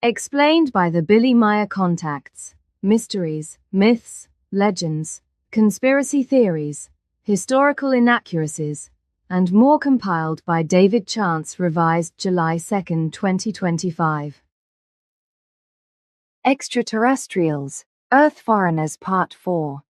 Explained by the Billy Meier Contacts. Mysteries, myths, legends, conspiracy theories, historical inaccuracies, and more, compiled by David Chance, revised July 2, 2025. Extraterrestrials, Earth Foreigners Part 4.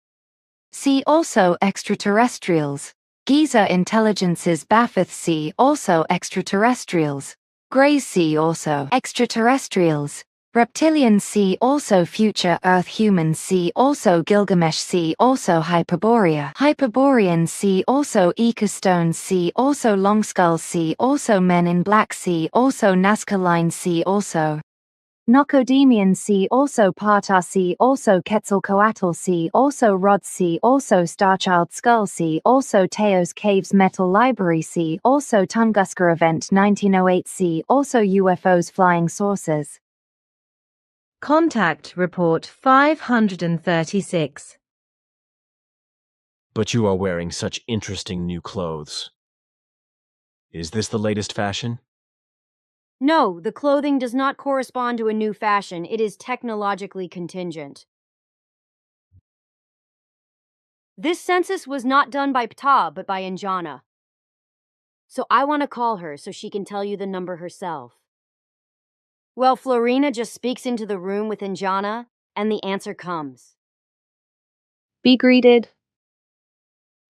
See also Extraterrestrials, Giza Intelligences Bapheth. See also Extraterrestrials, Greys. See also Extraterrestrials, Reptilians. See also Future Earth Humans. See also Gilgamesh. See also Hyperboreans. See also Ecostones. See also Longskulls. See also Men in Black. See also Nazca Lines. See also Nocodemians. See also Partar. See also Quetzalcoatl. See also Rods. See also Starchild Skull. See also Teos Caves Metal Library. See also Tunguska Event 1908. See also UFOs Flying Saucers. Contact Report 536. But you are wearing such interesting new clothes. Is this the latest fashion? No, the clothing does not correspond to a new fashion. It is technologically contingent. This census was not done by Ptah, but by Anjana. So I want to call her so she can tell you the number herself. Well, Florina just speaks into the room with Anjana, and the answer comes. Be greeted.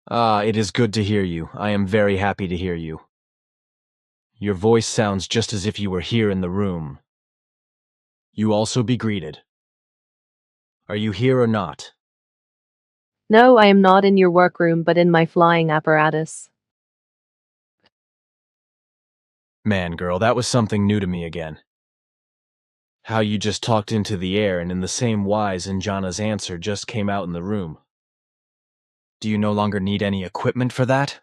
It is good to hear you. I am very happy to hear you. Your voice sounds just as if you were here in the room. You also be greeted. Are you here or not? No, I am not in your workroom, but in my flying apparatus. Man, girl, that was something new to me again. How you just talked into the air, and in the same wise Anjana's answer just came out in the room. Do you no longer need any equipment for that?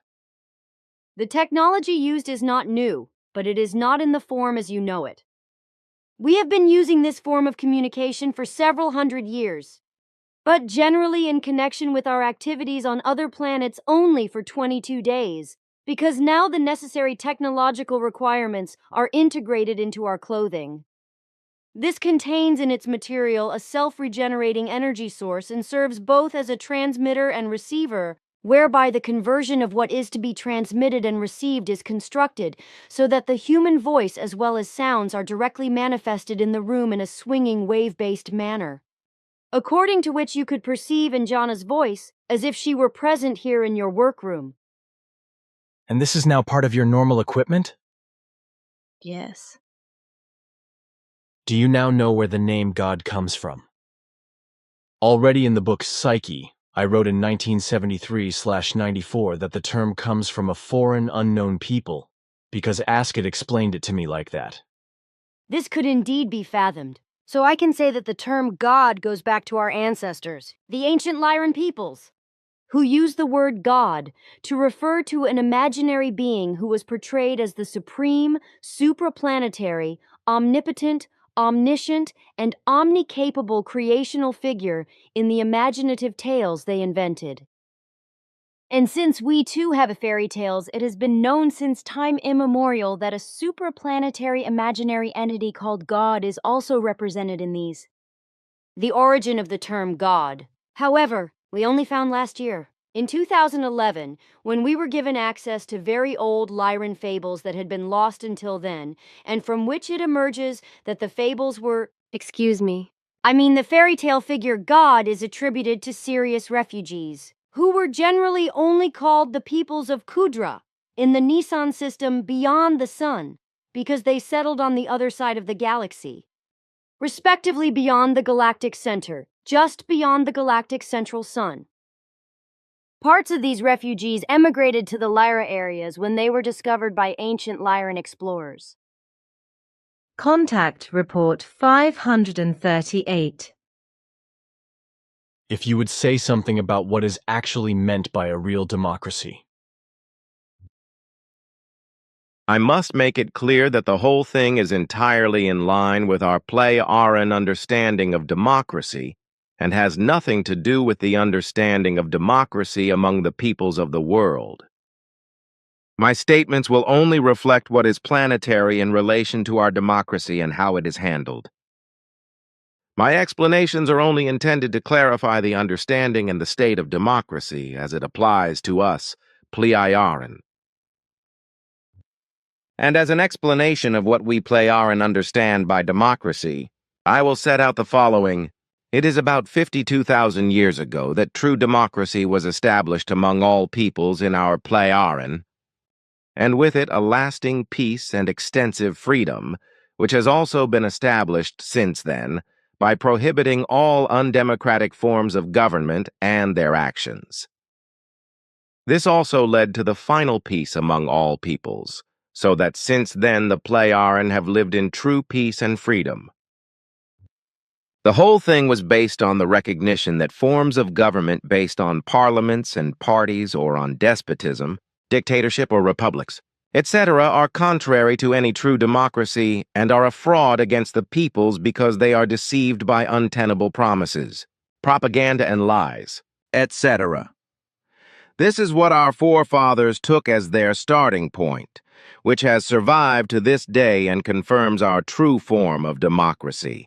The technology used is not new, but it is not in the form as you know it. We have been using this form of communication for several hundred years, but generally in connection with our activities on other planets only for 22 days, because now the necessary technological requirements are integrated into our clothing. This contains in its material a self-regenerating energy source and serves both as a transmitter and receiver, whereby the conversion of what is to be transmitted and received is constructed, so that the human voice as well as sounds are directly manifested in the room in a swinging wave-based manner, according to which you could perceive Anjana's voice as if she were present here in your workroom. And this is now part of your normal equipment? Yes. Do you now know where the name God comes from? Already in the book Psyche, I wrote in 1973/94 that the term comes from a foreign unknown people, because Askett explained it to me like that. This could indeed be fathomed. So I can say that the term God goes back to our ancestors, the ancient Lyran peoples, who used the word God to refer to an imaginary being who was portrayed as the supreme, supraplanetary, omnipotent, omniscient, and omnicapable creational figure in the imaginative tales they invented. And since we too have fairy tales, it has been known since time immemorial that a supraplanetary imaginary entity called God is also represented in these. The origin of the term God, however, we only found last year. In 2011, when we were given access to very old Lyran fables that had been lost until then, and from which it emerges that the fables were, the fairy tale figure God is attributed to Sirius refugees, who were generally only called the peoples of Kudra in the Nisan system beyond the sun, because they settled on the other side of the galaxy, respectively beyond the galactic center, just beyond the galactic central sun. Parts of these refugees emigrated to the Lyra areas when they were discovered by ancient Lyran explorers. Contact Report 538. If you would say something about what is actually meant by a real democracy. I must make it clear that the whole thing is entirely in line with our Play-Aran understanding of democracy and has nothing to do with the understanding of democracy among the peoples of the world. My statements will only reflect what is planetary in relation to our democracy and how it is handled. My explanations are only intended to clarify the understanding and the state of democracy as it applies to us, Pleiaren. And as an explanation of what we Pleiaren understand by democracy, I will set out the following. It is about 52,000 years ago that true democracy was established among all peoples in our Pleiaren, and with it a lasting peace and extensive freedom, which has also been established since then by prohibiting all undemocratic forms of government and their actions. This also led to the final peace among all peoples, so that since then the Pleiaren have lived in true peace and freedom. The whole thing was based on the recognition that forms of government based on parliaments and parties or on despotism, dictatorship or republics, etc., are contrary to any true democracy and are a fraud against the peoples because they are deceived by untenable promises, propaganda and lies, etc. This is what our forefathers took as their starting point, which has survived to this day and confirms our true form of democracy.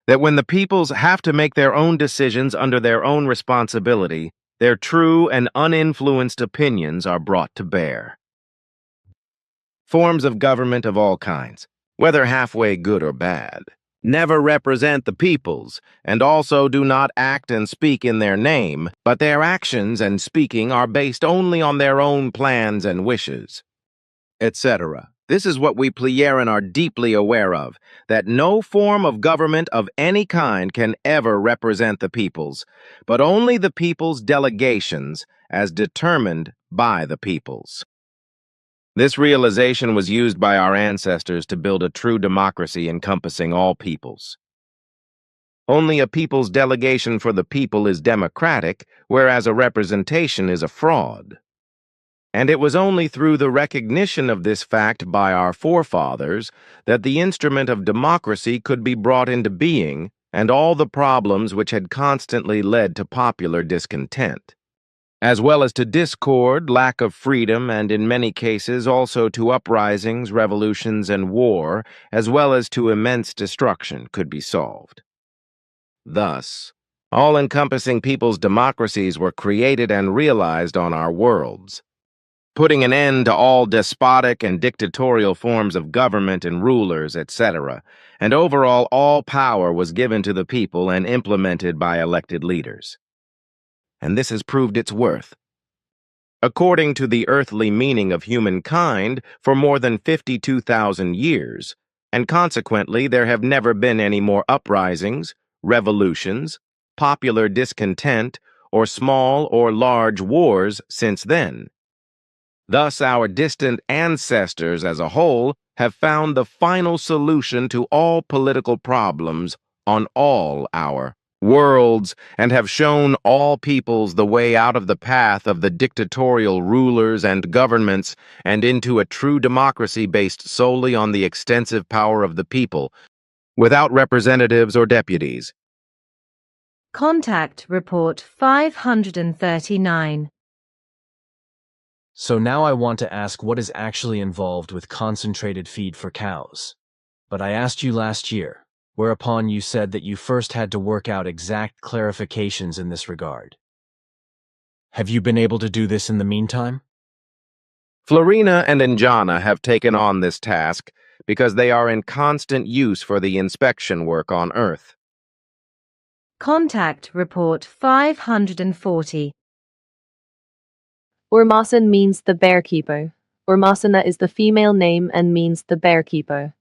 That when the peoples have to make their own decisions under their own responsibility, their true and uninfluenced opinions are brought to bear. Forms of government of all kinds, whether halfway good or bad, never represent the peoples, and also do not act and speak in their name, but their actions and speaking are based only on their own plans and wishes, etc. This is what we Pleiaren are deeply aware of, that no form of government of any kind can ever represent the peoples, but only the people's delegations as determined by the peoples. This realization was used by our ancestors to build a true democracy encompassing all peoples. Only a people's delegation for the people is democratic, whereas a representation is a fraud. And it was only through the recognition of this fact by our forefathers that the instrument of democracy could be brought into being, and all the problems which had constantly led to popular discontent, as well as to discord, lack of freedom, and in many cases also to uprisings, revolutions, and war, as well as to immense destruction, could be solved. Thus, all-encompassing people's democracies were created and realized on our worlds, putting an end to all despotic and dictatorial forms of government and rulers, etc., and overall all power was given to the people and implemented by elected leaders. And this has proved its worth. According to the earthly meaning of humankind, for more than 52,000 years, and consequently there have never been any more uprisings, revolutions, popular discontent, or small or large wars since then. Thus, our distant ancestors as a whole have found the final solution to all political problems on all our worlds, and have shown all peoples the way out of the path of the dictatorial rulers and governments and into a true democracy based solely on the extensive power of the people, without representatives or deputies. Contact Report 539. So now I want to ask what is actually involved with concentrated feed for cows. But I asked you last year, whereupon you said that you first had to work out exact clarifications in this regard. Have you been able to do this in the meantime? Florina and Injana have taken on this task because they are in constant use for the inspection work on Earth. Contact Report 540. Urmasan means the bearkeeper. Urmasana is the female name and means the bearkeeper.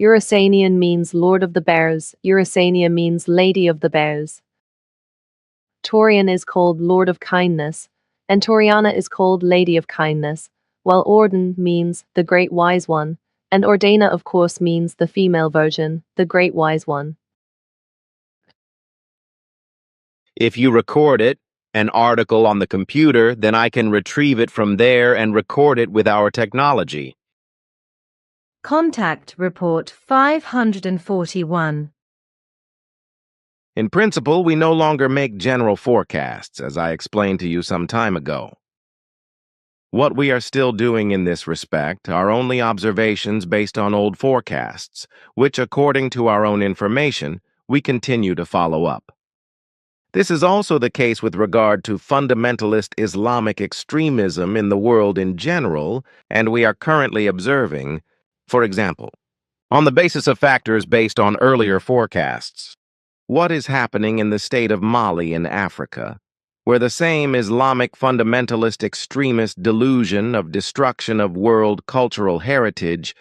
Urasanian means Lord of the Bears. Urasania means Lady of the Bears. Torian is called Lord of Kindness, and Toriana is called Lady of Kindness, while Orden means the Great Wise One, and Ordena of course means the female version, the Great Wise One. If you record it, an article on the computer, then I can retrieve it from there and record it with our technology. Contact Report 541. In principle, we no longer make general forecasts, as I explained to you some time ago. What we are still doing in this respect are only observations based on old forecasts, which, according to our own information, we continue to follow up. This is also the case with regard to fundamentalist Islamic extremism in the world in general, and we are currently observing, for example, on the basis of factors based on earlier forecasts, what is happening in the state of Mali in Africa, where the same Islamic fundamentalist extremist delusion of destruction of world cultural heritage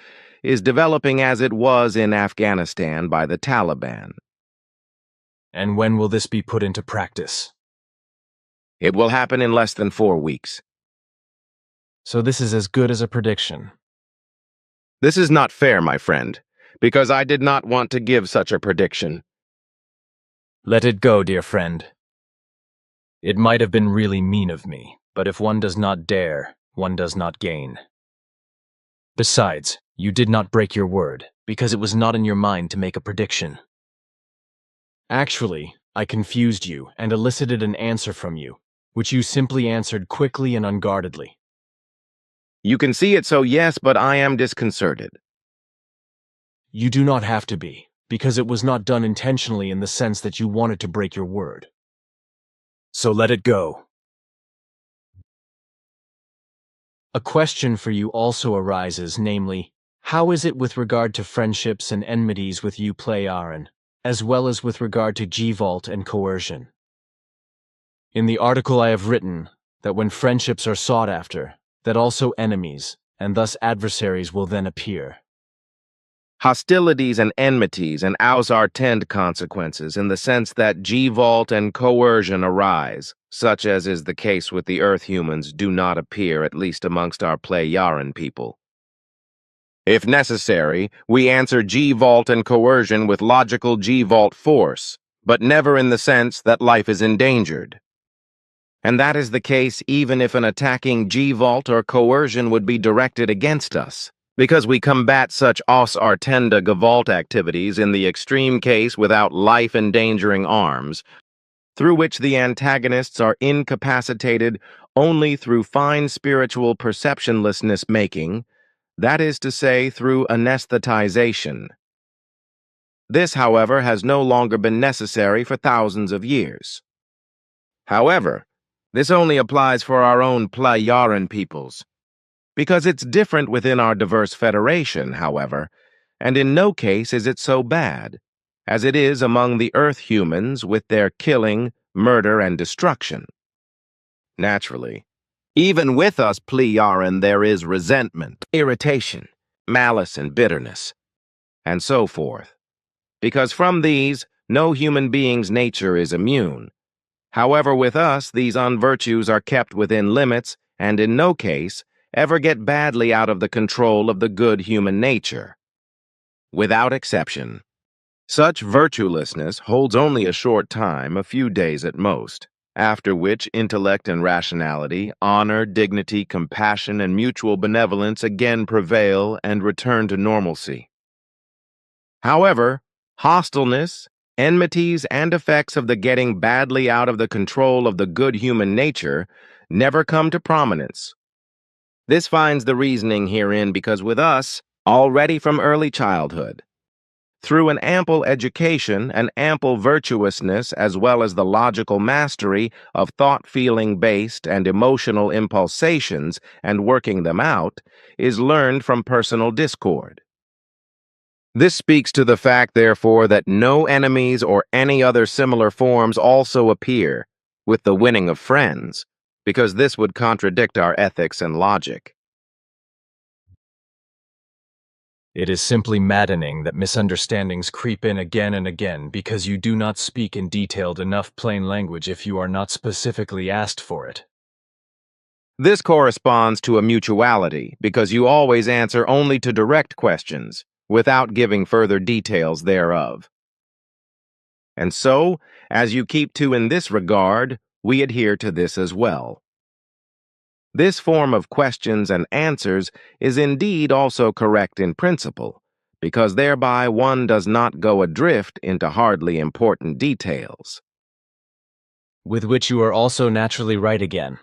is developing as it was in Afghanistan by the Taliban. And when will this be put into practice? It will happen in less than 4 weeks. So this is as good as a prediction. This is not fair, my friend, because I did not want to give such a prediction. Let it go, dear friend. It might have been really mean of me, but if one does not dare, one does not gain. Besides, you did not break your word, because it was not in your mind to make a prediction. Actually, I confused you and elicited an answer from you, which you simply answered quickly and unguardedly. You can see it, so yes, but I am disconcerted. You do not have to be, because it was not done intentionally in the sense that you wanted to break your word. So let it go. A question for you also arises, namely, how is it with regard to friendships and enmities with you Pleiaren, as well as with regard to G-Vault and coercion? In the article I have written, that when friendships are sought after, that also enemies, and thus adversaries, will then appear. Hostilities and enmities and tend consequences in the sense that G-Vault and coercion arise, such as is the case with the Earth humans, do not appear, at least amongst our Pleiaren people. If necessary, we answer G-Vault and coercion with logical G-Vault force, but never in the sense that life is endangered. And that is the case even if an attacking G-Vault or coercion would be directed against us, because we combat such Artenda Gewalt activities in the extreme case without life-endangering arms, through which the antagonists are incapacitated only through fine spiritual perceptionlessness making, that is to say, through anesthetization. This, however, has no longer been necessary for thousands of years. However, this only applies for our own Pleiaren peoples, because it's different within our diverse federation, however, and in no case is it so bad, as it is among the Earth humans with their killing, murder, and destruction. Naturally, even with us Pleiaren there is resentment, irritation, malice, and bitterness, and so forth, because from these no human being's nature is immune. However, with us, these unvirtues are kept within limits and in no case ever get badly out of the control of the good human nature. Without exception, such virtuelessness holds only a short time, a few days at most, after which intellect and rationality, honor, dignity, compassion, and mutual benevolence again prevail and return to normalcy. However, hostileness, enmities, and effects of the getting badly out of the control of the good human nature never come to prominence. This finds the reasoning herein because with us, already from early childhood, through an ample education, an ample virtuousness, as well as the logical mastery of thought-feeling-based and emotional impulsations and working them out, is learned from personal discord. This speaks to the fact, therefore, that no enemies or any other similar forms also appear, with the winning of friends, because this would contradict our ethics and logic. It is simply maddening that misunderstandings creep in again and again because you do not speak in detailed enough plain language if you are not specifically asked for it. This corresponds to a mutuality, because you always answer only to direct questions, without giving further details thereof. And so, as you keep to in this regard, we adhere to this as well. This form of questions and answers is indeed also correct in principle, because thereby one does not go adrift into hardly important details. With which you are also naturally right again.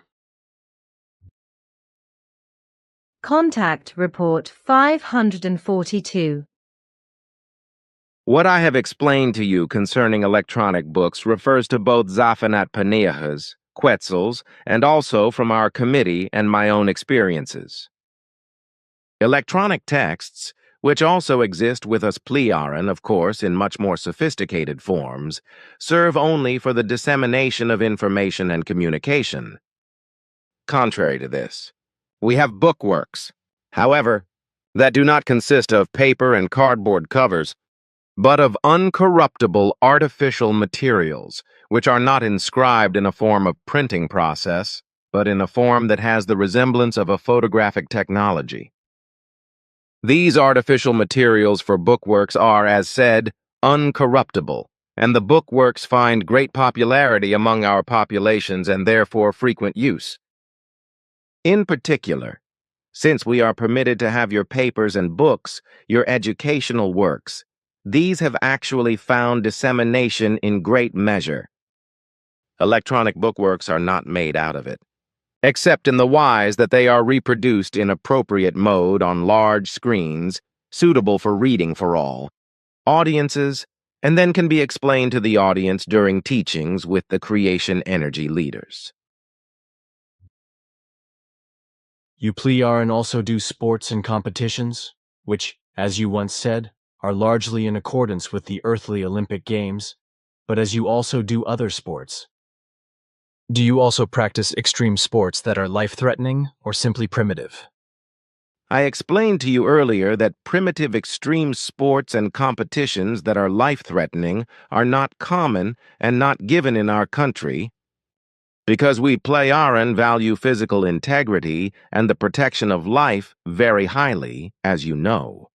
Contact Report 542. What I have explained to you concerning electronic books refers to both Zaphanat Paneahas, Quetzals, and also from our committee and my own experiences. Electronic texts, which also exist with us Plearan, of course, in much more sophisticated forms, serve only for the dissemination of information and communication. Contrary to this, we have bookworks, however, that do not consist of paper and cardboard covers, but of uncorruptible artificial materials, which are not inscribed in a form of printing process, but in a form that has the resemblance of a photographic technology. These artificial materials for bookworks are, as said, uncorruptible, and the bookworks find great popularity among our populations and therefore frequent use. In particular, since we are permitted to have your papers and books, your educational works, these have actually found dissemination in great measure. Electronic bookworks are not made out of it, except in the wise that they are reproduced in appropriate mode on large screens, suitable for reading for all audiences, and then can be explained to the audience during teachings with the creation energy leaders. You Plearan also do sports and competitions, which, as you once said, are largely in accordance with the earthly Olympic Games, but as you also do other sports. Do you also practice extreme sports that are life-threatening or simply primitive? I explained to you earlier that primitive extreme sports and competitions that are life-threatening are not common and not given in our country, because we Plearan value physical integrity and the protection of life very highly, as you know.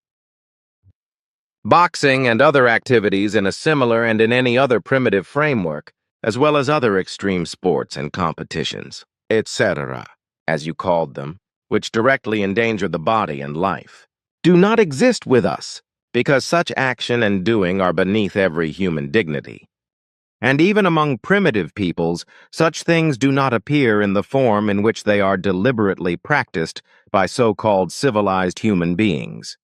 Boxing and other activities in a similar and in any other primitive framework, as well as other extreme sports and competitions, etc., as you called them, which directly endanger the body and life, do not exist with us, because such action and doing are beneath every human dignity. And even among primitive peoples, such things do not appear in the form in which they are deliberately practiced by so-called civilized human beings.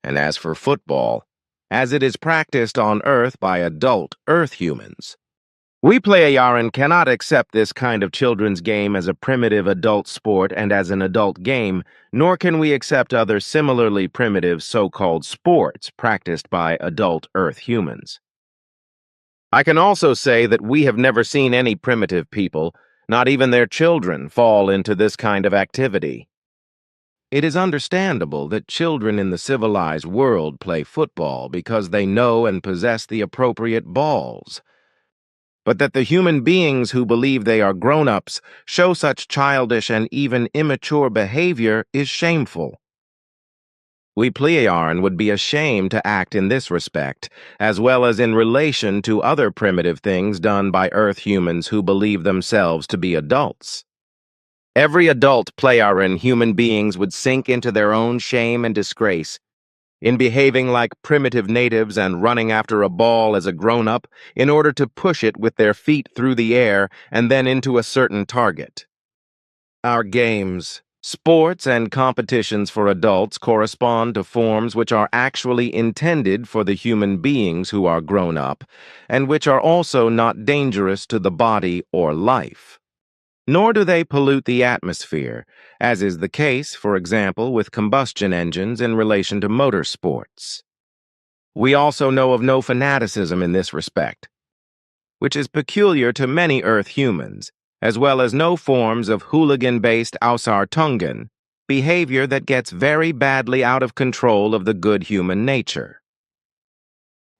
And as for football, as it is practiced on Earth by adult Earth humans, we Plearan cannot accept this kind of children's game as a primitive adult sport and as an adult game, nor can we accept other similarly primitive so-called sports practiced by adult Earth humans. I can also say that we have never seen any primitive people, not even their children, fall into this kind of activity. It is understandable that children in the civilized world play football because they know and possess the appropriate balls. But that the human beings who believe they are grown-ups show such childish and even immature behavior is shameful. We Plearan would be ashamed to act in this respect, as well as in relation to other primitive things done by Earth humans who believe themselves to be adults. Every adult Plearan human beings would sink into their own shame and disgrace in behaving like primitive natives and running after a ball as a grown-up in order to push it with their feet through the air and then into a certain target. Our games, sports, and competitions for adults correspond to forms which are actually intended for the human beings who are grown up, and which are also not dangerous to the body or life. Nor do they pollute the atmosphere, as is the case, for example, with combustion engines in relation to motor sports. We also know of no fanaticism in this respect, which is peculiar to many Earth humans, as well as no forms of hooligan-based Ausartungan, behavior that gets very badly out of control of the good human nature.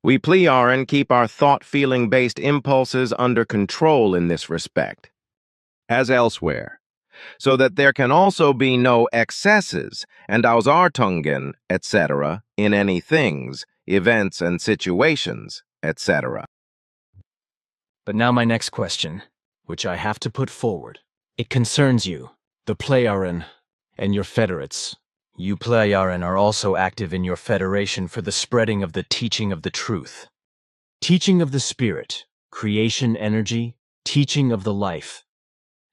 We Plearan keep our thought-feeling-based impulses under control in this respect, as elsewhere, so that there can also be no excesses and Ausartungan, etc., in any things, events, and situations, etc. But now my next question, which I have to put forward. It concerns you, the Plearan, and your federates. You Plearan are also active in your federation for the spreading of the teaching of the truth. Teaching of the spirit, creation energy, teaching of the life.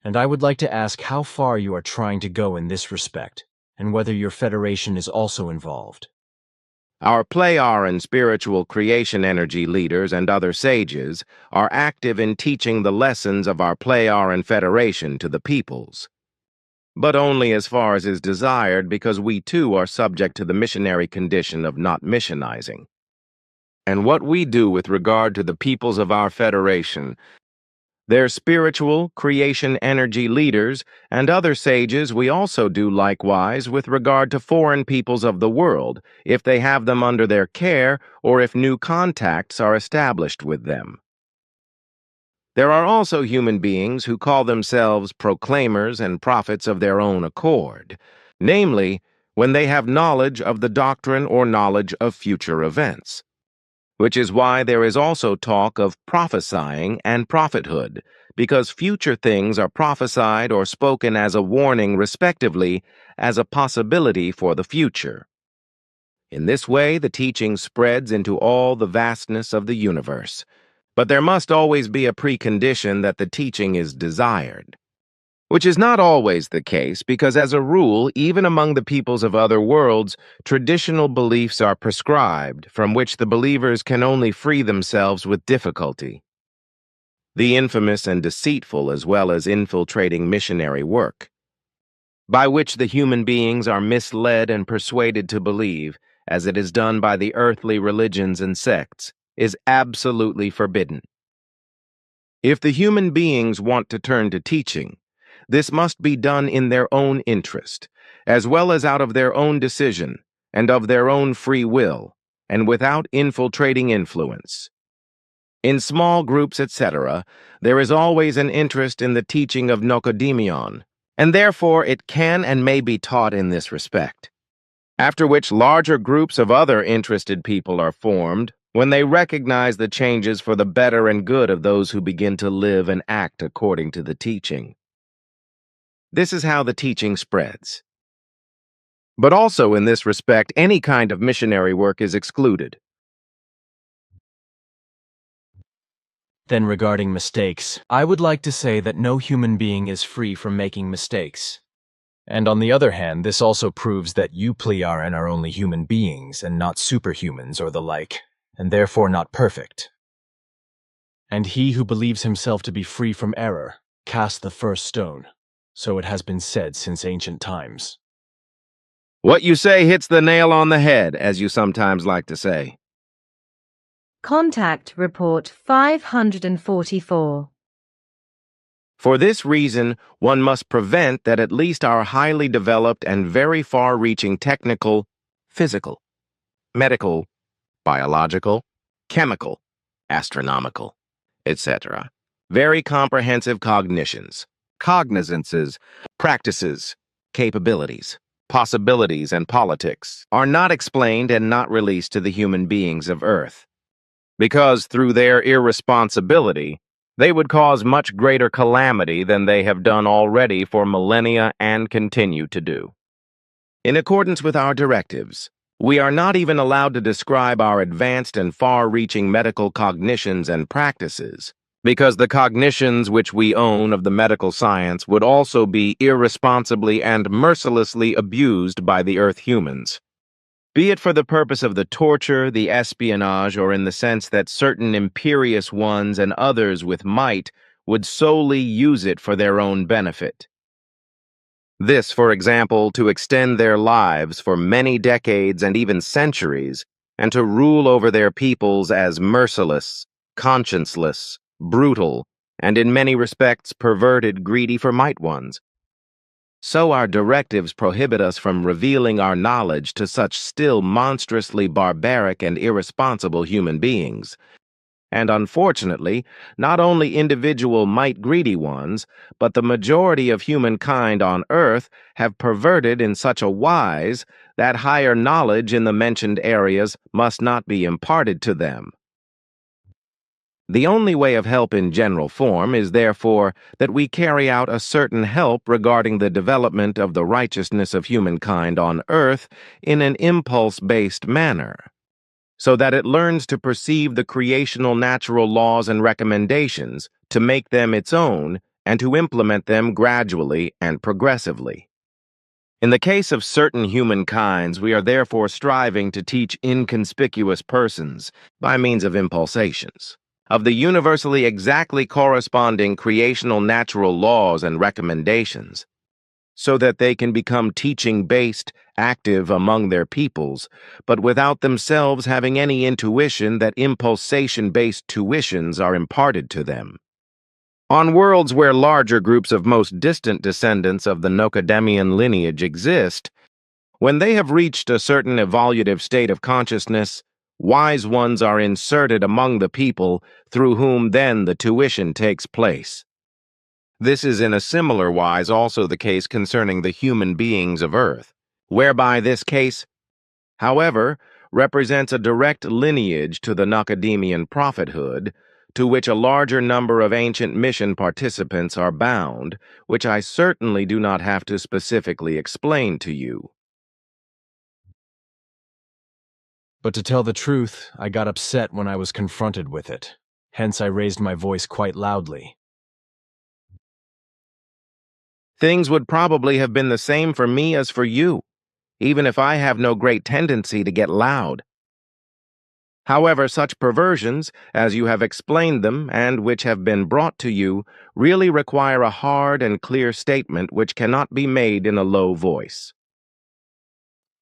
And I would like to ask how far you are trying to go in this respect, and whether your Federation is also involved. Our Pleiaren spiritual creation energy leaders and other sages are active in teaching the lessons of our Pleiaren Federation to the peoples, but only as far as is desired, because we too are subject to the missionary condition of not missionizing. And what we do with regard to the peoples of our Federation, their spiritual creation energy leaders and other sages, we also do likewise with regard to foreign peoples of the world, if they have them under their care or if new contacts are established with them. There are also human beings who call themselves proclaimers and prophets of their own accord, namely, when they have knowledge of the doctrine or knowledge of future events. Which is why there is also talk of prophesying and prophethood, because future things are prophesied or spoken as a warning respectively, as a possibility for the future. In this way, the teaching spreads into all the vastness of the universe. But there must always be a precondition that the teaching is desired. Which is not always the case, because as a rule, even among the peoples of other worlds, traditional beliefs are prescribed, from which the believers can only free themselves with difficulty. The infamous and deceitful as well as infiltrating missionary work, by which the human beings are misled and persuaded to believe, as it is done by the earthly religions and sects, is absolutely forbidden. If the human beings want to turn to teaching, this must be done in their own interest, as well as out of their own decision and of their own free will, and without infiltrating influence. In small groups, etc., there is always an interest in the teaching of Nocodemion, and therefore it can and may be taught in this respect. After which larger groups of other interested people are formed, when they recognize the changes for the better and good of those who begin to live and act according to the teaching. This is how the teaching spreads. But also in this respect, any kind of missionary work is excluded. Then regarding mistakes, I would like to say that no human being is free from making mistakes. And on the other hand, this also proves that you Pleiaren are only human beings and not superhumans or the like, and therefore not perfect. And he who believes himself to be free from error, cast the first stone. So it has been said since ancient times. What you say hits the nail on the head, as you sometimes like to say. Contact Report 544. For this reason, one must prevent that at least our highly developed and very far-reaching technical, physical, medical, biological, chemical, astronomical, etc., very comprehensive cognitions, cognizances, practices, capabilities, possibilities, and politics are not explained and not released to the human beings of Earth, because through their irresponsibility, they would cause much greater calamity than they have done already for millennia and continue to do. In accordance with our directives, we are not even allowed to describe our advanced and far-reaching medical cognitions and practices, because the cognitions which we own of the medical science would also be irresponsibly and mercilessly abused by the Earth humans. Be it for the purpose of the torture, the espionage, or in the sense that certain imperious ones and others with might would solely use it for their own benefit. This, for example, to extend their lives for many decades and even centuries, and to rule over their peoples as merciless, conscienceless, brutal, and in many respects perverted, greedy for might ones. So our directives prohibit us from revealing our knowledge to such still monstrously barbaric and irresponsible human beings. And unfortunately, not only individual might-greedy ones, but the majority of humankind on Earth have perverted in such a wise that higher knowledge in the mentioned areas must not be imparted to them. The only way of help in general form is therefore that we carry out a certain help regarding the development of the righteousness of humankind on Earth in an impulse-based manner, so that it learns to perceive the creational natural laws and recommendations, to make them its own, and to implement them gradually and progressively. In the case of certain human kinds, we are therefore striving to teach inconspicuous persons, by means of impulsations, of the universally exactly corresponding creational natural laws and recommendations, so that they can become teaching-based, active among their peoples, but without themselves having any intuition that impulsation-based tuitions are imparted to them. On worlds where larger groups of most distant descendants of the Nocademian lineage exist, when they have reached a certain evolutive state of consciousness, wise ones are inserted among the people through whom then the tuition takes place. This is in a similar wise also the case concerning the human beings of Earth, whereby this case, however, represents a direct lineage to the Nocademian prophethood, to which a larger number of ancient mission participants are bound, which I certainly do not have to specifically explain to you. But to tell the truth, I got upset when I was confronted with it. Hence I raised my voice quite loudly. Things would probably have been the same for me as for you, even if I have no great tendency to get loud. However, such perversions, as you have explained them and which have been brought to you, really require a hard and clear statement which cannot be made in a low voice.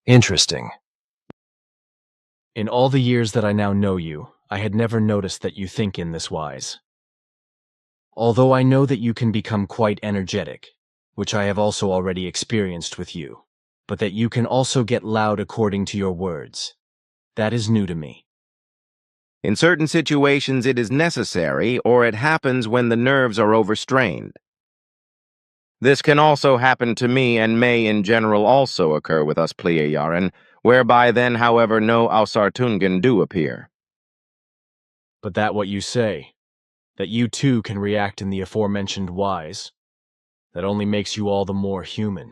Interesting. In all the years that I now know you, I had never noticed that you think in this wise. Although I know that you can become quite energetic, which I have also already experienced with you, but that you can also get loud according to your words. That is new to me. In certain situations it is necessary, or it happens when the nerves are overstrained. This can also happen to me and may in general also occur with us Pleiyaren, whereby then, however, no Ausartungen do appear. But that what you say, that you too can react in the aforementioned wise, that only makes you all the more human.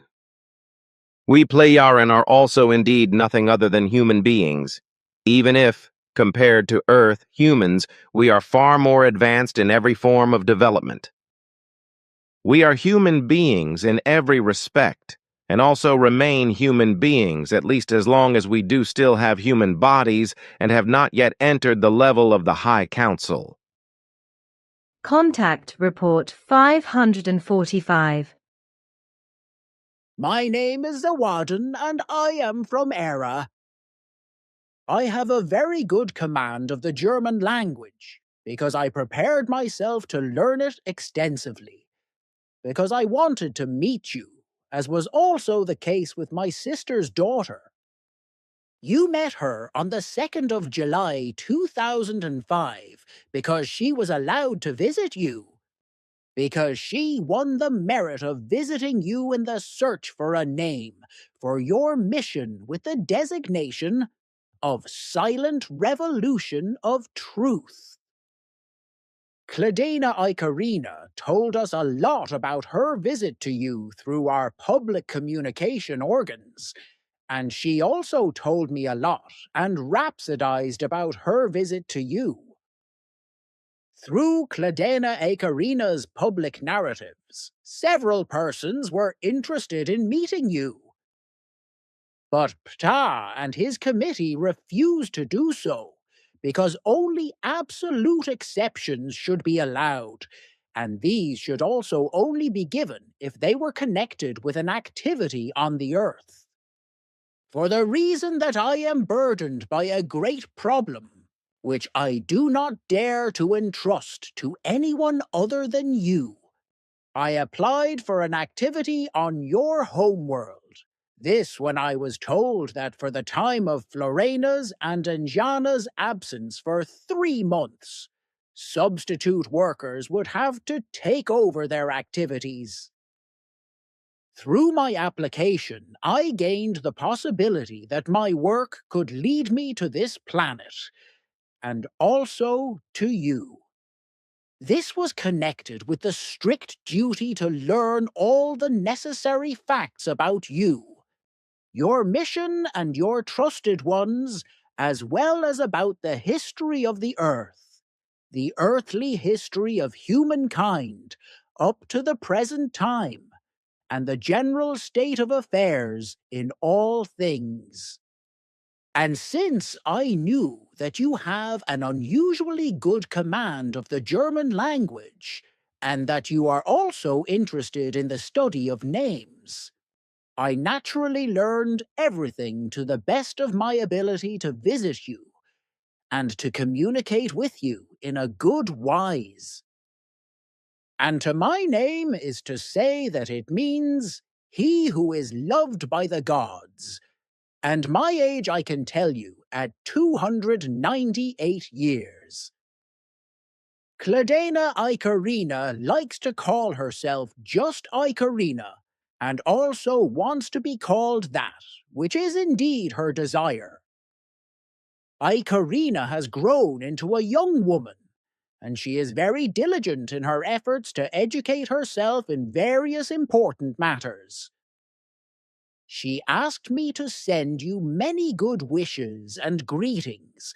We Pleiyaren are also indeed nothing other than human beings, even if, compared to Earth humans, we are far more advanced in every form of development. We are human beings in every respect, and also remain human beings, at least as long as we do still have human bodies and have not yet entered the level of the High Council. Contact Report 545. My name is the Warden, and I am from Era. I have a very good command of the German language, because I prepared myself to learn it extensively, because I wanted to meet you, as was also the case with my sister's daughter. You met her on the 2nd of July 2005 because she was allowed to visit you, because she won the merit of visiting you in the search for a name for your mission with the designation of Silent Revolution of Truth. Cladena Icarina told us a lot about her visit to you through our public communication organs, and she also told me a lot and rhapsodized about her visit to you. Through Cladena Icarina's public narratives, several persons were interested in meeting you. But Ptah and his committee refused to do so, because only absolute exceptions should be allowed, and these should also only be given if they were connected with an activity on the Earth. For the reason that I am burdened by a great problem, which I do not dare to entrust to anyone other than you, I applied for an activity on your homeworld. This when I was told that for the time of Florena's and Anjana's absence for 3 months, substitute workers would have to take over their activities. Through my application, I gained the possibility that my work could lead me to this planet, and also to you. This was connected with the strict duty to learn all the necessary facts about you, your mission and your trusted ones, as well as about the history of the Earth, the earthly history of humankind, up to the present time, and the general state of affairs in all things. And since I knew that you have an unusually good command of the German language, and that you are also interested in the study of names, I naturally learned everything to the best of my ability to visit you, and to communicate with you in a good wise. And to my name is to say that it means he who is loved by the gods, and my age I can tell you at 298 years. Cladena Icarina likes to call herself just Icarina, and also wants to be called that, which is indeed her desire. Icarina has grown into a young woman, and she is very diligent in her efforts to educate herself in various important matters. She asked me to send you many good wishes and greetings,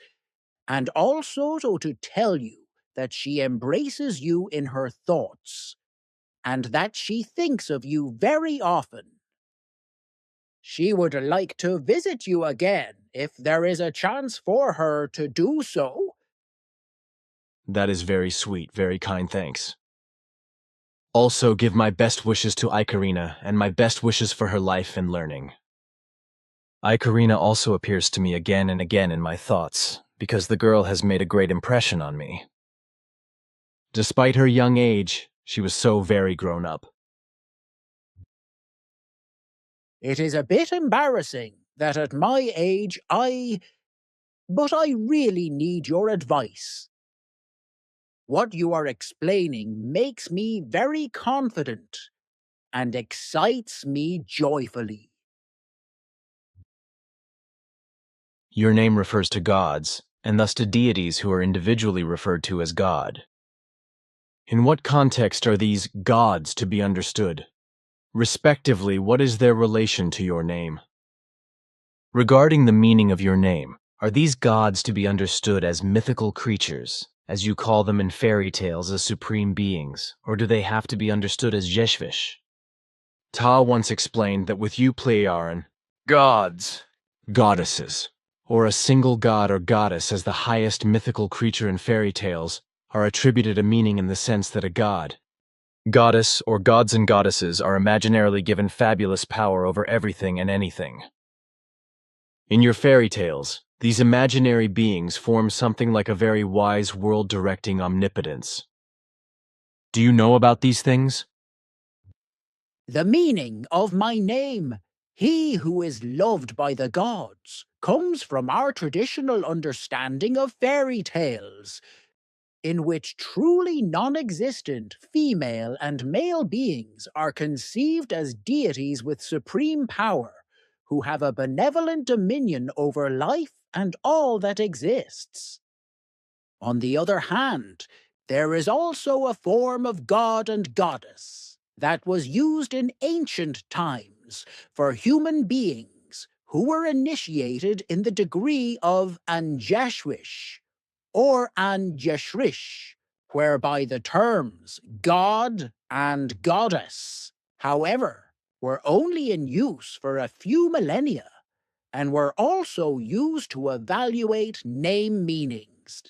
and also to tell you that she embraces you in her thoughts, and that she thinks of you very often. She would like to visit you again if there is a chance for her to do so. That is very sweet, very kind, thanks. Also, give my best wishes to Icarina, and my best wishes for her life and learning. Icarina also appears to me again and again in my thoughts, because the girl has made a great impression on me. Despite her young age, she was so very grown up. It is a bit embarrassing that at my age but I really need your advice. What you are explaining makes me very confident and excites me joyfully. Your name refers to gods, and thus to deities who are individually referred to as God. In what context are these gods to be understood? Respectively, what is their relation to your name? Regarding the meaning of your name, are these gods to be understood as mythical creatures, as you call them in fairy tales as supreme beings, or do they have to be understood as Jeshvish? Ta once explained that with you Pleiaren, gods, goddesses, or a single god or goddess as the highest mythical creature in fairy tales, are attributed a meaning in the sense that a god, goddess, or gods and goddesses are imaginarily given fabulous power over everything and anything. In your fairy tales, these imaginary beings form something like a very wise world-directing omnipotence. Do you know about these things? The meaning of my name, he who is loved by the gods, comes from our traditional understanding of fairy tales, in which truly non-existent female and male beings are conceived as deities with supreme power, who have a benevolent dominion over life and all that exists. On the other hand, there is also a form of god and goddess that was used in ancient times for human beings who were initiated in the degree of Anjashwish or Anjeshrish, whereby the terms god and goddess, however, were only in use for a few millennia, and were also used to evaluate name meanings,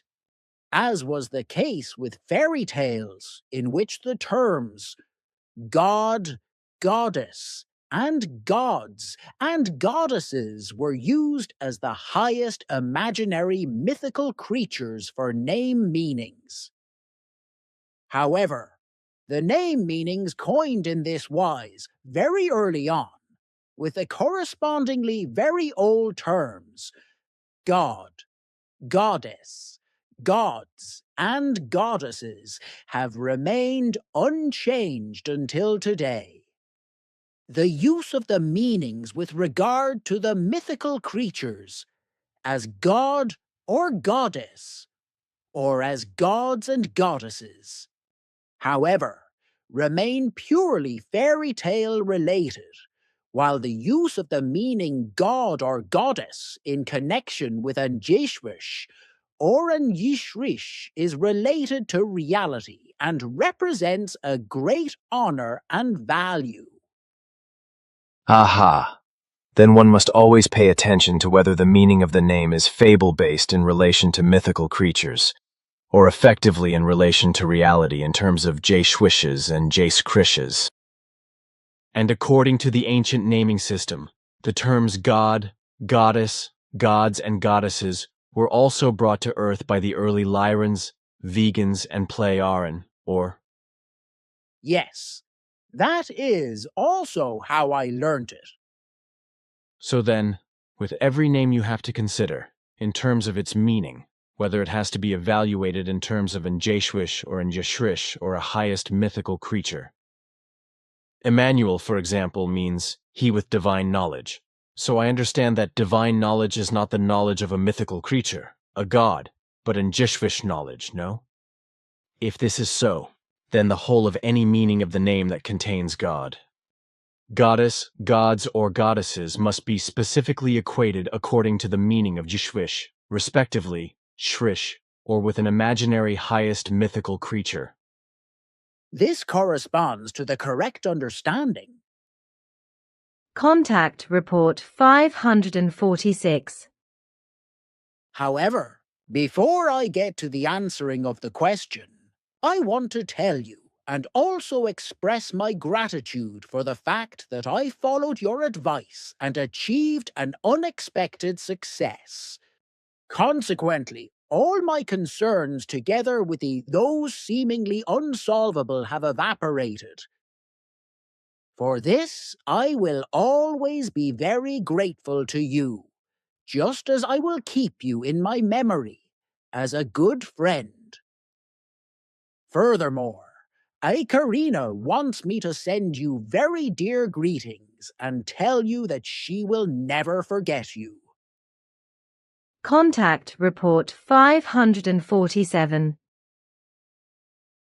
as was the case with fairy tales in which the terms god, goddess, and gods and goddesses were used as the highest imaginary mythical creatures for name meanings. However, the name meanings coined in this wise very early on, with the correspondingly very old terms god, goddess, gods, and goddesses have remained unchanged until today. The use of the meanings with regard to the mythical creatures as god or goddess, or as gods and goddesses, however, remain purely fairy tale related, while the use of the meaning god or goddess in connection with Anjeshwish Oren Yishrish is related to reality and represents a great honor and value. Aha. Then one must always pay attention to whether the meaning of the name is fable-based in relation to mythical creatures, or effectively in relation to reality in terms of J-Schwishes and J-Skrishes. And according to the ancient naming system, the terms god, goddess, gods, and goddesses were also brought to Earth by the early Lyrans, Vegans, and Pleiaren, or... Yes, that is also how I learnt it. So then, with every name you have to consider, in terms of its meaning, whether it has to be evaluated in terms of an Jeshwish or an Yeshrish or a highest mythical creature. Emmanuel, for example, means he with divine knowledge. So I understand that divine knowledge is not the knowledge of a mythical creature, a god, but an Jeshwish knowledge, no? If this is so, then the whole of any meaning of the name that contains God. Goddess, gods, or goddesses must be specifically equated according to the meaning of Jeshwish, respectively, Shrish, or with an imaginary highest mythical creature. This corresponds to the correct understanding. Contact Report 546. However, before I get to the answering of the question, I want to tell you and also express my gratitude for the fact that I followed your advice and achieved an unexpected success. Consequently, all my concerns together with those seemingly unsolvable have evaporated. For this, I will always be very grateful to you, just as I will keep you in my memory as a good friend. Furthermore, Aikarina wants me to send you very dear greetings and tell you that she will never forget you. Contact Report 547.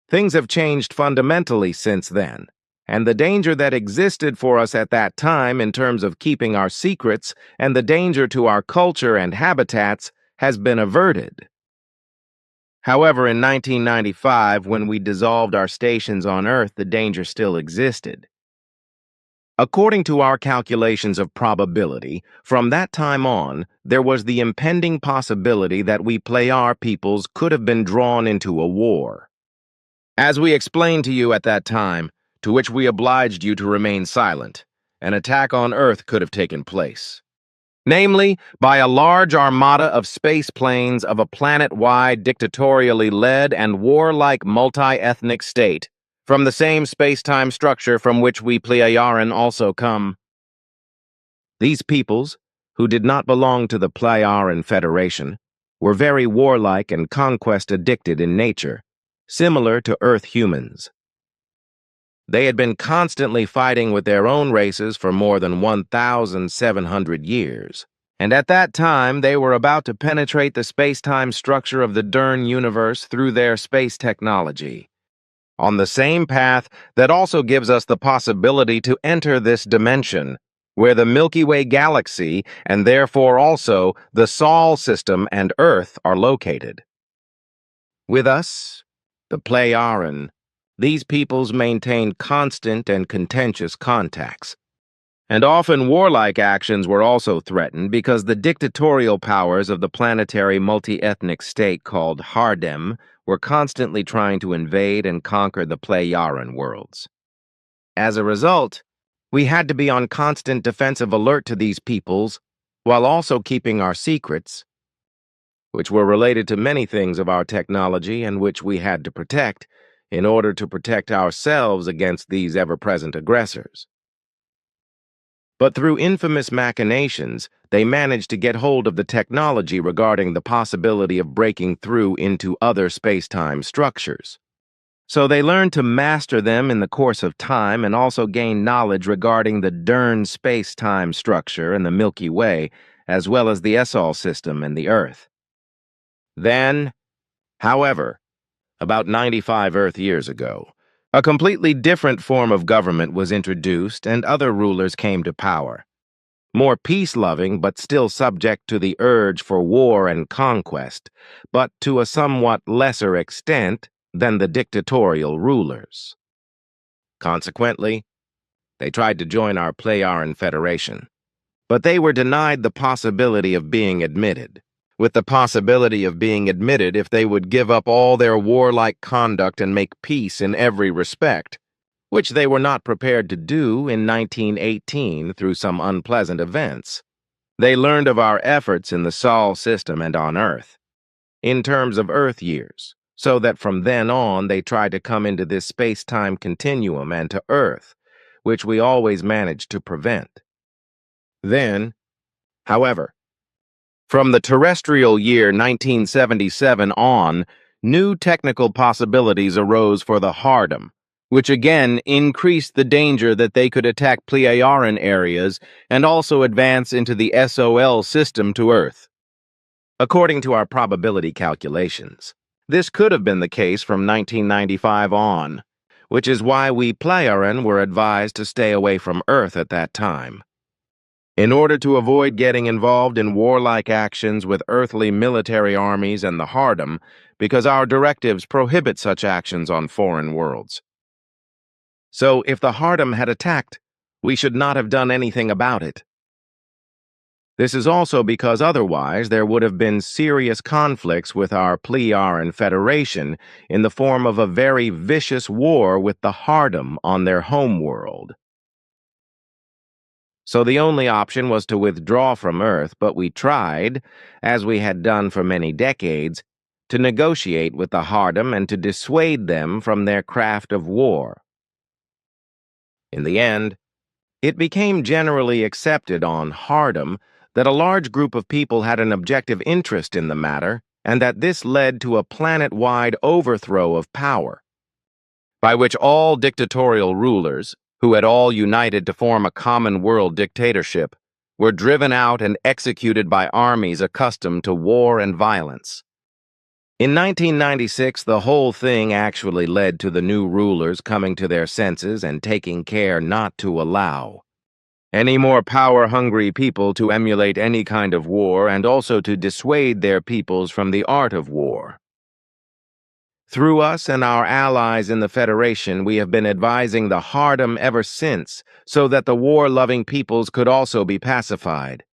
Things have changed fundamentally since then, and the danger that existed for us at that time in terms of keeping our secrets and the danger to our culture and habitats has been averted. However, in 1995, when we dissolved our stations on Earth, the danger still existed. According to our calculations of probability, from that time on, there was the impending possibility that we Pleiar peoples could have been drawn into a war. As we explained to you at that time, to which we obliged you to remain silent, an attack on Earth could have taken place. Namely, by a large armada of space planes of a planet-wide, dictatorially led and warlike multi-ethnic state, from the same space-time structure from which we Pleiaren also come. These peoples, who did not belong to the Pleiaren Federation, were very warlike and conquest-addicted in nature, similar to Earth humans. They had been constantly fighting with their own races for more than 1,700 years, and at that time they were about to penetrate the space-time structure of the Dern universe through their space technology, on the same path that also gives us the possibility to enter this dimension, where the Milky Way galaxy, and therefore also the Sol system and Earth, are located. With us, the Pleiaren, these peoples maintained constant and contentious contacts. And often warlike actions were also threatened because the dictatorial powers of the planetary multi-ethnic state called Hardem were constantly trying to invade and conquer the Pleiaren worlds. As a result, we had to be on constant defensive alert to these peoples, while also keeping our secrets, which were related to many things of our technology and which we had to protect, in order to protect ourselves against these ever-present aggressors. But through infamous machinations, they managed to get hold of the technology regarding the possibility of breaking through into other space-time structures. So they learned to master them in the course of time and also gained knowledge regarding the Dern space-time structure and the Milky Way, as well as the Sol system and the Earth. Then, however, about 95 Earth years ago, a completely different form of government was introduced and other rulers came to power. more peace-loving but still subject to the urge for war and conquest, but to a somewhat lesser extent than the dictatorial rulers. Consequently, they tried to join our Playaran Federation, but they were denied the possibility of being admitted, with the possibility of being admitted if they would give up all their warlike conduct and make peace in every respect, which they were not prepared to do in 1918 through some unpleasant events. They learned of our efforts in the Sol system and on Earth, in terms of Earth years, so that from then on they tried to come into this space-time continuum and to Earth, which we always managed to prevent. Then, however, from the terrestrial year 1977 on, new technical possibilities arose for the Hardom, which again increased the danger that they could attack Pleiaran areas and also advance into the SOL system to Earth. According to our probability calculations, this could have been the case from 1995 on, which is why we Pleiaran were advised to stay away from Earth at that time. In order to avoid getting involved in warlike actions with earthly military armies and the Hardom, because our directives prohibit such actions on foreign worlds. So if the Hardom had attacked, we should not have done anything about it. This is also because otherwise there would have been serious conflicts with our Pleiaran Federation in the form of a very vicious war with the Hardom on their home world. So the only option was to withdraw from Earth, but we tried, as we had done for many decades, to negotiate with the Hardom and to dissuade them from their craft of war. In the end, it became generally accepted on Hardom that a large group of people had an objective interest in the matter, and that this led to a planet-wide overthrow of power, by which all dictatorial rulers, who had all united to form a common world dictatorship, were driven out and executed by armies accustomed to war and violence. In 1996, the whole thing actually led to the new rulers coming to their senses and taking care not to allow any more power-hungry people to emulate any kind of war and also to dissuade their peoples from the art of war. Through us and our allies in the Federation, we have been advising the Hardom ever since, so that the war-loving peoples could also be pacified.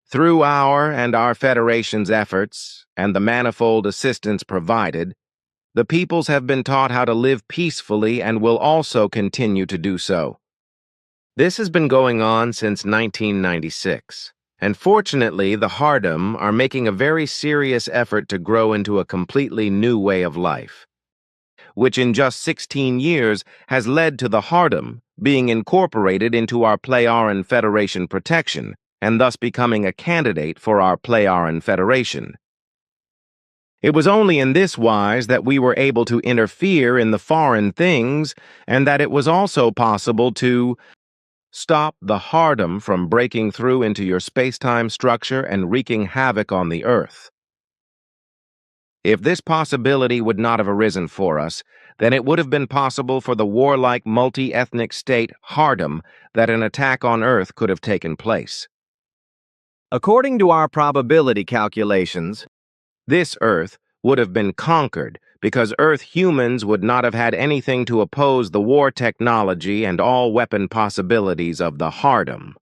Through our and our Federation's efforts, and the manifold assistance provided, the peoples have been taught how to live peacefully and will also continue to do so. This has been going on since 1996. And fortunately, the Hardom are making a very serious effort to grow into a completely new way of life, which in just 16 years has led to the Hardom being incorporated into our Pleiaran Federation protection, and thus becoming a candidate for our Pleiaran Federation. It was only in this wise that we were able to interfere in the foreign things, and that it was also possible to stop the Hardom from breaking through into your space-time structure and wreaking havoc on the Earth. If this possibility would not have arisen for us, then it would have been possible for the warlike multi-ethnic state Hardom that an attack on Earth could have taken place. According to our probability calculations, this Earth would have been conquered because Earth humans would not have had anything to oppose the war technology and all weapon possibilities of the Hardom.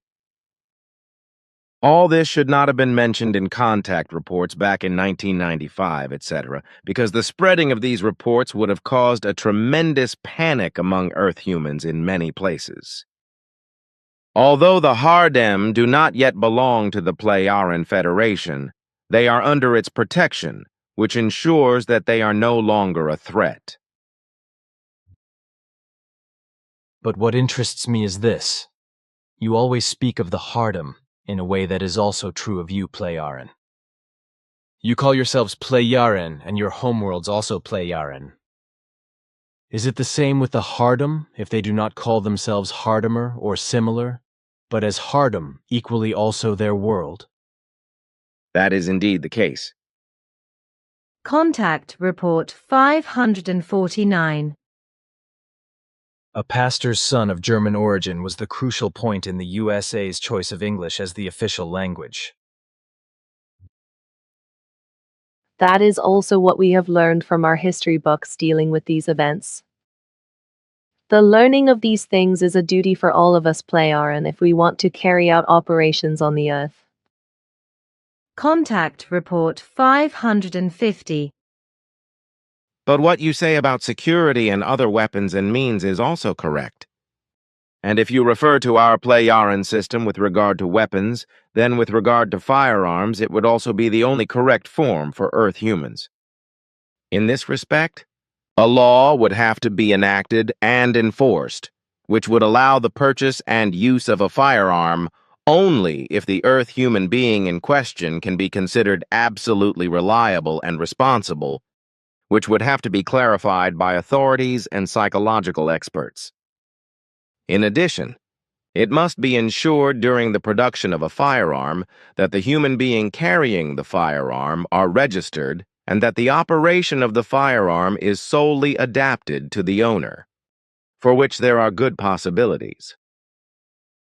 All this should not have been mentioned in contact reports back in 1995, etc., because the spreading of these reports would have caused a tremendous panic among Earth humans in many places. Although the Hardem do not yet belong to the Pleiaran Federation, they are under its protection, which ensures that they are no longer a threat. But what interests me is this. You always speak of the Hardom in a way that is also true of you, Pleiaran. You call yourselves Pleiaran, and your homeworld's also Pleiaran. Is it the same with the Hardom if they do not call themselves Hardomer or similar, but as Hardom equally also their world? That is indeed the case. Contact Report 549. A pastor's son of German origin was the crucial point in the USA's choice of English as the official language. That is also what we have learned from our history books dealing with these events. The learning of these things is a duty for all of us, Playaran, if we want to carry out operations on the Earth. Contact Report 550. But what you say about security and other weapons and means is also correct. And if you refer to our Playaran system with regard to weapons, then with regard to firearms, it would also be the only correct form for Earth humans. In this respect, a law would have to be enacted and enforced, which would allow the purchase and use of a firearm only if the Earth human being in question can be considered absolutely reliable and responsible, which would have to be clarified by authorities and psychological experts. In addition, it must be ensured during the production of a firearm that the human being carrying the firearm are registered and that the operation of the firearm is solely adapted to the owner, for which there are good possibilities.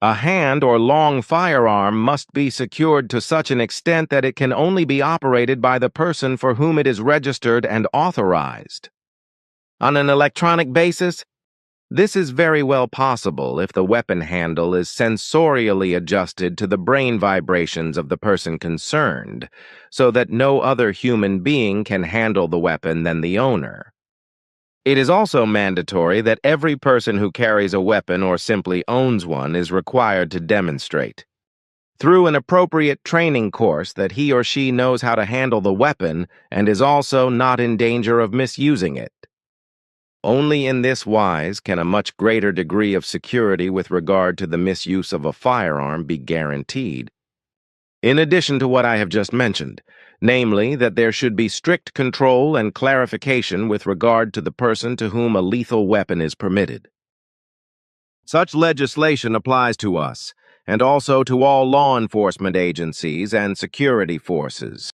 A hand or long firearm must be secured to such an extent that it can only be operated by the person for whom it is registered and authorized. On an electronic basis, this is very well possible if the weapon handle is sensorially adjusted to the brain vibrations of the person concerned, so that no other human being can handle the weapon than the owner. It is also mandatory that every person who carries a weapon or simply owns one is required to demonstrate, through an appropriate training course, that he or she knows how to handle the weapon and is also not in danger of misusing it. Only in this wise can a much greater degree of security with regard to the misuse of a firearm be guaranteed. In addition to what I have just mentioned, namely that there should be strict control and clarification with regard to the person to whom a lethal weapon is permitted. Such legislation applies to us, and also to all law enforcement agencies and security forces.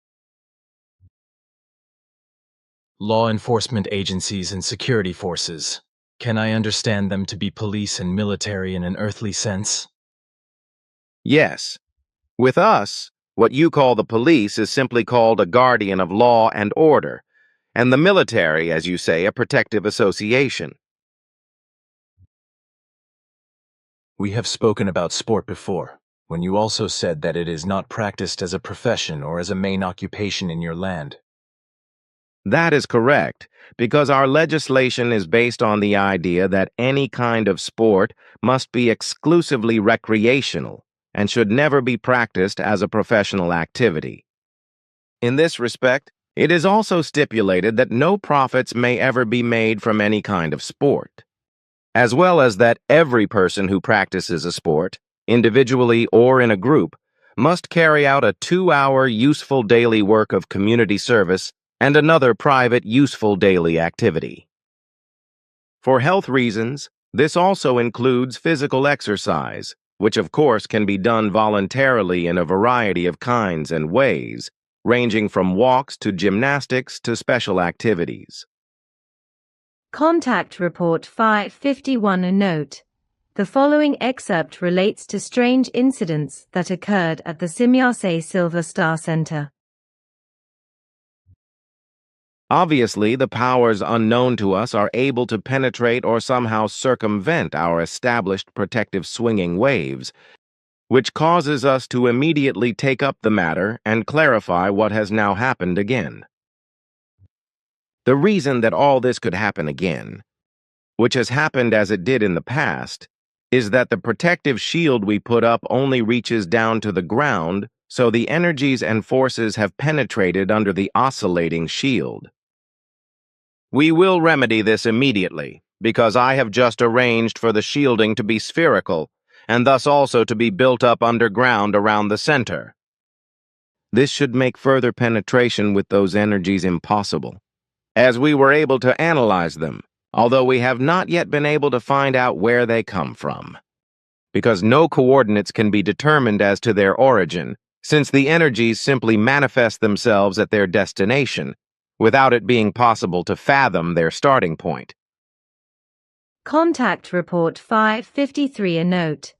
Law enforcement agencies and security forces. Can I understand them to be police and military in an earthly sense? Yes. With us, what you call the police is simply called a guardian of law and order, and the military, as you say, a protective association. We have spoken about sport before, when you also said that it is not practiced as a profession or as a main occupation in your land. That is correct, because our legislation is based on the idea that any kind of sport must be exclusively recreational and should never be practiced as a professional activity. In this respect, it is also stipulated that no profits may ever be made from any kind of sport, as well as that every person who practices a sport, individually or in a group, must carry out a 2-hour useful daily work of community service and another private useful daily activity. For health reasons, this also includes physical exercise, which of course can be done voluntarily in a variety of kinds and ways, ranging from walks to gymnastics to special activities. Contact Report 551. A note. The following excerpt relates to strange incidents that occurred at the Simyase Silver Star Center. Obviously, the powers unknown to us are able to penetrate or somehow circumvent our established protective swinging waves, which causes us to immediately take up the matter and clarify what has now happened again. The reason that all this could happen again, which has happened as it did in the past, is that the protective shield we put up only reaches down to the ground, so the energies and forces have penetrated under the oscillating shield. We will remedy this immediately, because I have just arranged for the shielding to be spherical, and thus also to be built up underground around the center. This should make further penetration with those energies impossible, as we were able to analyze them, although we have not yet been able to find out where they come from. Because no coordinates can be determined as to their origin, since the energies simply manifest themselves at their destination, without it being possible to fathom their starting point. Contact Report 553 a note.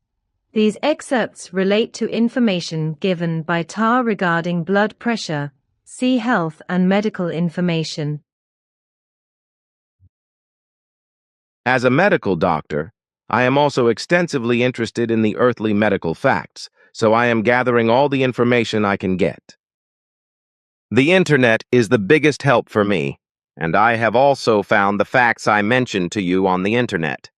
These excerpts relate to information given by TAR regarding blood pressure, see health and medical information. As a medical doctor, I am also extensively interested in the earthly medical facts, so I am gathering all the information I can get. The internet is the biggest help for me, and I have also found the facts I mentioned to you on the internet.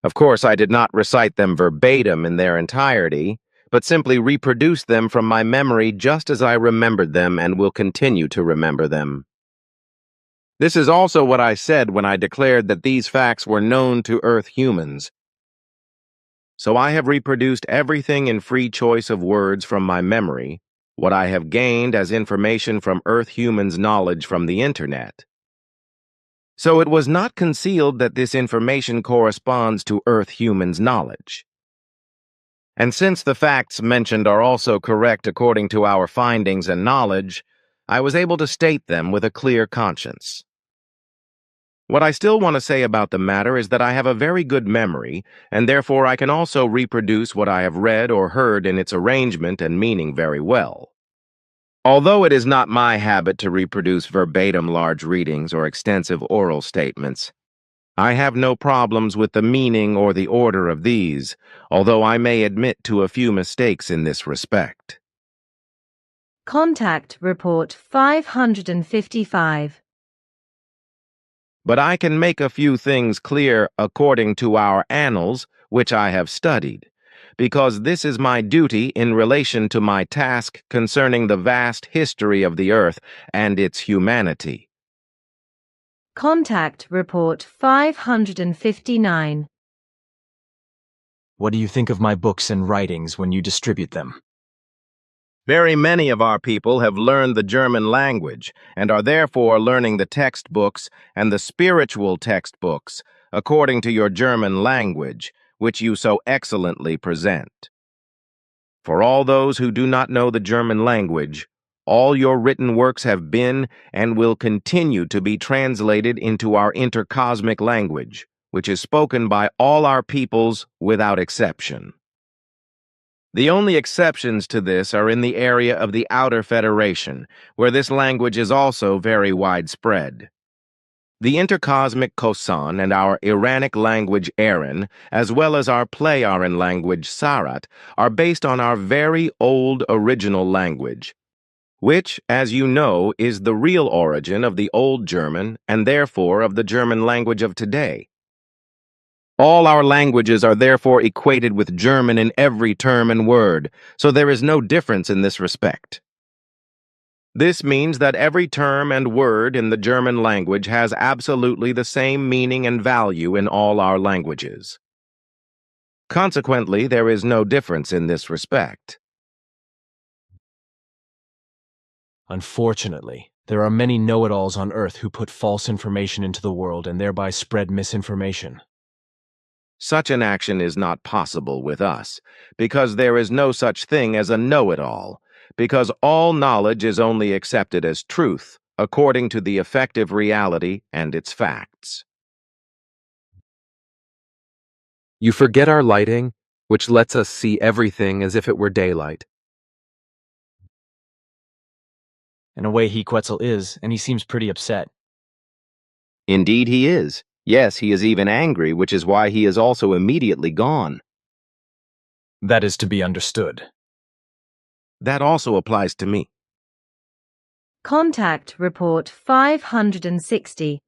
Of course, I did not recite them verbatim in their entirety, but simply reproduced them from my memory just as I remembered them and will continue to remember them. This is also what I said when I declared that these facts were known to Earth humans. So I have reproduced everything in free choice of words from my memory, what I have gained as information from Earth humans' knowledge from the internet. So it was not concealed that this information corresponds to Earth humans' knowledge. And since the facts mentioned are also correct according to our findings and knowledge, I was able to state them with a clear conscience. What I still want to say about the matter is that I have a very good memory, and therefore I can also reproduce what I have read or heard in its arrangement and meaning very well. Although it is not my habit to reproduce verbatim large readings or extensive oral statements, I have no problems with the meaning or the order of these, although I may admit to a few mistakes in this respect. Contact Report 555. But I can make a few things clear according to our annals, which I have studied, because this is my duty in relation to my task concerning the vast history of the earth and its humanity. Contact Report 559. What do you think of my books and writings when you distribute them? Very many of our people have learned the German language and are therefore learning the textbooks and the spiritual textbooks according to your German language, which you so excellently present. For all those who do not know the German language, all your written works have been and will continue to be translated into our intercosmic language, which is spoken by all our peoples without exception. The only exceptions to this are in the area of the Outer Federation, where this language is also very widespread. The intercosmic Kosan and our Iranic language Aran, as well as our Play-Aran language Sarat, are based on our very old original language, which, as you know, is the real origin of the Old German and therefore of the German language of today. All our languages are therefore equated with German in every term and word, so there is no difference in this respect. This means that every term and word in the German language has absolutely the same meaning and value in all our languages. Consequently, there is no difference in this respect. Unfortunately, there are many know-it-alls on Earth who put false information into the world and thereby spread misinformation. Such an action is not possible with us, because there is no such thing as a know-it-all, because all knowledge is only accepted as truth, according to the effective reality and its facts. You forget our lighting, which lets us see everything as if it were daylight. In a way, he Quetzal is, and he seems pretty upset. Indeed he is. Yes, he is even angry, which is why he is also immediately gone. That is to be understood. That also applies to me. Contact Report 560.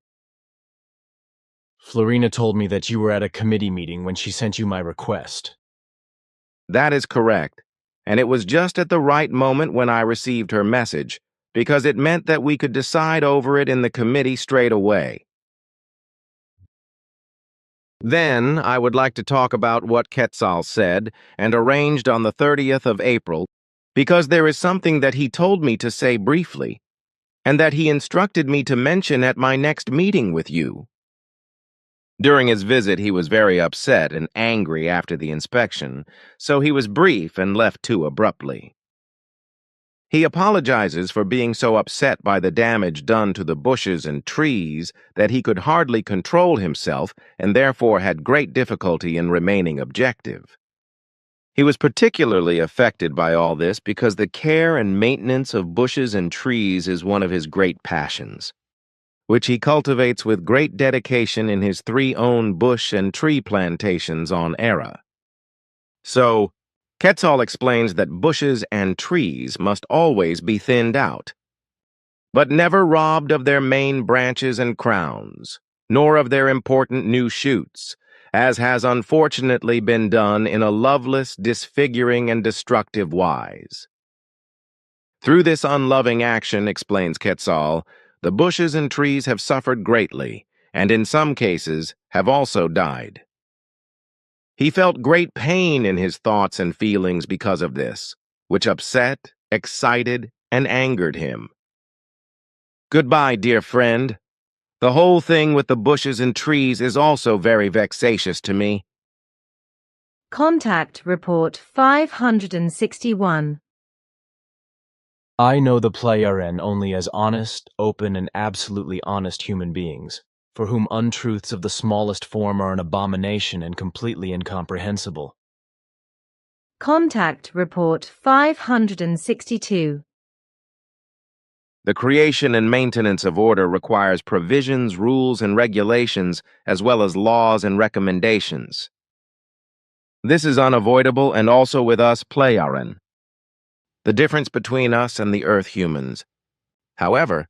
Florina told me that you were at a committee meeting when she sent you my request. That is correct, and it was just at the right moment when I received her message, because it meant that we could decide over it in the committee straight away. Then, I would like to talk about what Quetzal said and arranged on the 30th of April, because there is something that he told me to say briefly, and that he instructed me to mention at my next meeting with you. During his visit, he was very upset and angry after the inspection, so he was brief and left too abruptly. He apologizes for being so upset by the damage done to the bushes and trees that he could hardly control himself and therefore had great difficulty in remaining objective. He was particularly affected by all this because the care and maintenance of bushes and trees is one of his great passions, which he cultivates with great dedication in his 3 own bush and tree plantations on Era. So, Quetzal explains that bushes and trees must always be thinned out, but never robbed of their main branches and crowns, nor of their important new shoots, as has unfortunately been done in a loveless, disfiguring, and destructive wise. Through this unloving action, explains Quetzal, the bushes and trees have suffered greatly, and in some cases have also died. He felt great pain in his thoughts and feelings because of this, which upset, excited, and angered him. Goodbye, dear friend. The whole thing with the bushes and trees is also very vexatious to me. Contact Report 561. I know the Pleiaren only as honest, open, and absolutely honest human beings, for whom untruths of the smallest form are an abomination and completely incomprehensible. Contact Report 562. The creation and maintenance of order requires provisions, rules, and regulations, as well as laws and recommendations. This is unavoidable and also with us Pleiaren. The difference between us and the Earth humans, however,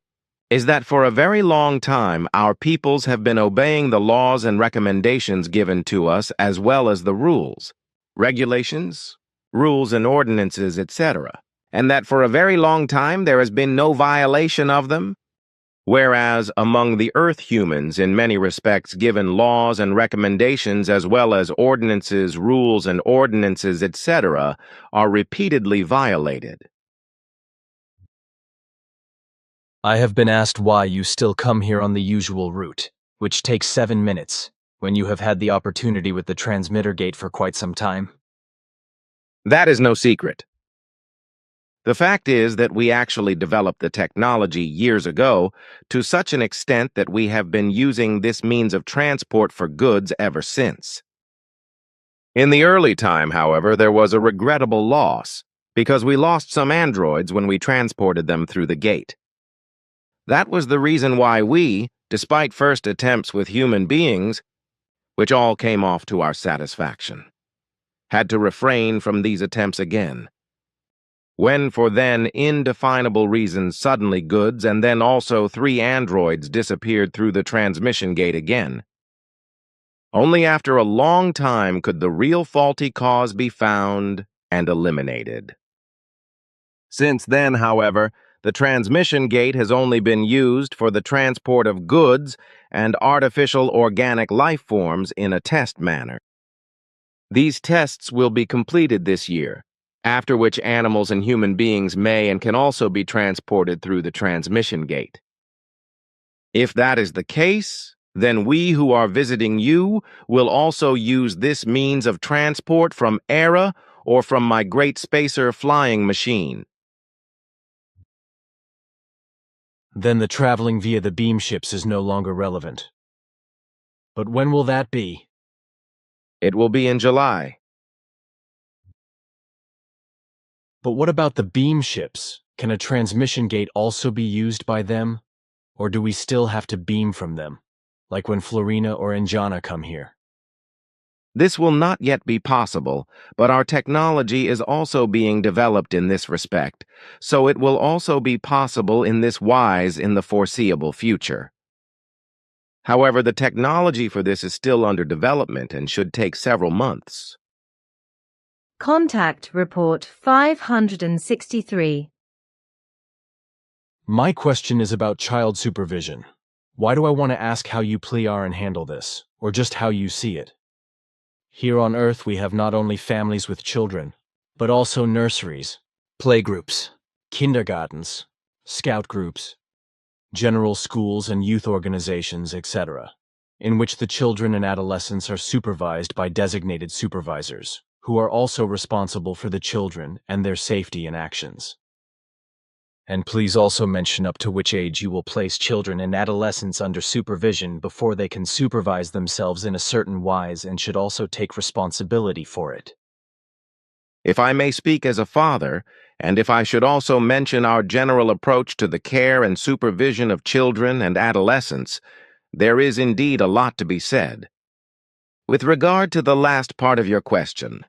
is that for a very long time our peoples have been obeying the laws and recommendations given to us as well as the rules, regulations, rules and ordinances, etc., and that for a very long time there has been no violation of them, whereas among the Earth humans, in many respects given laws and recommendations as well as ordinances, rules and ordinances, etc., are repeatedly violated. I have been asked why you still come here on the usual route, which takes 7 minutes, when you have had the opportunity with the transmitter gate for quite some time. That is no secret. The fact is that we actually developed the technology years ago to such an extent that we have been using this means of transport for goods ever since. In the early time, however, there was a regrettable loss, because we lost some androids when we transported them through the gate. That was the reason why we, despite first attempts with human beings, which all came off to our satisfaction, had to refrain from these attempts again. When for then indefinable reasons suddenly goods and then also 3 androids disappeared through the transmission gate again. Only after a long time could the real faulty cause be found and eliminated. Since then, however, the transmission gate has only been used for the transport of goods and artificial organic life forms in a test manner. These tests will be completed this year, after which animals and human beings may and can also be transported through the transmission gate. If that is the case, then we who are visiting you will also use this means of transport from Era or from my great spacer flying machine. Then the traveling via the beam ships is no longer relevant. But when will that be? It will be in July. But what about the beam ships? Can a transmission gate also be used by them? Or do we still have to beam from them, like when Florina or Injana come here? This will not yet be possible, but our technology is also being developed in this respect, so it will also be possible in this wise in the foreseeable future. However, the technology for this is still under development and should take several months. Contact Report 563. My question is about child supervision. Why do I want to ask how you Pleiaren handle this, or just how you see it? Here on Earth we have not only families with children, but also nurseries, playgroups, kindergartens, scout groups, general schools and youth organizations, etc., in which the children and adolescents are supervised by designated supervisors, who are also responsible for the children and their safety and actions. And please also mention up to which age you will place children and adolescents under supervision before they can supervise themselves in a certain wise and should also take responsibility for it. If I may speak as a father, and if I should also mention our general approach to the care and supervision of children and adolescents, there is indeed a lot to be said. With regard to the last part of your question,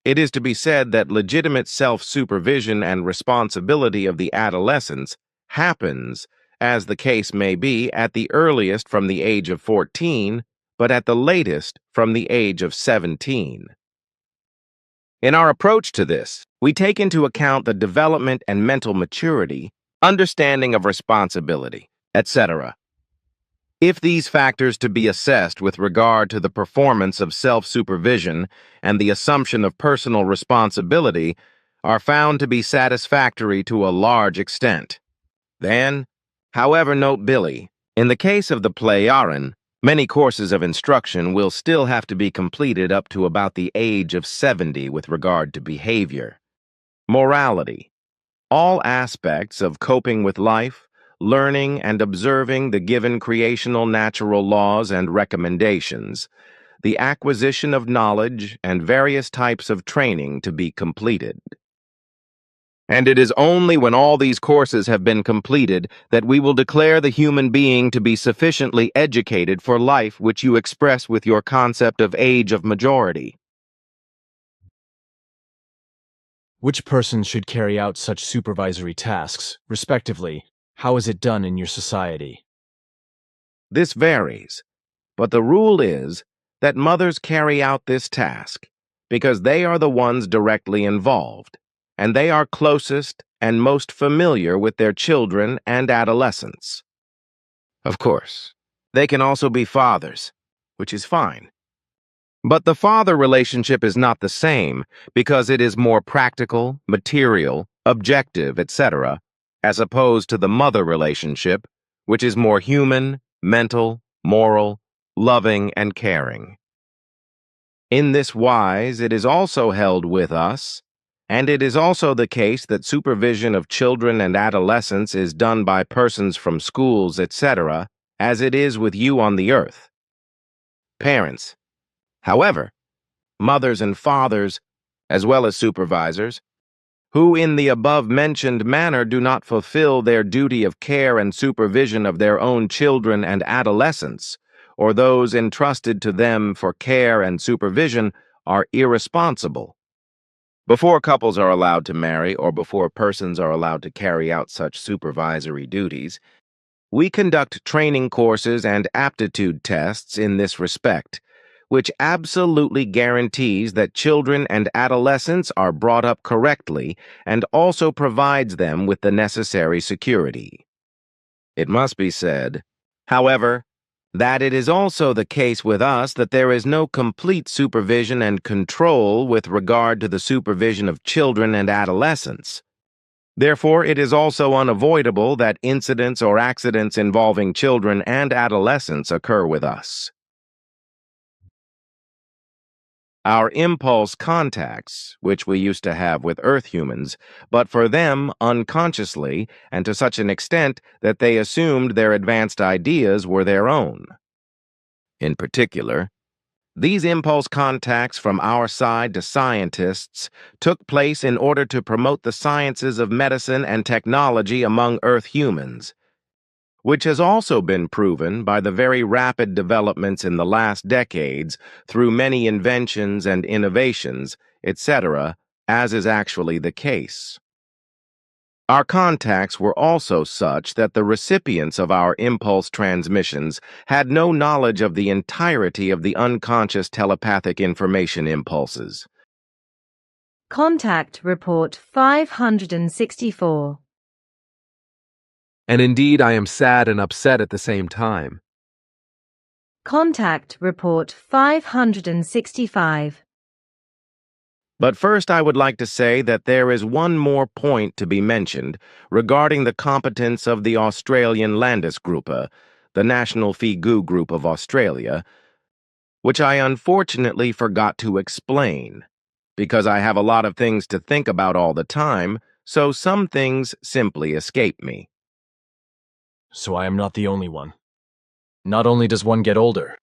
it is to be said that legitimate self-supervision and responsibility of the adolescents happens, as the case may be, at the earliest from the age of 14, but at the latest from the age of 17. In our approach to this, we take into account the development and mental maturity, understanding of responsibility, etc. If these factors to be assessed with regard to the performance of self-supervision and the assumption of personal responsibility are found to be satisfactory to a large extent, then, however, note Billy, in the case of the play Aaron, many courses of instruction will still have to be completed up to about the age of 70 with regard to behavior, morality, all aspects of coping with life, learning and observing the given creational natural laws and recommendations, the acquisition of knowledge and various types of training to be completed. And it is only when all these courses have been completed that we will declare the human being to be sufficiently educated for life, which you express with your concept of age of majority. Which persons should carry out such supervisory tasks, respectively? How is it done in your society? This varies, but the rule is that mothers carry out this task because they are the ones directly involved, and they are closest and most familiar with their children and adolescents. Of course, they can also be fathers, which is fine. But the father relationship is not the same because it is more practical, material, objective, etc., as opposed to the mother relationship, which is more human, mental, moral, loving, and caring. In this wise, it is also held with us, and it is also the case that supervision of children and adolescents is done by persons from schools, etc., as it is with you on the earth. Parents. However, mothers and fathers, as well as supervisors, who in the above-mentioned manner do not fulfill their duty of care and supervision of their own children and adolescents, or those entrusted to them for care and supervision, are irresponsible. Before couples are allowed to marry or before persons are allowed to carry out such supervisory duties, we conduct training courses and aptitude tests in this respect, which absolutely guarantees that children and adolescents are brought up correctly and also provides them with the necessary security. It must be said, however, that it is also the case with us that there is no complete supervision and control with regard to the supervision of children and adolescents. Therefore, it is also unavoidable that incidents or accidents involving children and adolescents occur with us. Our impulse contacts, which we used to have with Earth humans, but for them unconsciously and to such an extent that they assumed their advanced ideas were their own. In particular, these impulse contacts from our side to scientists took place in order to promote the sciences of medicine and technology among Earth humans, which has also been proven by the very rapid developments in the last decades through many inventions and innovations, etc., as is actually the case. Our contacts were also such that the recipients of our impulse transmissions had no knowledge of the entirety of the unconscious telepathic information impulses. Contact Report 564. And indeed, I am sad and upset at the same time. Contact Report 565. But first I would like to say that there is one more point to be mentioned regarding the competence of the Australian Landesgruppe, the National Figu Group of Australia, which I unfortunately forgot to explain, because I have a lot of things to think about all the time, so some things simply escape me. So I am not the only one. Not only does one get older,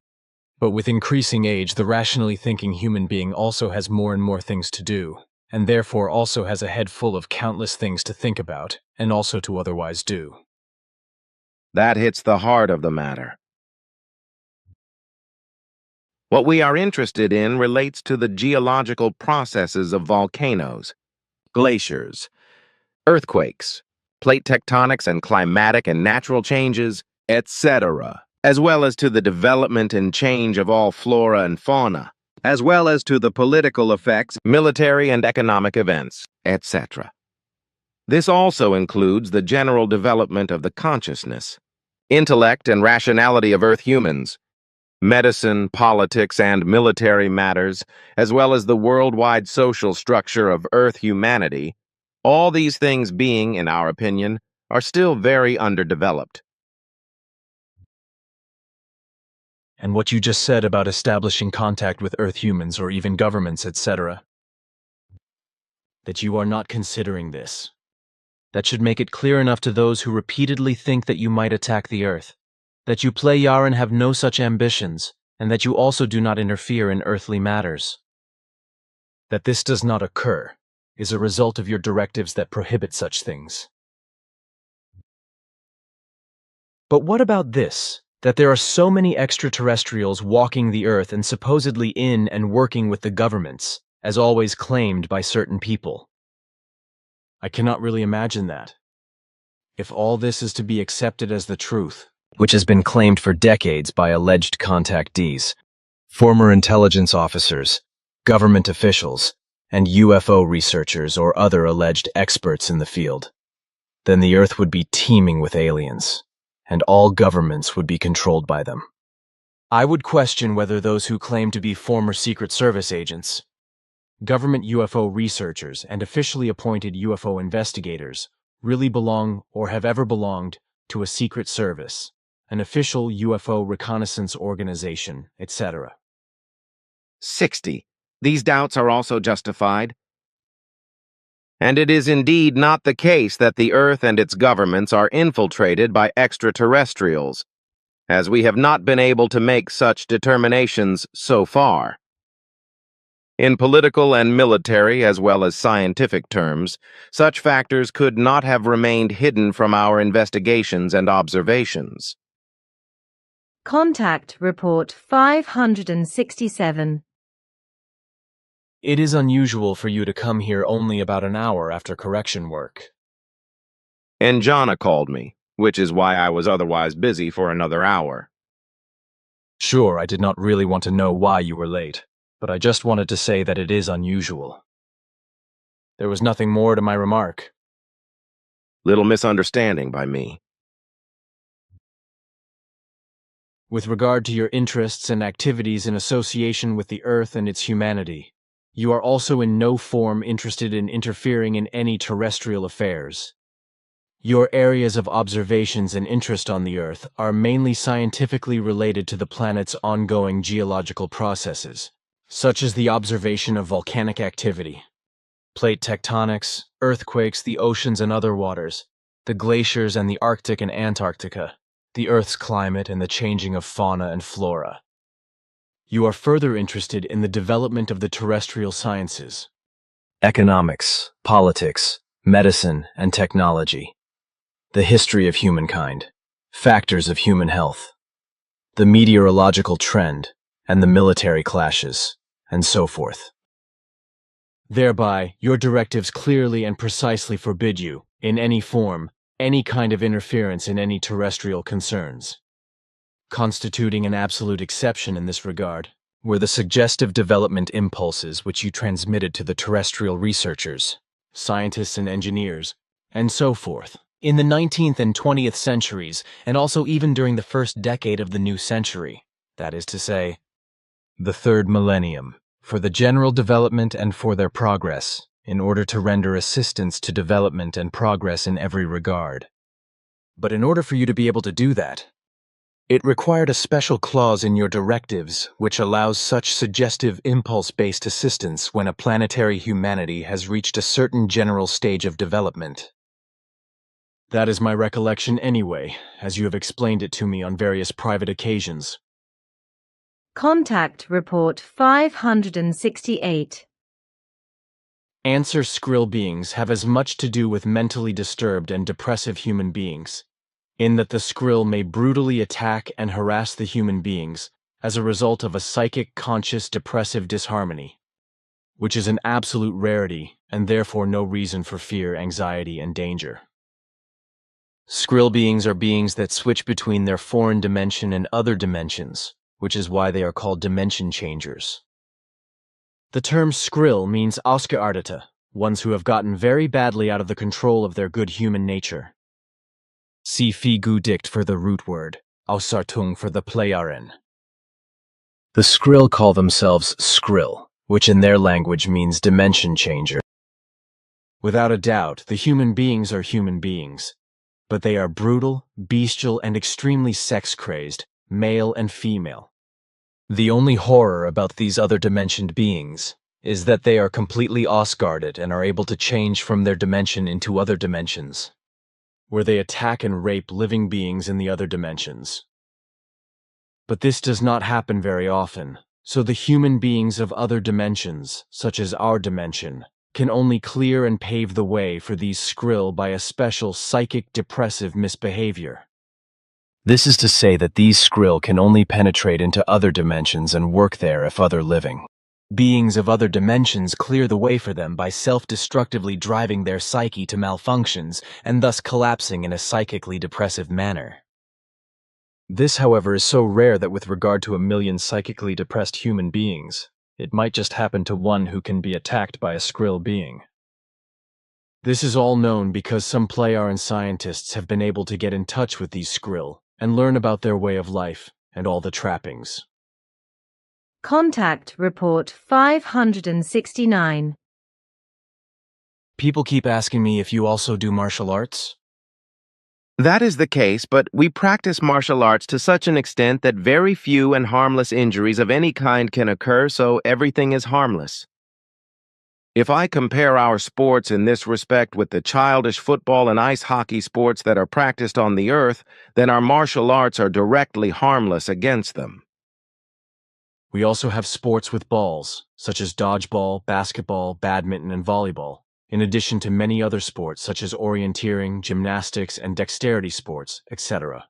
but with increasing age, the rationally thinking human being also has more and more things to do, and therefore also has a head full of countless things to think about, and also to otherwise do. That hits the heart of the matter. What we are interested in relates to the geological processes of volcanoes, glaciers, earthquakes, plate tectonics and climatic and natural changes, etc., as well as to the development and change of all flora and fauna, as well as to the political effects, military and economic events, etc. This also includes the general development of the consciousness, intellect and rationality of Earth humans, medicine, politics, and military matters, as well as the worldwide social structure of Earth humanity, all these things being, in our opinion, are still very underdeveloped. And what you just said about establishing contact with Earth humans or even governments, etc., that you are not considering this. That should make it clear enough to those who repeatedly think that you might attack the Earth, that you play Yaren have no such ambitions, and that you also do not interfere in earthly matters. That this does not occur is a result of your directives that prohibit such things. But what about this? That there are so many extraterrestrials walking the Earth and supposedly in and working with the governments, as always claimed by certain people. I cannot really imagine that. If all this is to be accepted as the truth, which has been claimed for decades by alleged contactees, former intelligence officers, government officials, and UFO researchers or other alleged experts in the field, then the Earth would be teeming with aliens, and all governments would be controlled by them. I would question whether those who claim to be former Secret Service agents, government UFO researchers, and officially appointed UFO investigators really belong or have ever belonged to a secret service, an official UFO reconnaissance organization, etc. 60. These doubts are also justified. And it is indeed not the case that the Earth and its governments are infiltrated by extraterrestrials, as we have not been able to make such determinations so far. In political and military as well as scientific terms, such factors could not have remained hidden from our investigations and observations. Contact Report 567. It is unusual for you to come here only about an hour after correction work. And Jana called me, which is why I was otherwise busy for another hour. Sure, I did not really want to know why you were late, but I just wanted to say that it is unusual. There was nothing more to my remark. Little misunderstanding by me. With regard to your interests and activities in association with the Earth and its humanity, you are also in no form interested in interfering in any terrestrial affairs. Your areas of observations and interest on the Earth are mainly scientifically related to the planet's ongoing geological processes, such as the observation of volcanic activity, plate tectonics, earthquakes, the oceans and other waters, the glaciers and the Arctic and Antarctica, the Earth's climate and the changing of fauna and flora. You are further interested in the development of the terrestrial sciences, economics, politics, medicine, and technology, the history of humankind, factors of human health, the meteorological trend, and the military clashes, and so forth. Thereby, your directives clearly and precisely forbid you, in any form, any kind of interference in any terrestrial concerns. Constituting an absolute exception in this regard were the suggestive development impulses which you transmitted to the terrestrial researchers, scientists and engineers, and so forth, in the 19th and 20th centuries, and also even during the first decade of the new century, that is to say, the third millennium, for the general development and for their progress, in order to render assistance to development and progress in every regard. But in order for you to be able to do that, It required a special clause in your directives which allows such suggestive impulse-based assistance when a planetary humanity has reached a certain general stage of development. That is my recollection anyway, as you have explained it to me on various private occasions. Contact Report 568. Answer: Skrill beings have as much to do with mentally disturbed and depressive human beings, in that the Skrill may brutally attack and harass the human beings as a result of a psychic conscious depressive disharmony, which is an absolute rarity and therefore no reason for fear, anxiety, and danger. Skrill beings are beings that switch between their foreign dimension and other dimensions, which is why they are called dimension changers. The term Skrill means ausgeartete, ones who have gotten very badly out of the control of their good human nature. See Figudikt for the root word, Ausartung for the Pleiaren. The Skrill call themselves Skrill, which in their language means dimension changer. Without a doubt, the human beings are human beings, but they are brutal, bestial, and extremely sex-crazed, male and female. The only horror about these other dimensioned beings is that they are completely ausguarded and are able to change from their dimension into other dimensions, where they attack and rape living beings in the other dimensions. But this does not happen very often, so the human beings of other dimensions, such as our dimension, can only clear and pave the way for these Skrill by a special psychic depressive misbehavior. This is to say that these Skrill can only penetrate into other dimensions and work there if other living beings of other dimensions clear the way for them by self-destructively driving their psyche to malfunctions and thus collapsing in a psychically depressive manner. This, however, is so rare that with regard to 1 million psychically depressed human beings, it might just happen to one who can be attacked by a Skrill being. This is all known because some Pleiaren scientists have been able to get in touch with these Skrill and learn about their way of life and all the trappings. Contact Report 569. People keep asking me if you also do martial arts. That is the case, but we practice martial arts to such an extent that very few and harmless injuries of any kind can occur, so everything is harmless. If I compare our sports in this respect with the childish football and ice hockey sports that are practiced on the earth, then our martial arts are directly harmless against them. We also have sports with balls, such as dodgeball, basketball, badminton, and volleyball, in addition to many other sports such as orienteering, gymnastics, and dexterity sports, etc.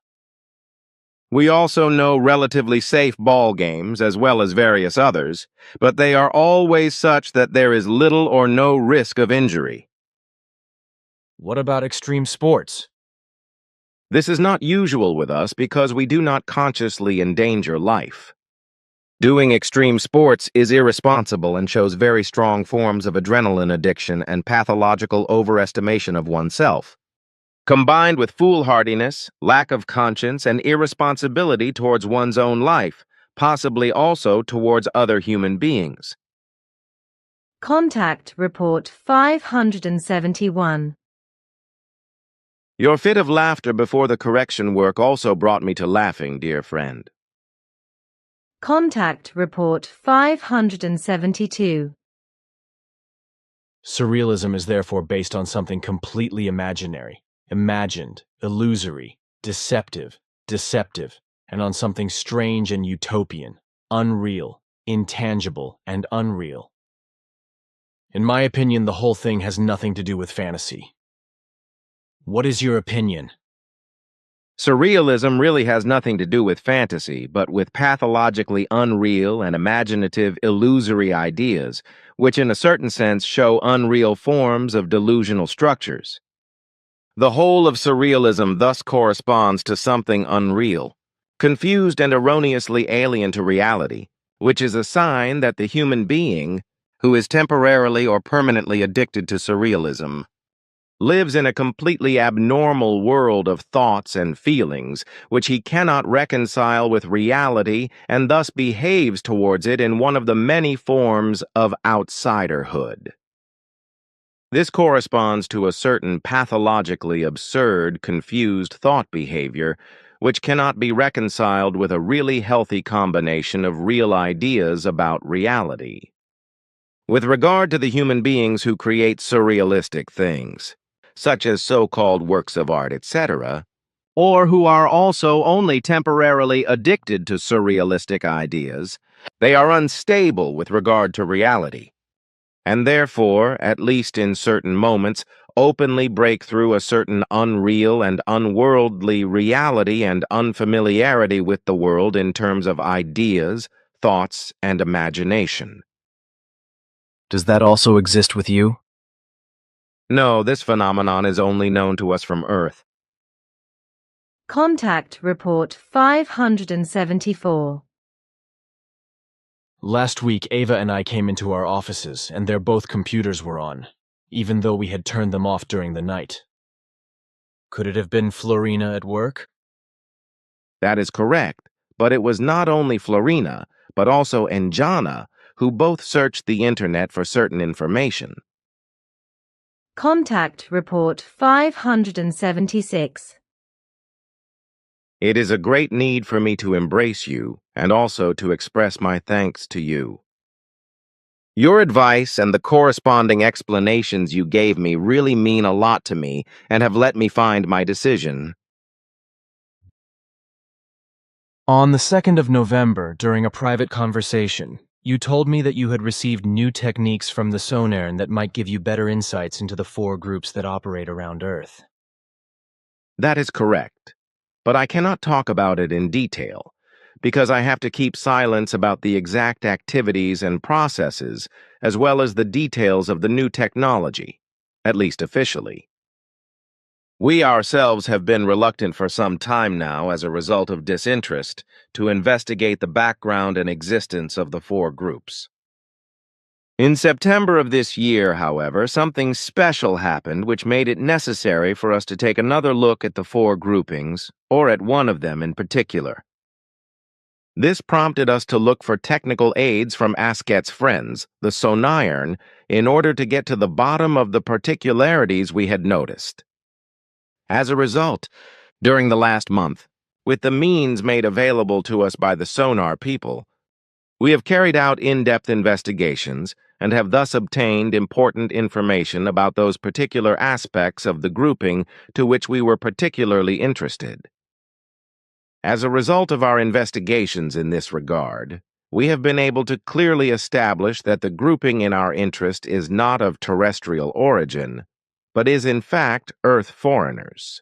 We also know relatively safe ball games, as well as various others, but they are always such that there is little or no risk of injury. What about extreme sports? This is not usual with us because we do not consciously endanger life. Doing extreme sports is irresponsible and shows very strong forms of adrenaline addiction and pathological overestimation of oneself, combined with foolhardiness, lack of conscience, and irresponsibility towards one's own life, possibly also towards other human beings. Contact Report 571. Your fit of laughter before the correction work also brought me to laughing, dear friend. Contact Report 572. Surrealism is therefore based on something completely imaginary, imagined, illusory, deceptive, and on something strange and utopian, unreal, intangible, and unreal. In my opinion, the whole thing has nothing to do with fantasy. What is your opinion? Surrealism really has nothing to do with fantasy, but with pathologically unreal and imaginative illusory ideas, which in a certain sense show unreal forms of delusional structures. The whole of surrealism thus corresponds to something unreal, confused and erroneously alien to reality, which is a sign that the human being, who is temporarily or permanently addicted to surrealism, lives in a completely abnormal world of thoughts and feelings, which he cannot reconcile with reality and thus behaves towards it in one of the many forms of outsiderhood. This corresponds to a certain pathologically absurd, confused thought behavior, which cannot be reconciled with a really healthy combination of real ideas about reality. With regard to the human beings who create surrealistic things, such as so-called works of art, etc., or who are also only temporarily addicted to surrealistic ideas, they are unstable with regard to reality, and therefore, at least in certain moments, openly break through a certain unreal and unworldly reality and unfamiliarity with the world in terms of ideas, thoughts, and imagination. Does that also exist with you? No, this phenomenon is only known to us from Earth. Contact Report 574. Last week, Ava and I came into our offices, and their both computers were on, even though we had turned them off during the night. Could it have been Florina at work? That is correct, but it was not only Florina, but also Njana, who both searched the internet for certain information. Contact Report 576. It is a great need for me to embrace you and also to express my thanks to you. Your advice and the corresponding explanations you gave me really mean a lot to me and have let me find my decision. On the 2nd of November, during a private conversation, you told me that you had received new techniques from the Sonarn that might give you better insights into the 4 groups that operate around Earth. That is correct, but I cannot talk about it in detail, because I have to keep silence about the exact activities and processes, as well as the details of the new technology, at least officially. We ourselves have been reluctant for some time now, as a result of disinterest, to investigate the background and existence of the 4 groups. In September of this year, however, something special happened which made it necessary for us to take another look at the 4 groupings, or at one of them in particular. This prompted us to look for technical aids from Asket's friends, the Sonarn, in order to get to the bottom of the particularities we had noticed. As a result, during the last month, with the means made available to us by the sonar people, we have carried out in-depth investigations and have thus obtained important information about those particular aspects of the grouping to which we were particularly interested. As a result of our investigations in this regard, we have been able to clearly establish that the grouping in our interest is not of terrestrial origin, but is in fact Earth foreigners.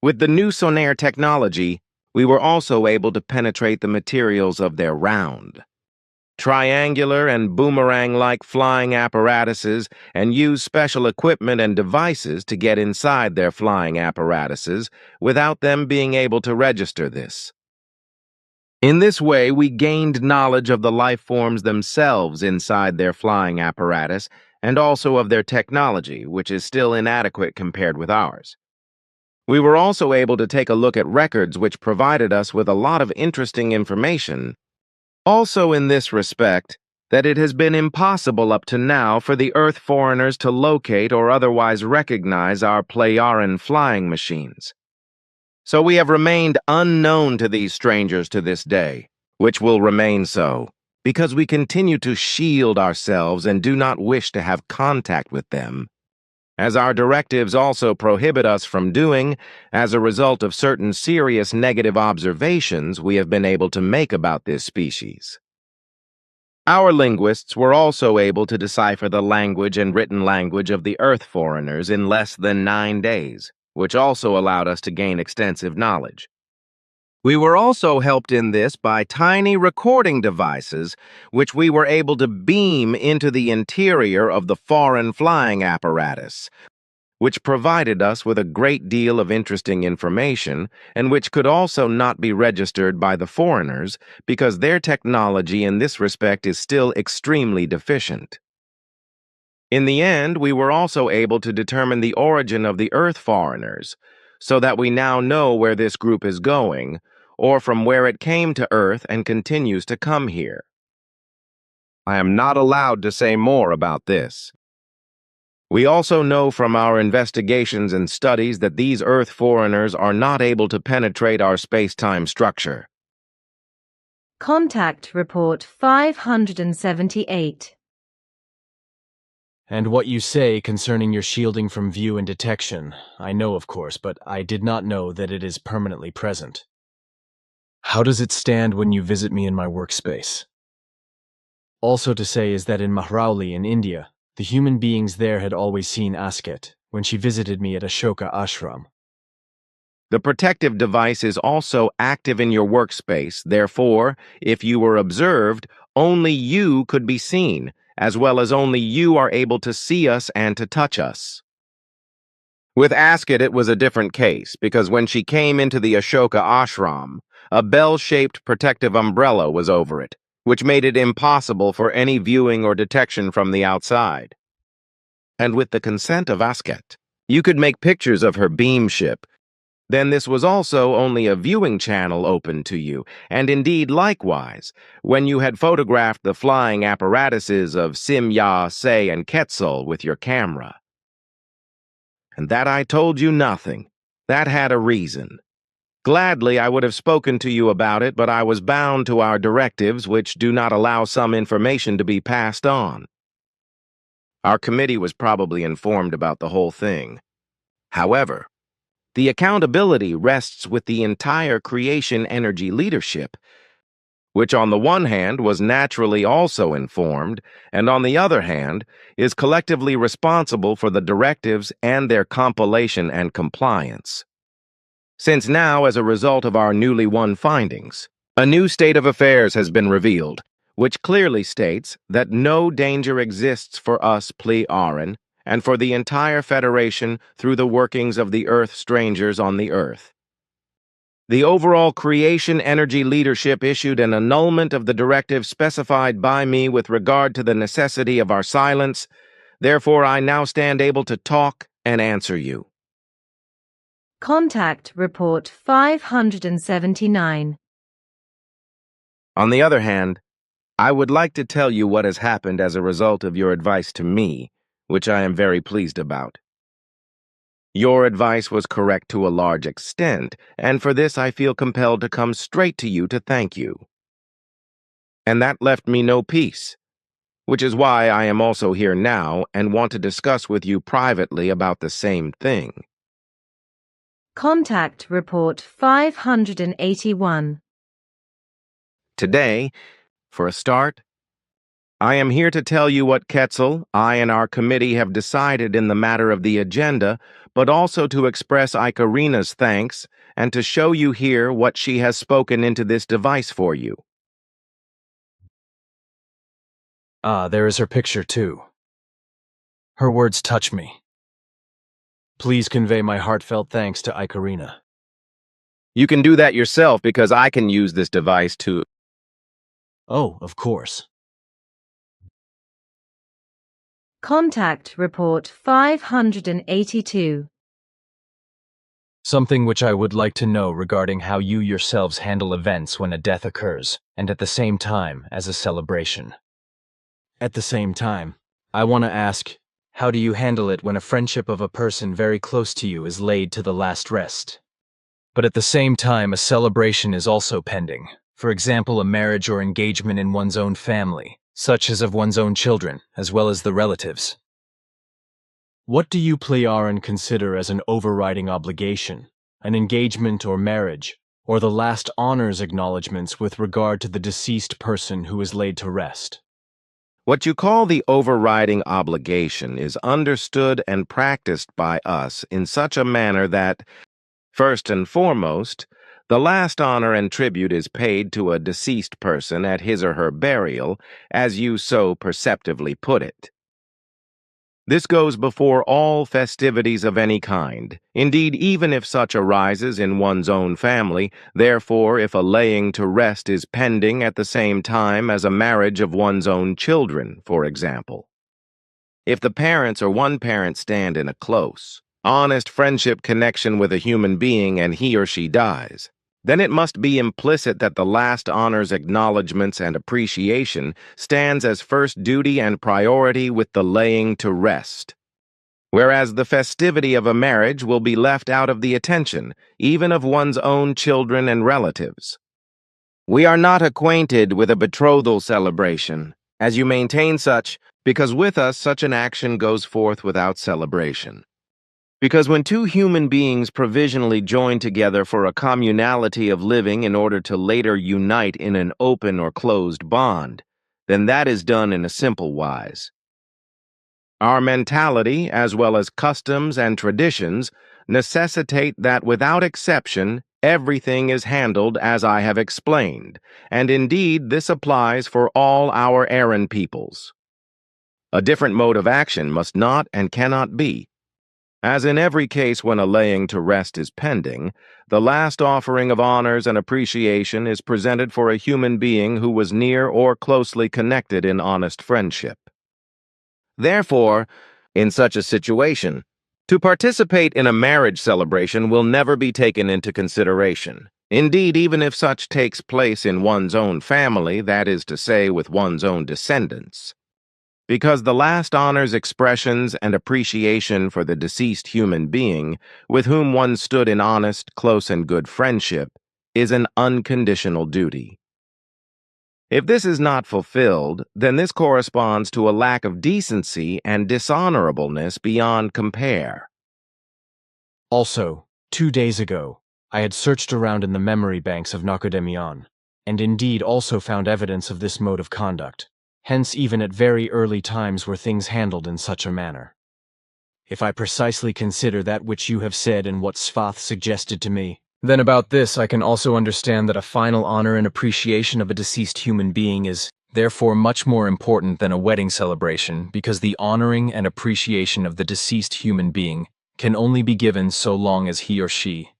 With the new sonar technology, we were also able to penetrate the materials of their round, triangular and boomerang-like flying apparatuses, and use special equipment and devices to get inside their flying apparatuses without them being able to register this. In this way, we gained knowledge of the life forms themselves inside their flying apparatus and also of their technology, which is still inadequate compared with ours. We were also able to take a look at records which provided us with a lot of interesting information. Also in this respect, that it has been impossible up to now for the Earth foreigners to locate or otherwise recognize our Playaran flying machines. So we have remained unknown to these strangers to this day, which will remain so, because we continue to shield ourselves and do not wish to have contact with them, as our directives also prohibit us from doing, as a result of certain serious negative observations we have been able to make about this species. Our linguists were also able to decipher the language and written language of the Earth foreigners in less than 9 days, which also allowed us to gain extensive knowledge. We were also helped in this by tiny recording devices, which we were able to beam into the interior of the foreign flying apparatus, which provided us with a great deal of interesting information and which could also not be registered by the foreigners because their technology in this respect is still extremely deficient. In the end, we were also able to determine the origin of the Earth foreigners, so that we now know where this group is going, or from where it came to Earth and continues to come here. I am not allowed to say more about this. We also know from our investigations and studies that these Earth foreigners are not able to penetrate our space-time structure. Contact Report 578. And what you say concerning your shielding from view and detection, I know, of course, but I did not know that it is permanently present. How does it stand when you visit me in my workspace? Also to say is that in Mahrauli in India, the human beings there had always seen Asket when she visited me at Ashoka Ashram. The protective device is also active in your workspace. Therefore, if you were observed, only you could be seen, as well as only you are able to see us and to touch us. With Asket, it was a different case, because when she came into the Ashoka ashram, a bell-shaped protective umbrella was over it, which made it impossible for any viewing or detection from the outside. And with the consent of Asket, you could make pictures of her beam ship. Then this was also only a viewing channel open to you, and indeed likewise, when you had photographed the flying apparatuses of Simya, Se, and Quetzal with your camera. And that I told you nothing. That had a reason. Gladly I would have spoken to you about it, but I was bound to our directives, which do not allow some information to be passed on. Our committee was probably informed about the whole thing. However, the accountability rests with the entire creation energy leadership, which on the one hand was naturally also informed, and on the other hand is collectively responsible for the directives and their compilation and compliance. Since now, as a result of our newly won findings, a new state of affairs has been revealed, which clearly states that no danger exists for us Pleiaren and for the entire Federation through the workings of the Earth strangers on the Earth. The overall creation energy leadership issued an annulment of the directive specified by me with regard to the necessity of our silence. Therefore, I now stand able to talk and answer you. Contact Report 579. On the other hand, I would like to tell you what has happened as a result of your advice to me, which I am very pleased about. Your advice was correct to a large extent, and for this I feel compelled to come straight to you to thank you. And that left me no peace, which is why I am also here now and want to discuss with you privately about the same thing. Contact Report 581. Today, for a start, I am here to tell you what Quetzal, I, and our committee have decided in the matter of the agenda, but also to express Ikarina's thanks and to show you here what she has spoken into this device for you. Ah, there is her picture, too. Her words touch me. Please convey my heartfelt thanks to Ikarina. You can do that yourself because I can use this device to... Oh, of course. Contact Report 582. Something which I would like to know regarding how you yourselves handle events when a death occurs, and at the same time as a celebration. At the same time, I want to ask, how do you handle it when a friendship of a person very close to you is laid to the last rest? But at the same time, a celebration is also pending. For example, a marriage or engagement in one's own family, such as of one's own children, as well as the relatives. What do you Pleiaren consider as an overriding obligation, an engagement or marriage, or the last honors acknowledgments with regard to the deceased person who is laid to rest? What you call the overriding obligation is understood and practiced by us in such a manner that, first and foremost, the last honor and tribute is paid to a deceased person at his or her burial, as you so perceptively put it. This goes before all festivities of any kind, indeed even if such arises in one's own family, therefore if a laying to rest is pending at the same time as a marriage of one's own children, for example. If the parents or one parent stand in a close, honest friendship connection with a human being and he or she dies, then it must be implicit that the last honors acknowledgments and appreciation stands as first duty and priority with the laying to rest. whereas the festivity of a marriage will be left out of the attention, even of one's own children and relatives. We are not acquainted with a betrothal celebration, as you maintain such, because with us such an action goes forth without celebration. Because when two human beings provisionally join together for a communality of living in order to later unite in an open or closed bond, then that is done in a simple wise. Our mentality, as well as customs and traditions, necessitate that without exception, everything is handled as I have explained, and indeed this applies for all our Aaron peoples. A different mode of action must not and cannot be. As in every case when a laying to rest is pending, the last offering of honors and appreciation is presented for a human being who was near or closely connected in honest friendship. Therefore, in such a situation, to participate in a marriage celebration will never be taken into consideration. Indeed, even if such takes place in one's own family, that is to say, with one's own descendants. Because the last honors, expressions, and appreciation for the deceased human being, with whom one stood in honest, close, and good friendship, is an unconditional duty. If this is not fulfilled, then this corresponds to a lack of decency and dishonorableness beyond compare. Also, 2 days ago, I had searched around in the memory banks of Nacodemion, and indeed also found evidence of this mode of conduct. Hence, even at very early times were things handled in such a manner. If I precisely consider that which you have said and what Svath suggested to me, then about this I can also understand that a final honor and appreciation of a deceased human being is, therefore, much more important than a wedding celebration, because the honoring and appreciation of the deceased human being can only be given so long as he or she,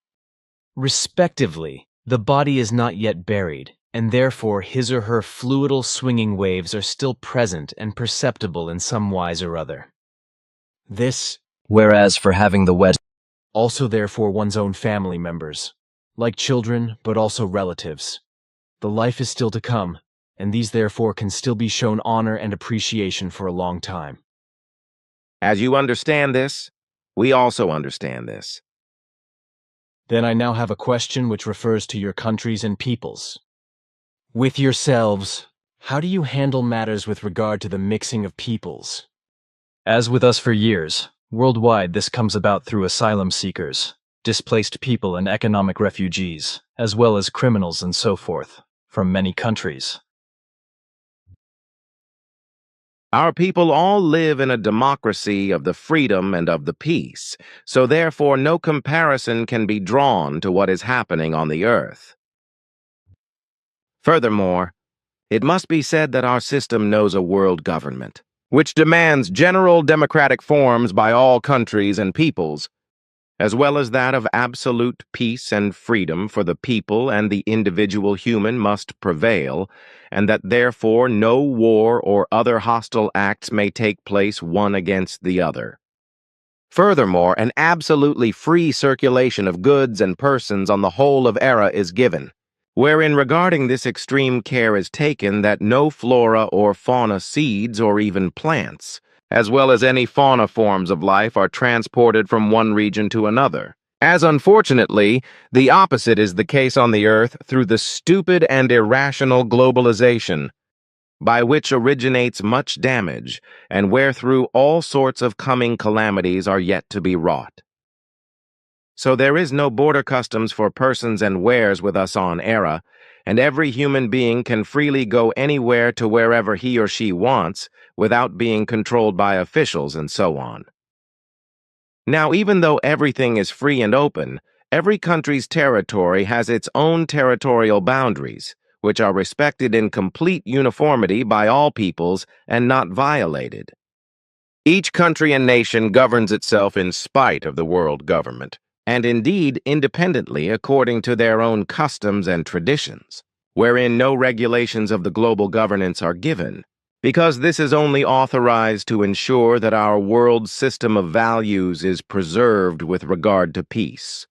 respectively, the body is not yet buried, and therefore his or her fluidal swinging waves are still present and perceptible in some wise or other. This, Whereas for having the wedding, also therefore one's own family members, like children but also relatives. The life is still to come, and these therefore can still be shown honor and appreciation for a long time. As you understand this, we also understand this. Then I now have a question which refers to your countries and peoples. With yourselves, how do you handle matters with regard to the mixing of peoples? As with us for years, worldwide this comes about through asylum seekers, displaced people and economic refugees, as well as criminals and so forth, from many countries. Our people all live in a democracy of the freedom and of the peace, so therefore no comparison can be drawn to what is happening on the earth. Furthermore, it must be said that our system knows a world government, which demands general democratic forms by all countries and peoples, as well as that of absolute peace and freedom for the people and the individual human must prevail, and that therefore no war or other hostile acts may take place one against the other. Furthermore, an absolutely free circulation of goods and persons on the whole of Era is given, wherein regarding this extreme care is taken that no flora or fauna seeds or even plants, as well as any fauna forms of life, are transported from one region to another, as unfortunately the opposite is the case on the earth through the stupid and irrational globalization, by which originates much damage, and wherethrough all sorts of coming calamities are yet to be wrought. So there is no border customs for persons and wares with us on Era, and every human being can freely go anywhere to wherever he or she wants, without being controlled by officials and so on. Now, even though everything is free and open, every country's territory has its own territorial boundaries, which are respected in complete uniformity by all peoples and not violated. Each country and nation governs itself in spite of the world government, and indeed independently according to their own customs and traditions, wherein no regulations of the global governance are given, because this is only authorized to ensure that our world system of values is preserved with regard to peace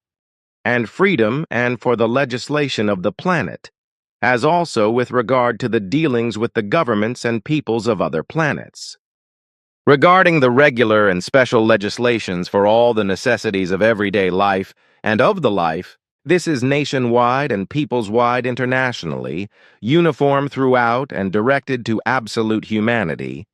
and freedom and for the legislation of the planet, as also with regard to the dealings with the governments and peoples of other planets. Regarding the regular and special legislations for all the necessities of everyday life and of the life, this is nationwide and peoples-wide internationally, uniform throughout and directed to absolute humanity,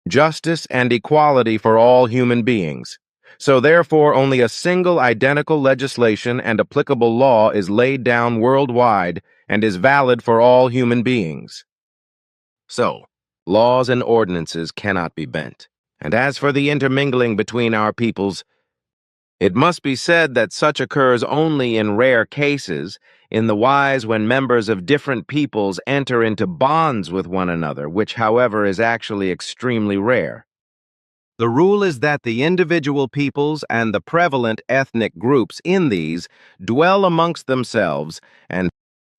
justice and equality for all human beings. So therefore only a single identical legislation and applicable law is laid down worldwide and is valid for all human beings. So, laws and ordinances cannot be bent. And as for the intermingling between our peoples, it must be said that such occurs only in rare cases, in the wise when members of different peoples enter into bonds with one another, which, however, is actually extremely rare. The rule is that the individual peoples and the prevalent ethnic groups in these dwell amongst themselves and,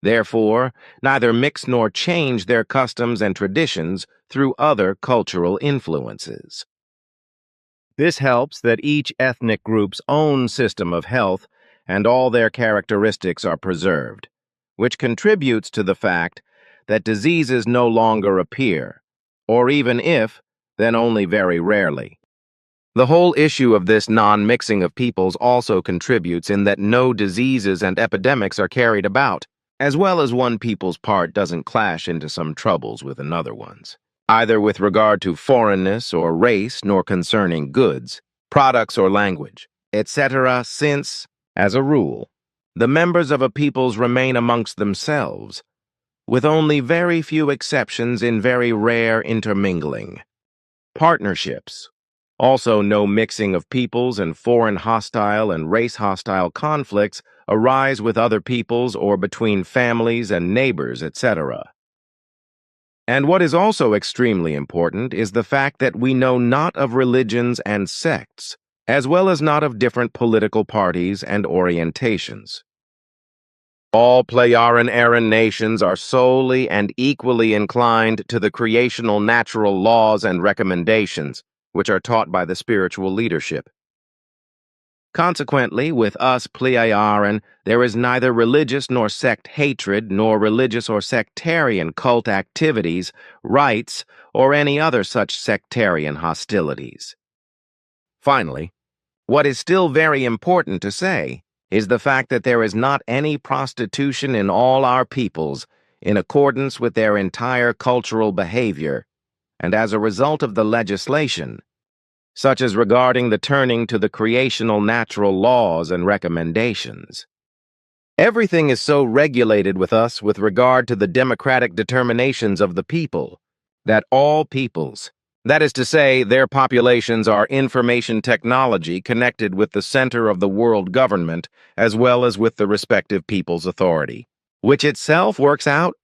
therefore, neither mix nor change their customs and traditions through other cultural influences. This helps that each ethnic group's own system of health and all their characteristics are preserved, which contributes to the fact that diseases no longer appear, or even if, then only very rarely. The whole issue of this non-mixing of peoples also contributes in that no diseases and epidemics are carried about, as well as one people's part doesn't clash into some troubles with another one's, either with regard to foreignness or race, nor concerning goods, products or language, etc., since, as a rule, the members of a peoples remain amongst themselves, with only very few exceptions in very rare intermingling. Partnerships. Also, no mixing of peoples, and foreign hostile and race hostile conflicts arise with other peoples or between families and neighbors, etc. And what is also extremely important is the fact that we know not of religions and sects, as well as not of different political parties and orientations. All Playaran nations are solely and equally inclined to the creational natural laws and recommendations, which are taught by the spiritual leadership. Consequently, with us Playaran, there is neither religious nor sect hatred, nor religious or sectarian cult activities, rites, or any other such sectarian hostilities. Finally, what is still very important to say is the fact that there is not any prostitution in all our peoples in accordance with their entire cultural behavior, and as a result of the legislation, such as regarding the turning to the creational natural laws and recommendations. Everything is so regulated with us with regard to the democratic determinations of the people, that all peoples, that is to say, their populations are information technology connected with the center of the world government as well as with the respective people's authority, which itself works out,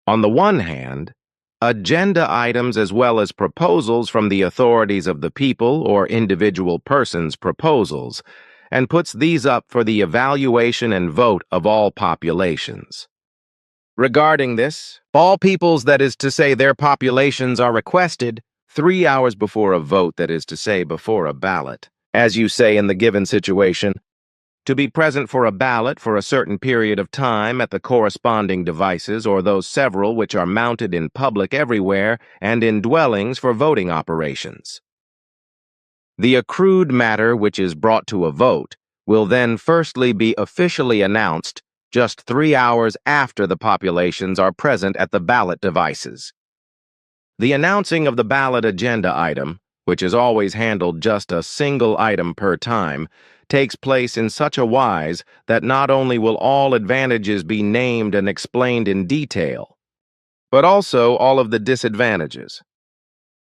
on the one hand, agenda items as well as proposals from the authorities of the people or individual persons' proposals, and puts these up for the evaluation and vote of all populations. Regarding this, all peoples, that is to say their populations, are requested 3 hours before a vote, that is to say before a ballot, as you say in the given situation, to be present for a ballot for a certain period of time at the corresponding devices or those several which are mounted in public everywhere and in dwellings for voting operations. The accrued matter which is brought to a vote will then firstly be officially announced just 3 hours after the populations are present at the ballot devices. The announcing of the ballot agenda item, which is always handled just a single item per time, takes place in such a wise that not only will all advantages be named and explained in detail, but also all of the disadvantages.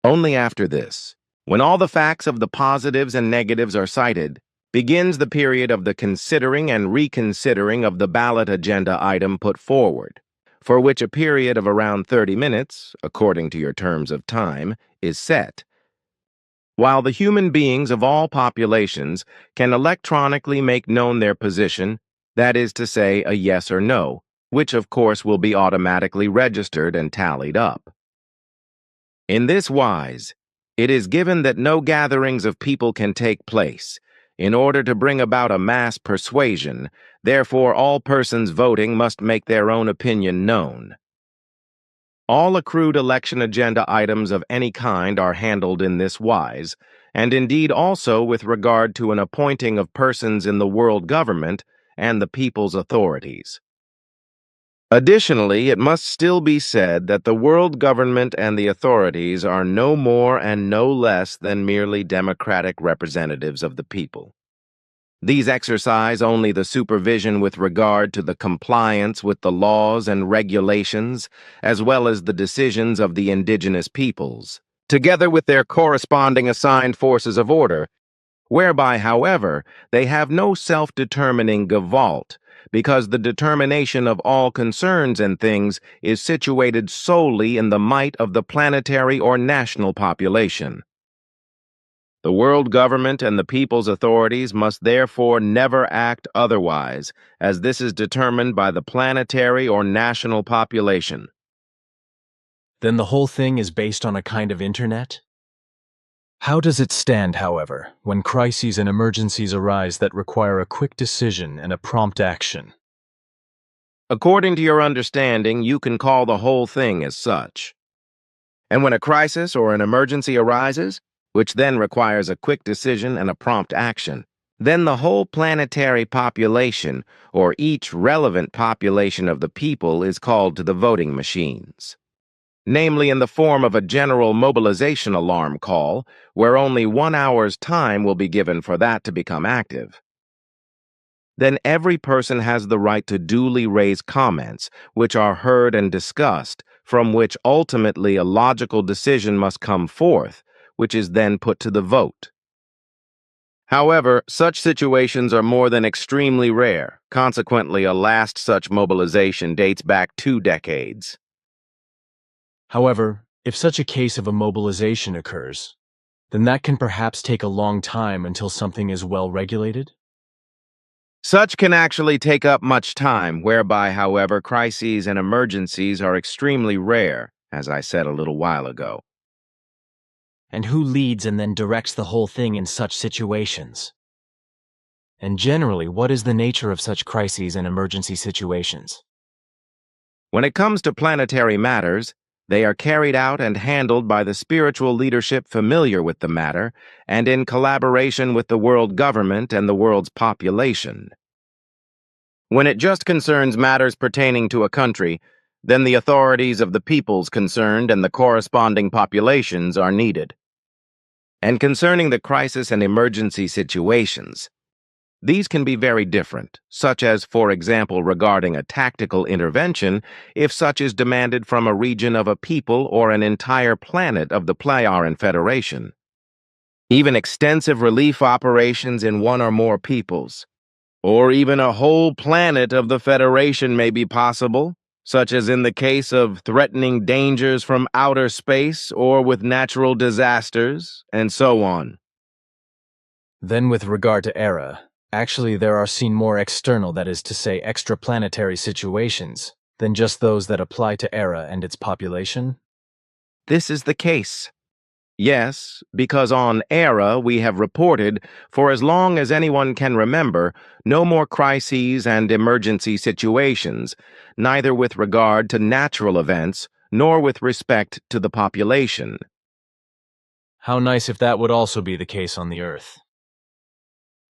Only after this, when all the facts of the positives and negatives are cited, begins the period of the considering and reconsidering of the ballot agenda item put forward, for which a period of around 30 minutes, according to your terms of time, is set, while the human beings of all populations can electronically make known their position, that is to say, a yes or no, which of course will be automatically registered and tallied up. In this wise, it is given that no gatherings of people can take place, in order to bring about a mass persuasion. Therefore all persons voting must make their own opinion known. All accrued election agenda items of any kind are handled in this wise, and indeed also with regard to an appointing of persons in the world government and the people's authorities. Additionally, it must still be said that the world government and the authorities are no more and no less than merely democratic representatives of the people. These exercise only the supervision with regard to the compliance with the laws and regulations, as well as the decisions of the indigenous peoples, together with their corresponding assigned forces of order, whereby, however, they have no self-determining gewalt, because the determination of all concerns and things is situated solely in the might of the planetary or national population. The world government and the people's authorities must therefore never act otherwise, as this is determined by the planetary or national population. Then the whole thing is based on a kind of internet? How does it stand, however, when crises and emergencies arise that require a quick decision and a prompt action? According to your understanding, you can call the whole thing as such. And when a crisis or an emergency arises, which then requires a quick decision and a prompt action, then the whole planetary population, or each relevant population of the people, is called to the voting machines. Namely in the form of a general mobilization alarm call, where only 1 hour's time will be given for that to become active. Then every person has the right to duly raise comments, which are heard and discussed, from which ultimately a logical decision must come forth, which is then put to the vote. However, such situations are more than extremely rare. Consequently, a last such mobilization dates back 2 decades. However, if such a case of a mobilization occurs, then that can perhaps take a long time until something is well regulated? Such can actually take up much time, whereby, however, crises and emergencies are extremely rare, as I said a little while ago. And who leads and then directs the whole thing in such situations? And generally, what is the nature of such crises and emergency situations? When it comes to planetary matters, they are carried out and handled by the spiritual leadership familiar with the matter and in collaboration with the world government and the world's population. When it just concerns matters pertaining to a country, then the authorities of the peoples concerned and the corresponding populations are needed. And concerning the crisis and emergency situations, these can be very different, such as, for example, regarding a tactical intervention, if such is demanded from a region of a people or an entire planet of the Playaran Federation. Even extensive relief operations in one or more peoples, or even a whole planet of the Federation may be possible, such as in the case of threatening dangers from outer space or with natural disasters, and so on. Then with regard to Era, actually there are seen more external, that is to say, extraplanetary situations, than just those that apply to Era and its population? This is the case. Yes, because on Era we have reported, for as long as anyone can remember, no more crises and emergency situations, neither with regard to natural events nor with respect to the population. How nice if that would also be the case on the Earth.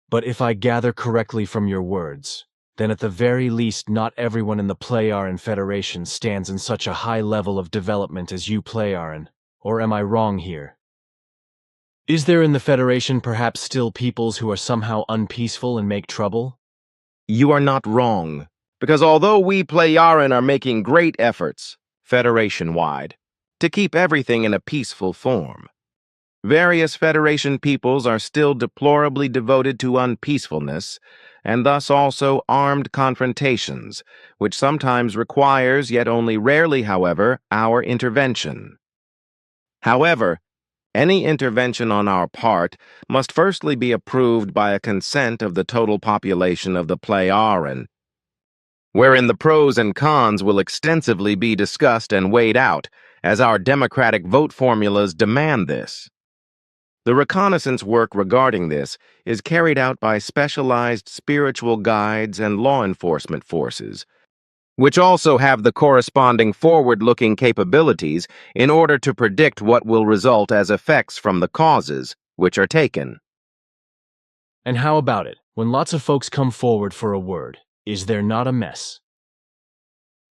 But if I gather correctly from your words, then at the very least not everyone in the Playaran Federation stands in such a high level of development as you Playaran, or am I wrong here? Is there in the Federation perhaps still peoples who are somehow unpeaceful and make trouble? You are not wrong, because although we Playaran are making great efforts, Federation-wide, to keep everything in a peaceful form, various Federation peoples are still deplorably devoted to unpeacefulness, and thus also armed confrontations, which sometimes requires, yet only rarely, however, our intervention. However, any intervention on our part must firstly be approved by a consent of the total population of the Playaran, wherein the pros and cons will extensively be discussed and weighed out, as our democratic vote formulas demand this. The reconnaissance work regarding this is carried out by specialized spiritual guides and law enforcement forces, which also have the corresponding forward-looking capabilities in order to predict what will result as effects from the causes which are taken. And how about it? When lots of folks come forward for a word, is there not a mess?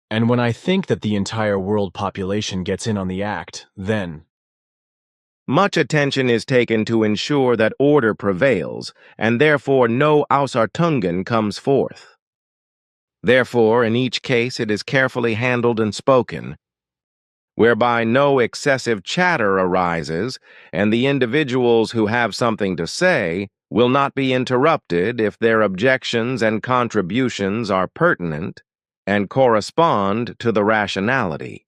And when I think that the entire world population gets in on the act, then much attention is taken to ensure that order prevails, and therefore no Ausartungen comes forth. Therefore, in each case it is carefully handled and spoken, whereby no excessive chatter arises, and the individuals who have something to say will not be interrupted if their objections and contributions are pertinent and correspond to the rationality.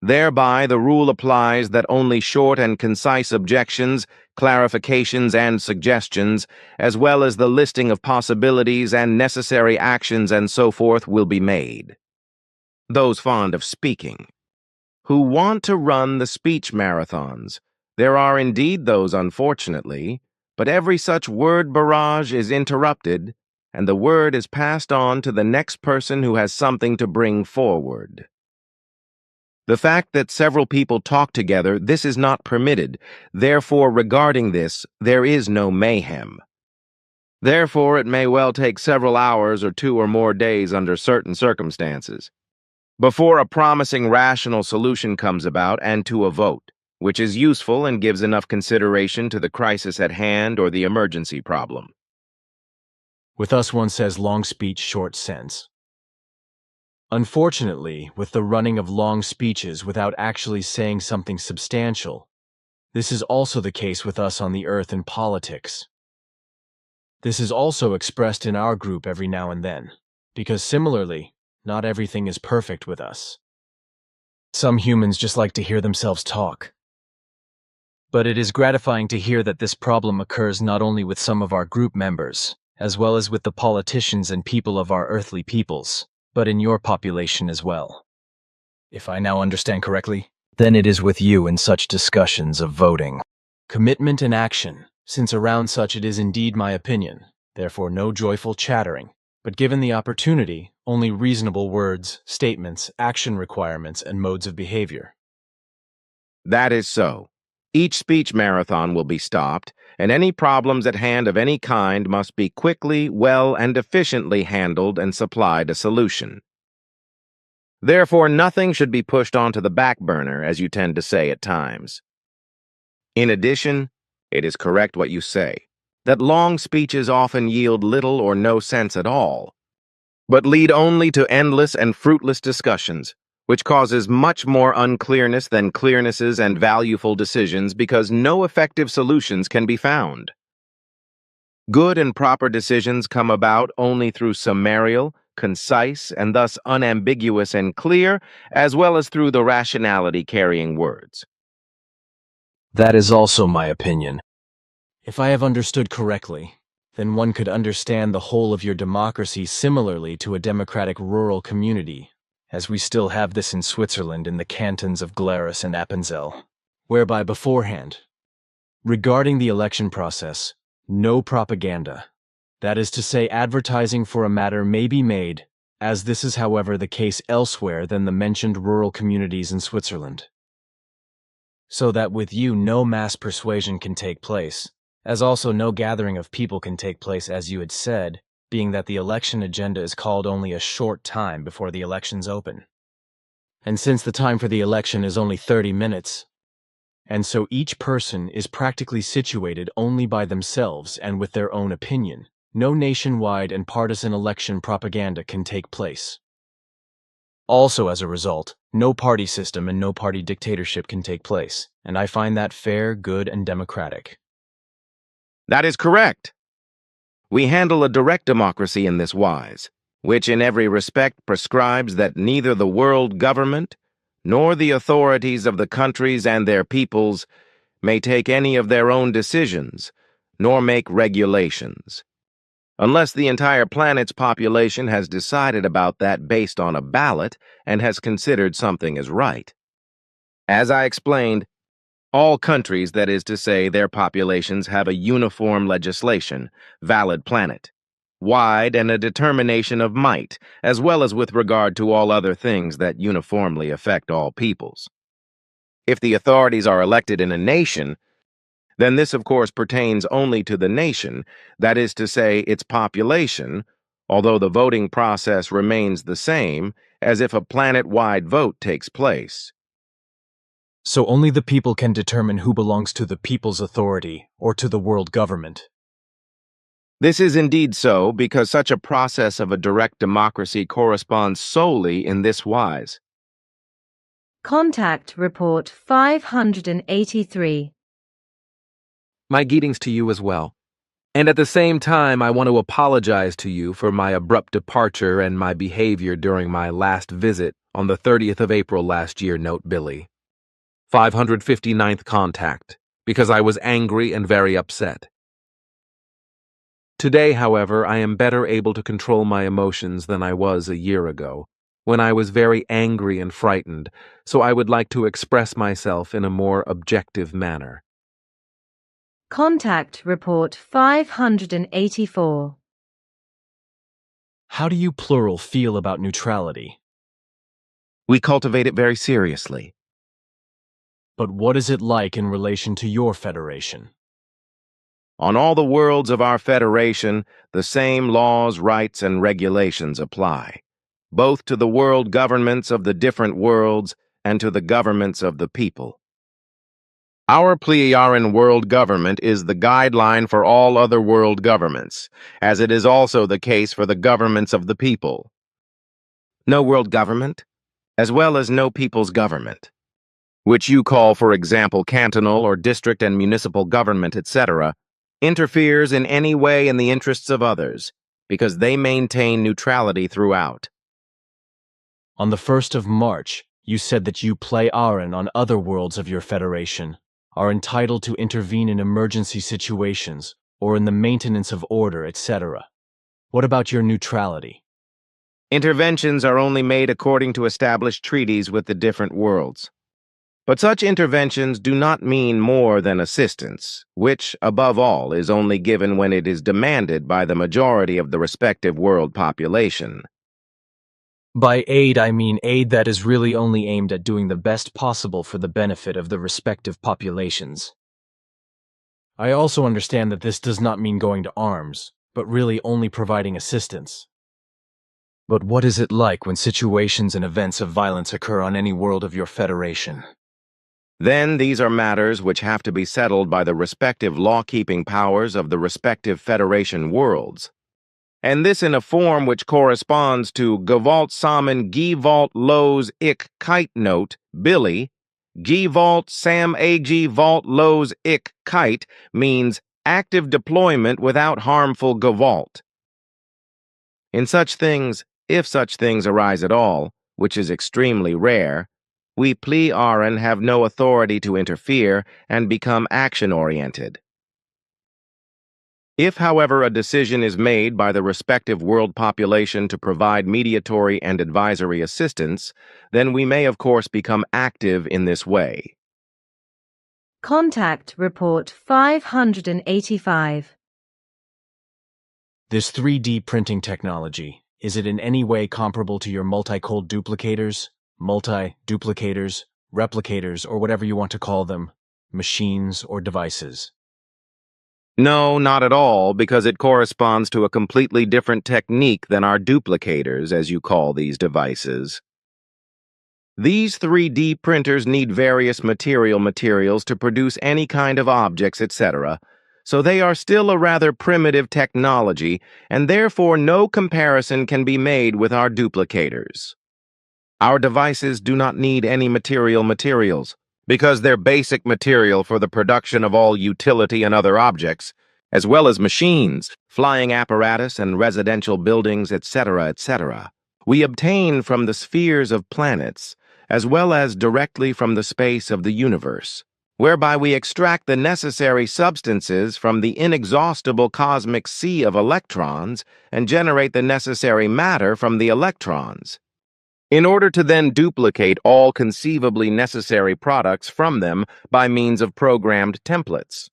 Thereby, the rule applies that only short and concise objections, clarifications, and suggestions, as well as the listing of possibilities and necessary actions and so forth, will be made. Those fond of speaking, who want to run the speech marathons, there are indeed those, unfortunately, but every such word barrage is interrupted, and the word is passed on to the next person who has something to bring forward. The fact that several people talk together, this is not permitted. Therefore, regarding this, there is no mayhem. Therefore, it may well take several hours or 2 or more days under certain circumstances before a promising rational solution comes about and to a vote, which is useful and gives enough consideration to the crisis at hand or the emergency problem. with us one says long speech, short sense. Unfortunately, with the running of long speeches without actually saying something substantial, this is also the case with us on the earth in politics. This is also expressed in our group every now and then, because similarly, not everything is perfect with us. Some humans just like to hear themselves talk. But it is gratifying to hear that this problem occurs not only with some of our group members, as well as with the politicians and people of our earthly peoples, but in your population as well. If I now understand correctly, then it is with you in such discussions of voting. Commitment and action, since around such it is indeed my opinion, therefore no joyful chattering, but given the opportunity, only reasonable words, statements, action requirements, and modes of behavior. That is so. Each speech marathon will be stopped, and any problems at hand of any kind must be quickly, well, and efficiently handled and supplied a solution. Therefore, nothing should be pushed onto the back burner, as you tend to say at times. In addition, it is correct what you say, that long speeches often yield little or no sense at all, but lead only to endless and fruitless discussions, which causes much more unclearness than clearnesses and valuable decisions because no effective solutions can be found. Good and proper decisions come about only through summarial, concise, and thus unambiguous and clear, as well as through the rationality-carrying words. That is also my opinion. If I have understood correctly, then one could understand the whole of your democracy similarly to a democratic rural community, as we still have this in Switzerland in the cantons of Glarus and Appenzell, whereby beforehand, regarding the election process, no propaganda, that is to say advertising for a matter may be made, as this is however the case elsewhere than the mentioned rural communities in Switzerland. So that with you no mass persuasion can take place, as also no gathering of people can take place as you had said, being that the election agenda is called only a short time before the elections open. And since the time for the election is only 30 minutes, and so each person is practically situated only by themselves and with their own opinion, no nationwide and partisan election propaganda can take place. Also, as a result, no party system and no party dictatorship can take place, and I find that fair, good, and democratic. That is correct. We handle a direct democracy in this wise, which in every respect prescribes that neither the world government nor the authorities of the countries and their peoples may take any of their own decisions, nor make regulations, unless the entire planet's population has decided about that based on a ballot and has considered something as right. As I explained, all countries, that is to say, their populations, have a uniform legislation, valid planet, wide, and a determination of might, as well as with regard to all other things that uniformly affect all peoples. If the authorities are elected in a nation, then this of course pertains only to the nation, that is to say, its population, although the voting process remains the same as if a planet-wide vote takes place. So only the people can determine who belongs to the people's authority or to the world government. This is indeed so because such a process of a direct democracy corresponds solely in this wise. Contact Report 583. My greetings to you as well. And at the same time, I want to apologize to you for my abrupt departure and my behavior during my last visit on the 30th of April last year, note Billy. 559th contact, because I was angry and very upset. Today, however, I am better able to control my emotions than I was a year ago, when I was very angry and frightened, so I would like to express myself in a more objective manner. Contact Report 584. How do you plural feel about neutrality? We cultivate it very seriously. But what is it like in relation to your federation? On all the worlds of our federation, the same laws, rights, and regulations apply, both to the world governments of the different worlds and to the governments of the people. Our Pleiaren world government is the guideline for all other world governments, as it is also the case for the governments of the people. No world government, as well as no people's government, which you call, for example, cantonal or district and municipal government, etc., interferes in any way in the interests of others, because they maintain neutrality throughout. On the 1st of March, you said that you Pleiaren on other worlds of your federation are entitled to intervene in emergency situations or in the maintenance of order, etc. What about your neutrality? Interventions are only made according to established treaties with the different worlds. But such interventions do not mean more than assistance, which, above all, is only given when it is demanded by the majority of the respective world population. By aid, I mean aid that is really only aimed at doing the best possible for the benefit of the respective populations. I also understand that this does not mean going to arms, but really only providing assistance. But what is it like when situations and events of violence occur on any world of your federation? Then these are matters which have to be settled by the respective law-keeping powers of the respective federation worlds, and this in a form which corresponds to Gewalt samen Gewalt los ik kite note, Billy. Gewalt sam ag vault los ik kite means active deployment without harmful Gewalt. In such things, if such things arise at all, which is extremely rare, we Pleiaren have no authority to interfere and become action-oriented. If, however, a decision is made by the respective world population to provide mediatory and advisory assistance, then we may of course become active in this way. Contact Report 585. This 3D printing technology, is it in any way comparable to your multi-cold duplicators, multi-duplicators, replicators, or whatever you want to call them, machines or devices? No, not at all, because it corresponds to a completely different technique than our duplicators, as you call these devices. These 3D printers need various materials to produce any kind of objects, etc., so they are still a rather primitive technology, and therefore no comparison can be made with our duplicators. Our devices do not need any materials, because their basic material for the production of all utility and other objects, as well as machines, flying apparatus, and residential buildings, etc., etc., we obtain from the spheres of planets, as well as directly from the space of the universe, whereby we extract the necessary substances from the inexhaustible cosmic sea of electrons and generate the necessary matter from the electrons, in order to then duplicate all conceivably necessary products from them by means of programmed templates.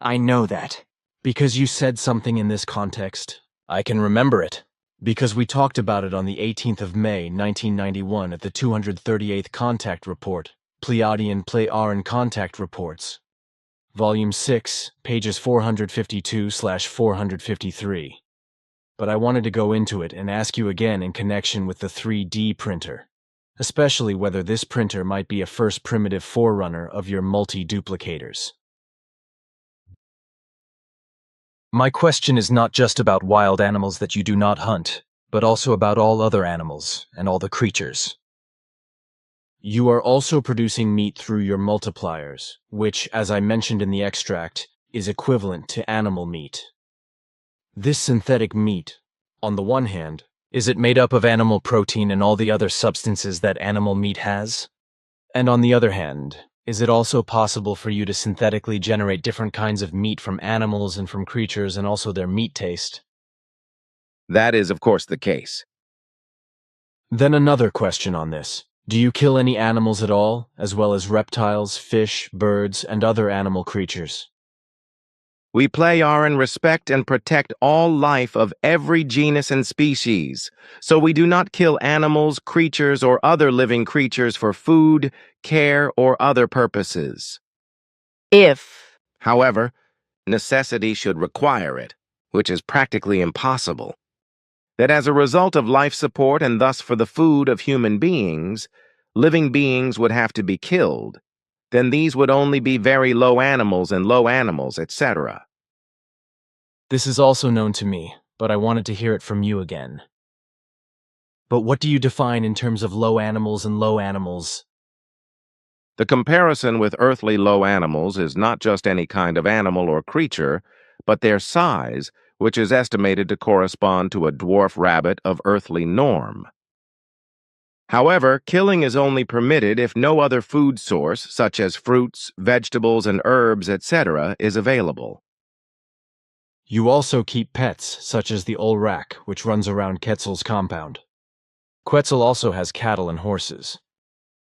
I know that, because you said something in this context. I can remember it, because we talked about it on the 18th of May, 1991 at the 238th Contact Report, Pleiadian Contact Reports, Volume 6, pages 452/453. But I wanted to go into it and ask you again in connection with the 3D printer, especially whether this printer might be a first primitive forerunner of your multi-duplicators. My question is not just about wild animals that you do not hunt, but also about all other animals and all the creatures. You are also producing meat through your multipliers, which, as I mentioned in the extract, is equivalent to animal meat. This synthetic meat, on the one hand, is it made up of animal protein and all the other substances that animal meat has? And on the other hand, is it also possible for you to synthetically generate different kinds of meat from animals and from creatures and also their meat taste? That is, of course, the case. Then another question on this. Do you kill any animals at all, as well as reptiles, fish, birds, and other animal creatures? We Pleiaren respect and protect all life of every genus and species, so we do not kill animals, creatures, or other living creatures for food, care, or other purposes. If, However, necessity should require it, which is practically impossible. That as a result of life support and thus for the food of human beings, living beings would have to be killed, then these would only be very low animals, etc. This is also known to me, but I wanted to hear it from you again. But what do you define in terms of low animals and low animals? The comparison with earthly low animals is not just any kind of animal or creature, but their size, which is estimated to correspond to a dwarf rabbit of earthly norm. However, killing is only permitted if no other food source, such as fruits, vegetables, and herbs, etc., is available. You also keep pets, such as the Olrak, which runs around Quetzal's compound. Quetzal also has cattle and horses,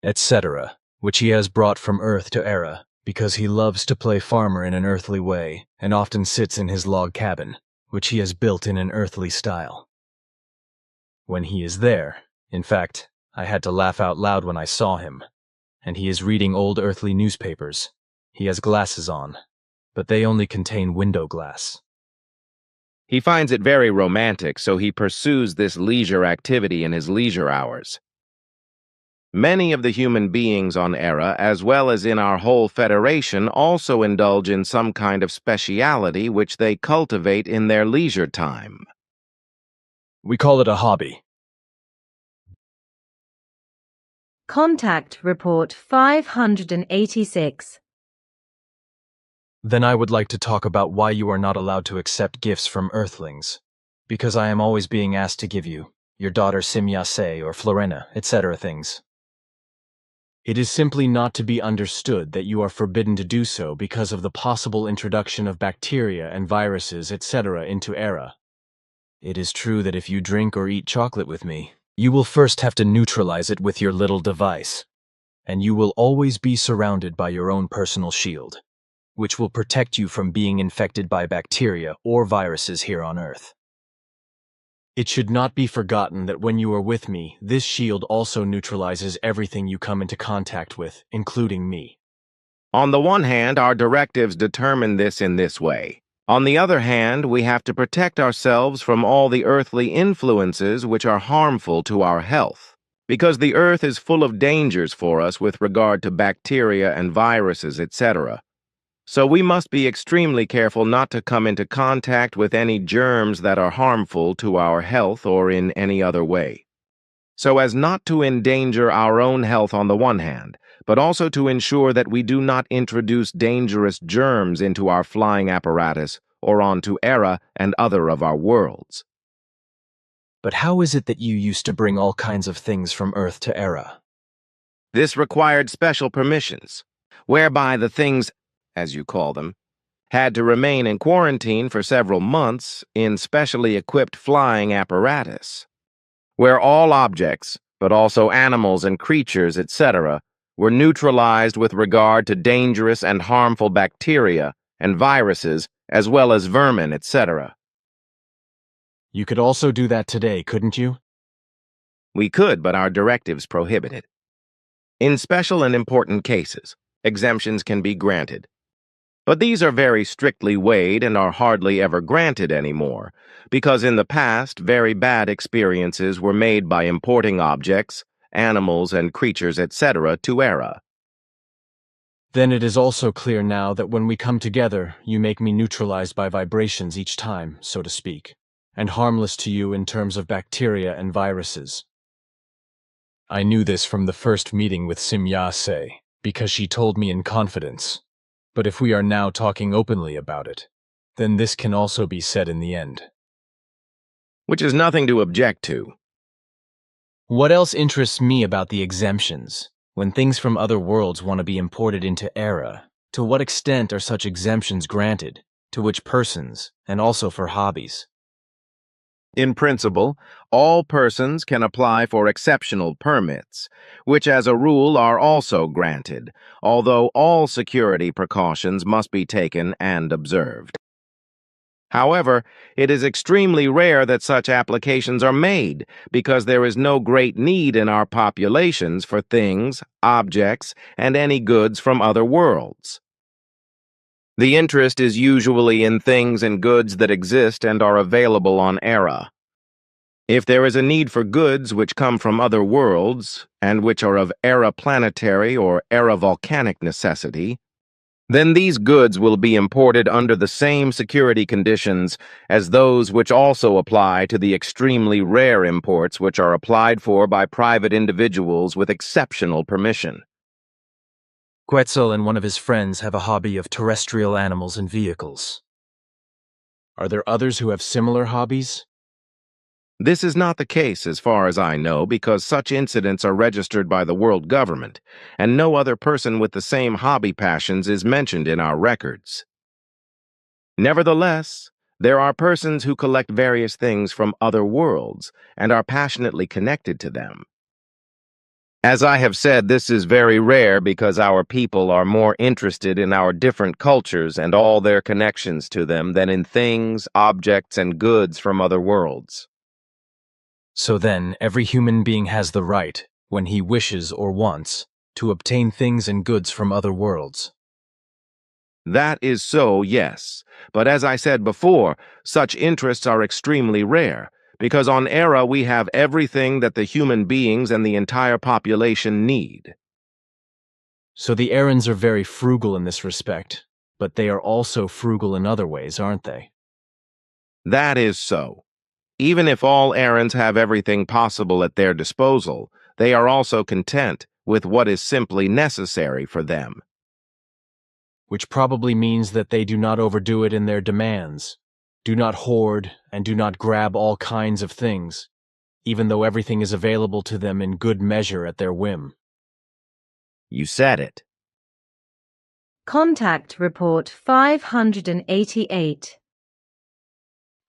etc., which he has brought from Earth to Era, because he loves to play farmer in an earthly way, and often sits in his log cabin, which he has built in an earthly style. When he is there, in fact, I had to laugh out loud when I saw him, and he is reading old earthly newspapers. He has glasses on, but they only contain window glass. He finds it very romantic, so he pursues this leisure activity in his leisure hours. Many of the human beings on Era, as well as in our whole Federation, also indulge in some kind of speciality which they cultivate in their leisure time. We call it a hobby. Contact Report 586. Then I would like to talk about why you are not allowed to accept gifts from Earthlings, because I am always being asked to give you, your daughter Simyase or Florena, etc. things. It is simply not to be understood that you are forbidden to do so because of the possible introduction of bacteria and viruses, etc. into Era. It is true that if you drink or eat chocolate with me, you will first have to neutralize it with your little device, and you will always be surrounded by your own personal shield, which will protect you from being infected by bacteria or viruses here on Earth. It should not be forgotten that when you are with me, this shield also neutralizes everything you come into contact with, including me. On the one hand, our directives determine this in this way. On the other hand, we have to protect ourselves from all the earthly influences which are harmful to our health, because the Earth is full of dangers for us with regard to bacteria and viruses, etc. So we must be extremely careful not to come into contact with any germs that are harmful to our health or in any other way, so as not to endanger our own health on the one hand, but also to ensure that we do not introduce dangerous germs into our flying apparatus or onto Era and other of our worlds. But how is it that you used to bring all kinds of things from Earth to Era? This required special permissions, whereby the things, as you call them, had to remain in quarantine for several months in specially equipped flying apparatus, where all objects, but also animals and creatures, etc., were neutralized with regard to dangerous and harmful bacteria and viruses, as well as vermin, etc. You could also do that today, couldn't you? We could, but our directives prohibit it. In special and important cases, exemptions can be granted. But these are very strictly weighed and are hardly ever granted anymore, because in the past, very bad experiences were made by importing objects, animals, and creatures, etc. to Era. Then it is also clear now that when we come together, you make me neutralized by vibrations each time, so to speak, and harmless to you in terms of bacteria and viruses. I knew this from the first meeting with Simya-se, because she told me in confidence. But if we are now talking openly about it, then this can also be said in the end. Which is nothing to object to. What else interests me about the exemptions? When things from other worlds want to be imported into Era, to what extent are such exemptions granted? To which persons, and also for hobbies? In principle, all persons can apply for exceptional permits, which as a rule are also granted, although all security precautions must be taken and observed. However, it is extremely rare that such applications are made because there is no great need in our populations for things, objects, and any goods from other worlds. The interest is usually in things and goods that exist and are available on Era. If there is a need for goods which come from other worlds, and which are of era-planetary or era-volcanic necessity, then these goods will be imported under the same security conditions as those which also apply to the extremely rare imports which are applied for by private individuals with exceptional permission. Quetzal and one of his friends have a hobby of terrestrial animals and vehicles. Are there others who have similar hobbies? This is not the case as far as I know because such incidents are registered by the world government, and no other person with the same hobby passions is mentioned in our records. Nevertheless, there are persons who collect various things from other worlds and are passionately connected to them. As I have said, this is very rare because our people are more interested in our different cultures and all their connections to them than in things, objects, and goods from other worlds. So then, every human being has the right, when he wishes or wants, to obtain things and goods from other worlds. That is so, yes. But as I said before, such interests are extremely rare, because on Era we have everything that the human beings and the entire population need. So the Erans are very frugal in this respect, but they are also frugal in other ways, aren't they? That is so. Even if all Erans have everything possible at their disposal, they are also content with what is simply necessary for them. Which probably means that they do not overdo it in their demands, do not hoard, and do not grab all kinds of things, even though everything is available to them in good measure at their whim. You said it. Contact Report 588.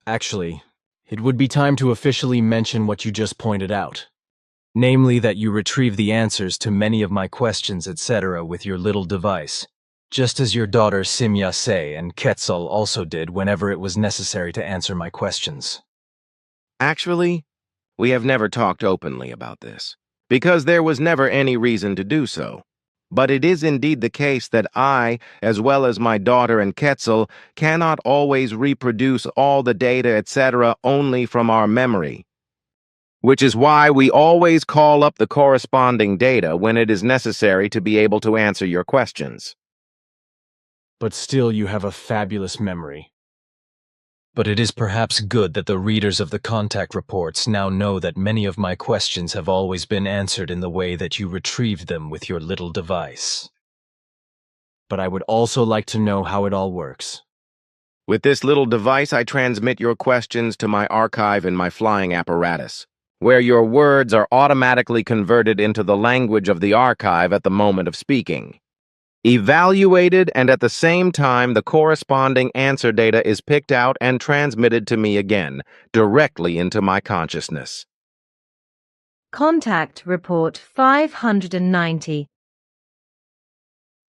Actually, it would be time to officially mention what you just pointed out. Namely that you retrieve the answers to many of my questions, etc. with your little device, just as your daughter Simya-se and Quetzal also did whenever it was necessary to answer my questions. Actually, we have never talked openly about this, because there was never any reason to do so. But it is indeed the case that I, as well as my daughter and Quetzal, cannot always reproduce all the data, etc., only from our memory. Which is why we always call up the corresponding data when it is necessary to be able to answer your questions. But still you have a fabulous memory. But it is perhaps good that the readers of the contact reports now know that many of my questions have always been answered in the way that you retrieved them with your little device. But I would also like to know how it all works. With this little device, I transmit your questions to my archive in my flying apparatus, where your words are automatically converted into the language of the archive at the moment of speaking. Evaluated, and at the same time the corresponding answer data is picked out and transmitted to me again, directly into my consciousness. Contact Report 590.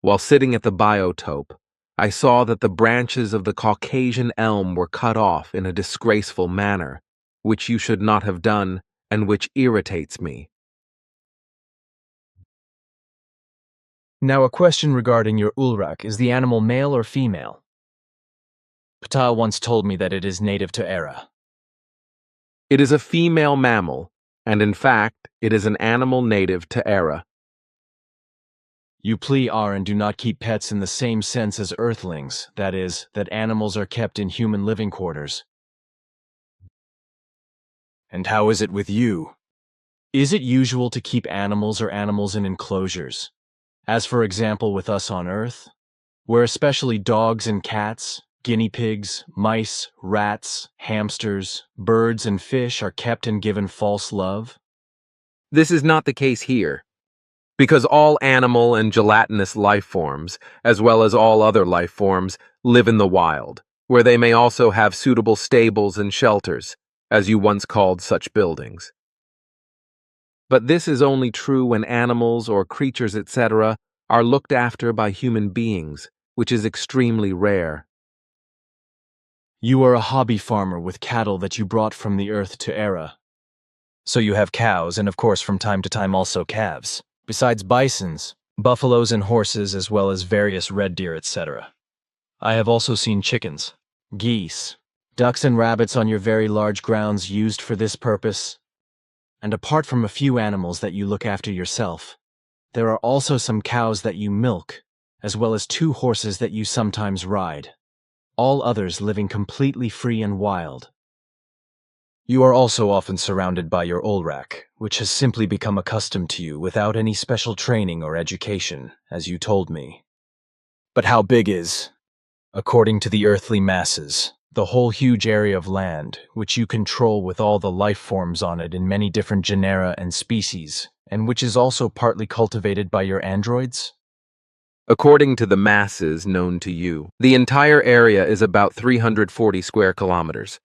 While sitting at the biotope, I saw that the branches of the Caucasian elm were cut off in a disgraceful manner, which you should not have done and which irritates me. Now a question regarding your ulrak. Is the animal male or female? Ptah once told me that it is native to Era. It is a female mammal, and in fact, it is an animal native to Era. You plea Aaron do not keep pets in the same sense as earthlings, that is, that animals are kept in human living quarters. And how is it with you? Is it usual to keep animals or animals in enclosures? As for example with us on Earth, where especially dogs and cats, guinea pigs, mice, rats, hamsters, birds, and fish are kept and given false love? This is not the case here, because all animal and gelatinous life forms, as well as all other life forms, live in the wild, where they may also have suitable stables and shelters, as you once called such buildings. But this is only true when animals or creatures, etc., are looked after by human beings, which is extremely rare. You are a hobby farmer with cattle that you brought from the Earth to Era. So you have cows and of course from time to time also calves, besides bisons, buffaloes and horses as well as various red deer, etc. I have also seen chickens, geese, ducks and rabbits on your very large grounds used for this purpose. And apart from a few animals that you look after yourself, there are also some cows that you milk, as well as 2 horses that you sometimes ride, all others living completely free and wild. You are also often surrounded by your ulrak, which has simply become accustomed to you without any special training or education, as you told me. But how big is, according to the earthly masses, the whole huge area of land, which you control with all the life forms on it in many different genera and species, and which is also partly cultivated by your androids? According to the masses known to you, the entire area is about 340 square kilometers.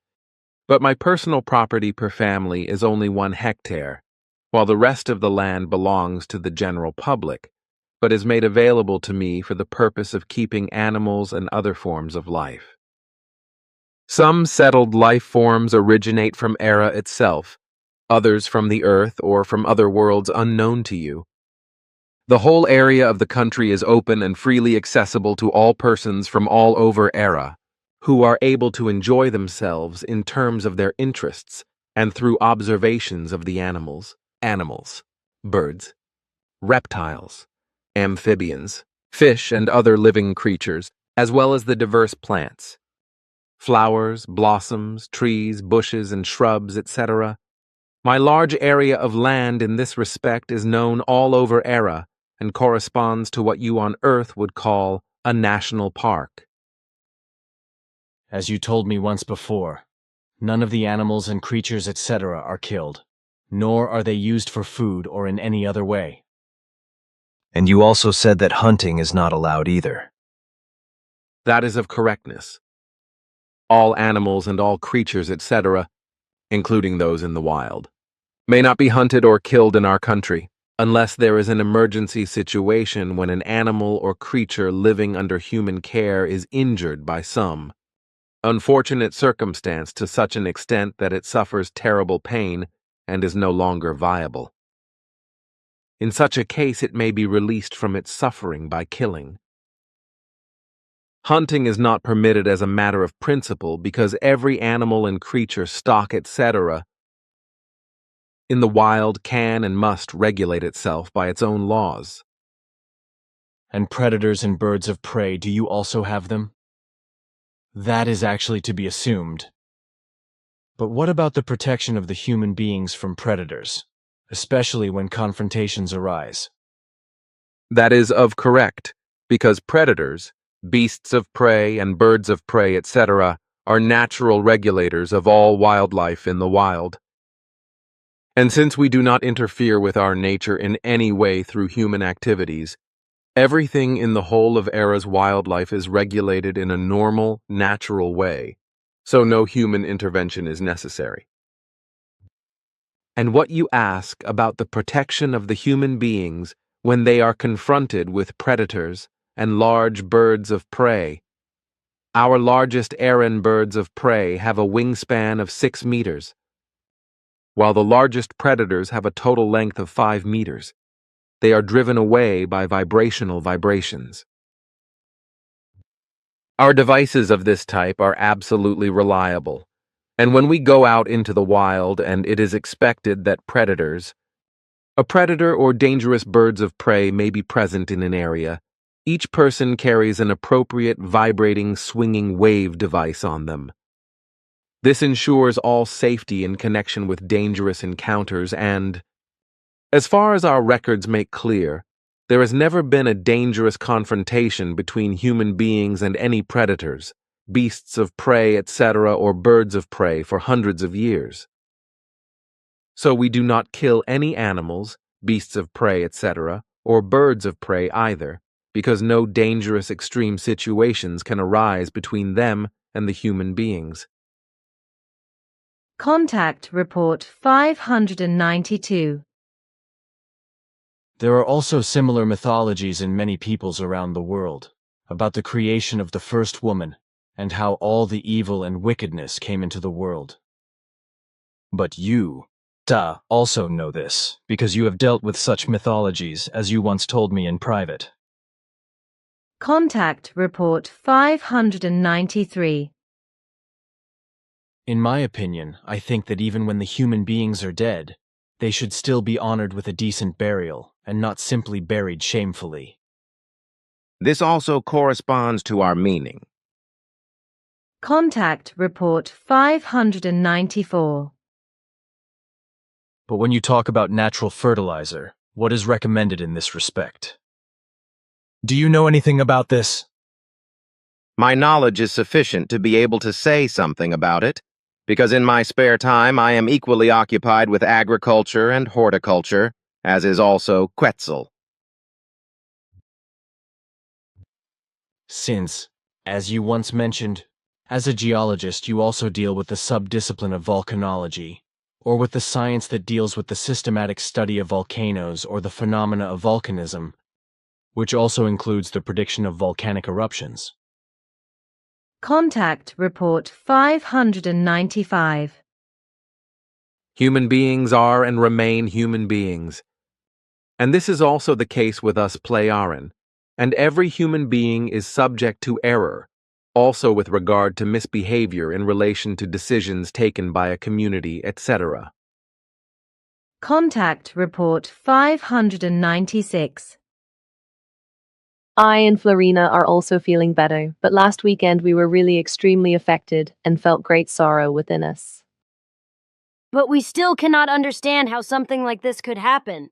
But my personal property per family is only 1 hectare, while the rest of the land belongs to the general public, but is made available to me for the purpose of keeping animals and other forms of life. Some settled life forms originate from Era itself, others from the Earth or from other worlds unknown to you. The whole area of the country is open and freely accessible to all persons from all over Era, who are able to enjoy themselves in terms of their interests and through observations of the animals, birds, reptiles, amphibians, fish and other living creatures, as well as the diverse plants. Flowers, blossoms, trees, bushes, and shrubs, etc. My large area of land in this respect is known all over Era and corresponds to what you on Earth would call a national park. As you told me once before, none of the animals and creatures, etc., are killed, nor are they used for food or in any other way. And you also said that hunting is not allowed either. That is of correctness. All animals and all creatures, etc., including those in the wild, may not be hunted or killed in our country, unless there is an emergency situation when an animal or creature living under human care is injured by some unfortunate circumstance to such an extent that it suffers terrible pain and is no longer viable. In such a case, it may be released from its suffering by killing. Hunting is not permitted as a matter of principle because every animal and creature, stock, etc., in the wild can and must regulate itself by its own laws. And predators and birds of prey, do you also have them? That is actually to be assumed. But what about the protection of the human beings from predators, especially when confrontations arise? That is of correct, because predators, beasts of prey and birds of prey, etc., are natural regulators of all wildlife in the wild. And since we do not interfere with our nature in any way through human activities, everything in the whole of Era's wildlife is regulated in a normal, natural way, so no human intervention is necessary. And what you ask about the protection of the human beings when they are confronted with predators and large birds of prey. Our largest Eran birds of prey have a wingspan of 6 meters, while the largest predators have a total length of 5 meters. They are driven away by vibrational vibrations. Our devices of this type are absolutely reliable, and when we go out into the wild and it is expected that a predator or dangerous birds of prey may be present in an area, each person carries an appropriate vibrating swinging wave device on them. This ensures all safety in connection with dangerous encounters and, as far as our records make clear, there has never been a dangerous confrontation between human beings and any predators, beasts of prey, etc., or birds of prey for hundreds of years. So we do not kill any animals, beasts of prey, etc., or birds of prey either, because no dangerous extreme situations can arise between them and the human beings. Contact Report 592. There are also similar mythologies in many peoples around the world about the creation of the first woman and how all the evil and wickedness came into the world. But you, also know this, because you have dealt with such mythologies, as you once told me in private. Contact Report 593. In my opinion, I think that even when the human beings are dead, they should still be honored with a decent burial, and not simply buried shamefully. This also corresponds to our meaning. Contact Report 594. But when you talk about natural fertilizer, what is recommended in this respect? Do you know anything about this? My knowledge is sufficient to be able to say something about it, because in my spare time I am equally occupied with agriculture and horticulture, as is also Quetzal. Since, as you once mentioned, as a geologist you also deal with the subdiscipline of volcanology, or with the science that deals with the systematic study of volcanoes or the phenomena of volcanism, which also includes the prediction of volcanic eruptions. Contact Report 595. Human beings are and remain human beings. And this is also the case with us Pleiaren, and every human being is subject to error, also with regard to misbehavior in relation to decisions taken by a community, etc. Contact Report 596. I and Florina are also feeling better, but last weekend we were really extremely affected and felt great sorrow within us. But we still cannot understand how something like this could happen.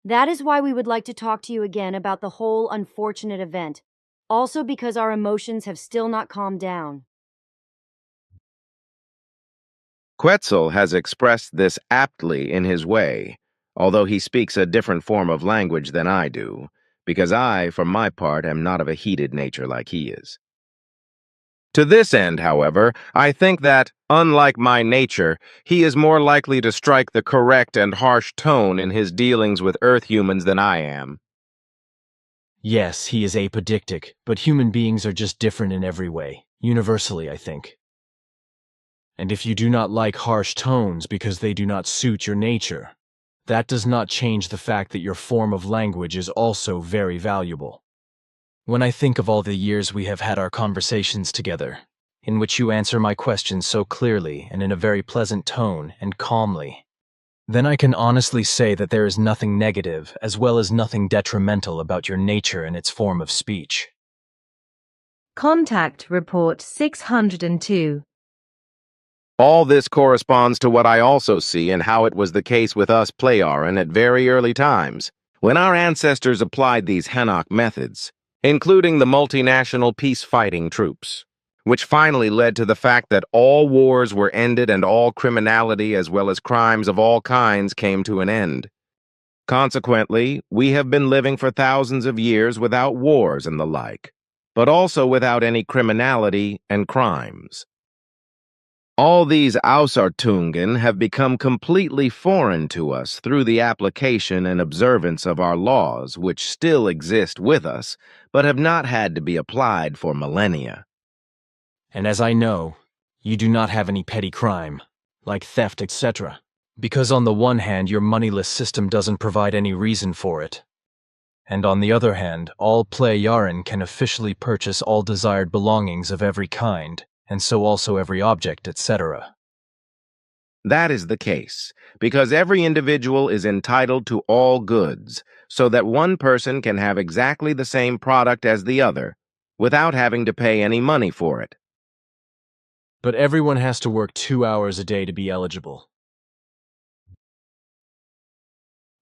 That is why we would like to talk to you again about the whole unfortunate event, also because our emotions have still not calmed down. Quetzal has expressed this aptly in his way, although he speaks a different form of language than I do, because I, for my part, am not of a heated nature like he is. To this end, however, I think that, unlike my nature, he is more likely to strike the correct and harsh tone in his dealings with Earth humans than I am. Yes, he is apodictic, but human beings are just different in every way, universally, I think. And if you do not like harsh tones because they do not suit your nature, that does not change the fact that your form of language is also very valuable. When I think of all the years we have had our conversations together, in which you answer my questions so clearly and in a very pleasant tone and calmly, then I can honestly say that there is nothing negative as well as nothing detrimental about your nature and its form of speech. Contact Report 602. All this corresponds to what I also see and how it was the case with us Pleiaren at very early times, when our ancestors applied these Hanok methods, including the multinational peace-fighting troops, which finally led to the fact that all wars were ended and all criminality as well as crimes of all kinds came to an end. Consequently, we have been living for thousands of years without wars and the like, but also without any criminality and crimes. All these Ausartungen have become completely foreign to us through the application and observance of our laws, which still exist with us, but have not had to be applied for millennia. And as I know, you do not have any petty crime. like theft, etc. Because on the one hand, your moneyless system doesn't provide any reason for it. And on the other hand, all Plejaren can officially purchase all desired belongings of every kind, and so also every object, etc. That is the case, because every individual is entitled to all goods, so that one person can have exactly the same product as the other, without having to pay any money for it. But everyone has to work 2 hours a day to be eligible.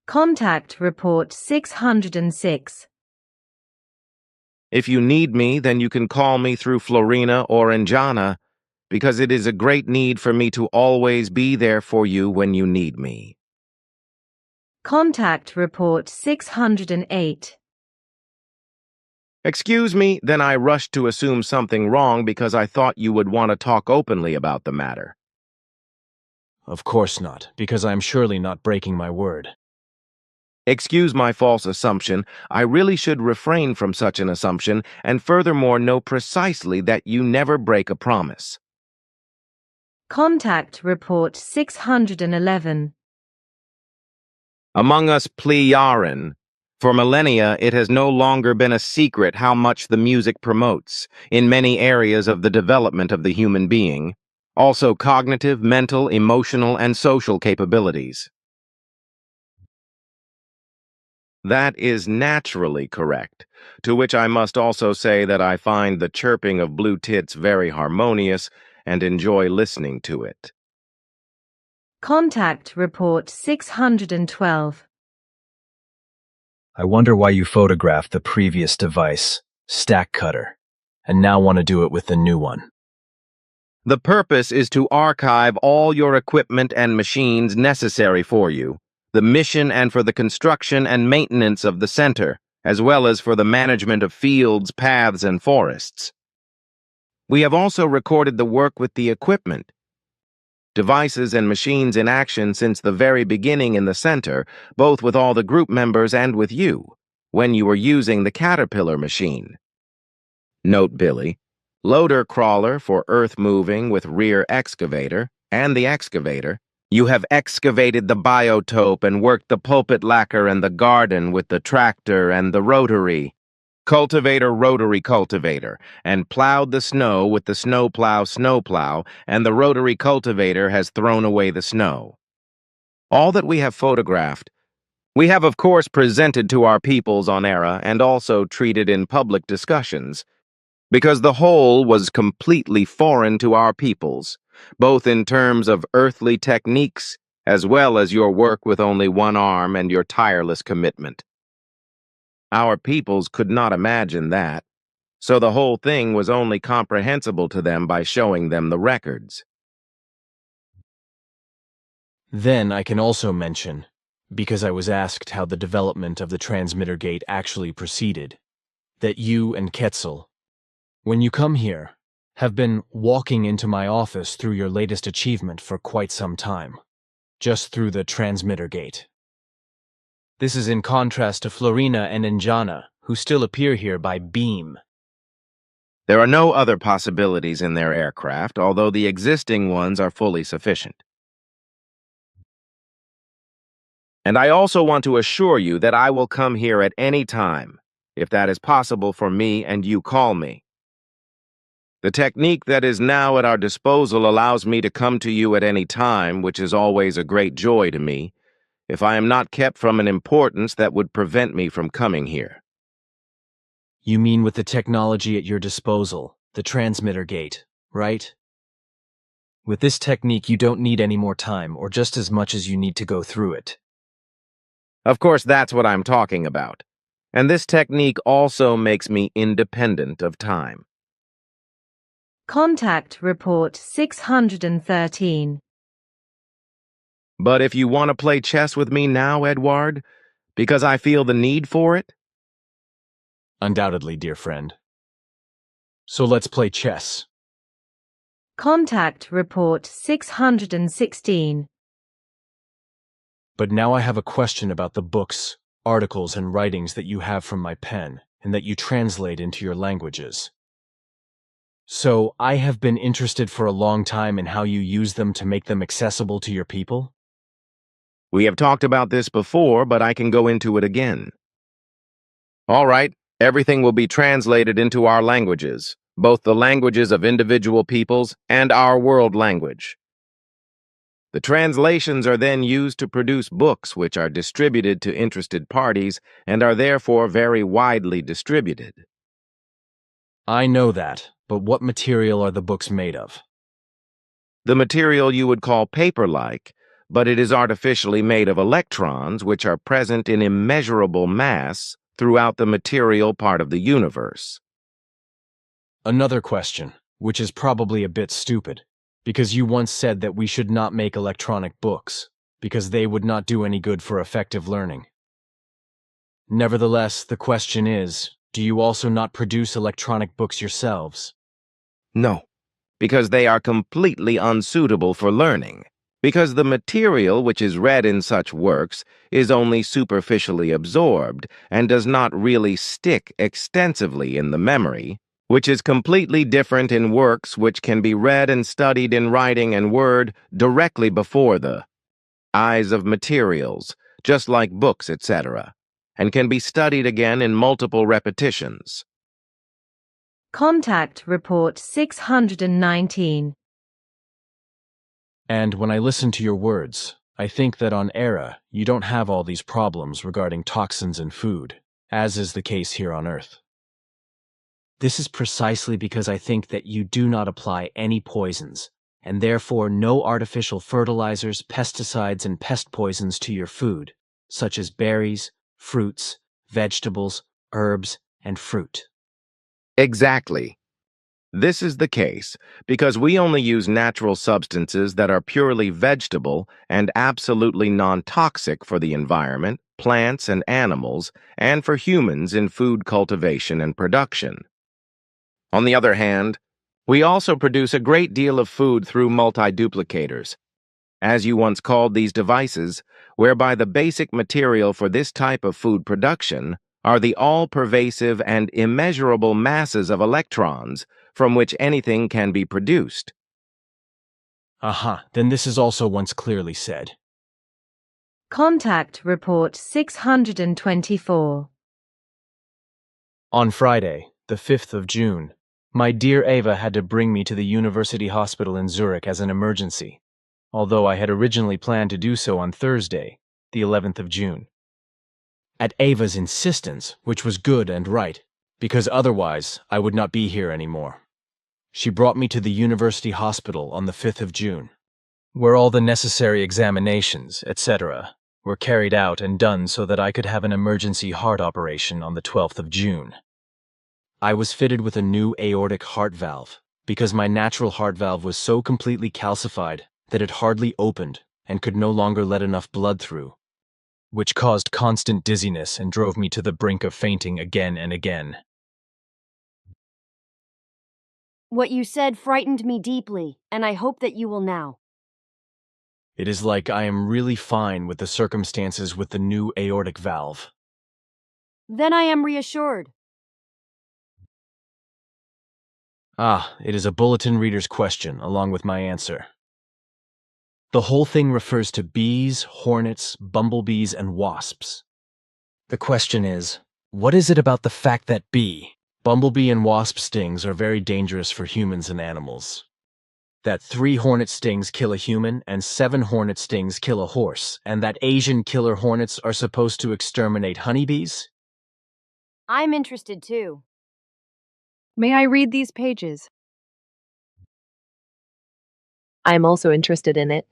Contact Report 606. If you need me, then you can call me through Florina or Injana, because it is a great need for me to always be there for you when you need me. Contact Report 608. Excuse me, then I rushed to assume something wrong because I thought you would want to talk openly about the matter. Of course not, because I am surely not breaking my word. Excuse my false assumption. I really should refrain from such an assumption, and furthermore know precisely that you never break a promise. Contact Report 611. Among us Plejaren, for millennia it has no longer been a secret how much the music promotes, in many areas of the development of the human being, also cognitive, mental, emotional, and social capabilities. That is naturally correct, to which I must also say that I find the chirping of blue tits very harmonious and enjoy listening to it. Contact Report 612. I wonder why you photographed the previous device, Stack Cutter, and now want to do it with the new one. The purpose is to archive all your equipment and machines necessary for you, the mission and for the construction and maintenance of the center, as well as for the management of fields, paths, and forests. We have also recorded the work with the equipment, devices and machines in action since the very beginning in the center, both with all the group members and with you, when you were using the Caterpillar machine. Note, Billy, loader crawler for earth moving with rear excavator, and the excavator. You have excavated the biotope and worked the pulpit lacquer and the garden with the tractor and the rotary cultivator, and plowed the snow with the snowplow, and the rotary cultivator has thrown away the snow. All that we have photographed, we have of course presented to our peoples on Era and also treated in public discussions, because the whole was completely foreign to our peoples, both in terms of earthly techniques as well as your work with only one arm and your tireless commitment. Our peoples could not imagine that, so the whole thing was only comprehensible to them by showing them the records. Then I can also mention, because I was asked how the development of the transmitter gate actually proceeded, that you and Quetzal, when you come here, have been walking into my office through your latest achievement for quite some time, just through the transmitter gate. This is in contrast to Florina and Injana, who still appear here by beam. There are no other possibilities in their aircraft, although the existing ones are fully sufficient. And I also want to assure you that I will come here at any time, if that is possible for me and you call me. The technique that is now at our disposal allows me to come to you at any time, which is always a great joy to me, if I am not kept from an importance that would prevent me from coming here. You mean with the technology at your disposal, the transmitter gate, right? With this technique, you don't need any more time, or just as much as you need to go through it. Of course, that's what I'm talking about. And this technique also makes me independent of time. Contact Report 613. But if you want to play chess with me now, Edward, because I feel the need for it? Undoubtedly, dear friend. So let's play chess. Contact Report 616. But now I have a question about the books, articles, and writings that you have from my pen, and that you translate into your languages. So, I have been interested for a long time in how you use them to make them accessible to your people? We have talked about this before, but I can go into it again. All right, everything will be translated into our languages, both the languages of individual peoples and our world language. The translations are then used to produce books which are distributed to interested parties and are therefore very widely distributed. I know that, but what material are the books made of? The material you would call paper-like, but it is artificially made of electrons which are present in immeasurable mass throughout the material part of the universe. Another question, which is probably a bit stupid, because you once said that we should not make electronic books, because they would not do any good for effective learning. Nevertheless, the question is, do you also not produce electronic books yourselves? No, because they are completely unsuitable for learning, because the material which is read in such works is only superficially absorbed and does not really stick extensively in the memory, which is completely different in works which can be read and studied in writing and word directly before the eyes of materials, just like books, etc., and can be studied again in multiple repetitions. Contact Report 619. And when I listen to your words, I think that on Era, you don't have all these problems regarding toxins in food, as is the case here on Earth. This is precisely because I think that you do not apply any poisons, and therefore no artificial fertilizers, pesticides, and pest poisons to your food, such as berries, fruits, vegetables, herbs, and fruit. Exactly. This is the case because we only use natural substances that are purely vegetable and absolutely non-toxic for the environment, plants and animals, and for humans in food cultivation and production. On the other hand, we also produce a great deal of food through multiduplicators, as you once called these devices, whereby the basic material for this type of food production are the all-pervasive and immeasurable masses of electrons from which anything can be produced. Aha, then this is also once clearly said. Contact Report 624. On Friday, the 5th of June, my dear Ava had to bring me to the university hospital in Zurich as an emergency, although I had originally planned to do so on Thursday, the 11th of June. At Ava's insistence, which was good and right, because otherwise I would not be here anymore. She brought me to the university hospital on the 5th of June, where all the necessary examinations, etc., were carried out and done so that I could have an emergency heart operation on the 12th of June. I was fitted with a new aortic heart valve because my natural heart valve was so completely calcified that it hardly opened and could no longer let enough blood through, which caused constant dizziness and drove me to the brink of fainting again and again. What you said frightened me deeply, and I hope that you will now. It is like I am really fine with the circumstances with the new aortic valve. Then I am reassured. Ah, it is a bulletin reader's question, along with my answer. The whole thing refers to bees, hornets, bumblebees, and wasps. The question is, what is it about the fact that bumblebee, and wasp stings are very dangerous for humans and animals? That 3 hornet stings kill a human and 7 hornet stings kill a horse, and that Asian killer hornets are supposed to exterminate honeybees? I'm interested too. May I read these pages? I'm also interested in it.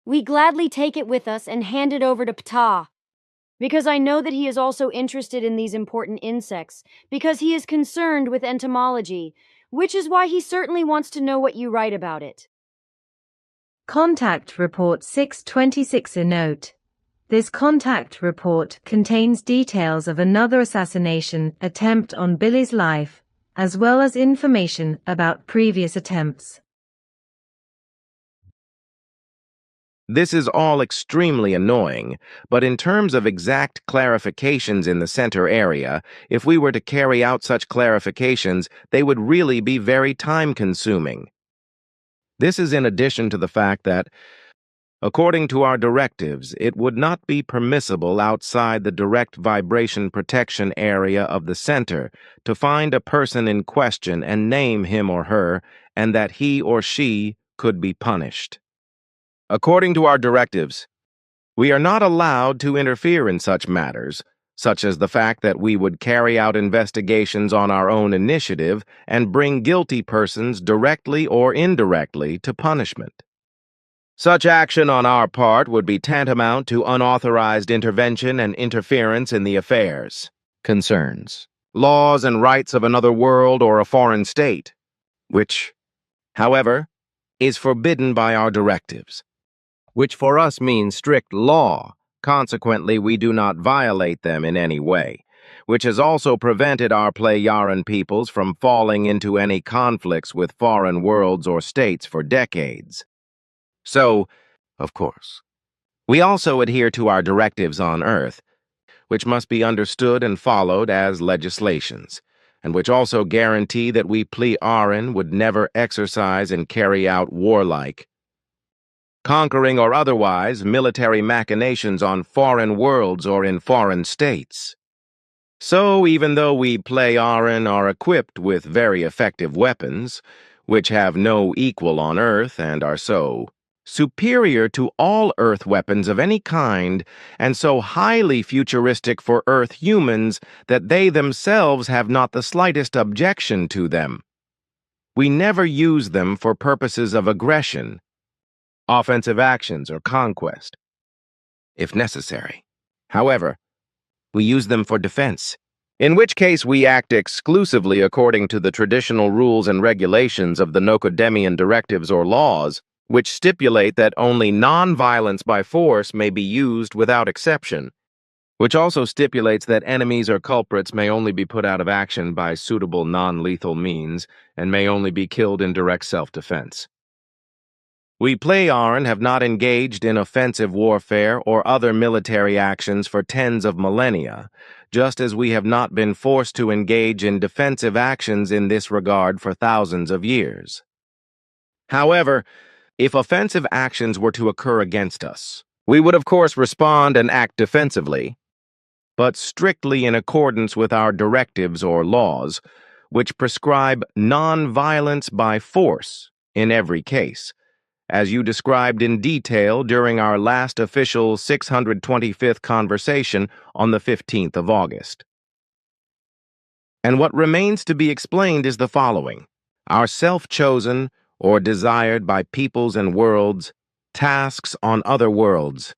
We gladly take it with us and hand it over to Ptah, because I know that he is also interested in these important insects, because he is concerned with entomology, which is why he certainly wants to know what you write about it. Contact Report 626. A note. This contact report contains details of another assassination attempt on Billy's life, as well as information about previous attempts. This is all extremely annoying, but in terms of exact clarifications in the center area, if we were to carry out such clarifications, they would really be very time-consuming. This is in addition to the fact that, according to our directives, it would not be permissible outside the direct vibration protection area of the center to find a person in question and name him or her, and that he or she could be punished. According to our directives, we are not allowed to interfere in such matters, such as the fact that we would carry out investigations on our own initiative and bring guilty persons directly or indirectly to punishment. Such action on our part would be tantamount to unauthorized intervention and interference in the affairs, concerns, laws, and rights of another world or a foreign state, which, however, is forbidden by our directives, which for us means strict law. Consequently, we do not violate them in any way, which has also prevented our Plejaran peoples from falling into any conflicts with foreign worlds or states for decades. So, of course, we also adhere to our directives on Earth, which must be understood and followed as legislations, and which also guarantee that we Plejaran would never exercise and carry out warlike, conquering or otherwise military machinations on foreign worlds or in foreign states. So, even though we Plejaran are equipped with very effective weapons, which have no equal on Earth and are so superior to all Earth weapons of any kind, and so highly futuristic for Earth humans that they themselves have not the slightest objection to them, we never use them for purposes of aggression, offensive actions, or conquest, if necessary. However, we use them for defense, in which case we act exclusively according to the traditional rules and regulations of the Nocodemian directives or laws, which stipulate that only non-violence by force may be used without exception, which also stipulates that enemies or culprits may only be put out of action by suitable non-lethal means and may only be killed in direct self-defense. We Plejaran have not engaged in offensive warfare or other military actions for tens of millennia, just as we have not been forced to engage in defensive actions in this regard for thousands of years. However, if offensive actions were to occur against us, we would of course respond and act defensively, but strictly in accordance with our directives or laws, which prescribe non-violence by force in every case, as you described in detail during our last official 625th conversation on the 15th of August. And what remains to be explained is the following: our self-chosen, or desired by peoples and worlds, tasks on other worlds,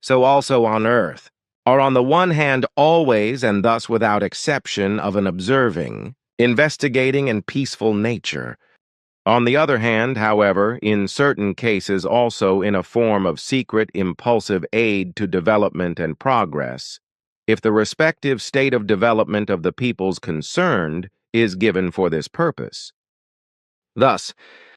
so also on Earth, are on the one hand always and thus without exception of an observing, investigating, and peaceful nature. On the other hand, however, in certain cases also in a form of secret, impulsive aid to development and progress, if the respective state of development of the peoples concerned is given for this purpose. Thus,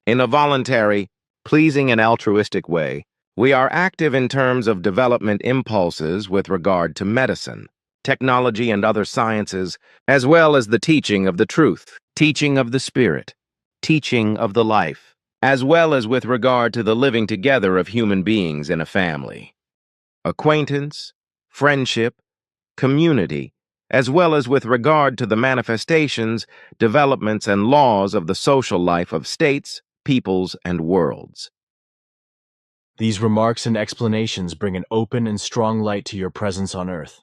in a voluntary, pleasing, and altruistic way, we are active in terms of development impulses with regard to medicine, technology, and other sciences, as well as the teaching of the truth, teaching of the spirit, teaching of the life, as well as with regard to the living together of human beings in a family, acquaintance, friendship, community, as well as with regard to the manifestations, developments, and laws of the social life of states, peoples, and worlds. These remarks and explanations bring an open and strong light to your presence on Earth.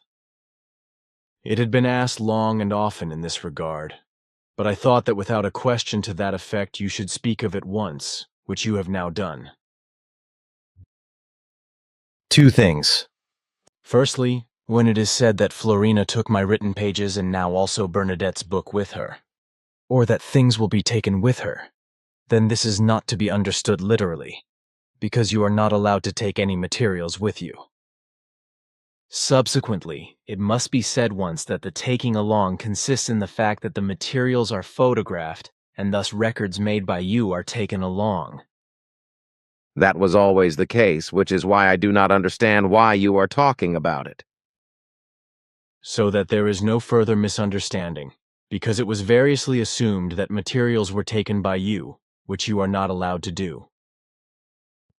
It had been asked long and often in this regard, but I thought that without a question to that effect you should speak of it once, which you have now done. 2 things. Firstly, when it is said that Florina took my written pages and now also Bernadette's book with her, or that things will be taken with her, then this is not to be understood literally, because you are not allowed to take any materials with you. Subsequently, it must be said once that the taking along consists in the fact that the materials are photographed and thus records made by you are taken along. That was always the case, which is why I do not understand why you are talking about it. So that there is no further misunderstanding, because it was variously assumed that materials were taken by you, which you are not allowed to do.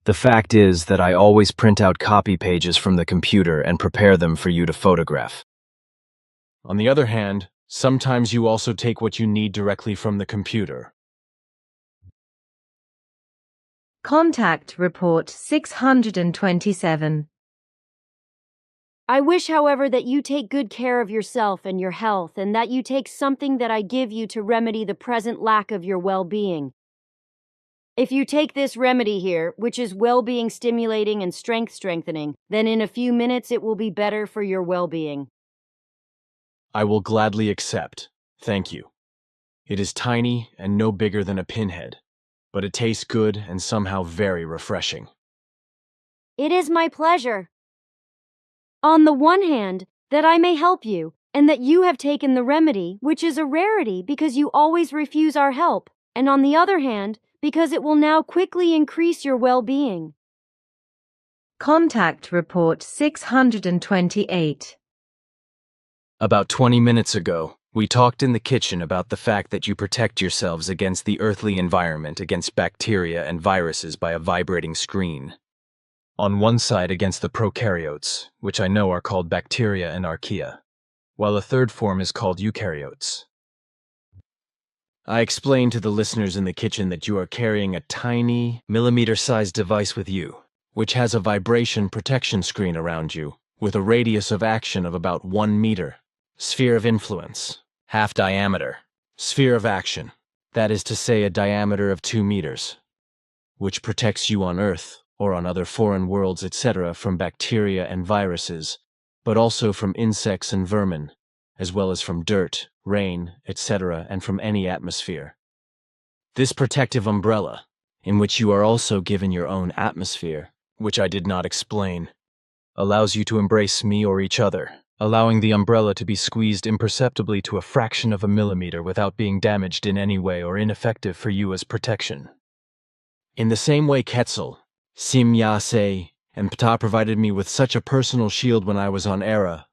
The fact is that I always print out copy pages from the computer and prepare them for you to photograph. On the other hand, sometimes you also take what you need directly from the computer. Contact Report 627. I wish, however, that you take good care of yourself and your health, and that you take something that I give you to remedy the present lack of your well-being. If you take this remedy here, which is well-being stimulating and strength strengthening, then in a few minutes it will be better for your well-being. I will gladly accept. Thank you. It is tiny and no bigger than a pinhead, but it tastes good and somehow very refreshing. It is my pleasure. On the one hand, that I may help you, and that you have taken the remedy, which is a rarity because you always refuse our help, and on the other hand, because it will now quickly increase your well-being. Contact Report 628. About 20 minutes ago, we talked in the kitchen about the fact that you protect yourselves against the earthly environment against bacteria and viruses by a vibrating screen. On one side against the prokaryotes, which I know are called bacteria and archaea, while a third form is called eukaryotes. I explained to the listeners in the kitchen that you are carrying a tiny, millimeter-sized device with you, which has a vibration protection screen around you, with a radius of action of about 1 meter. Sphere of influence, half diameter. Sphere of action, that is to say a diameter of 2 meters, which protects you on Earth, or on other foreign worlds, etc., from bacteria and viruses, but also from insects and vermin, as well as from dirt, rain, etc., and from any atmosphere. This protective umbrella, in which you are also given your own atmosphere, which I did not explain, allows you to embrace me or each other, allowing the umbrella to be squeezed imperceptibly to a fraction of a millimeter without being damaged in any way or ineffective for you as protection. In the same way Quetzal, Simyase, and Ptah provided me with such a personal shield when I was on Era,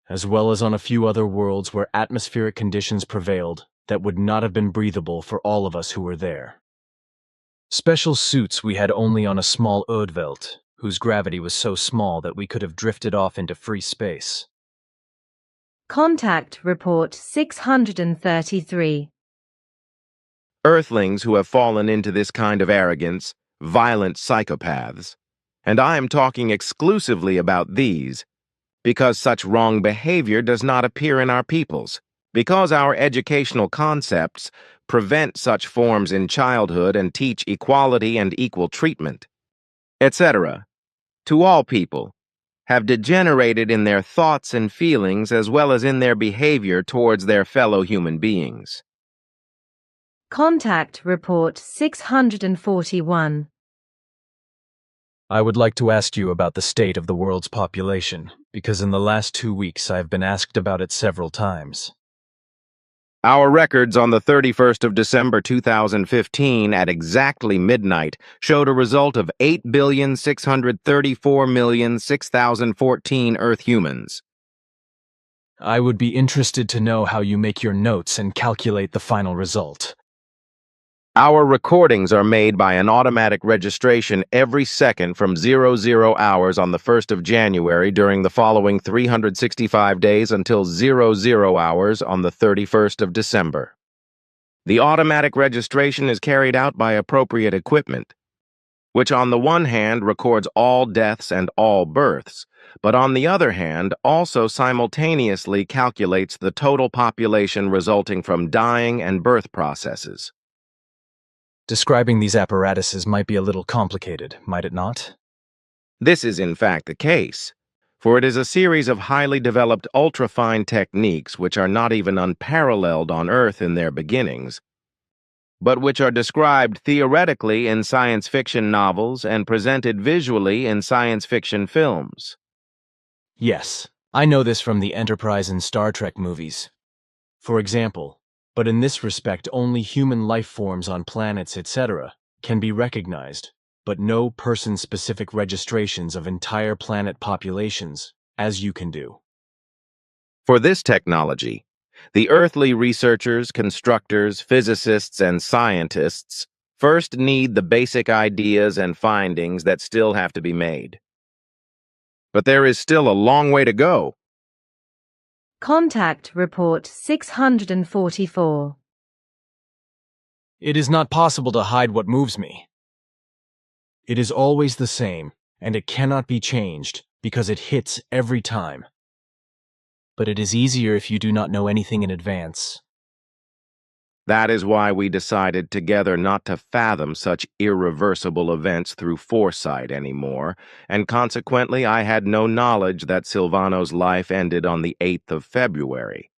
as well as on a few other worlds where atmospheric conditions prevailed that would not have been breathable for all of us who were there. Special suits we had only on a small Oddvelt, whose gravity was so small that we could have drifted off into free space. Contact Report 633. Earthlings who have fallen into this kind of arrogance, violent psychopaths, and I am talking exclusively about these, because such wrong behavior does not appear in our peoples, because our educational concepts prevent such forms in childhood and teach equality and equal treatment, etc., to all people, have degenerated in their thoughts and feelings as well as in their behavior towards their fellow human beings. Contact Report 641. I would like to ask you about the state of the world's population, because in the last 2 weeks I have been asked about it several times. Our records on the 31st of December 2015 at exactly midnight showed a result of 8,634,006,014 Earth humans. I would be interested to know how you make your notes and calculate the final result. Our recordings are made by an automatic registration every second from 00 hours on the 1st of January during the following 365 days until 00 hours on the 31st of December. The automatic registration is carried out by appropriate equipment, which on the one hand records all deaths and all births, but on the other hand also simultaneously calculates the total population resulting from dying and birth processes. Describing these apparatuses might be a little complicated, might it not? This is in fact the case, for it is a series of highly developed ultrafine techniques which are not even unparalleled on Earth in their beginnings, but which are described theoretically in science fiction novels and presented visually in science fiction films. Yes, I know this from the Enterprise and Star Trek movies. For example, but in this respect only human life forms on planets, etc., can be recognized, but no person-specific registrations of entire planet populations, as you can do. For this technology, the earthly researchers, constructors, physicists, and scientists first need the basic ideas and findings that still have to be made. But there is still a long way to go. Contact Report 644. It is not possible to hide what moves me. It is always the same, and it cannot be changed, because it hits every time. But it is easier if you do not know anything in advance. That is why we decided together not to fathom such irreversible events through foresight anymore, and consequently I had no knowledge that Silvano's life ended on the 8th of February.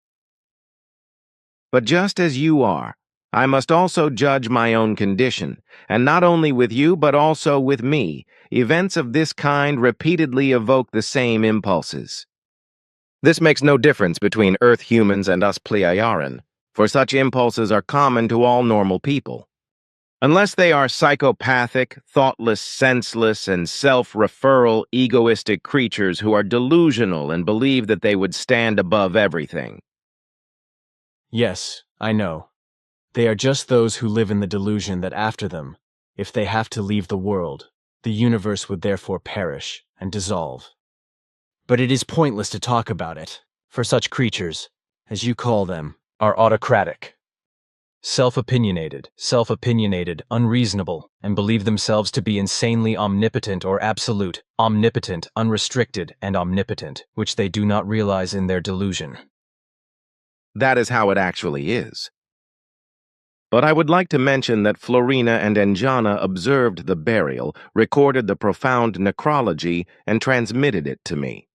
But just as you are, I must also judge my own condition, and not only with you but also with me. Events of this kind repeatedly evoke the same impulses. This makes no difference between Earth humans and us Pleiaren, for such impulses are common to all normal people. Unless they are psychopathic, thoughtless, senseless, and self-referral, egoistic creatures who are delusional and believe that they would stand above everything. Yes, I know. They are just those who live in the delusion that after them, if they have to leave the world, the universe would therefore perish and dissolve. But it is pointless to talk about it, for such creatures, as you call them, are autocratic, self-opinionated, unreasonable, and believe themselves to be insanely omnipotent or absolute, omnipotent, unrestricted, and omnipotent, which they do not realize in their delusion. That is how it actually is. But I would like to mention that Florina and Enjana observed the burial, recorded the profound necrology, and transmitted it to me.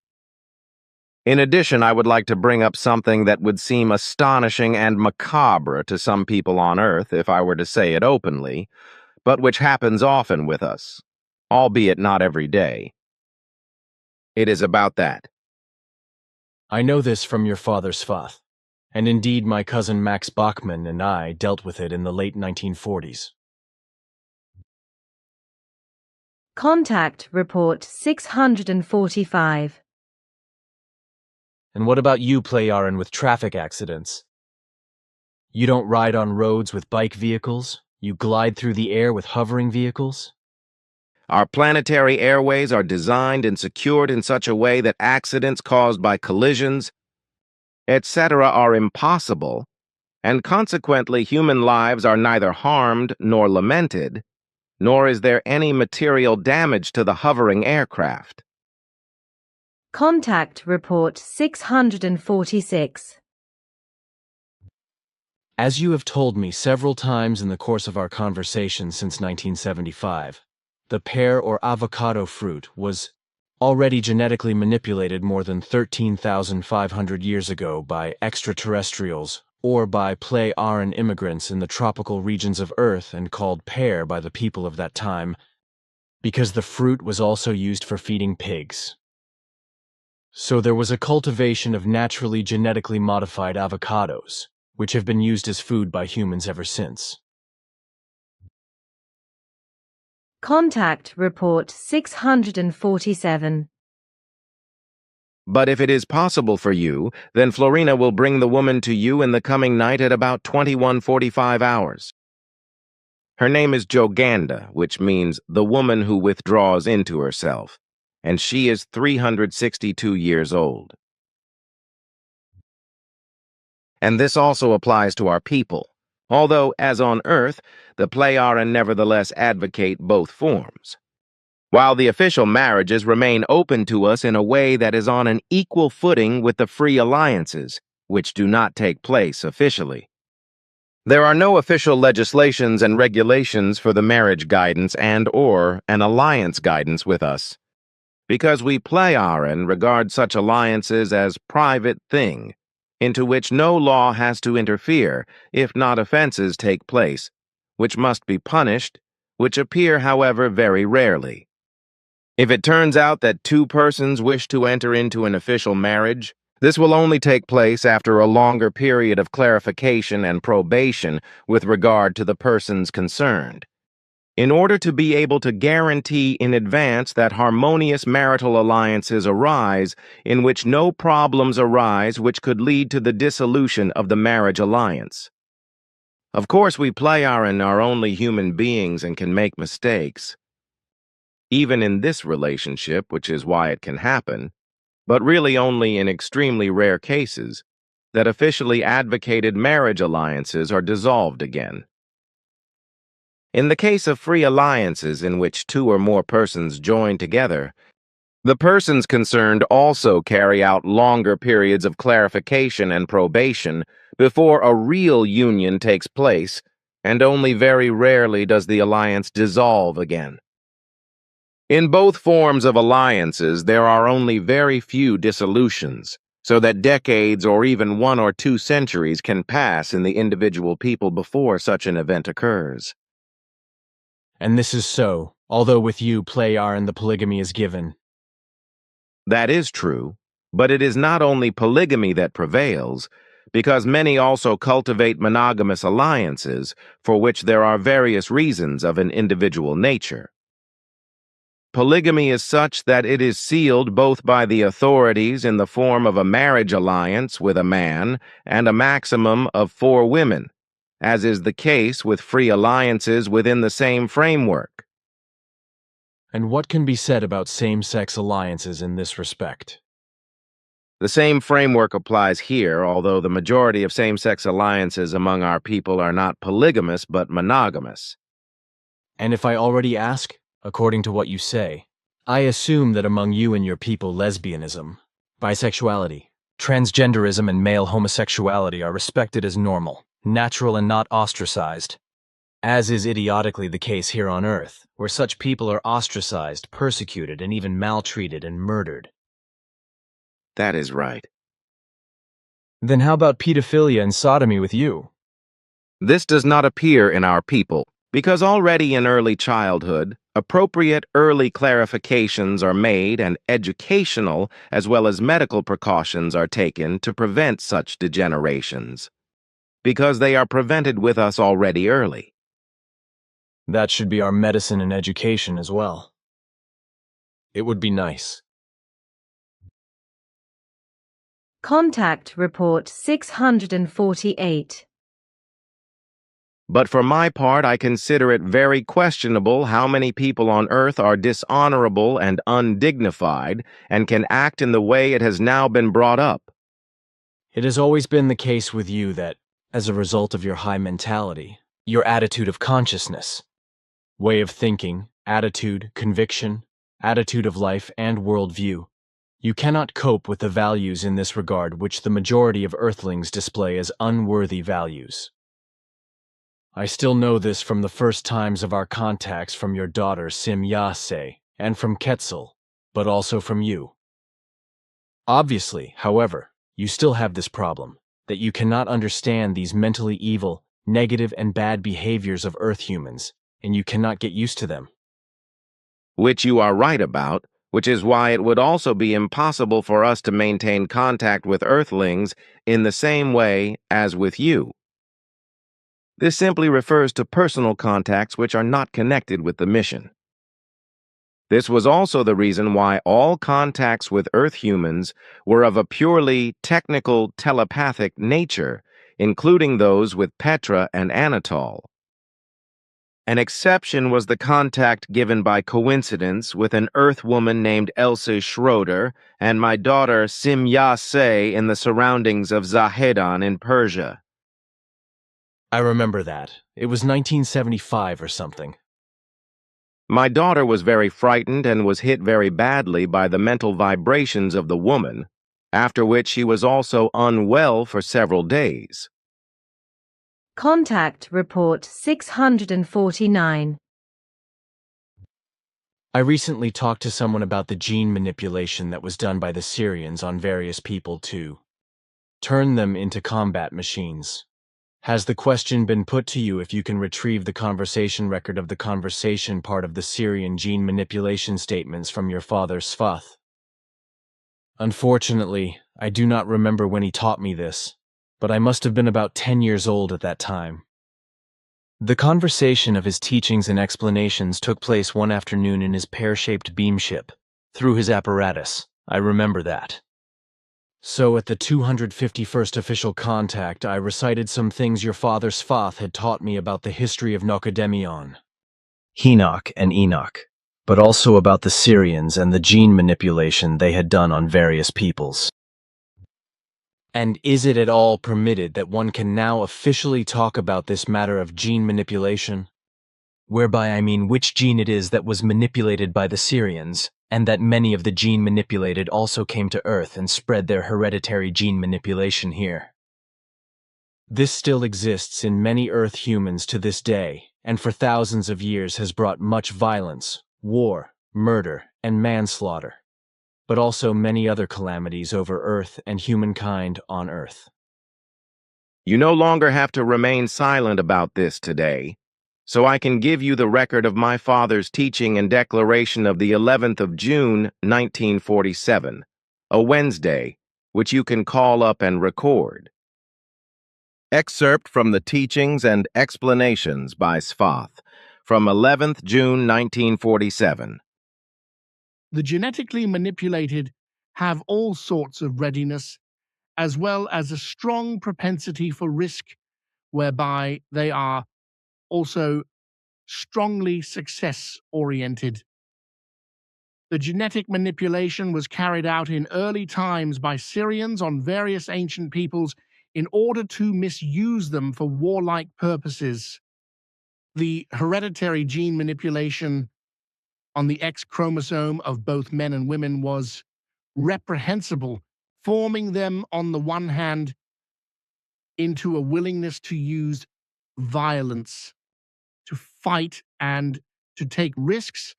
In addition, I would like to bring up something that would seem astonishing and macabre to some people on Earth if I were to say it openly, but which happens often with us, albeit not every day. It is about that. I know this from your father Svath, and indeed my cousin Max Bachmann and I dealt with it in the late 1940s. Contact Report 645. And what about you, Pleiaren, with traffic accidents? You don't ride on roads with bike vehicles? You glide through the air with hovering vehicles? Our planetary airways are designed and secured in such a way that accidents caused by collisions, etc. are impossible, and consequently human lives are neither harmed nor lamented, nor is there any material damage to the hovering aircraft. Contact Report 646. As you have told me several times in the course of our conversation since 1975, the pear or avocado fruit was already genetically manipulated more than 13,500 years ago by extraterrestrials or by Pleiaren immigrants in the tropical regions of Earth and called pear by the people of that time, because the fruit was also used for feeding pigs. So there was a cultivation of naturally genetically modified avocados, which have been used as food by humans ever since. Contact Report 647. But if it is possible for you, then Florina will bring the woman to you in the coming night at about 21:45 hours. Her name is Joganda, which means the woman who withdraws into herself, and she is 362 years old. And this also applies to our people, although, as on Earth, the Pleiaren nevertheless advocate both forms. While the official marriages remain open to us in a way that is on an equal footing with the free alliances, which do not take place officially. There are no official legislations and regulations for the marriage guidance and/or an alliance guidance with us, because we Pleiaren regard such alliances as private thing, into which no law has to interfere if not offenses take place, which must be punished, which appear, however, very rarely. If it turns out that two persons wish to enter into an official marriage, this will only take place after a longer period of clarification and probation with regard to the persons concerned. in order to be able to guarantee in advance that harmonious marital alliances arise in which no problems arise which could lead to the dissolution of the marriage alliance. Of course, we Pleiaren are only human beings and can make mistakes, even in this relationship, which is why it can happen, but really only in extremely rare cases, that officially advocated marriage alliances are dissolved again. In the case of free alliances in which two or more persons join together, the persons concerned also carry out longer periods of clarification and probation before a real union takes place, and only very rarely does the alliance dissolve again. In both forms of alliances, there are only very few dissolutions, so that decades or even 1 or 2 centuries can pass in the individual people before such an event occurs. And this is so, although with you, Pleiaren, the polygamy is given. That is true, but it is not only polygamy that prevails, because many also cultivate monogamous alliances, for which there are various reasons of an individual nature. Polygamy is such that it is sealed both by the authorities in the form of a marriage alliance with a man and a maximum of 4 women, as is the case with free alliances within the same framework. And what can be said about same-sex alliances in this respect? The same framework applies here, although the majority of same-sex alliances among our people are not polygamous but monogamous. And if I already ask, according to what you say, I assume that among you and your people lesbianism, bisexuality, transgenderism, and male homosexuality are respected as normal, natural, and not ostracized, as is idiotically the case here on Earth, where such people are ostracized, persecuted, and even maltreated and murdered. That is right. Then how about pedophilia and sodomy with you? This does not appear in our people, because already in early childhood, appropriate early clarifications are made and educational as well as medical precautions are taken to prevent such degenerations, because they are prevented with us already early. That should be our medicine and education as well. It would be nice. Contact Report 648. But for my part, I consider it very questionable how many people on Earth are dishonorable and undignified and can act in the way it has now been brought up. It has always been the case with you that, as a result of your high mentality, your attitude of consciousness, way of thinking, attitude, conviction, attitude of life, and worldview, you cannot cope with the values in this regard which the majority of Earthlings display as unworthy values. I still know this from the first times of our contacts from your daughter Sim-Yase and from Quetzal, but also from you. Obviously, however, you still have this problem, that you cannot understand these mentally evil, negative, and bad behaviors of Earth humans, and you cannot get used to them. Which you are right about, which is why it would also be impossible for us to maintain contact with Earthlings in the same way as with you. This simply refers to personal contacts which are not connected with the mission. This was also the reason why all contacts with Earth humans were of a purely technical telepathic nature, including those with Petra and Anatole. An exception was the contact given by coincidence with an Earth woman named Elsa Schroeder and my daughter Sim-Yase in the surroundings of Zahedan in Persia. I remember that. It was 1975 or something. My daughter was very frightened and was hit very badly by the mental vibrations of the woman, after which she was also unwell for several days. Contact Report 649. I recently talked to someone about the gene manipulation that was done by the Syrians on various people to turn them into combat machines. Has the question been put to you if you can retrieve the conversation record of the conversation part of the Syrian gene manipulation statements from your father Sfath? Unfortunately, I do not remember when he taught me this, but I must have been about 10 years old at that time. The conversation of his teachings and explanations took place one afternoon in his pear-shaped beam ship, through his apparatus. I remember that. So at the 251st official contact, I recited some things your father Sfath had taught me about the history of Nokademion. Henoch and Enoch, but also about the Syrians and the gene manipulation they had done on various peoples. And is it at all permitted that one can now officially talk about this matter of gene manipulation? Whereby I mean which gene it is that was manipulated by the Syrians, and that many of the gene manipulated also came to Earth and spread their hereditary gene manipulation here. This still exists in many Earth humans to this day, and for thousands of years has brought much violence, war, murder, and manslaughter, but also many other calamities over Earth and humankind on Earth. You no longer have to remain silent about this today, so I can give you the record of my father's teaching and declaration of the 11th of June, 1947, a Wednesday, which you can call up and record. Excerpt from the Teachings and Explanations by Sfath, from 11th June, 1947. The genetically manipulated have all sorts of readiness, as well as a strong propensity for risk, whereby they are also strongly success-oriented. The genetic manipulation was carried out in early times by Syrians on various ancient peoples in order to misuse them for warlike purposes. The hereditary gene manipulation on the X chromosome of both men and women was reprehensible, forming them on the one hand into a willingness to use violence, to fight and to take risks,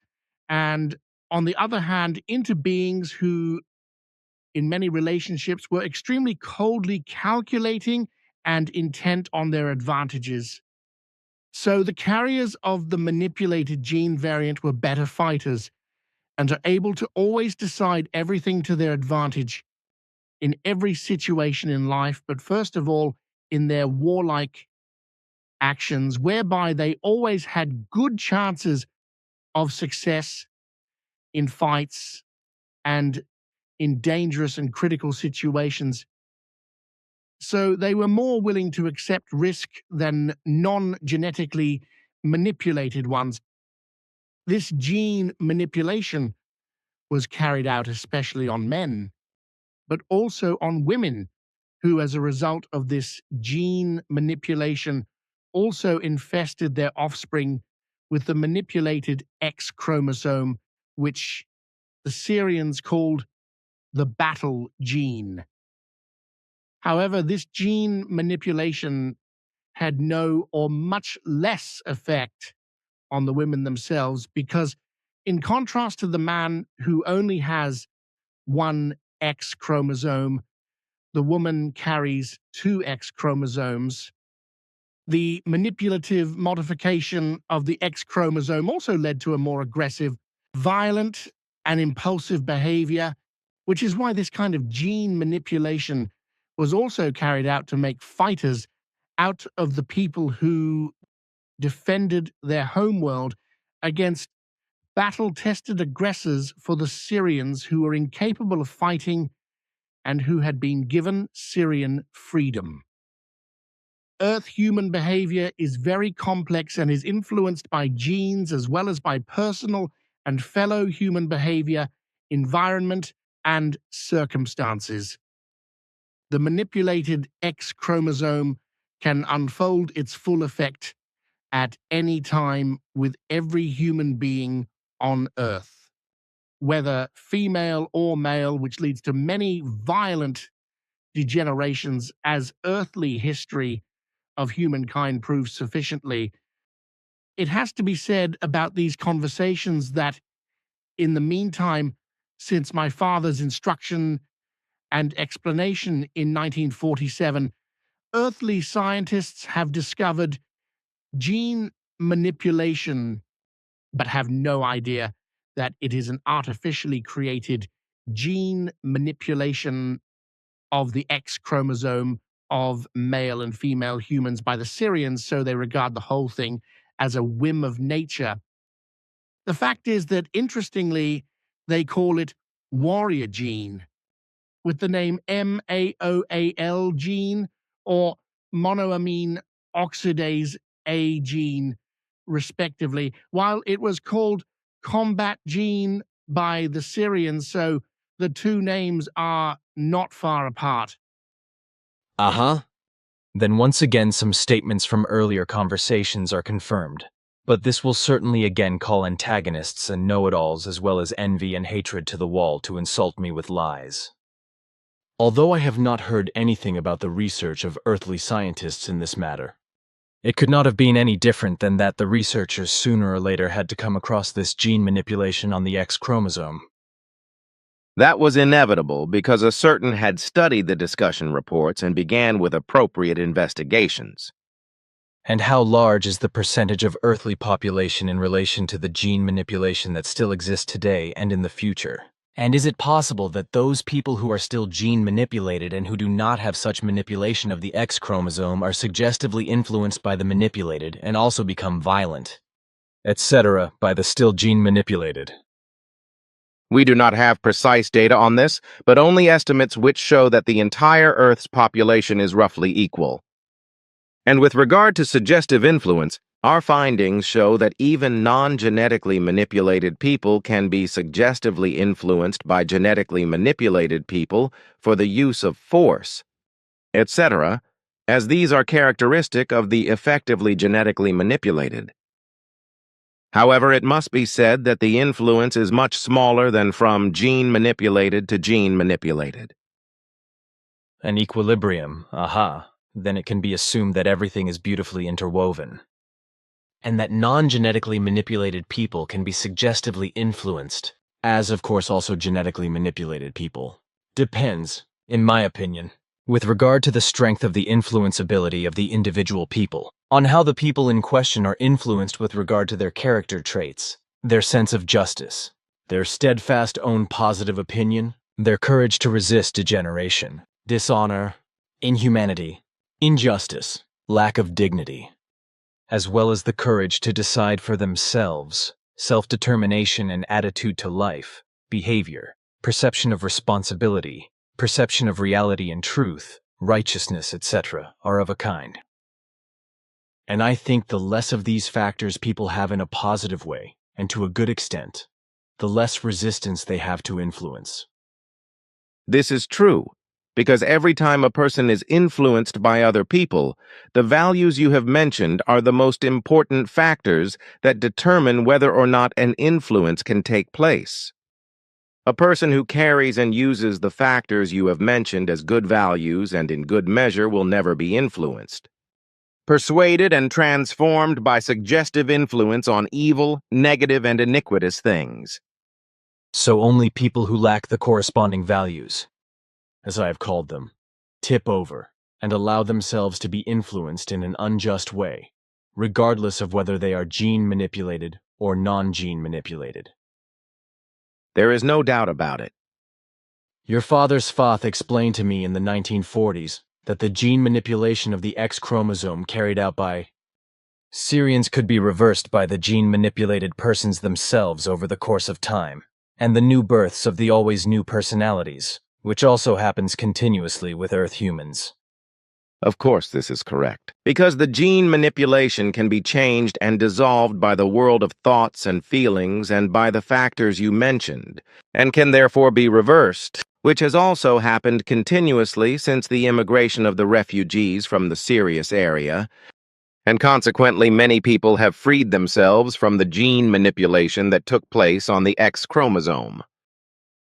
and on the other hand, into beings who, in many relationships, were extremely coldly calculating and intent on their advantages. So the carriers of the manipulated gene variant were better fighters and are able to always decide everything to their advantage in every situation in life, but first of all, in their warlike actions, whereby they always had good chances of success in fights and in dangerous and critical situations. So they were more willing to accept risk than non-genetically manipulated ones. This gene manipulation was carried out especially on men, but also on women, who, as a result of this gene manipulation, also infested their offspring with the manipulated X chromosome, which the Syrians called the battle gene. However, this gene manipulation had no or much less effect on the women themselves because, in contrast to the man who only has one X chromosome, the woman carries two X chromosomes. The manipulative modification of the X chromosome also led to a more aggressive, violent, and impulsive behavior, which is why this kind of gene manipulation was also carried out to make fighters out of the people who defended their homeworld against battle-tested aggressors for the Syrians who were incapable of fighting and who had been given Syrian freedom. Earth human behavior is very complex and is influenced by genes as well as by personal and fellow human behavior, environment, and circumstances. The manipulated X chromosome can unfold its full effect at any time with every human being on Earth, whether female or male, which leads to many violent degenerations, as earthly history of humankind proves sufficiently. It has to be said about these conversations that, in the meantime, since my father's instruction and explanation in 1947, earthly scientists have discovered gene manipulation, but have no idea that it is an artificially created gene manipulation of the X chromosome of male and female humans by the Syrians, so they regard the whole thing as a whim of nature. The fact is that, interestingly, they call it warrior gene, with the name MAOAL gene or monoamine oxidase A gene, respectively, while it was called combat gene by the Syrians, so the two names are not far apart. Uh-huh. Then once again some statements from earlier conversations are confirmed. But this will certainly again call antagonists and know-it-alls as well as envy and hatred to the wall to insult me with lies. Although I have not heard anything about the research of earthly scientists in this matter, it could not have been any different than that the researchers sooner or later had to come across this gene manipulation on the X chromosome. That was inevitable because a certain had studied the discussion reports and began with appropriate investigations. And how large is the percentage of earthly population in relation to the gene manipulation that still exists today and in the future? And is it possible that those people who are still gene manipulated and who do not have such manipulation of the X chromosome are suggestively influenced by the manipulated and also become violent, etc., by the still gene manipulated? We do not have precise data on this, but only estimates which show that the entire Earth's population is roughly equal. And with regard to suggestive influence, our findings show that even non-genetically manipulated people can be suggestively influenced by genetically manipulated people for the use of force, etc., as these are characteristic of the effectively genetically manipulated. However, it must be said that the influence is much smaller than from gene manipulated to gene manipulated. An equilibrium, aha. Then it can be assumed that everything is beautifully interwoven. And that non-genetically manipulated people can be suggestively influenced, as of course also genetically manipulated people. Depends, in my opinion, with regard to the strength of the influence ability of the individual people, on how the people in question are influenced with regard to their character traits, their sense of justice, their steadfast own positive opinion, their courage to resist degeneration, dishonor, inhumanity, injustice, lack of dignity, as well as the courage to decide for themselves, self-determination and attitude to life, behavior, perception of responsibility, perception of reality and truth, righteousness, etc., are of a kind. And I think the less of these factors people have in a positive way, and to a good extent, the less resistance they have to influence. This is true, because every time a person is influenced by other people, the values you have mentioned are the most important factors that determine whether or not an influence can take place. A person who carries and uses the factors you have mentioned as good values and in good measure will never be influenced. Persuaded and transformed by suggestive influence on evil, negative, and iniquitous things. So only people who lack the corresponding values, as I have called them, tip over and allow themselves to be influenced in an unjust way, regardless of whether they are gene manipulated or non-gene manipulated. There is no doubt about it. Your father's Fath explained to me in the 1940s that the gene manipulation of the X chromosome carried out by Syrians could be reversed by the gene-manipulated persons themselves over the course of time, and the new births of the always new personalities, which also happens continuously with Earth humans. Of course this is correct, because the gene manipulation can be changed and dissolved by the world of thoughts and feelings and by the factors you mentioned, and can therefore be reversed, which has also happened continuously since the immigration of the refugees from the Syrian area, and consequently many people have freed themselves from the gene manipulation that took place on the X chromosome.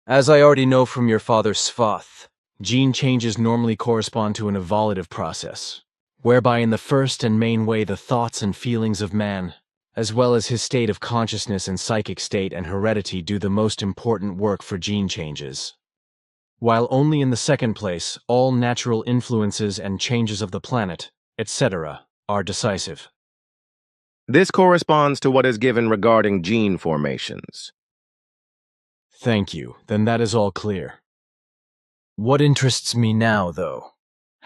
As I already know from your father's Sfath, gene changes normally correspond to an evolutive process, whereby in the first and main way the thoughts and feelings of man, as well as his state of consciousness and psychic state and heredity do the most important work for gene changes, while only in the second place all natural influences and changes of the planet, etc., are decisive. This corresponds to what is given regarding gene formations. Thank you, then that is all clear. What interests me now, though,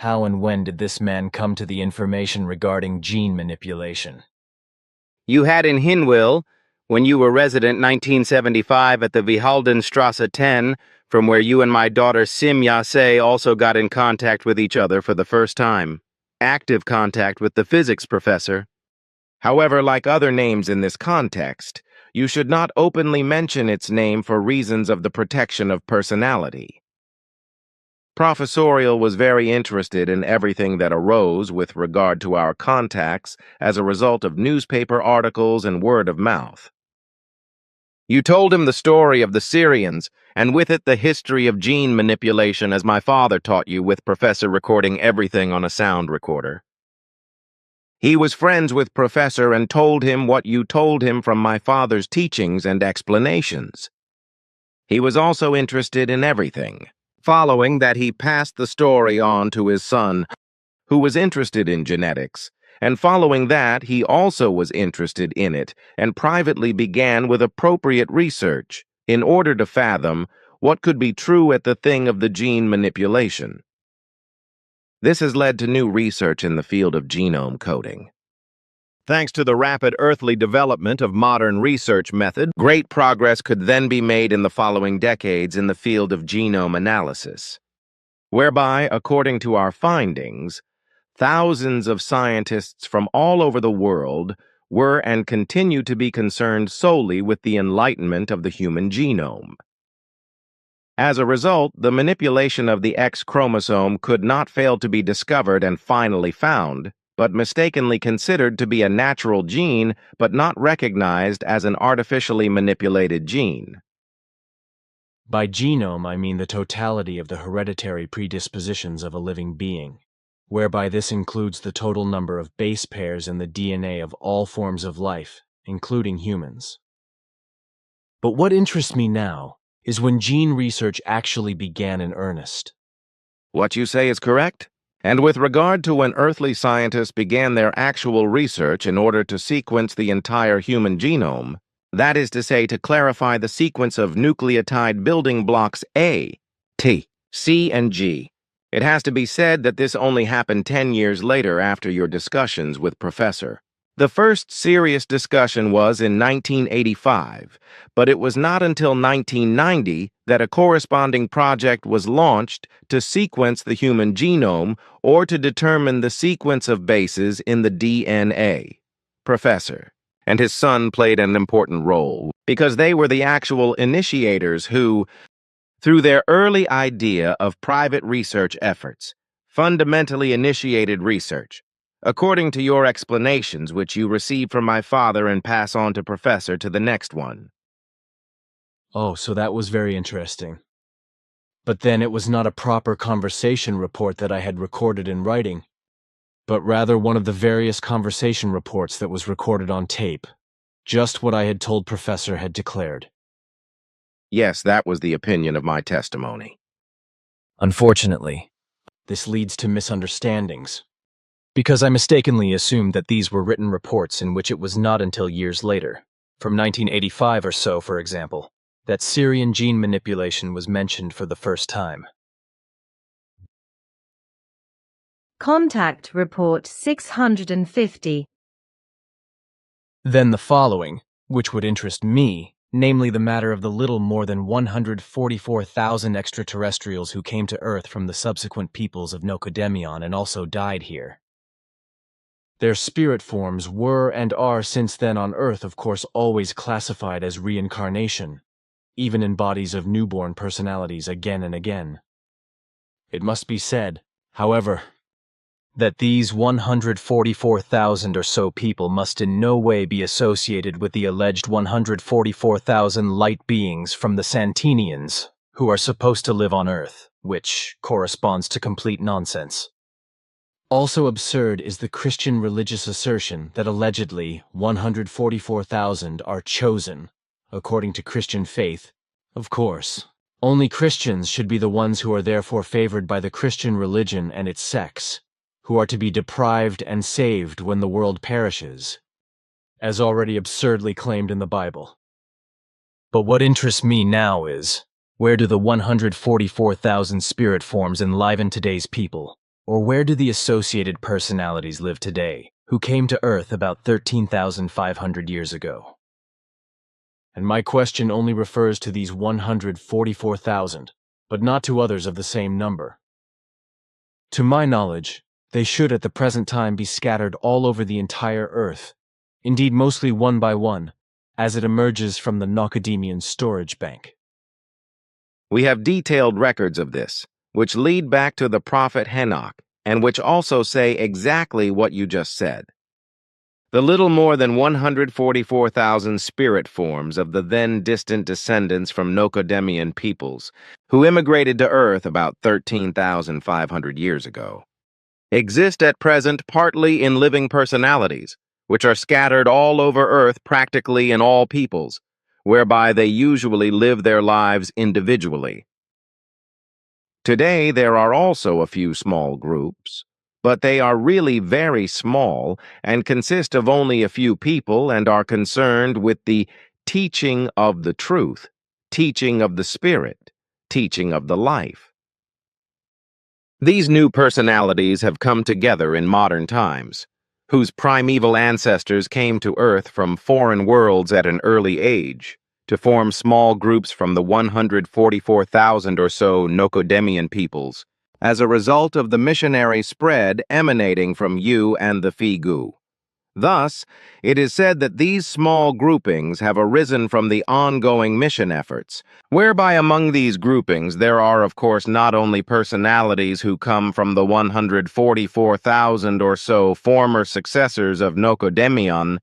How and when did this man come to the information regarding gene manipulation? You had in Hinwil, when you were resident 1975 at the Vihaldenstrasse 10, from where you and my daughter Sim Yase also got in contact with each other for the first time. Active contact with the physics professor. However, like other names in this context, you should not openly mention its name for reasons of the protection of personality. Professorial was very interested in everything that arose with regard to our contacts as a result of newspaper articles and word of mouth. You told him the story of the Syrians, and with it the history of gene manipulation as my father taught you, with Professor recording everything on a sound recorder. He was friends with Professor and told him what you told him from my father's teachings and explanations. He was also interested in everything. Following that, he passed the story on to his son, who was interested in genetics, and following that, he also was interested in it and privately began with appropriate research in order to fathom what could be true at the thing of the gene manipulation. This has led to new research in the field of genome coding. Thanks to the rapid earthly development of modern research method, great progress could then be made in the following decades in the field of genome analysis, whereby, according to our findings, thousands of scientists from all over the world were and continue to be concerned solely with the enlightenment of the human genome. As a result, the manipulation of the X chromosome could not fail to be discovered and finally found, but mistakenly considered to be a natural gene but not recognized as an artificially manipulated gene. By genome, I mean the totality of the hereditary predispositions of a living being, whereby this includes the total number of base pairs in the DNA of all forms of life, including humans. But what interests me now is when gene research actually began in earnest. What you say is correct. And with regard to when earthly scientists began their actual research in order to sequence the entire human genome, that is to say, to clarify the sequence of nucleotide building blocks A, T, C, and G, it has to be said that this only happened 10 years later after your discussions with Professor. The first serious discussion was in 1985, but it was not until 1990 that a corresponding project was launched to sequence the human genome or to determine the sequence of bases in the DNA. Professor and his son played an important role because they were the actual initiators who, through their early idea of private research efforts, fundamentally initiated research. According to your explanations, which you receive from my father and pass on to Professor to the next one. Oh, so that was very interesting. But then it was not a proper conversation report that I had recorded in writing, but rather one of the various conversation reports that was recorded on tape. Just what I had told Professor had declared. Yes, that was the opinion of my testimony. Unfortunately, this leads to misunderstandings, because I mistakenly assumed that these were written reports in which it was not until years later, from 1985 or so, for example, that Syrian gene manipulation was mentioned for the first time. Contact Report 650. Then the following, which would interest me, namely the matter of the little more than 144,000 extraterrestrials who came to Earth from the subsequent peoples of Nocodemion and also died here. Their spirit forms were and are since then on Earth, of course, always classified as reincarnation, even in bodies of newborn personalities again and again. It must be said, however, that these 144,000 or so people must in no way be associated with the alleged 144,000 light beings from the Santinians who are supposed to live on Earth, which corresponds to complete nonsense. Also absurd is the Christian religious assertion that allegedly 144,000 are chosen, according to Christian faith. Of course, only Christians should be the ones who are therefore favored by the Christian religion and its sects, who are to be deprived and saved when the world perishes, as already absurdly claimed in the Bible. But what interests me now is, where do the 144,000 spirit forms enliven today's people? Or where do the associated personalities live today, who came to Earth about 13,500 years ago? And my question only refers to these 144,000, but not to others of the same number. To my knowledge, they should at the present time be scattered all over the entire Earth, indeed mostly one by one, as it emerges from the Nocademian storage bank. We have detailed records of this, which lead back to the prophet Enoch, and which also say exactly what you just said. The little more than 144,000 spirit forms of the then distant descendants from Nocademian peoples, who immigrated to Earth about 13,500 years ago, exist at present partly in living personalities, which are scattered all over Earth practically in all peoples, whereby they usually live their lives individually. Today there are also a few small groups, but they are really very small and consist of only a few people and are concerned with the teaching of the truth, teaching of the Spirit, teaching of the life. These new personalities have come together in modern times, whose primeval ancestors came to Earth from foreign worlds at an early age, to form small groups from the 144,000 or so Nocademian peoples, as a result of the missionary spread emanating from you and the Figu. Thus, it is said that these small groupings have arisen from the ongoing mission efforts, whereby among these groupings there are of course not only personalities who come from the 144,000 or so former successors of Nocademion,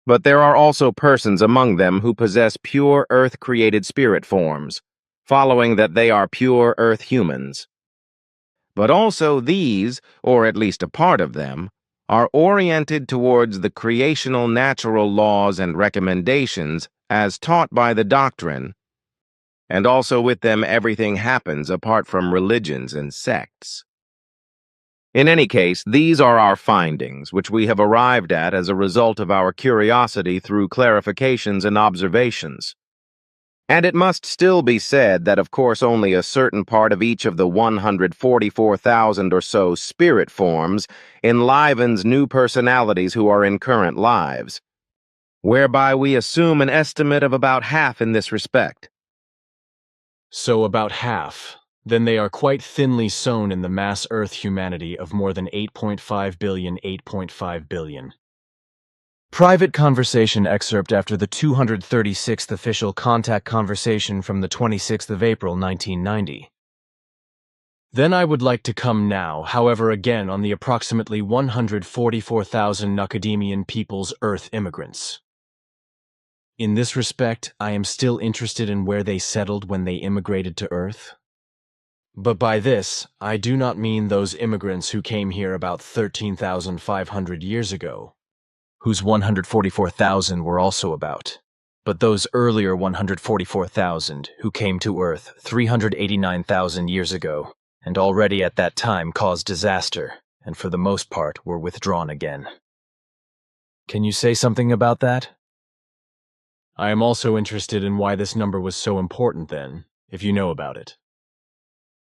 but there are also persons among them who possess pure earth-created spirit forms, following that they are pure earth humans. But also these, or at least a part of them, are oriented towards the creational natural laws and recommendations as taught by the doctrine, and also with them everything happens apart from religions and sects. In any case, these are our findings, which we have arrived at as a result of our curiosity through clarifications and observations. And it must still be said that of course only a certain part of each of the 144,000 or so spirit forms enlivens new personalities who are in current lives, whereby we assume an estimate of about half in this respect. So about half. Then they are quite thinly sown in the mass Earth humanity of more than 8.5 billion, 8.5 billion. Private conversation excerpt after the 236th official contact conversation from the 26th of April, 1990. Then I would like to come now, however, again on the approximately 144,000 Nocademian people's Earth immigrants. In this respect, I am still interested in where they settled when they immigrated to Earth. But by this, I do not mean those immigrants who came here about 13,500 years ago, whose 144,000 were also about, but those earlier 144,000 who came to Earth 389,000 years ago, and already at that time caused disaster, and for the most part were withdrawn again. Can you say something about that? I am also interested in why this number was so important then, if you know about it.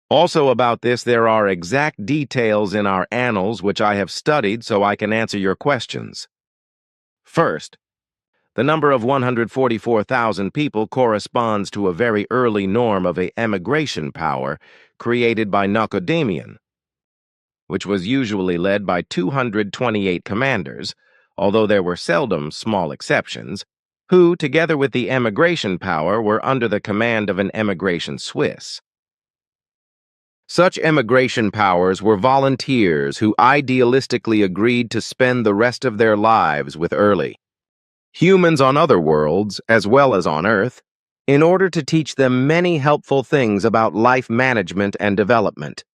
Also about this, there are exact details in our annals which I have studied so I can answer your questions. First, the number of 144,000 people corresponds to a very early norm of a emigration power created by Nocademion, which was usually led by 228 commanders, although there were seldom small exceptions, who, together with the emigration power, were under the command of an emigration Swiss. Such emigration powers were volunteers who idealistically agreed to spend the rest of their lives with humans on other worlds, as well as on Earth, in order to teach them many helpful things about life management and development.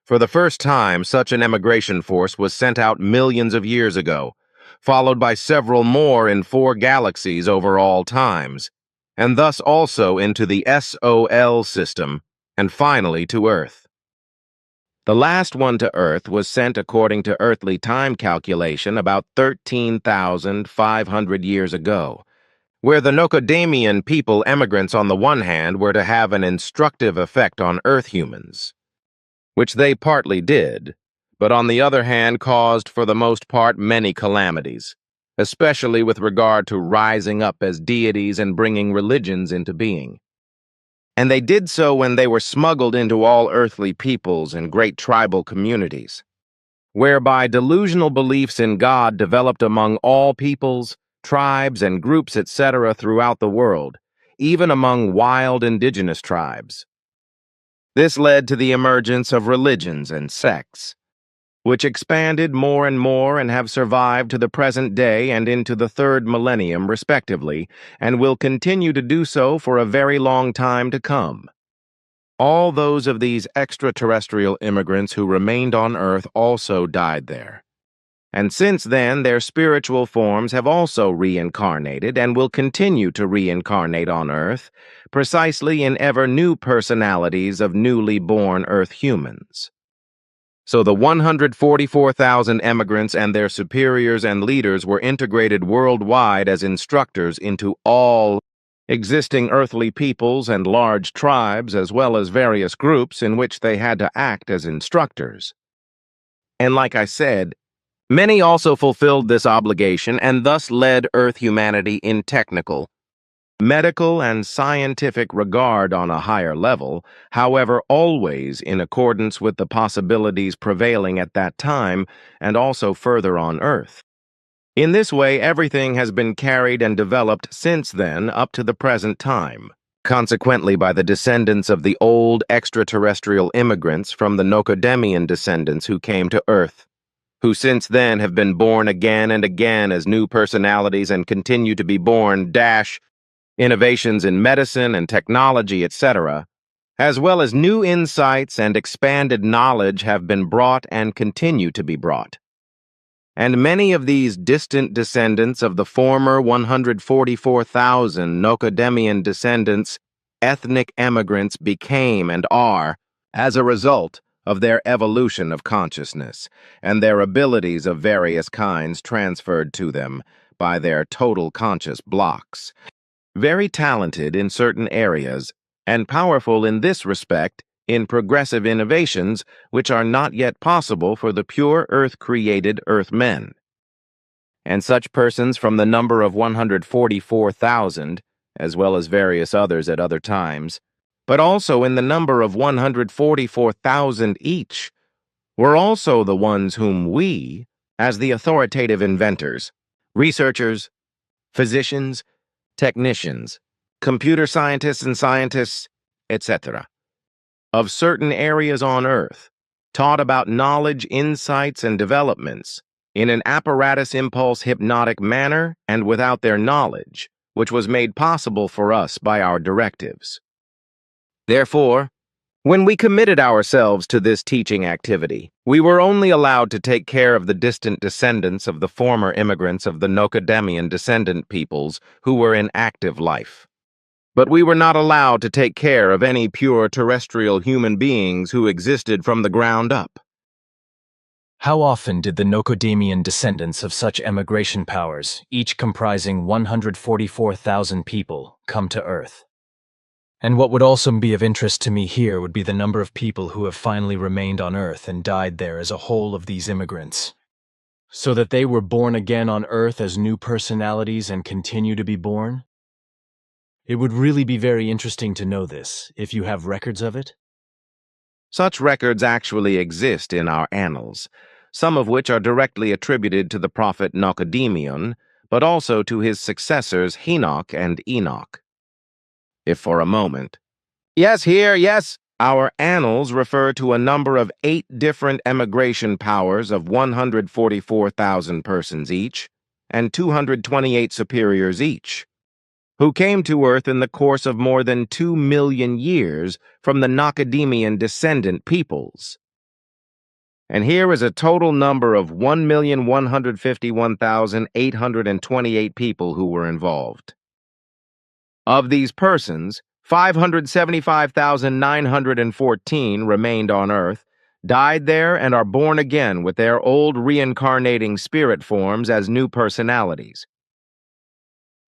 For the first time, such an emigration force was sent out millions of years ago, followed by several more in 4 galaxies over all times, and thus also into the SOL system, and finally to Earth. The last one to Earth was sent according to earthly time calculation about 13,500 years ago, where the Nocademian people emigrants on the one hand were to have an instructive effect on Earth humans, which they partly did, but on the other hand caused for the most part many calamities, especially with regard to rising up as deities and bringing religions into being. And they did so when they were smuggled into all earthly peoples and great tribal communities, whereby delusional beliefs in God developed among all peoples, tribes, and groups, etc. throughout the world, even among wild indigenous tribes. This led to the emergence of religions and sects, which expanded more and more and have survived to the present day and into the third millennium, respectively, and will continue to do so for a very long time to come. All those of these extraterrestrial immigrants who remained on Earth also died there. And since then, their spiritual forms have also reincarnated and will continue to reincarnate on Earth, precisely in ever new personalities of newly born Earth humans. So the 144,000 emigrants and their superiors and leaders were integrated worldwide as instructors into all existing earthly peoples and large tribes, as well as various groups in which they had to act as instructors. And like I said, many also fulfilled this obligation and thus led Earth humanity in technical, medical, and scientific regard on a higher level, however, always in accordance with the possibilities prevailing at that time and also further on Earth. In this way, everything has been carried and developed since then up to the present time, consequently by the descendants of the old extraterrestrial immigrants from the Nocodemian descendants who came to Earth, who since then have been born again and again as new personalities and continue to be born, innovations in medicine and technology, etc., as well as new insights and expanded knowledge have been brought and continue to be brought. And many of these distant descendants of the former 144,000 Nocodemian descendants, ethnic emigrants, became and are, as a result of their evolution of consciousness and their abilities of various kinds transferred to them by their total conscious blocks, very talented in certain areas and powerful in this respect in progressive innovations which are not yet possible for the pure Earth-created Earthmen. And such persons from the number of 144,000, as well as various others at other times, but also in the number of 144,000 each, were also the ones whom we, as the authoritative inventors, researchers, physicians, technicians, computer scientists and scientists, etc., of certain areas on Earth, taught about knowledge, insights, and developments in an apparatus impulse hypnotic manner and without their knowledge, which was made possible for us by our directives. Therefore, when we committed ourselves to this teaching activity, we were only allowed to take care of the distant descendants of the former immigrants of the Nocodemian descendant peoples who were in active life. But we were not allowed to take care of any pure terrestrial human beings who existed from the ground up. How often did the Nocodemian descendants of such emigration powers, each comprising 144,000 people, come to Earth? And what would also be of interest to me here would be the number of people who have finally remained on Earth and died there as a whole of these immigrants, so that they were born again on Earth as new personalities and continue to be born? It would really be very interesting to know this, if you have records of it. Such records actually exist in our annals, some of which are directly attributed to the prophet Nocodemion, but also to his successors Henoch and Enoch. If for a moment, yes, our annals refer to a number of 8 different emigration powers of 144,000 persons each, and 228 superiors each, who came to Earth in the course of more than 2 million years from the Nocodemian descendant peoples. And here is a total number of 1,151,828 people who were involved. Of these persons, 575,914 remained on Earth, died there, and are born again with their old reincarnating spirit forms as new personalities.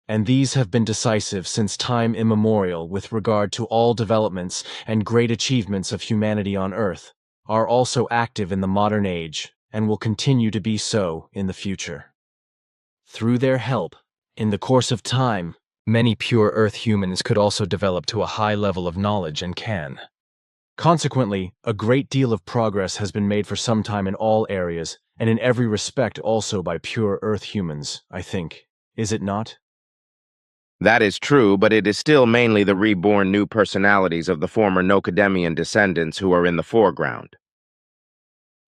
And these have been decisive since time immemorial with regard to all developments and great achievements of humanity on Earth, are also active in the modern age and will continue to be so in the future. Through their help, in the course of time, many pure Earth humans could also develop to a high level of knowledge and can. Consequently, a great deal of progress has been made for some time in all areas, and in every respect also by pure Earth humans, I think. Is it not? That is true, but it is still mainly the reborn new personalities of the former Nocademian descendants who are in the foreground.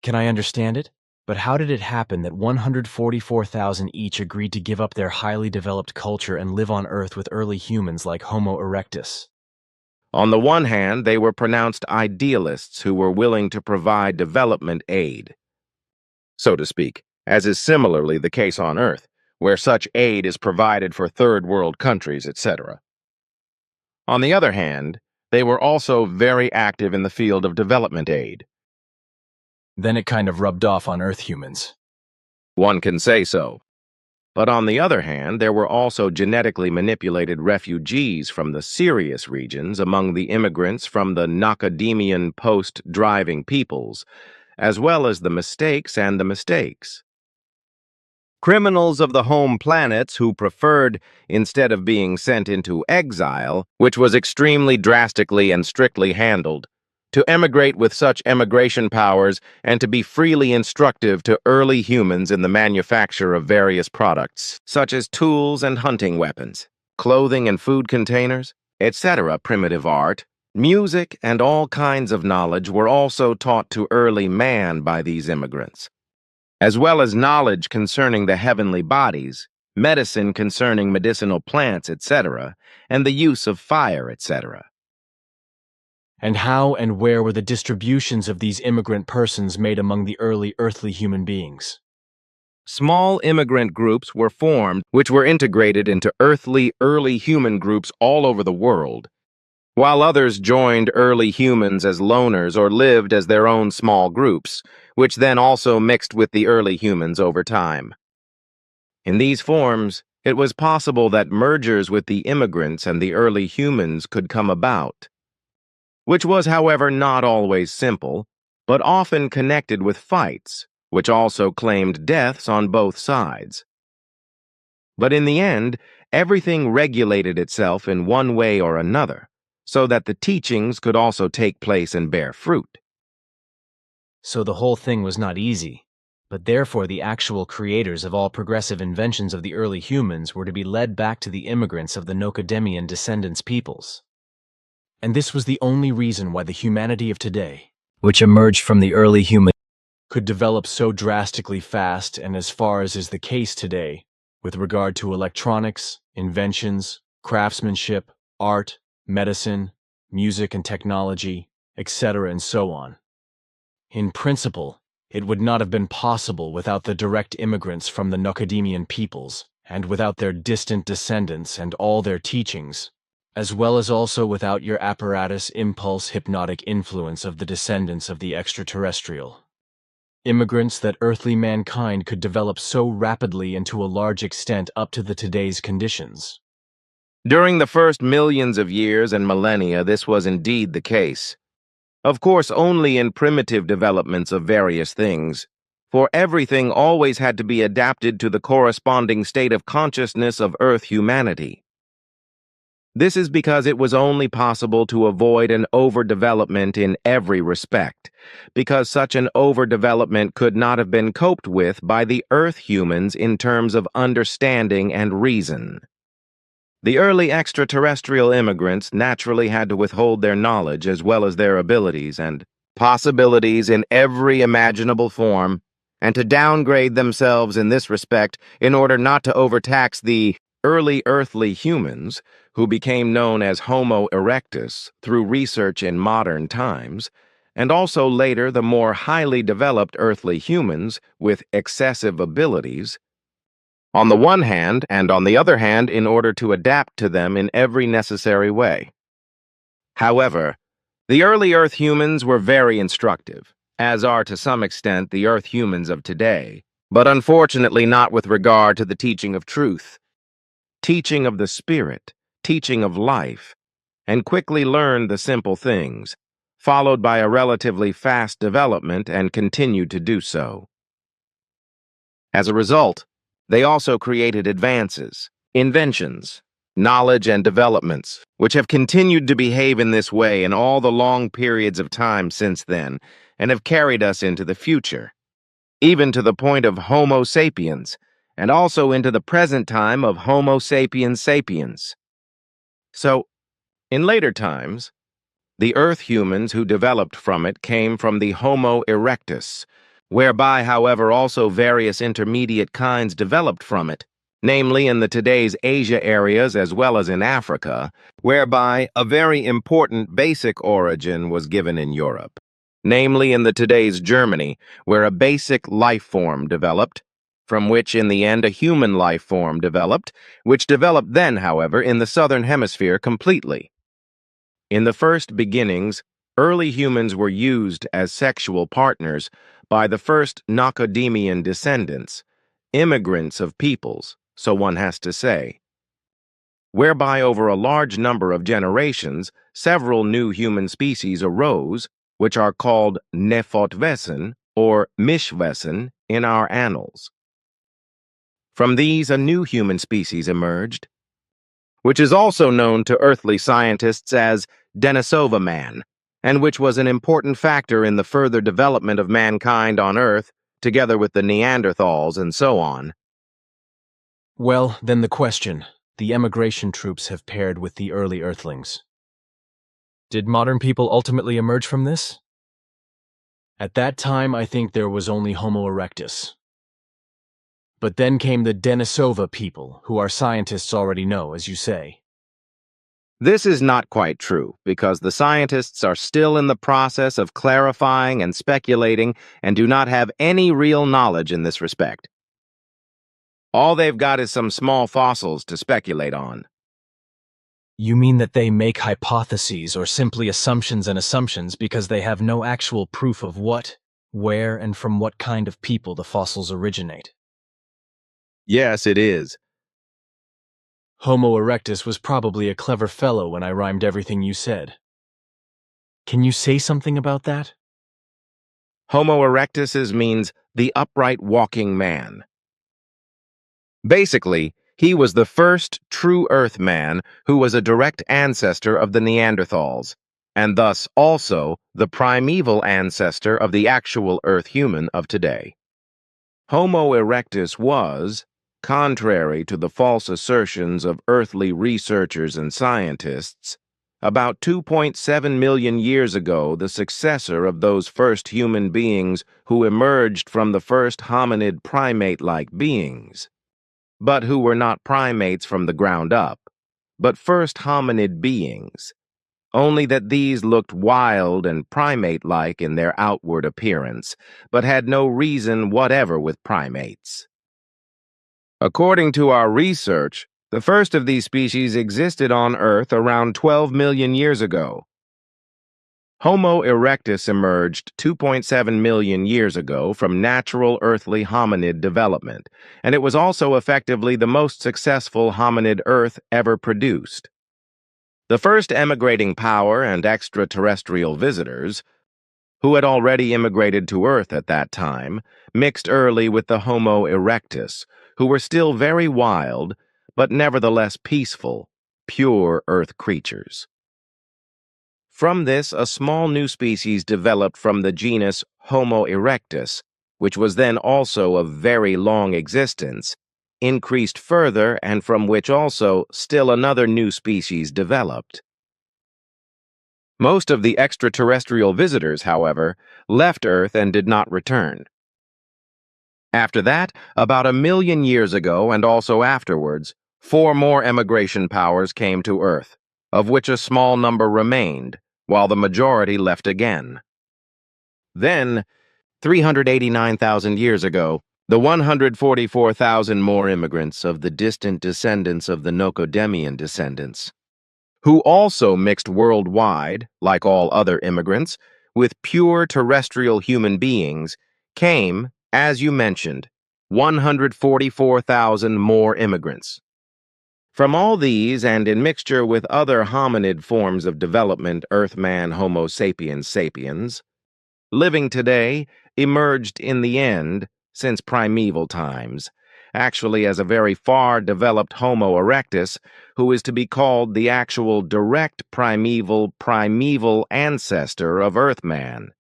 Can I understand it? But how did it happen that 144,000 each agreed to give up their highly developed culture and live on Earth with early humans like Homo erectus? On the one hand, they were pronounced idealists who were willing to provide development aid, so to speak, as is similarly the case on Earth, where such aid is provided for third world countries, etc. On the other hand, they were also very active in the field of development aid. Then it kind of rubbed off on Earth humans. One can say so. But on the other hand, there were also genetically manipulated refugees from the Sirius regions among the immigrants from the Nocademian post-driving peoples, as well as the mistakes. Criminals of the home planets who preferred, instead of being sent into exile, which was extremely drastically and strictly handled, to emigrate with such emigration powers and to be freely instructive to early humans in the manufacture of various products, such as tools and hunting weapons, clothing and food containers, etc. Primitive art, music, and all kinds of knowledge were also taught to early man by these immigrants, as well as knowledge concerning the heavenly bodies, medicine concerning medicinal plants, etc., and the use of fire, etc. And how and where were the distributions of these immigrant persons made among the early earthly human beings? Small immigrant groups were formed which were integrated into earthly early human groups all over the world, while others joined early humans as loners or lived as their own small groups, which then also mixed with the early humans over time. In these forms, it was possible that mergers with the immigrants and the early humans could come about, which was, however, not always simple, but often connected with fights, which also claimed deaths on both sides. But in the end, everything regulated itself in one way or another, so that the teachings could also take place and bear fruit. So the whole thing was not easy, but therefore the actual creators of all progressive inventions of the early humans were to be led back to the immigrants of the Nocademian descendants peoples. And this was the only reason why the humanity of today, which emerged from the early human, could develop so drastically fast and as far as is the case today with regard to electronics, inventions, craftsmanship, art, medicine, music and technology, etc. and so on. In principle, it would not have been possible without the direct immigrants from the Nocademian peoples, and without their distant descendants and all their teachings, as well as also without your apparatus impulse hypnotic influence of the descendants of the extraterrestrial. Immigrants that earthly mankind could develop so rapidly and to a large extent up to the today's conditions. During the first millions of years and millennia, this was indeed the case. Of course, only in primitive developments of various things, for everything always had to be adapted to the corresponding state of consciousness of Earth humanity. This is because it was only possible to avoid an overdevelopment in every respect, because such an overdevelopment could not have been coped with by the Earth humans in terms of understanding and reason. The early extraterrestrial immigrants naturally had to withhold their knowledge as well as their abilities and possibilities in every imaginable form, and to downgrade themselves in this respect in order not to overtax the early earthly humans, who became known as Homo erectus through research in modern times, and also later the more highly developed earthly humans with excessive abilities, on the one hand, and on the other hand in order to adapt to them in every necessary way. However, the early Earth humans were very instructive, as are to some extent the Earth humans of today, but unfortunately not with regard to the teaching of truth, teaching of the spirit, teaching of life, and quickly learned the simple things, followed by a relatively fast development and continued to do so. As a result, they also created advances, inventions, knowledge and developments, which have continued to behave in this way in all the long periods of time since then, and have carried us into the future, even to the point of Homo sapiens, and also into the present time of Homo sapiens sapiens. So, in later times, the Earth humans who developed from it came from the Homo erectus, whereby, however, also various intermediate kinds developed from it, namely in the today's Asia areas as well as in Africa, whereby a very important basic origin was given in Europe, namely in the today's Germany, where a basic life form developed, from which in the end a human life form developed, which developed then, however, in the southern hemisphere completely. In the first beginnings, early humans were used as sexual partners by the first Nocodemian descendants, immigrants of peoples, so one has to say, whereby over a large number of generations, several new human species arose, which are called Nephotwesen or Mischwesen in our annals. From these, a new human species emerged, which is also known to earthly scientists as Denisova man, and which was an important factor in the further development of mankind on Earth, together with the Neanderthals and so on. Well, then the question. The emigration troops have paired with the early Earthlings. Did modern people ultimately emerge from this? At that time, I think there was only Homo erectus. But then came the Denisova people, who our scientists already know, as you say. This is not quite true, because the scientists are still in the process of clarifying and speculating and do not have any real knowledge in this respect. All they've got is some small fossils to speculate on. You mean that they make hypotheses or simply assumptions and assumptions because they have no actual proof of what, where, and from what kind of people the fossils originate? Yes, it is. Homo erectus was probably a clever fellow when I rhymed everything you said. Can you say something about that? Homo erectus means the upright walking man. Basically, he was the first true Earth man who was a direct ancestor of the Neanderthals, and thus also the primeval ancestor of the actual Earth human of today. Homo erectus was, contrary to the false assertions of earthly researchers and scientists, about 2.7 million years ago the successor of those first human beings who emerged from the first hominid primate-like beings, but who were not primates from the ground up, but first hominid beings, only that these looked wild and primate-like in their outward appearance, but had no reason whatever with primates. According to our research, the first of these species existed on Earth around 12 million years ago. Homo erectus emerged 2.7 million years ago from natural earthly hominid development, and it was also effectively the most successful hominid Earth ever produced. The first emigrating power and extraterrestrial visitors, who had already immigrated to Earth at that time, mixed early with the Homo erectus, who were still very wild, but nevertheless peaceful, pure Earth creatures. From this, a small new species developed from the genus Homo erectus, which was then also of very long existence, increased further, and from which also still another new species developed. Most of the extraterrestrial visitors, however, left Earth and did not return. After that, about 1 million years ago and also afterwards, 4 more emigration powers came to Earth, of which a small number remained, while the majority left again. Then, 389,000 years ago, the 144,000 more immigrants of the distant descendants of the Nocodemian descendants, who also mixed worldwide, like all other immigrants, with pure terrestrial human beings, came, as you mentioned, 144,000 more immigrants. From all these, and in mixture with other hominid forms of development, Earthman Homo sapiens sapiens, living today emerged in the end, since primeval times, actually as a very far developed Homo erectus, who is to be called the actual direct primeval ancestor of Earthman.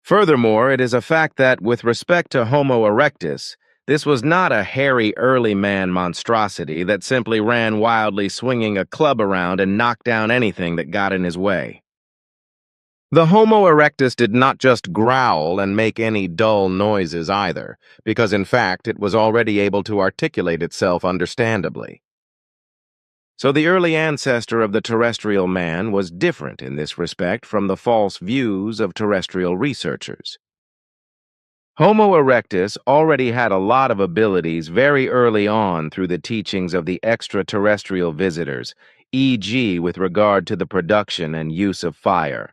Furthermore, it is a fact that, with respect to Homo erectus, this was not a hairy early man monstrosity that simply ran wildly swinging a club around and knocked down anything that got in his way. The Homo erectus did not just growl and make any dull noises either, because in fact it was already able to articulate itself understandably. So the early ancestor of the terrestrial man was different in this respect from the false views of terrestrial researchers. Homo erectus already had a lot of abilities very early on through the teachings of the extraterrestrial visitors, e.g. with regard to the production and use of fire.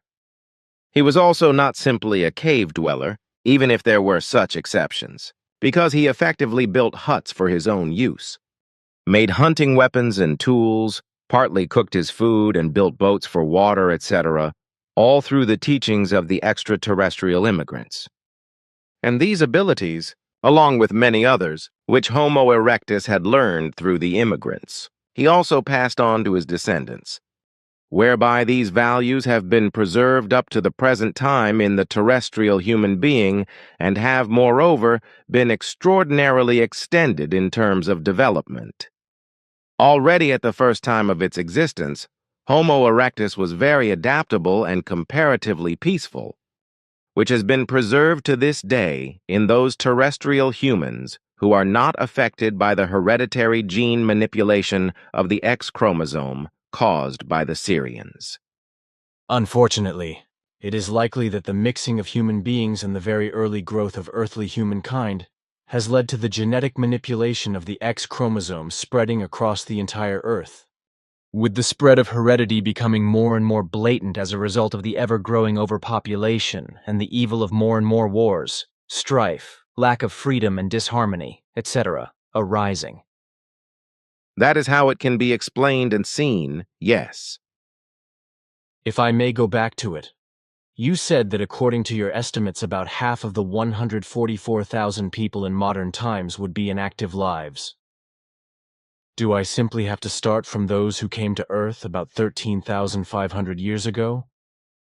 He was also not simply a cave dweller, even if there were such exceptions, because he effectively built huts for his own use, made hunting weapons and tools, partly cooked his food and built boats for water, etc., all through the teachings of the extraterrestrial immigrants. And these abilities, along with many others, which Homo erectus had learned through the immigrants, he also passed on to his descendants, whereby these values have been preserved up to the present time in the terrestrial human being and have, moreover, been extraordinarily extended in terms of development. Already at the first time of its existence, Homo erectus was very adaptable and comparatively peaceful, which has been preserved to this day in those terrestrial humans who are not affected by the hereditary gene manipulation of the X chromosome caused by the Sirians. Unfortunately, it is likely that the mixing of human beings and the very early growth of earthly humankind has led to the genetic manipulation of the X chromosome spreading across the entire Earth, with the spread of heredity becoming more and more blatant as a result of the ever-growing overpopulation and the evil of more and more wars, strife, lack of freedom and disharmony, etc., arising. That is how it can be explained and seen, yes. If I may go back to it, you said that according to your estimates about half of the 144,000 people in modern times would be in active lives. Do I simply have to start from those who came to Earth about 13,500 years ago?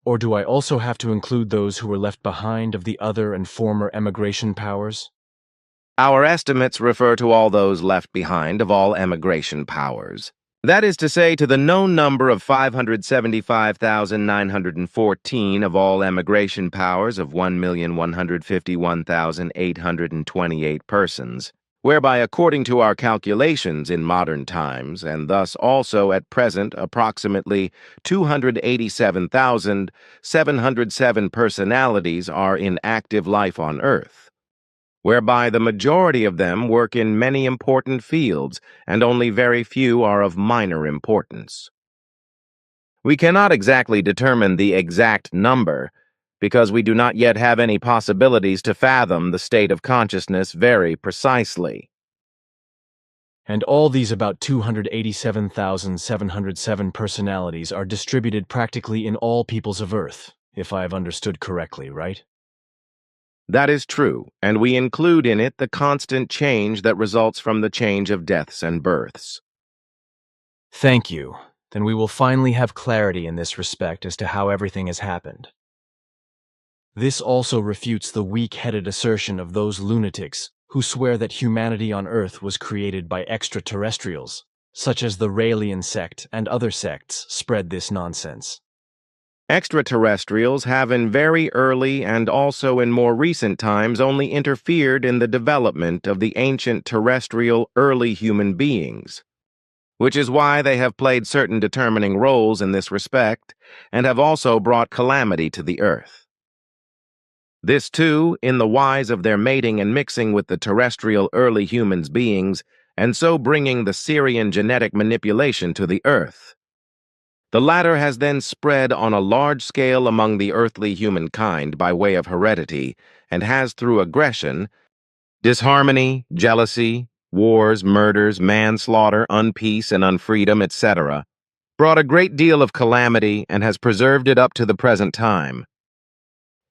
Or do I also have to include those who were left behind of the other and former emigration powers? Our estimates refer to all those left behind of all emigration powers. That is to say, to the known number of 575,914 of all emigration powers of 1,151,828 persons, whereby according to our calculations in modern times, and thus also at present approximately 287,707 personalities are in active life on Earth, whereby the majority of them work in many important fields and only very few are of minor importance. We cannot exactly determine the exact number, because we do not yet have any possibilities to fathom the state of consciousness very precisely. And all these about 287,707 personalities are distributed practically in all peoples of Earth, if I have understood correctly, right? That is true, and we include in it the constant change that results from the change of deaths and births. Thank you. Then we will finally have clarity in this respect as to how everything has happened. This also refutes the weak-headed assertion of those lunatics who swear that humanity on Earth was created by extraterrestrials, such as the Raelian sect and other sects spread this nonsense. Extraterrestrials have in very early and also in more recent times only interfered in the development of the ancient terrestrial early human beings, which is why they have played certain determining roles in this respect and have also brought calamity to the Earth. This, too, in the wise of their mating and mixing with the terrestrial early humans beings, and so bringing the Syrian genetic manipulation to the Earth. The latter has then spread on a large scale among the earthly humankind by way of heredity, and has through aggression, disharmony, jealousy, wars, murders, manslaughter, unpeace and unfreedom, etc., brought a great deal of calamity and has preserved it up to the present time.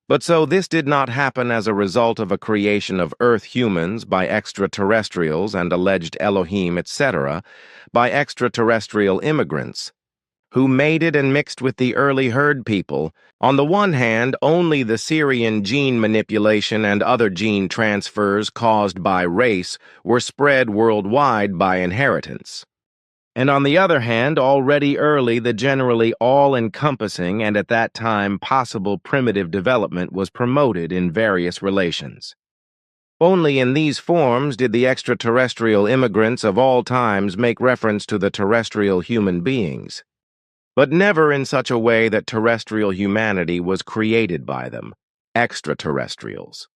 But so this did not happen as a result of a creation of Earth humans by extraterrestrials and alleged Elohim, etc., by extraterrestrial immigrants, who mated and mixed with the early herd people. On the one hand, only the Syrian gene manipulation and other gene transfers caused by race were spread worldwide by inheritance. And on the other hand, already early, the generally all-encompassing and at that time possible primitive development was promoted in various relations. Only in these forms did the extraterrestrial immigrants of all times make reference to the terrestrial human beings, but never in such a way that terrestrial humanity was created by them, extraterrestrials.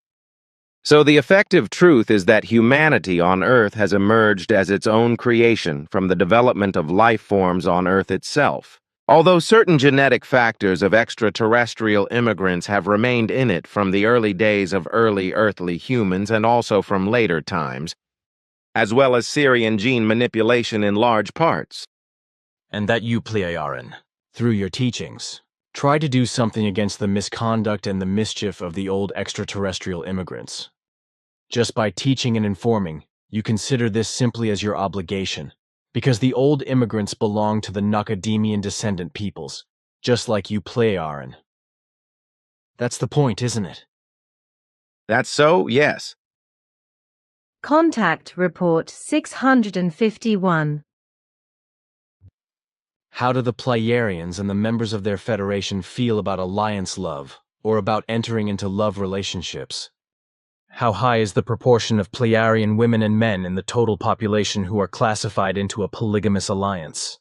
So the effective truth is that humanity on Earth has emerged as its own creation from the development of life forms on Earth itself, although certain genetic factors of extraterrestrial immigrants have remained in it from the early days of early earthly humans and also from later times, as well as Syrian gene manipulation in large parts. And that you, Pleiaren, through your teachings, try to do something against the misconduct and the mischief of the old extraterrestrial immigrants. Just by teaching and informing, you consider this simply as your obligation, because the old immigrants belong to the Nacademian descendant peoples, just like you, Pleiaren. That's the point, isn't it? That's so, yes. Contact Report 651. How do the Pleiarians and the members of their federation feel about alliance love, or about entering into love relationships? How high is the proportion of Pleiarian women and men in the total population who are classified into a polygamous alliance?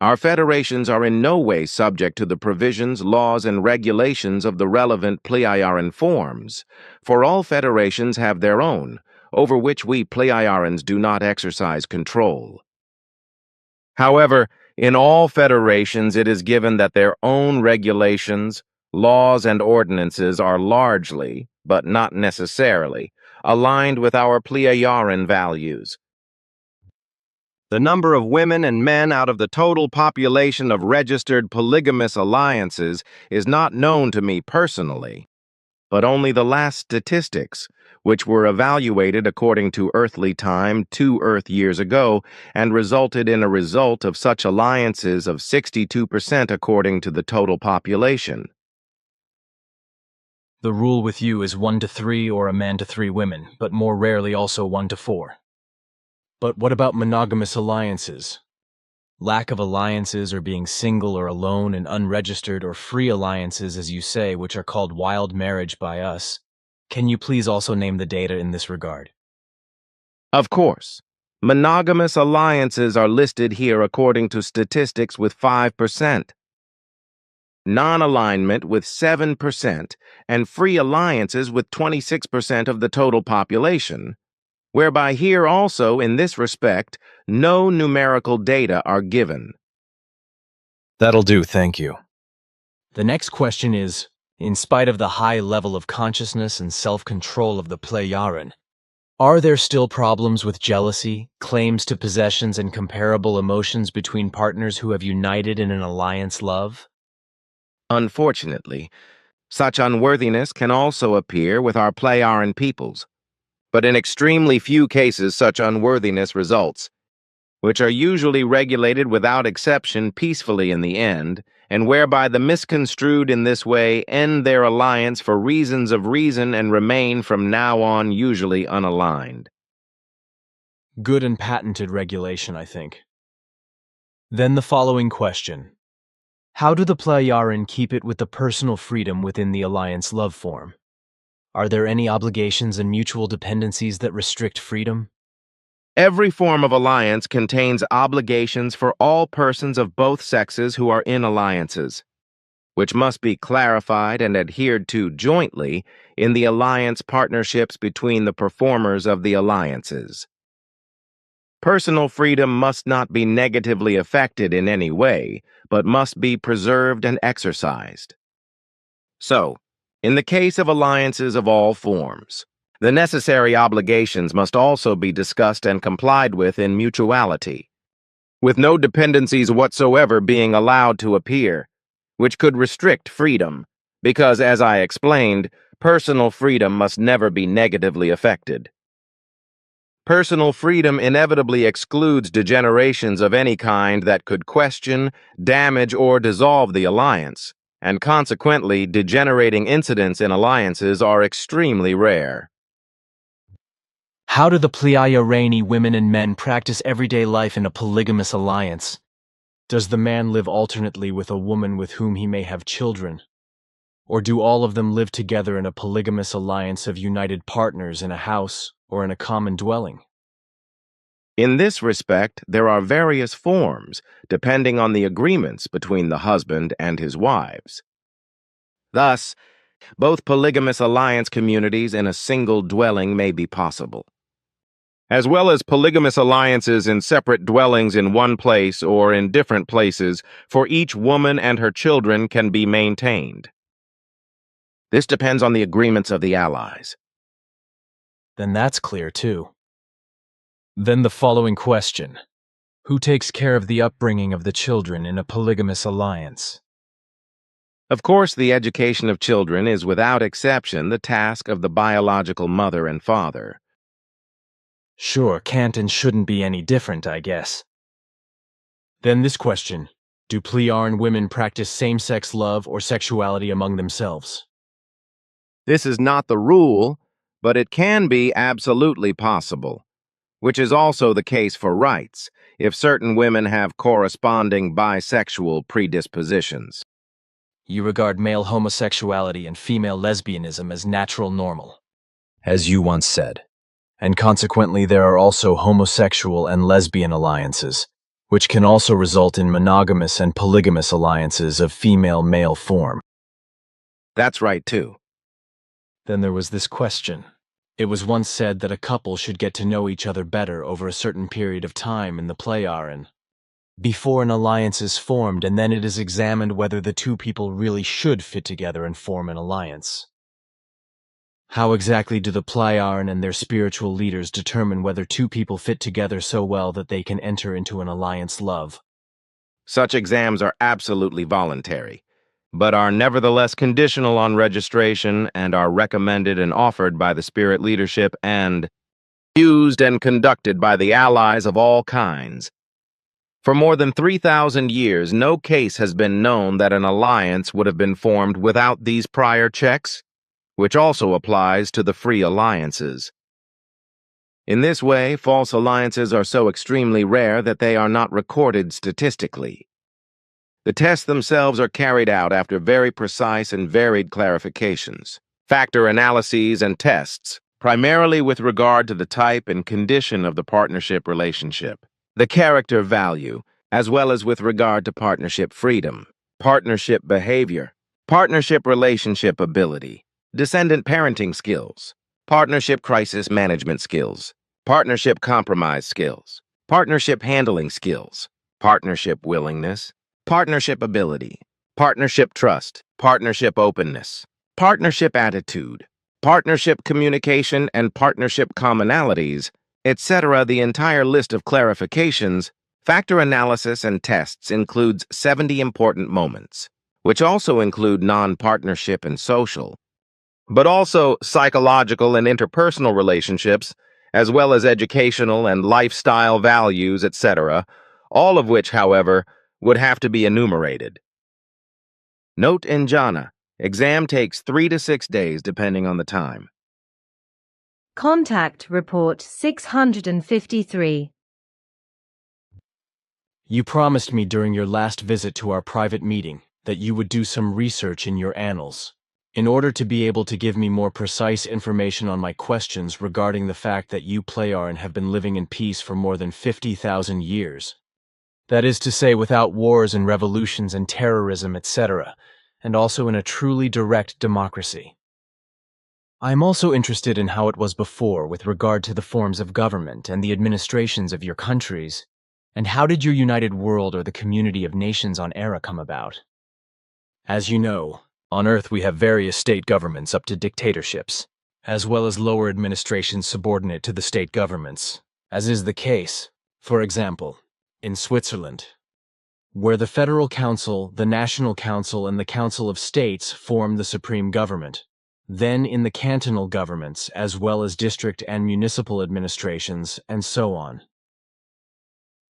Our federations are in no way subject to the provisions, laws, and regulations of the relevant Pleiaren forms, for all federations have their own, over which we Pleiarans do not exercise control. However, in all federations it is given that their own regulations, laws, and ordinances are largely, but not necessarily, aligned with our Pleiaren values. The number of women and men out of the total population of registered polygamous alliances is not known to me personally, but only the last statistics, which were evaluated according to earthly time 2 Earth years ago and resulted in a result of such alliances of 62% according to the total population. The rule with you is 1 to 3 or a man to 3 women, but more rarely also 1 to 4. But what about monogamous alliances? Lack of alliances or being single or alone and unregistered or free alliances, as you say, which are called wild marriage by us. Can you please also name the data in this regard? Of course. Monogamous alliances are listed here according to statistics with 5%, non-alignment with 7%, and free alliances with 26% of the total population, whereby here also, in this respect, no numerical data are given. That'll do, thank you. The next question is, in spite of the high level of consciousness and self-control of the Pleiaren, are there still problems with jealousy, claims to possessions, and comparable emotions between partners who have united in an alliance love? Unfortunately, such unworthiness can also appear with our Pleiaren peoples, but in extremely few cases such unworthiness results, which are usually regulated without exception peacefully in the end, and whereby the misconstrued in this way end their alliance for reasons of reason and remain from now on usually unaligned. Good and patented regulation, I think. Then the following question. How do the Pleiaren keep it with the personal freedom within the alliance love form? Are there any obligations and mutual dependencies that restrict freedom? Every form of alliance contains obligations for all persons of both sexes who are in alliances, which must be clarified and adhered to jointly in the alliance partnerships between the performers of the alliances. Personal freedom must not be negatively affected in any way, but must be preserved and exercised. So, in the case of alliances of all forms, The necessary obligations must also be discussed and complied with in mutuality, with no dependencies whatsoever being allowed to appear, which could restrict freedom, because, as I explained, personal freedom must never be negatively affected. Personal freedom inevitably excludes degenerations of any kind that could question, damage, or dissolve the alliance, and consequently, degenerating incidents in alliances are extremely rare. How do the Pleiarani women and men practice everyday life in a polygamous alliance? Does the man live alternately with a woman with whom he may have children? Or do all of them live together in a polygamous alliance of united partners in a house or in a common dwelling? In this respect, there are various forms, depending on the agreements between the husband and his wives. Thus, both polygamous alliance communities in a single dwelling may be possible, as well as polygamous alliances in separate dwellings in one place or in different places for each woman and her children can be maintained. This depends on the agreements of the allies. Then that's clear too. Then the following question: who takes care of the upbringing of the children in a polygamous alliance? Of course, the education of children is without exception the task of the biological mother and father. Sure, can't and shouldn't be any different, I guess. Then this question: do Pleiaran women practice same-sex love or sexuality among themselves? This is not the rule, but it can be absolutely possible, which is also the case for rights, if certain women have corresponding bisexual predispositions. You regard male homosexuality and female lesbianism as natural normal, as you once said, and consequently there are also homosexual and lesbian alliances, which can also result in monogamous and polygamous alliances of female-male form. That's right, too. Then there was this question. It was once said that a couple should get to know each other better over a certain period of time in the Pleiaran, before an alliance is formed, and then it is examined whether the two people really should fit together and form an alliance. How exactly do the Pleiaran and their spiritual leaders determine whether two people fit together so well that they can enter into an alliance love? Such exams are absolutely voluntary, but are nevertheless conditional on registration and are recommended and offered by the spirit leadership and used and conducted by the allies of all kinds. For more than 3,000 years, no case has been known that an alliance would have been formed without these prior checks, which also applies to the free alliances. In this way, false alliances are so extremely rare that they are not recorded statistically. The tests themselves are carried out after very precise and varied clarifications, factor analyses and tests, primarily with regard to the type and condition of the partnership relationship, the character value, as well as with regard to partnership freedom, partnership behavior, partnership relationship ability, descendant parenting skills, partnership crisis management skills, partnership compromise skills, partnership handling skills, partnership willingness, partnership ability, partnership trust, partnership openness, partnership attitude, partnership communication, and partnership commonalities, etc. The entire list of clarifications, factor analysis, and tests includes 70 important moments, which also include non-partnership and social, but also psychological and interpersonal relationships, as well as educational and lifestyle values, etc., all of which, however, would have to be enumerated. Note in jhana, exam takes 3 to 6 days depending on the time. Contact Report 653. You promised me during your last visit to our private meeting that you would do some research in your annals, in order to be able to give me more precise information on my questions regarding the fact that you Pleiaran have been living in peace for more than 50,000 years. That is to say, without wars and revolutions and terrorism, etc., and also in a truly direct democracy. I am also interested in how it was before with regard to the forms of government and the administrations of your countries, and how did your united world or the community of nations on Era come about? As you know, on Earth we have various state governments up to dictatorships, as well as lower administrations subordinate to the state governments, as is the case, for example, in Switzerland, where the Federal Council, the National Council, and the Council of States form the supreme government. Then in the cantonal governments, as well as district and municipal administrations, and so on.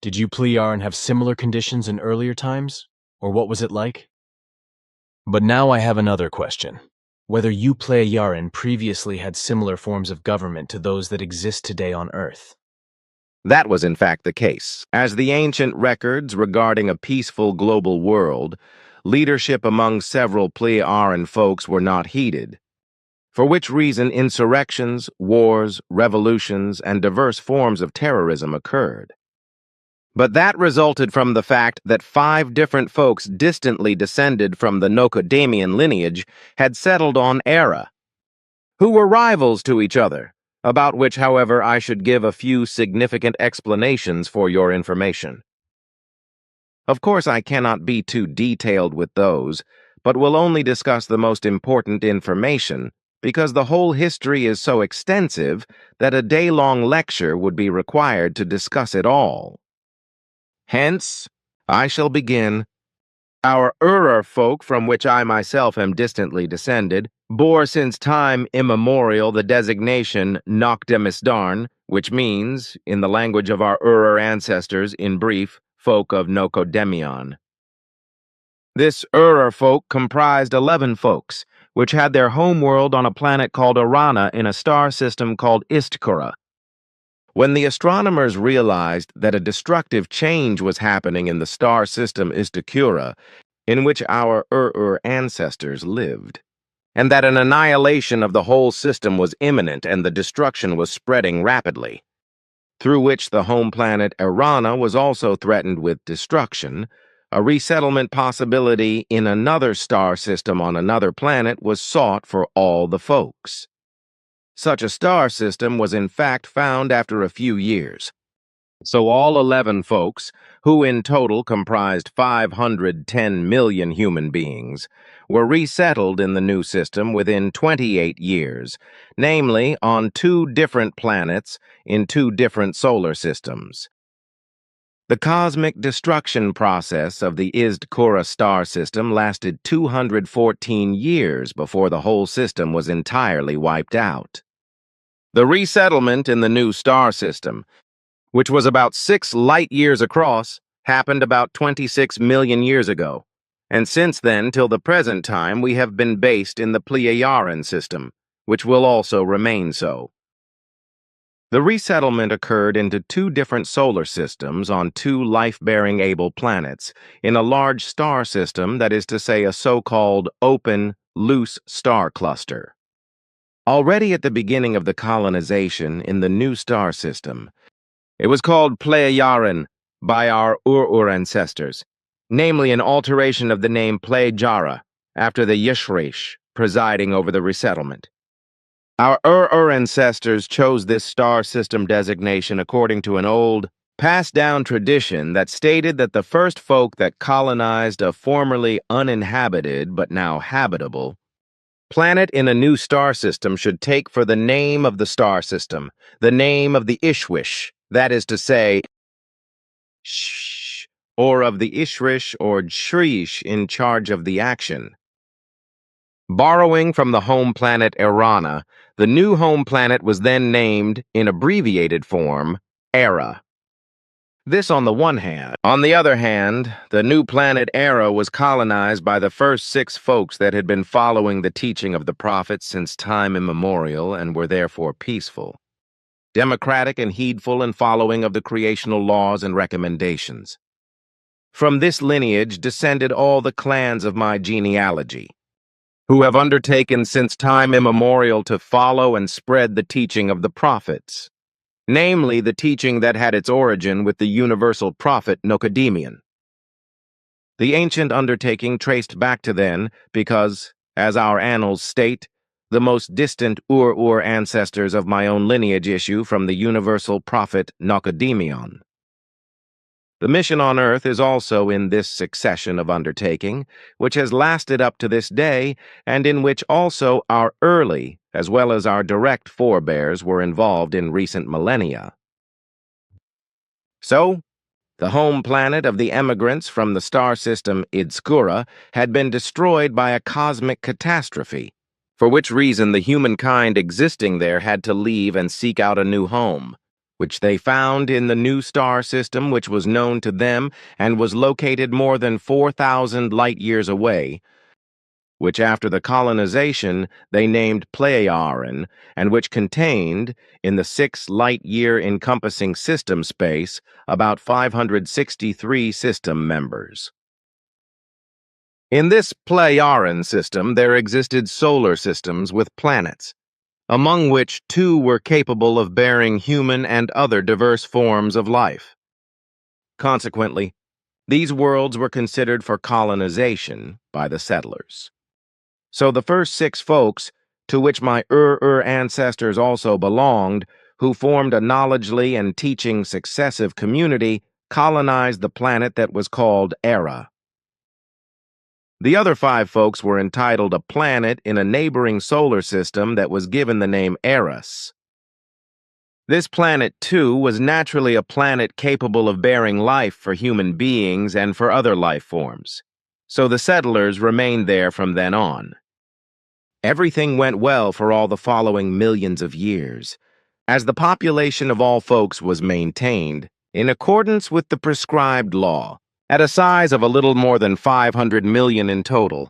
Did you, Plejarin, have similar conditions in earlier times? Or what was it like? But now I have another question. Whether you, Plejarin, previously had similar forms of government to those that exist today on Earth. That was in fact the case, as the ancient records regarding a peaceful global world, leadership among several Plejarin folks were not heeded, for which reason insurrections, wars, revolutions, and diverse forms of terrorism occurred. But that resulted from the fact that 5 different folks distantly descended from the Nocodamian lineage had settled on Era, who were rivals to each other, about which, however, I should give a few significant explanations for your information. Of course, I cannot be too detailed with those, but will only discuss the most important information, because the whole history is so extensive that a day-long lecture would be required to discuss it all. Hence, I shall begin. Our folk, from which I myself am distantly descended, bore since time immemorial the designation Nokdemisdarn, which means, in the language of our ancestors, in brief, folk of Nocodemion. This folk comprised 11 folks, which had their homeworld on a planet called Arana in a star system called Istkura. When the astronomers realized that a destructive change was happening in the star system Istikura, in which our ancestors lived, and that an annihilation of the whole system was imminent and the destruction was spreading rapidly, through which the home planet Arana was also threatened with destruction, a resettlement possibility in another star system on another planet was sought for all the folks. Such a star system was in fact found after a few years. So all 11 folks, who in total comprised 510 million human beings, were resettled in the new system within 28 years, namely on 2 different planets in 2 different solar systems. The cosmic destruction process of the Istkura star system lasted 214 years before the whole system was entirely wiped out. The resettlement in the new star system, which was about 6 light years across, happened about 26 million years ago, and since then till the present time we have been based in the Plejarin system, which will also remain so. The resettlement occurred into 2 different solar systems on 2 life-bearing able planets in a large star system, that is to say a so-called open, loose star cluster. Already at the beginning of the colonization in the new star system, it was called Plejarin by our ancestors, namely an alteration of the name Plejara after the Yishrish presiding over the resettlement. Our ancestors chose this star system designation according to an old, passed-down tradition that stated that the first folk that colonized a formerly uninhabited but now habitable planet in a new star system should take for the name of the star system the name of the Ishwish, that is to say, Shh, or of the Ishrish or Shrish in charge of the action. Borrowing from the home planet Erana, the new home planet was then named, in abbreviated form, Era. This on the one hand. On the other hand, the new planet Era was colonized by the first 6 folks that had been following the teaching of the prophets since time immemorial and were therefore peaceful, democratic and heedful in following of the creational laws and recommendations. From this lineage descended all the clans of my genealogy, who have undertaken since time immemorial to follow and spread the teaching of the prophets, namely the teaching that had its origin with the universal prophet Nocodemion. The ancient undertaking traced back to then because, as our annals state, the most distant ancestors of my own lineage issue from the universal prophet Nocodemion. The mission on Earth is also in this succession of undertaking, which has lasted up to this day, and in which also our as well as our direct forebears, were involved in recent millennia. So, the home planet of the emigrants from the star system Idskura had been destroyed by a cosmic catastrophe, for which reason the humankind existing there had to leave and seek out a new home, which they found in the new star system, which was known to them and was located more than 4,000 light-years away, which after the colonization they named Pleiaren, and which contained, in the 6 light-year encompassing system space, about 563 system members. In this Pleiaren system there existed solar systems with planets, among which 2 were capable of bearing human and other diverse forms of life. Consequently, these worlds were considered for colonization by the settlers. So the first 6 folks, to which my ancestors also belonged, who formed a knowledgely and teaching successive community, colonized the planet that was called Era. The other 5 folks were entitled a planet in a neighboring solar system that was given the name Eris. This planet, too, was naturally a planet capable of bearing life for human beings and for other life forms. So the settlers remained there from then on. Everything went well for all the following millions of years, as the population of all folks was maintained, in accordance with the prescribed law, at a size of a little more than 500 million in total,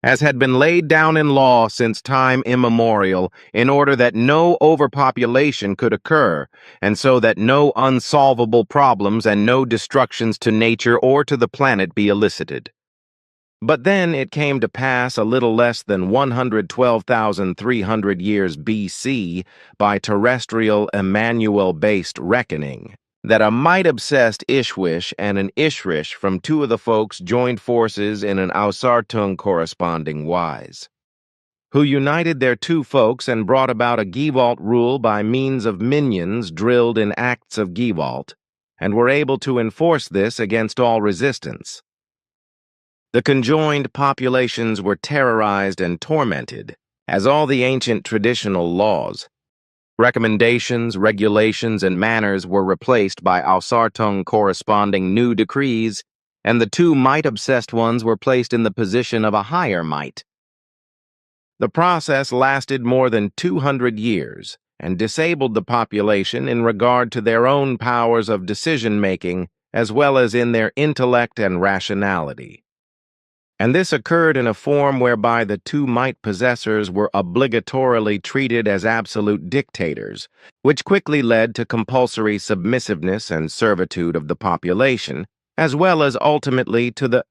as had been laid down in law since time immemorial, in order that no overpopulation could occur, and so that no unsolvable problems and no destructions to nature or to the planet be elicited. But then it came to pass a little less than 112,300 years BC by terrestrial Emmanuel-based reckoning that a might-obsessed Ishwish and an Ishrish from 2 of the folks joined forces in an Ausartung corresponding wise, who united their 2 folks and brought about a Gewalt rule by means of minions drilled in acts of Gewalt, and were able to enforce this against all resistance. The conjoined populations were terrorized and tormented, as all the ancient traditional laws, recommendations, regulations, and manners were replaced by Ausartung corresponding new decrees, and the 2 might-obsessed ones were placed in the position of a higher might. The process lasted more than 200 years and disabled the population in regard to their own powers of decision-making as well as in their intellect and rationality. And this occurred in a form whereby the 2 might possessors were obligatorily treated as absolute dictators, which quickly led to compulsory submissiveness and servitude of the population, as well as ultimately to the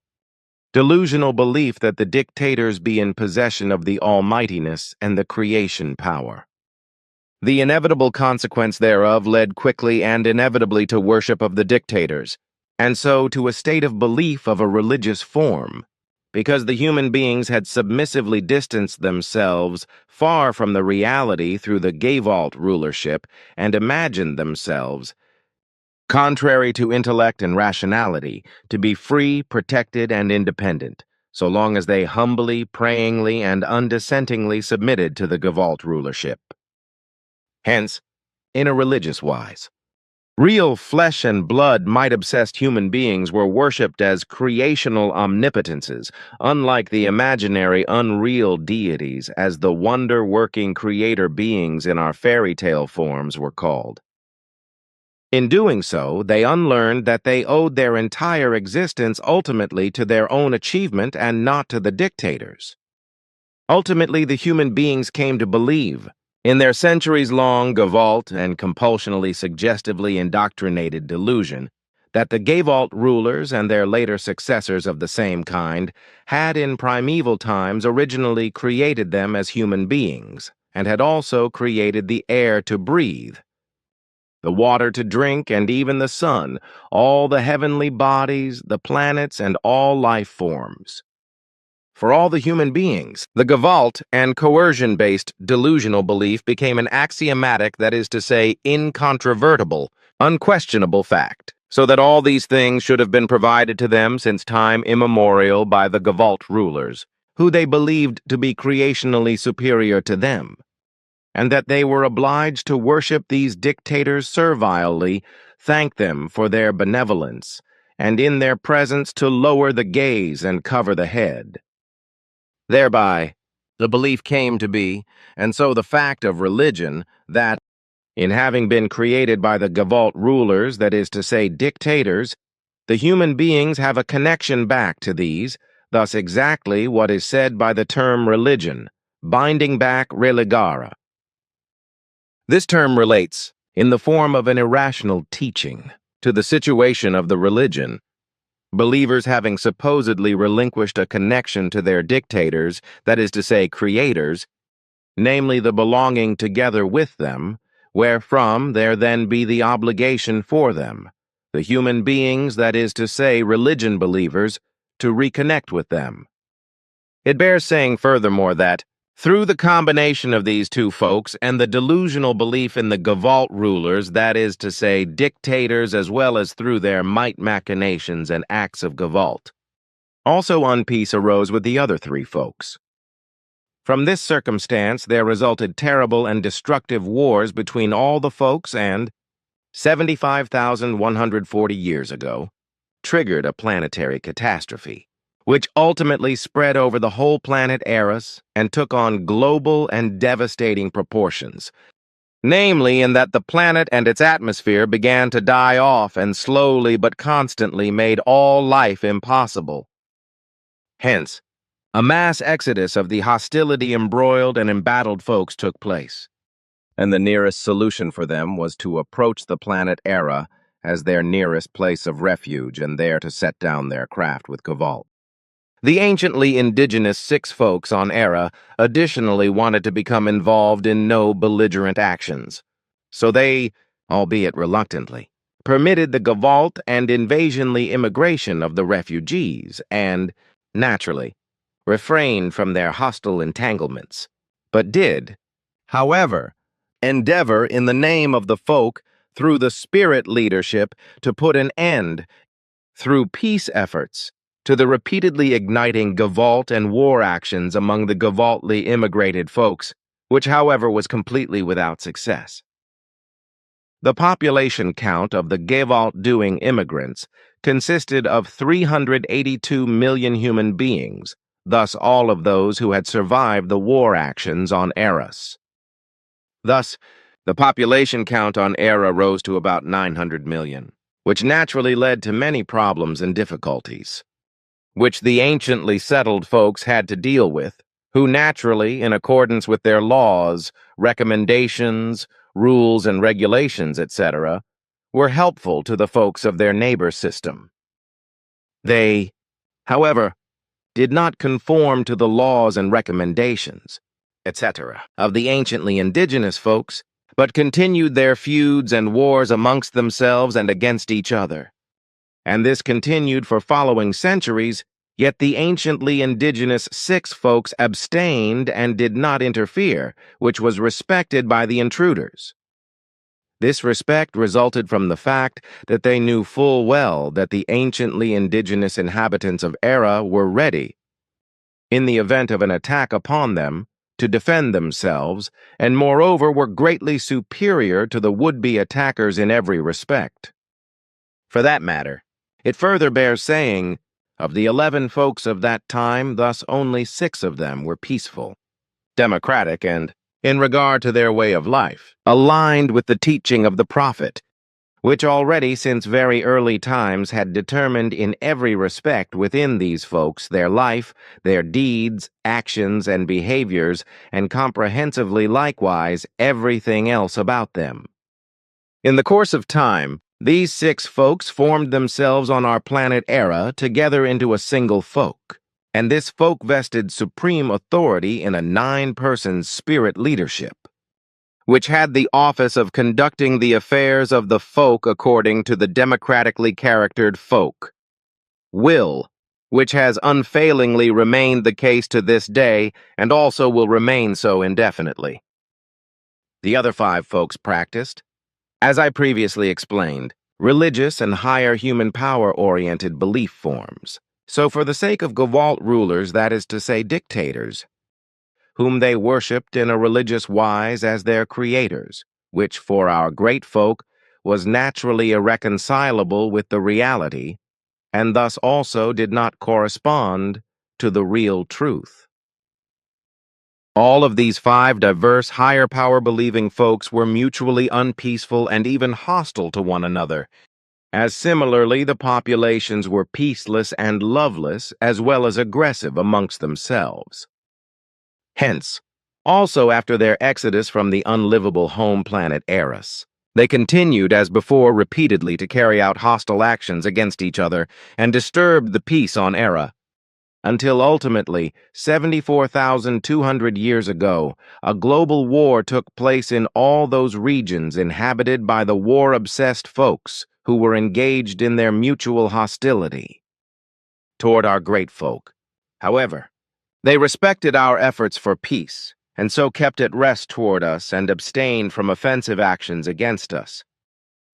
delusional belief that the dictators be in possession of the almightiness and the creation power. The inevitable consequence thereof led quickly and inevitably to worship of the dictators, and so to a state of belief of a religious form, because the human beings had submissively distanced themselves far from the reality through the Gewalt rulership and imagined themselves, contrary to intellect and rationality, to be free, protected, and independent, so long as they humbly, prayingly, and undissentingly submitted to the Gewalt rulership. Hence, in a religious wise, real flesh and blood might-obsessed human beings were worshipped as creational omnipotences, unlike the imaginary unreal deities as the wonder-working creator beings in our fairy tale forms were called. In doing so, they unlearned that they owed their entire existence ultimately to their own achievement and not to the dictators. Ultimately, the human beings came to believe, in their centuries-long Gewalt and compulsionally suggestively indoctrinated delusion, that the Gewalt rulers and their later successors of the same kind had in primeval times originally created them as human beings, and had also created the air to breathe, the water to drink, and even the sun, all the heavenly bodies, the planets, and all life forms. For all the human beings, the Gewalt and coercion-based delusional belief became an axiomatic, that is to say, incontrovertible, unquestionable fact, so that all these things should have been provided to them since time immemorial by the Gewalt rulers, who they believed to be creationally superior to them, and that they were obliged to worship these dictators servilely, thank them for their benevolence, and in their presence to lower the gaze and cover the head. Thereby, the belief came to be, and so the fact of religion, that, in having been created by the Gevalt rulers, that is to say dictators, the human beings have a connection back to these, thus exactly what is said by the term religion, binding back religare. This term relates, in the form of an irrational teaching, to the situation of the religion, believers having supposedly relinquished a connection to their dictators, that is to say creators, namely the belonging together with them, wherefrom there then be the obligation for them, the human beings, that is to say religion believers, to reconnect with them. It bears saying furthermore that, through the combination of these two folks and the delusional belief in the Gevalt rulers, that is to say dictators, as well as through their might machinations and acts of Gevalt, also unpeace arose with the other three folks. From this circumstance there resulted terrible and destructive wars between all the folks and, 75,140 years ago, triggered a planetary catastrophe, which ultimately spread over the whole planet Eris and took on global and devastating proportions, namely in that the planet and its atmosphere began to die off and slowly but constantly made all life impossible. Hence, a mass exodus of the hostility-embroiled and embattled folks took place, and the nearest solution for them was to approach the planet Era as their nearest place of refuge and there to set down their craft with Gevalt. The anciently indigenous six folks on Era additionally wanted to become involved in no belligerent actions, so they, albeit reluctantly, permitted the Gevalt and invasionly immigration of the refugees and, naturally, refrained from their hostile entanglements, but did, however, endeavor in the name of the folk through the spirit leadership to put an end, through peace efforts, to the repeatedly igniting Gevalt and war actions among the Gevaltly immigrated folks, which however was completely without success. The population count of the Gevalt-doing immigrants consisted of 382 million human beings, thus all of those who had survived the war actions on Eris. Thus, the population count on Era rose to about 900 million, which naturally led to many problems and difficulties, which the anciently settled folks had to deal with, who naturally, in accordance with their laws, recommendations, rules and regulations, etc., were helpful to the folks of their neighbor system. They, however, did not conform to the laws and recommendations, etc., of the anciently indigenous folks, but continued their feuds and wars amongst themselves and against each other. And this continued for following centuries, yet the anciently indigenous six folks abstained and did not interfere, which was respected by the intruders. This respect resulted from the fact that they knew full well that the anciently indigenous inhabitants of Era were ready, in the event of an attack upon them, to defend themselves, and moreover were greatly superior to the would-be attackers in every respect. For that matter, it further bears saying, of the 11 folks of that time, thus only 6 of them were peaceful, democratic, and, in regard to their way of life, aligned with the teaching of the prophet, which already since very early times had determined in every respect within these folks their life, their deeds, actions, and behaviors, and comprehensively likewise everything else about them. In the course of time, these 6 folks formed themselves on our planet Era together into a single folk, and this folk vested supreme authority in a 9-person spirit leadership, which had the office of conducting the affairs of the folk according to the democratically charactered folk will, which has unfailingly remained the case to this day and also will remain so indefinitely. The other 5 folks practiced, as I previously explained, religious and higher human power-oriented belief forms. So for the sake of Gevalt rulers, that is to say dictators, whom they worshipped in a religious wise as their creators, which for our great folk was naturally irreconcilable with the reality, and thus also did not correspond to the real truth. All of these 5 diverse higher power believing folks were mutually unpeaceful and even hostile to one another, as similarly the populations were peaceless and loveless as well as aggressive amongst themselves. Hence, also after their exodus from the unlivable home planet Eris, they continued as before repeatedly to carry out hostile actions against each other and disturbed the peace on Era, until ultimately, 74,200 years ago, a global war took place in all those regions inhabited by the war-obsessed folks who were engaged in their mutual hostility toward our great folk. However, they respected our efforts for peace, and so kept at rest toward us and abstained from offensive actions against us.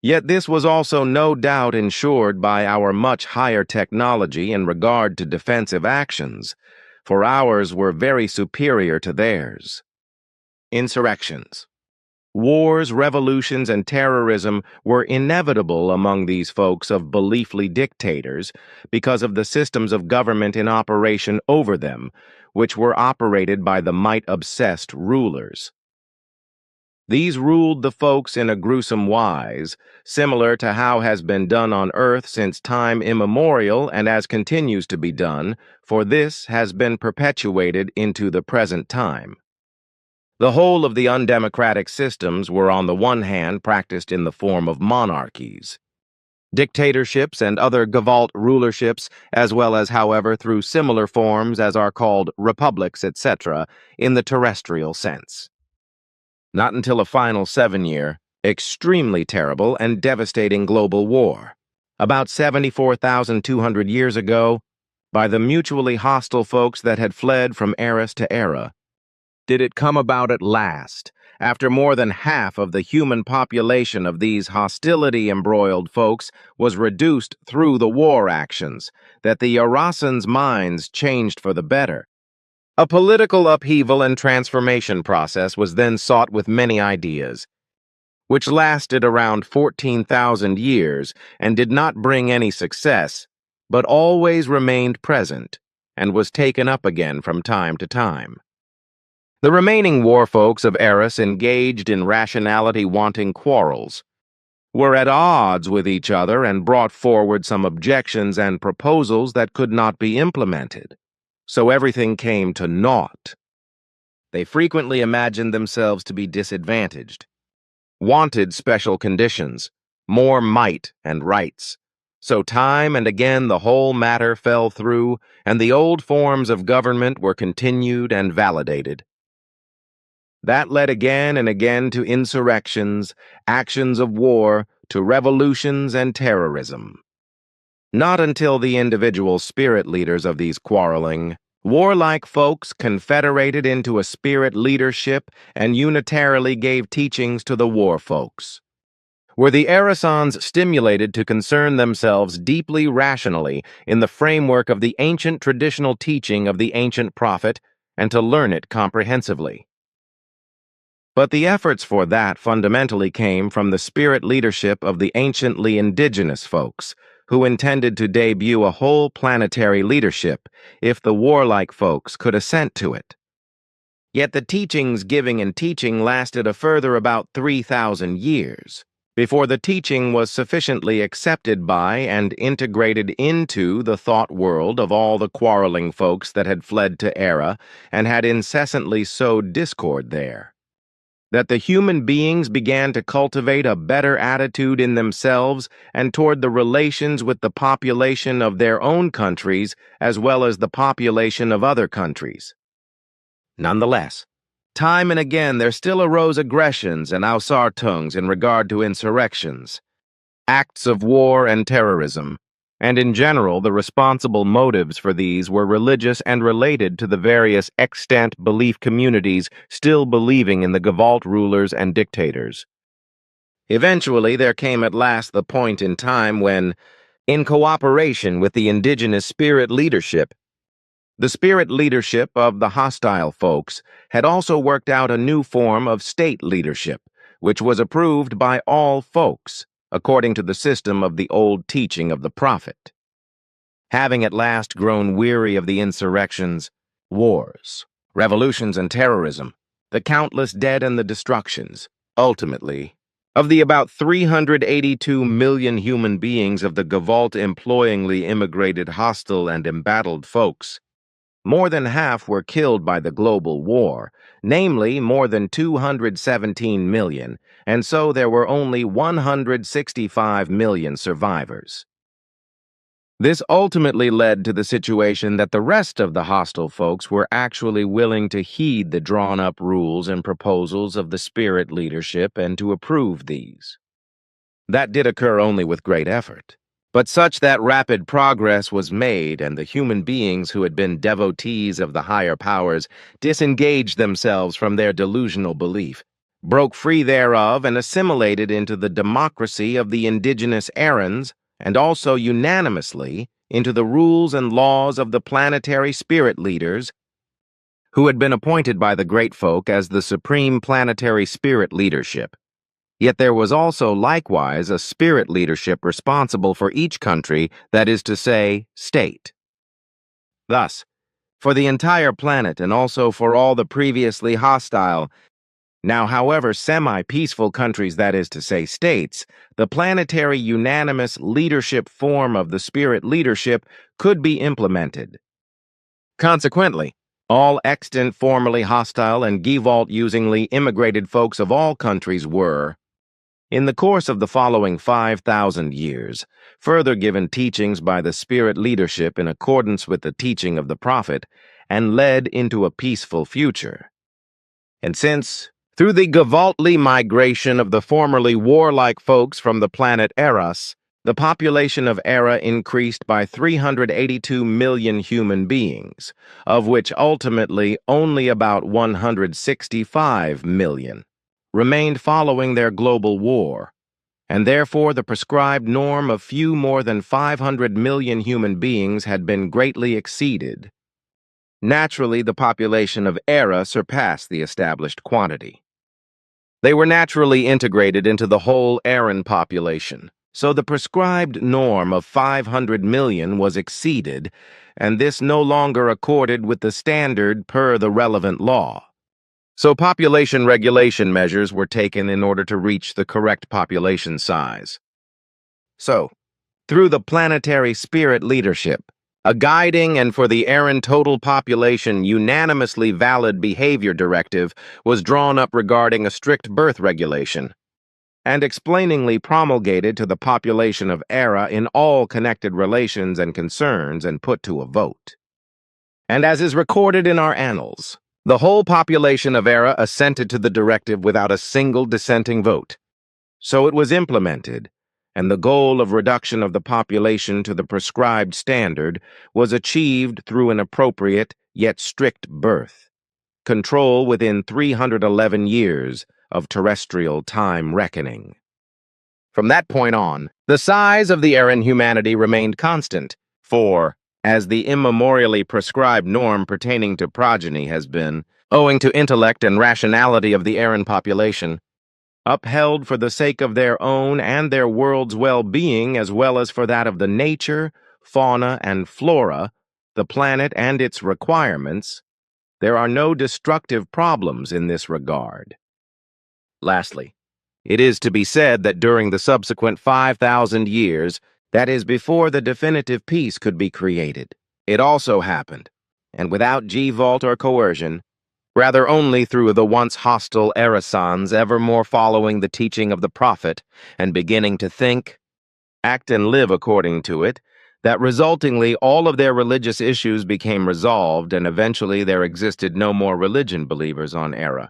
Yet this was also no doubt ensured by our much higher technology in regard to defensive actions, for ours were very superior to theirs. Insurrections. Wars, revolutions, and terrorism were inevitable among these folks of beliefly dictators because of the systems of government in operation over them, which were operated by the might-obsessed rulers. These ruled the folks in a gruesome wise, similar to how has been done on earth since time immemorial and as continues to be done, for this has been perpetuated into the present time. The whole of the undemocratic systems were on the one hand practiced in the form of monarchies, dictatorships and other Gewalt rulerships, as well as, however, through similar forms as are called republics, etc., in the terrestrial sense. Not until a final 7-year, extremely terrible and devastating global war, about 74,200 years ago, by the mutually hostile folks that had fled from Eris to Era, did it come about at last, after more than half of the human population of these hostility-embroiled folks was reduced through the war actions, that the Eurasans' minds changed for the better. A political upheaval and transformation process was then sought with many ideas, which lasted around 14,000 years and did not bring any success, but always remained present and was taken up again from time to time. The remaining war folks of Eris engaged in rationality-wanting quarrels, were at odds with each other and brought forward some objections and proposals that could not be implemented. So everything came to naught. They frequently imagined themselves to be disadvantaged, wanted special conditions, more might and rights. So time and again the whole matter fell through, and the old forms of government were continued and validated. That led again and again to insurrections, actions of war, to revolutions and terrorism. Not until the individual spirit leaders of these quarreling, warlike folks confederated into a spirit leadership and unitarily gave teachings to the war folks, were the Erisans stimulated to concern themselves deeply rationally in the framework of the ancient traditional teaching of the ancient prophet and to learn it comprehensively. But the efforts for that fundamentally came from the spirit leadership of the anciently indigenous folks, who intended to debut a whole planetary leadership if the warlike folks could assent to it. Yet the teachings giving and teaching lasted a further about 3,000 years, before the teaching was sufficiently accepted by and integrated into the thought world of all the quarreling folks that had fled to Era and had incessantly sowed discord there, that the human beings began to cultivate a better attitude in themselves and toward the relations with the population of their own countries as well as the population of other countries. Nonetheless, time and again there still arose aggressions and Ausartungs in regard to insurrections, acts of war and terrorism, and in general the responsible motives for these were religious and related to the various extant belief communities still believing in the Gewalt rulers and dictators. Eventually there came at last the point in time when, in cooperation with the indigenous spirit leadership, The spirit leadership of the hostile folks had also worked out a new form of state leadership, which was approved by all folks, according to the system of the old teaching of the prophet. Having at last grown weary of the insurrections, wars, revolutions, and terrorism, the countless dead and the destructions, ultimately, of the about 382 million human beings of the Gavalt-employingly immigrated hostile and embattled folks, more than half were killed by the global war, namely more than 217 million, and so there were only 165 million survivors. This ultimately led to the situation that the rest of the hostile folks were actually willing to heed the drawn-up rules and proposals of the spirit leadership and to approve these. That did occur only with great effort, but such that rapid progress was made and the human beings who had been devotees of the higher powers disengaged themselves from their delusional belief, broke free thereof and assimilated into the democracy of the indigenous Arans, and also unanimously into the rules and laws of the planetary spirit leaders who had been appointed by the great folk as the supreme planetary spirit leadership. Yet there was also likewise a spirit leadership responsible for each country, that is to say, state. Thus, for the entire planet and also for all the previously hostile, now however semi-peaceful countries, that is to say, states, the planetary unanimous leadership form of the spirit leadership could be implemented. Consequently, all extant formerly hostile and Gavalt-usingly immigrated folks of all countries were, in the course of the following 5,000 years, further given teachings by the spirit leadership in accordance with the teaching of the prophet, and led into a peaceful future. And since, through the Gavaltly migration of the formerly warlike folks from the planet Eros, the population of Era increased by 382 million human beings, of which ultimately only about 165 million remained following their global war, and therefore the prescribed norm of few more than 500 million human beings had been greatly exceeded. Naturally, the population of Era surpassed the established quantity. They were naturally integrated into the whole Aran population, so the prescribed norm of 500 million was exceeded, and this no longer accorded with the standard per the relevant law. So population regulation measures were taken in order to reach the correct population size. So, through the planetary spirit leadership, a guiding and for the Aran total population unanimously valid behavior directive was drawn up regarding a strict birth regulation, and explainingly promulgated to the population of Era in all connected relations and concerns and put to a vote. And as is recorded in our annals, the whole population of Era assented to the directive without a single dissenting vote. So it was implemented, and the goal of reduction of the population to the prescribed standard was achieved through an appropriate yet strict birth control within 311 years of terrestrial time reckoning. From that point on, the size of the Aran humanity remained constant, for, as the immemorially prescribed norm pertaining to progeny has been, owing to intellect and rationality of the Aran population, upheld for the sake of their own and their world's well-being as well as for that of the nature, fauna, and flora, the planet and its requirements, there are no destructive problems in this regard. Lastly, it is to be said that during the subsequent 5,000 years, that is before the definitive peace could be created, it also happened, and without Gavalt or coercion, rather only through the once hostile Erasans ever more following the teaching of the prophet and beginning to think, act, and live according to it, that resultingly all of their religious issues became resolved and eventually there existed no more religion believers on Era.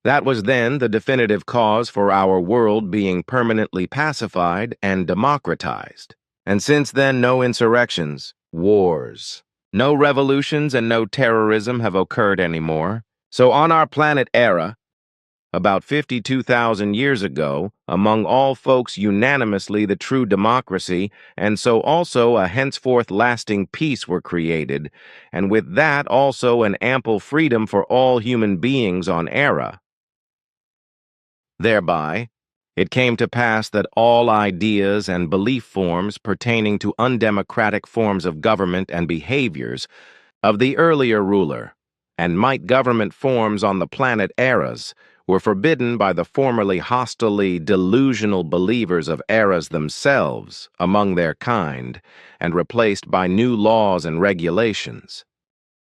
That was then the definitive cause for our world being permanently pacified and democratized. And since then, no insurrections, wars, no revolutions, and no terrorism have occurred anymore. So on our planet Era, about 52,000 years ago, among all folks unanimously the true democracy, and so also a henceforth lasting peace were created, and with that also an ample freedom for all human beings on Era. Thereby, it came to pass that all ideas and belief forms pertaining to undemocratic forms of government and behaviors of the earlier ruler, and might government forms on the planet Eras, were forbidden by the formerly hostilely delusional believers of Eras themselves among their kind, and replaced by new laws and regulations,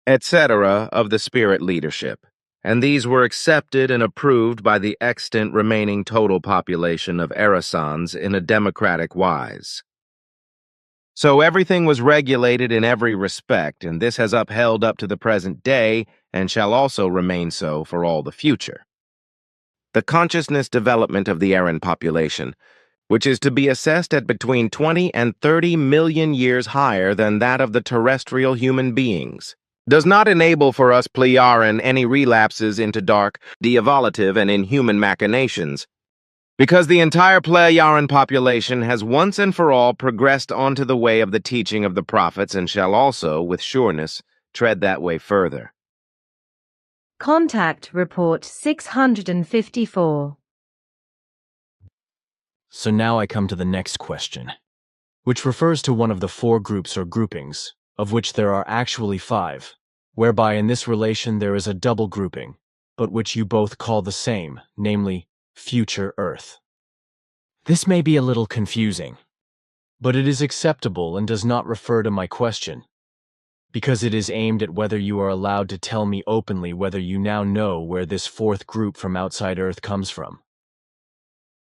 etc. of the spirit leadership, and these were accepted and approved by the extant remaining total population of Erasans in a democratic wise. So everything was regulated in every respect, and this has upheld up to the present day and shall also remain so for all the future. The consciousness development of the Erin population, which is to be assessed at between 20 and 30 million years higher than that of the terrestrial human beings, does not enable for us Plejaran any relapses into dark, de-evolutive, and inhuman machinations, because the entire Plejaran population has once and for all progressed onto the way of the teaching of the prophets and shall also, with sureness, tread that way further. Contact Report 654. So now I come to the next question, which refers to one of the 4 groups or groupings, of which there are actually 5, whereby in this relation there is a double grouping, but which you both call the same, namely, future Earth. This may be a little confusing, but it is acceptable and does not refer to my question, because it is aimed at whether you are allowed to tell me openly whether you now know where this 4th group from outside Earth comes from.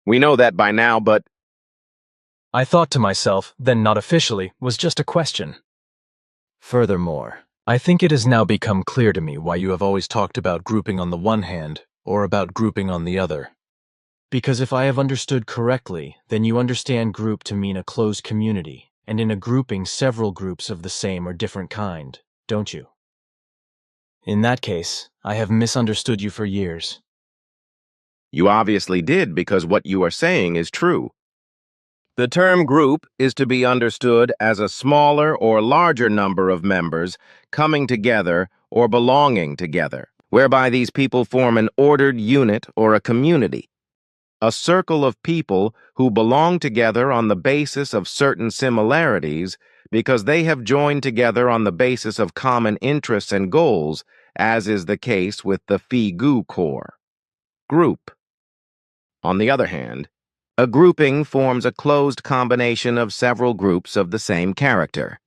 We know that by now, but I thought to myself, then not officially, was just a question. Furthermore, I think it has now become clear to me why you have always talked about grouping on the one hand, or about grouping on the other. Because if I have understood correctly, then you understand group to mean a closed community, and in a grouping several groups of the same or different kind, don't you? In that case, I have misunderstood you for years. you obviously did, because what you are saying is true. The term group is to be understood as a smaller or larger number of members coming together or belonging together, whereby these people form an ordered unit or a community, a circle of people who belong together on the basis of certain similarities because they have joined together on the basis of common interests and goals, as is the case with the Figu Corps. Group. On the other hand, a grouping forms a closed combination of several groups of the same character.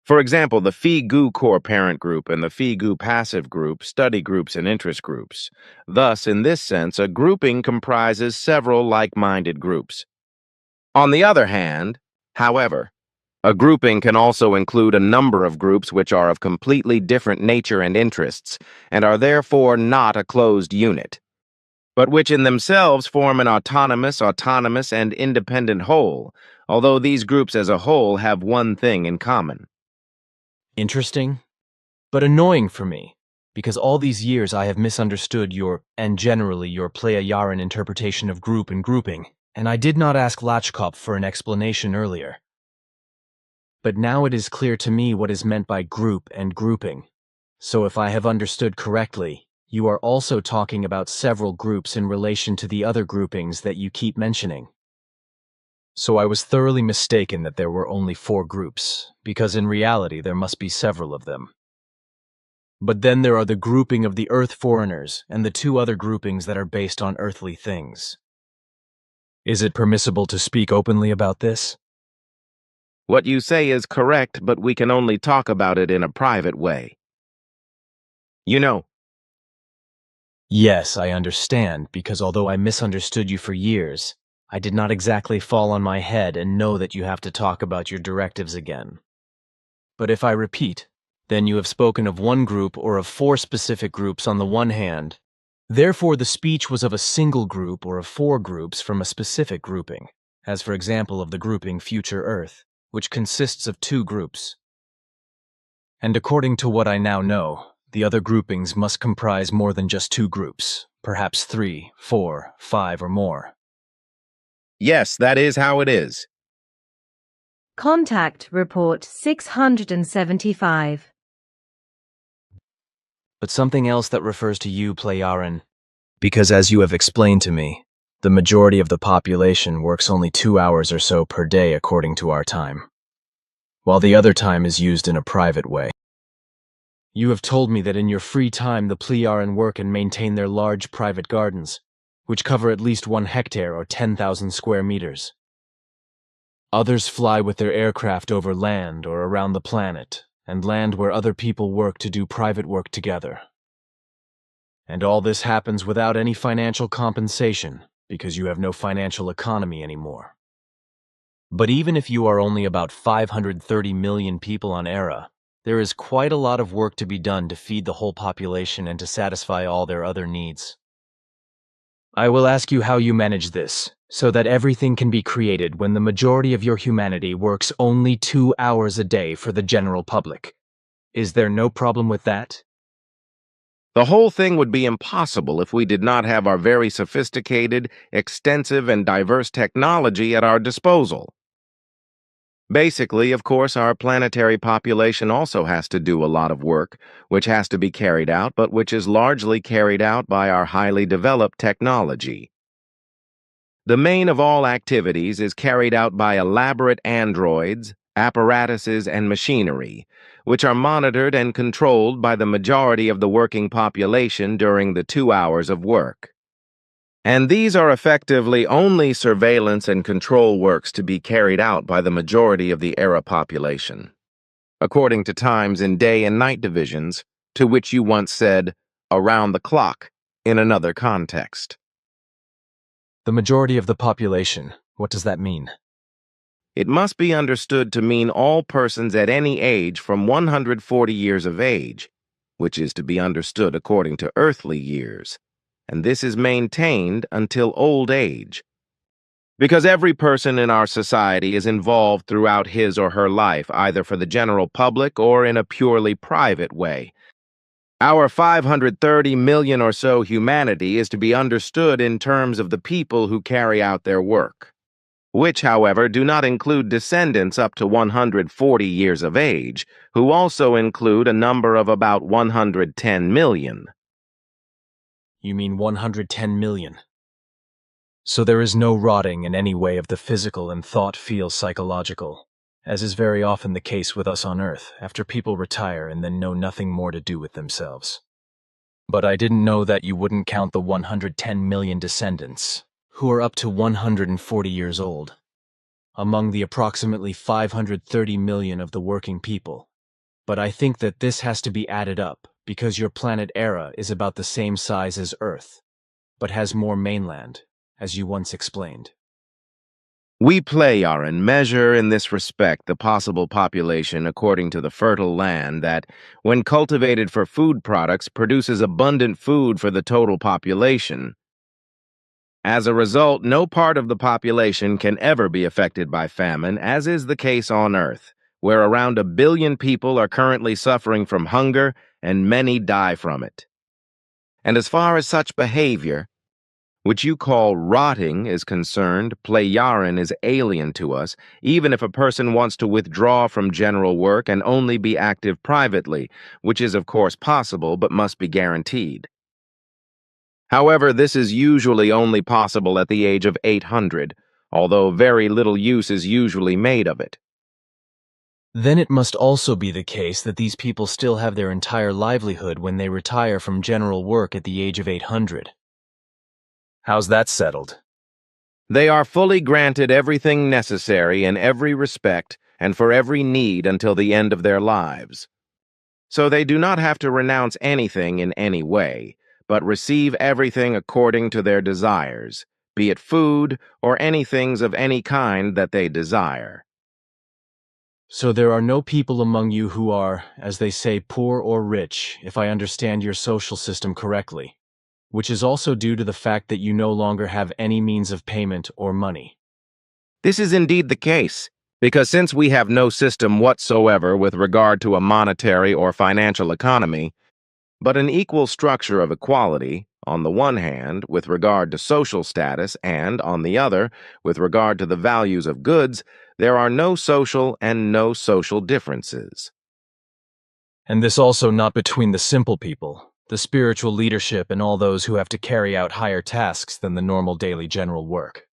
For example, the Figu Core parent group and the Figu passive group, study groups, and interest groups. Thus, in this sense, a grouping comprises several like-minded groups. On the other hand, however, a grouping can also include a number of groups which are of completely different nature and interests, and are therefore not a closed unit, but which in themselves form an autonomous, and independent whole, although these groups as a whole have one thing in common. Interesting, but annoying for me, because all these years I have misunderstood your, and generally your Plejaran interpretation of group and grouping, and I did not ask Lachkop for an explanation earlier. But now it is clear to me what is meant by group and grouping. So if I have understood correctly, you are also talking about several groups in relation to the other groupings that you keep mentioning. So I was thoroughly mistaken that there were only 4 groups, because in reality there must be several of them. But then there are the grouping of the Earth foreigners and the 2 other groupings that are based on earthly things. Is it permissible to speak openly about this? What you say is correct, but we can only talk about it in a private way. You know. Yes, I understand, because although I misunderstood you for years, I did not exactly fall on my head and know that you have to talk about your directives again. But if I repeat, then you have spoken of one group or of 4 specific groups on the one hand. Therefore, the speech was of a single group or of 4 groups from a specific grouping, as for example of the grouping Future Earth, which consists of 2 groups. And according to what I now know, the other groupings must comprise more than just 2 groups, Perhaps 3, 4, 5, or more. Yes, that is how it is. Contact report 675. But something else that refers to you, Playaran. Because as you have explained to me, the majority of the population works only 2 hours or so per day according to our time, while the other time is used in a private way. You have told me that in your free time the Playaran work and maintain their large private gardens, which cover at least 1 hectare or 10,000 square meters. Others fly with their aircraft over land or around the planet, and land where other people work to do private work together. And all this happens without any financial compensation, because you have no financial economy anymore. But even if you are only about 530 million people on Era, there is quite a lot of work to be done to feed the whole population and to satisfy all their other needs. I will ask you how you manage this, so that everything can be created when the majority of your humanity works only 2 hours a day for the general public. Is there no problem with that? The whole thing would be impossible if we did not have our very sophisticated, extensive, and diverse technology at our disposal. Basically, of course, our planetary population also has to do a lot of work, which has to be carried out, but which is largely carried out by our highly developed technology. The main of all activities is carried out by elaborate androids, apparatuses, and machinery, which are monitored and controlled by the majority of the working population during the 2 hours of work. And these are effectively only surveillance and control works to be carried out by the majority of the Era population, according to times in day and night divisions, to which you once said, around the clock, in another context. The majority of the population, what does that mean? It must be understood to mean all persons at any age from 140 years of age, which is to be understood according to earthly years, and this is maintained until old age. Because every person in our society is involved throughout his or her life, either for the general public or in a purely private way. Our 530 million or so humanity is to be understood in terms of the people who carry out their work, which, however, do not include descendants up to 140 years of age, who also include a number of about 110 million. You mean 110 million? So there is no rotting in any way of the physical and thought-feel-psychological, as is very often the case with us on Earth after people retire and then know nothing more to do with themselves. But I didn't know that you wouldn't count the 110 million descendants, who are up to 140 years old, among the approximately 530 million of the working people. But I think that this has to be added up because your planet Era is about the same size as Earth, but has more mainland, as you once explained. We Playaran measure in this respect the possible population according to the fertile land that, when cultivated for food products, produces abundant food for the total population. As a result, no part of the population can ever be affected by famine, as is the case on Earth, where around 1 billion people are currently suffering from hunger and many die from it. And as far as such behavior, which you call rotting, is concerned, Playaran is alien to us, even if a person wants to withdraw from general work and only be active privately, which is of course possible but must be guaranteed. However, this is usually only possible at the age of 800, although very little use is usually made of it. Then it must also be the case that these people still have their entire livelihood when they retire from general work at the age of 800. How's that settled? They are fully granted everything necessary in every respect and for every need until the end of their lives. So they do not have to renounce anything in any way, but receive everything according to their desires, be it food or any things of any kind that they desire. So there are no people among you who are, as they say, poor or rich, if I understand your social system correctly, which is also due to the fact that you no longer have any means of payment or money. This is indeed the case, because since we have no system whatsoever with regard to a monetary or financial economy, but an equal structure of equality, on the one hand, with regard to social status, and, on the other, with regard to the values of goods, there are no social and no social differences. And this also not between the simple people, the spiritual leadership, and all those who have to carry out higher tasks than the normal daily general work.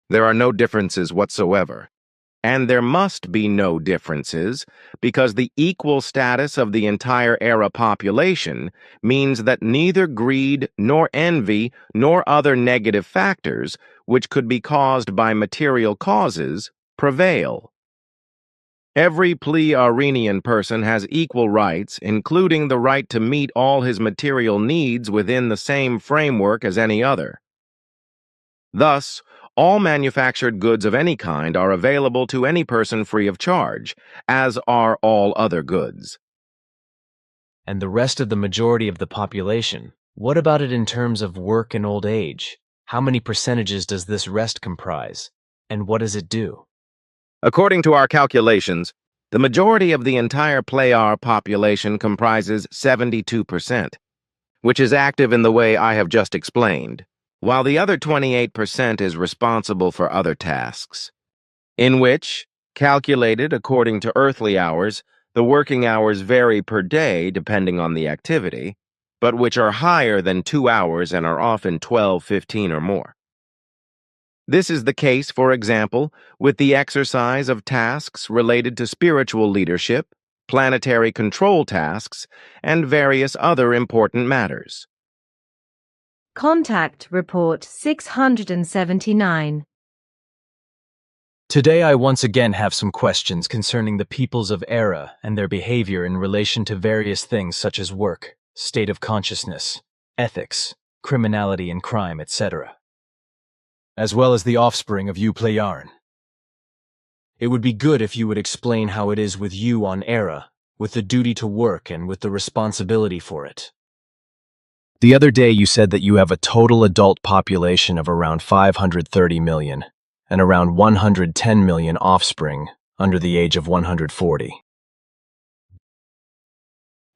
There are no differences whatsoever. And there must be no differences because the equal status of the entire era population means that neither greed nor envy nor other negative factors, which could be caused by material causes, prevail. Every Plea-Arenian person has equal rights, including the right to meet all his material needs within the same framework as any other. Thus, all manufactured goods of any kind are available to any person free of charge, as are all other goods. And the rest of the majority of the population, what about it in terms of work and old age? How many percentages does this rest comprise? And what does it do? According to our calculations, the majority of the entire Pleiar population comprises 72%, which is active in the way I have just explained, while the other 28% is responsible for other tasks, in which, calculated according to earthly hours, the working hours vary per day depending on the activity, but which are higher than 2 hours and are often 12, 15, or more. This is the case, for example, with the exercise of tasks related to spiritual leadership, planetary control tasks, and various other important matters. Contact Report 679. Today I once again have some questions concerning the peoples of Era and their behavior in relation to various things such as work, state of consciousness, ethics, criminality and crime, etc., as well as the offspring of you Pleiaren. It would be good if you would explain how it is with you on Era, with the duty to work and with the responsibility for it. The other day you said that you have a total adult population of around 530 million and around 110 million offspring under the age of 140.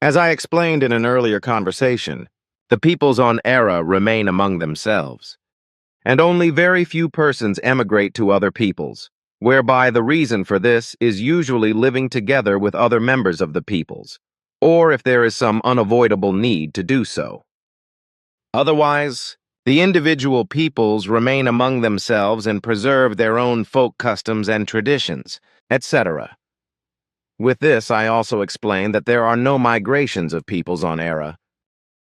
As I explained in an earlier conversation, the peoples on Era remain among themselves, and only very few persons emigrate to other peoples, whereby the reason for this is usually living together with other members of the peoples, or if there is some unavoidable need to do so. Otherwise, the individual peoples remain among themselves and preserve their own folk customs and traditions, etc. With this, I also explain that there are no migrations of peoples on Era,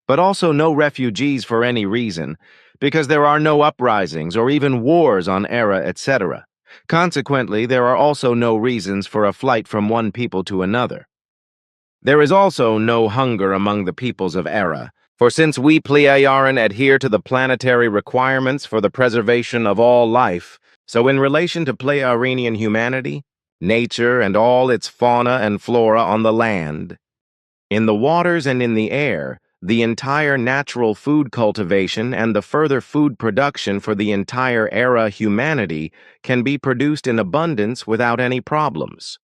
but also no refugees for any reason, because there are no uprisings or even wars on Era, etc. Consequently, there are also no reasons for a flight from one people to another. There is also no hunger among the peoples of Era, for since we Pleiaren adhere to the planetary requirements for the preservation of all life, so in relation to Pleiarenian humanity, nature and all its fauna and flora on the land, in the waters and in the air, the entire natural food cultivation and the further food production for the entire Era humanity can be produced in abundance without any problems.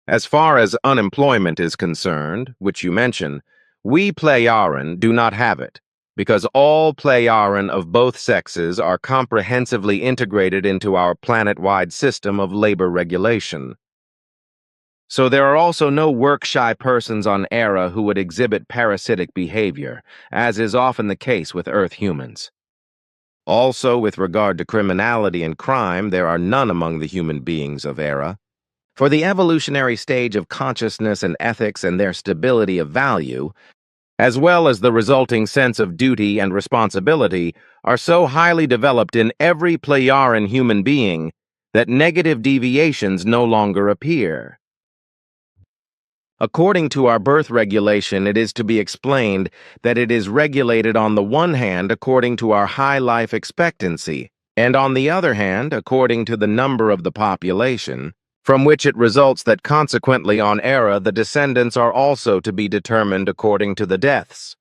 As far as unemployment is concerned, which you mention, we Pleiaren do not have it, because all Pleiaren of both sexes are comprehensively integrated into our planet-wide system of labor regulation. So there are also no work-shy persons on Era who would exhibit parasitic behavior, as is often the case with Earth humans. Also, with regard to criminality and crime, there are none among the human beings of Era. For the evolutionary stage of consciousness and ethics and their stability of value, as well as the resulting sense of duty and responsibility, are so highly developed in every Pleiaren human being that negative deviations no longer appear. According to our birth regulation, it is to be explained that it is regulated on the one hand according to our high life expectancy, and on the other hand according to the number of the population, from which it results that consequently on Era the descendants are also to be determined according to the deaths,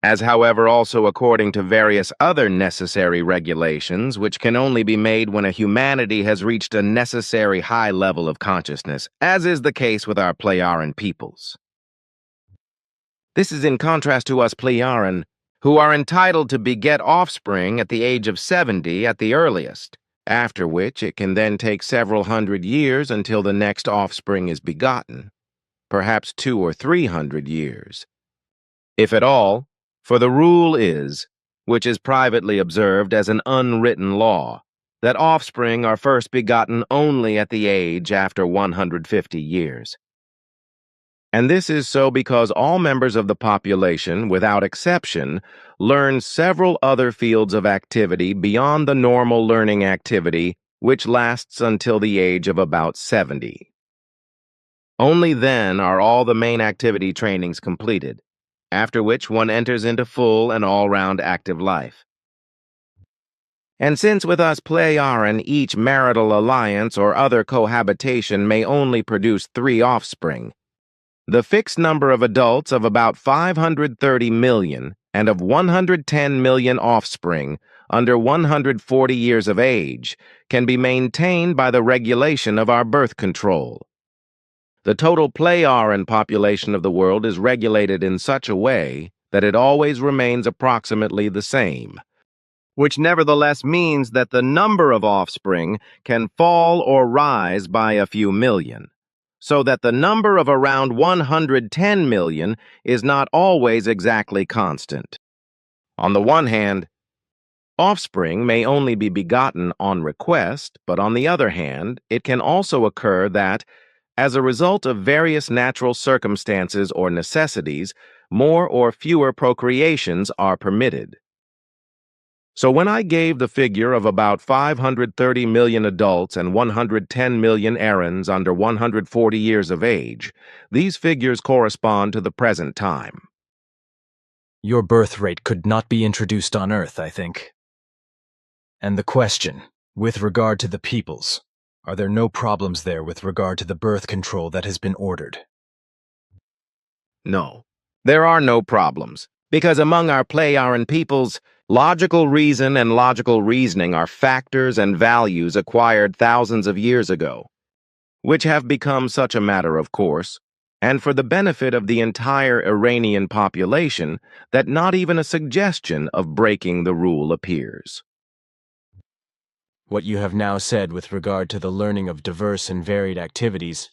as however also according to various other necessary regulations which can only be made when a humanity has reached a necessary high level of consciousness, as is the case with our Pleiaren peoples. This is in contrast to us Plejaran, who are entitled to beget offspring at the age of 70 at the earliest, after which it can then take several hundred years until the next offspring is begotten, perhaps 200 or 300 years. If at all, for the rule is, which is privately observed as an unwritten law, that offspring are first begotten only at the age after 150 years. And this is so because all members of the population, without exception, learn several other fields of activity beyond the normal learning activity, which lasts until the age of about 70. Only then are all the main activity trainings completed, after which one enters into full and all-round active life. And since with us Plejaran each marital alliance or other cohabitation may only produce 3 offspring, the fixed number of adults of about 530 million and of 110 million offspring under 140 years of age can be maintained by the regulation of our birth control. The total Plejaran population of the world is regulated in such a way that it always remains approximately the same, which nevertheless means that the number of offspring can fall or rise by a few million, so that the number of around 110 million is not always exactly constant. On the one hand, offspring may only be begotten on request, but on the other hand, it can also occur that, as a result of various natural circumstances or necessities, more or fewer procreations are permitted. So when I gave the figure of about 530 million adults and 110 million errands under 140 years of age, these figures correspond to the present time. Your birth rate could not be introduced on Earth, I think. And the question, with regard to the peoples, are there no problems there with regard to the birth control that has been ordered? No, there are no problems, because among our Plejaran peoples, logical reason and logical reasoning are factors and values acquired thousands of years ago, which have become such a matter of course, and for the benefit of the entire Iranian population, that not even a suggestion of breaking the rule appears. What you have now said with regard to the learning of diverse and varied activities,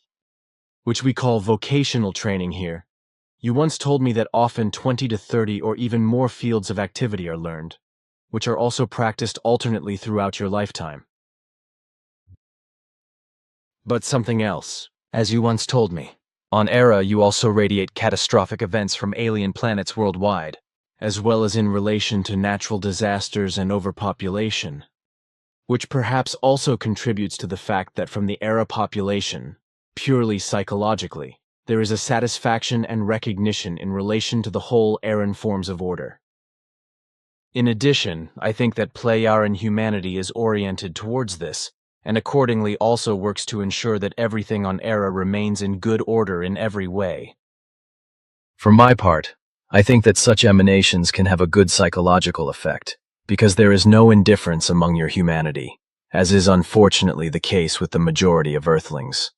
which we call vocational training here, you once told me that often 20 to 30 or even more fields of activity are learned, which are also practiced alternately throughout your lifetime. But something else, as you once told me. On Era, you also radiate catastrophic events from alien planets worldwide, as well as in relation to natural disasters and overpopulation, which perhaps also contributes to the fact that from the Era population, purely psychologically, there is a satisfaction and recognition in relation to the whole Eran forms of order. In addition, I think that Plejaran humanity is oriented towards this, and accordingly also works to ensure that everything on Era remains in good order in every way. For my part, I think that such emanations can have a good psychological effect, because there is no indifference among your humanity, as is unfortunately the case with the majority of Earthlings.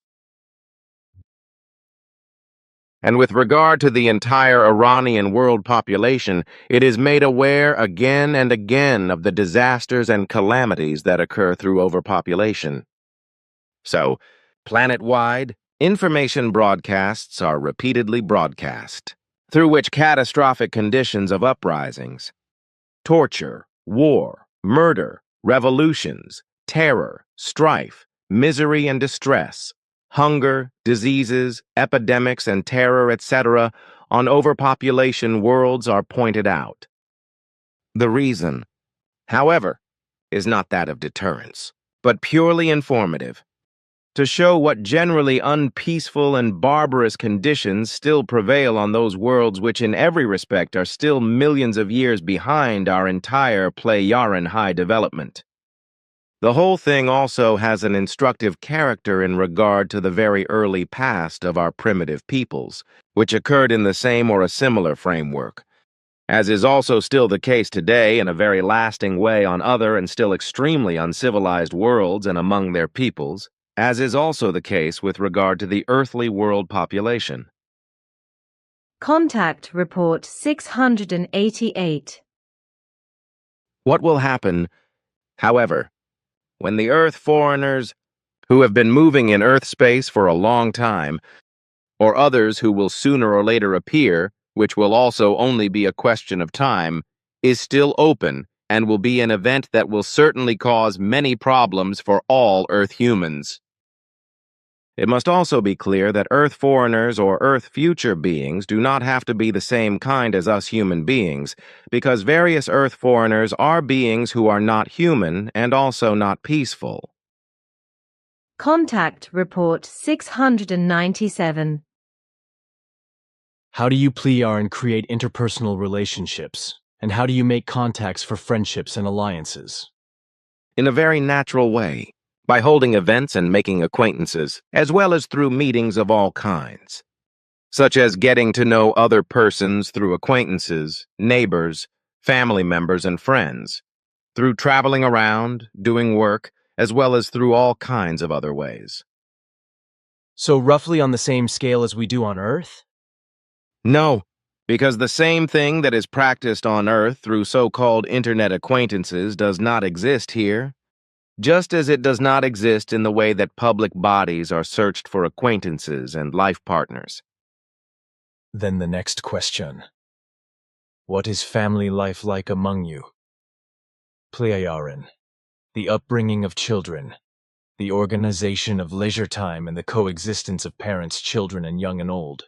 And with regard to the entire Iranian world population, it is made aware again and again of the disasters and calamities that occur through overpopulation. So, planet-wide, information broadcasts are repeatedly broadcast, through which catastrophic conditions of uprisings, torture, war, murder, revolutions, terror, strife, misery and distress, hunger, diseases, epidemics, and terror, etc., on overpopulation worlds are pointed out. The reason, however, is not that of deterrence, but purely informative, to show what generally unpeaceful and barbarous conditions still prevail on those worlds which in every respect are still millions of years behind our entire Plejaran high development. The whole thing also has an instructive character in regard to the very early past of our primitive peoples, which occurred in the same or a similar framework, as is also still the case today in a very lasting way on other and still extremely uncivilized worlds and among their peoples, as is also the case with regard to the earthly world population. Contact Report 688. What will happen, however, when the Earth foreigners who have been moving in Earth space for a long time, or others who will sooner or later appear, which will also only be a question of time, is still open and will be an event that will certainly cause many problems for all Earth humans. It must also be clear that Earth foreigners or Earth future beings do not have to be the same kind as us human beings, because various Earth foreigners are beings who are not human and also not peaceful. Contact Report 697. How do you plear and create interpersonal relationships? And how do you make contacts for friendships and alliances? In a very natural way, by holding events and making acquaintances, as well as through meetings of all kinds, such as getting to know other persons through acquaintances, neighbors, family members, and friends, through traveling around, doing work, as well as through all kinds of other ways. So roughly on the same scale as we do on Earth? No, because the same thing that is practiced on Earth through so-called internet acquaintances does not exist here, just as it does not exist in the way that public bodies are searched for acquaintances and life partners. Then the next question. What is family life like among you? Plejarin, the upbringing of children, the organization of leisure time and the coexistence of parents, children, and young and old.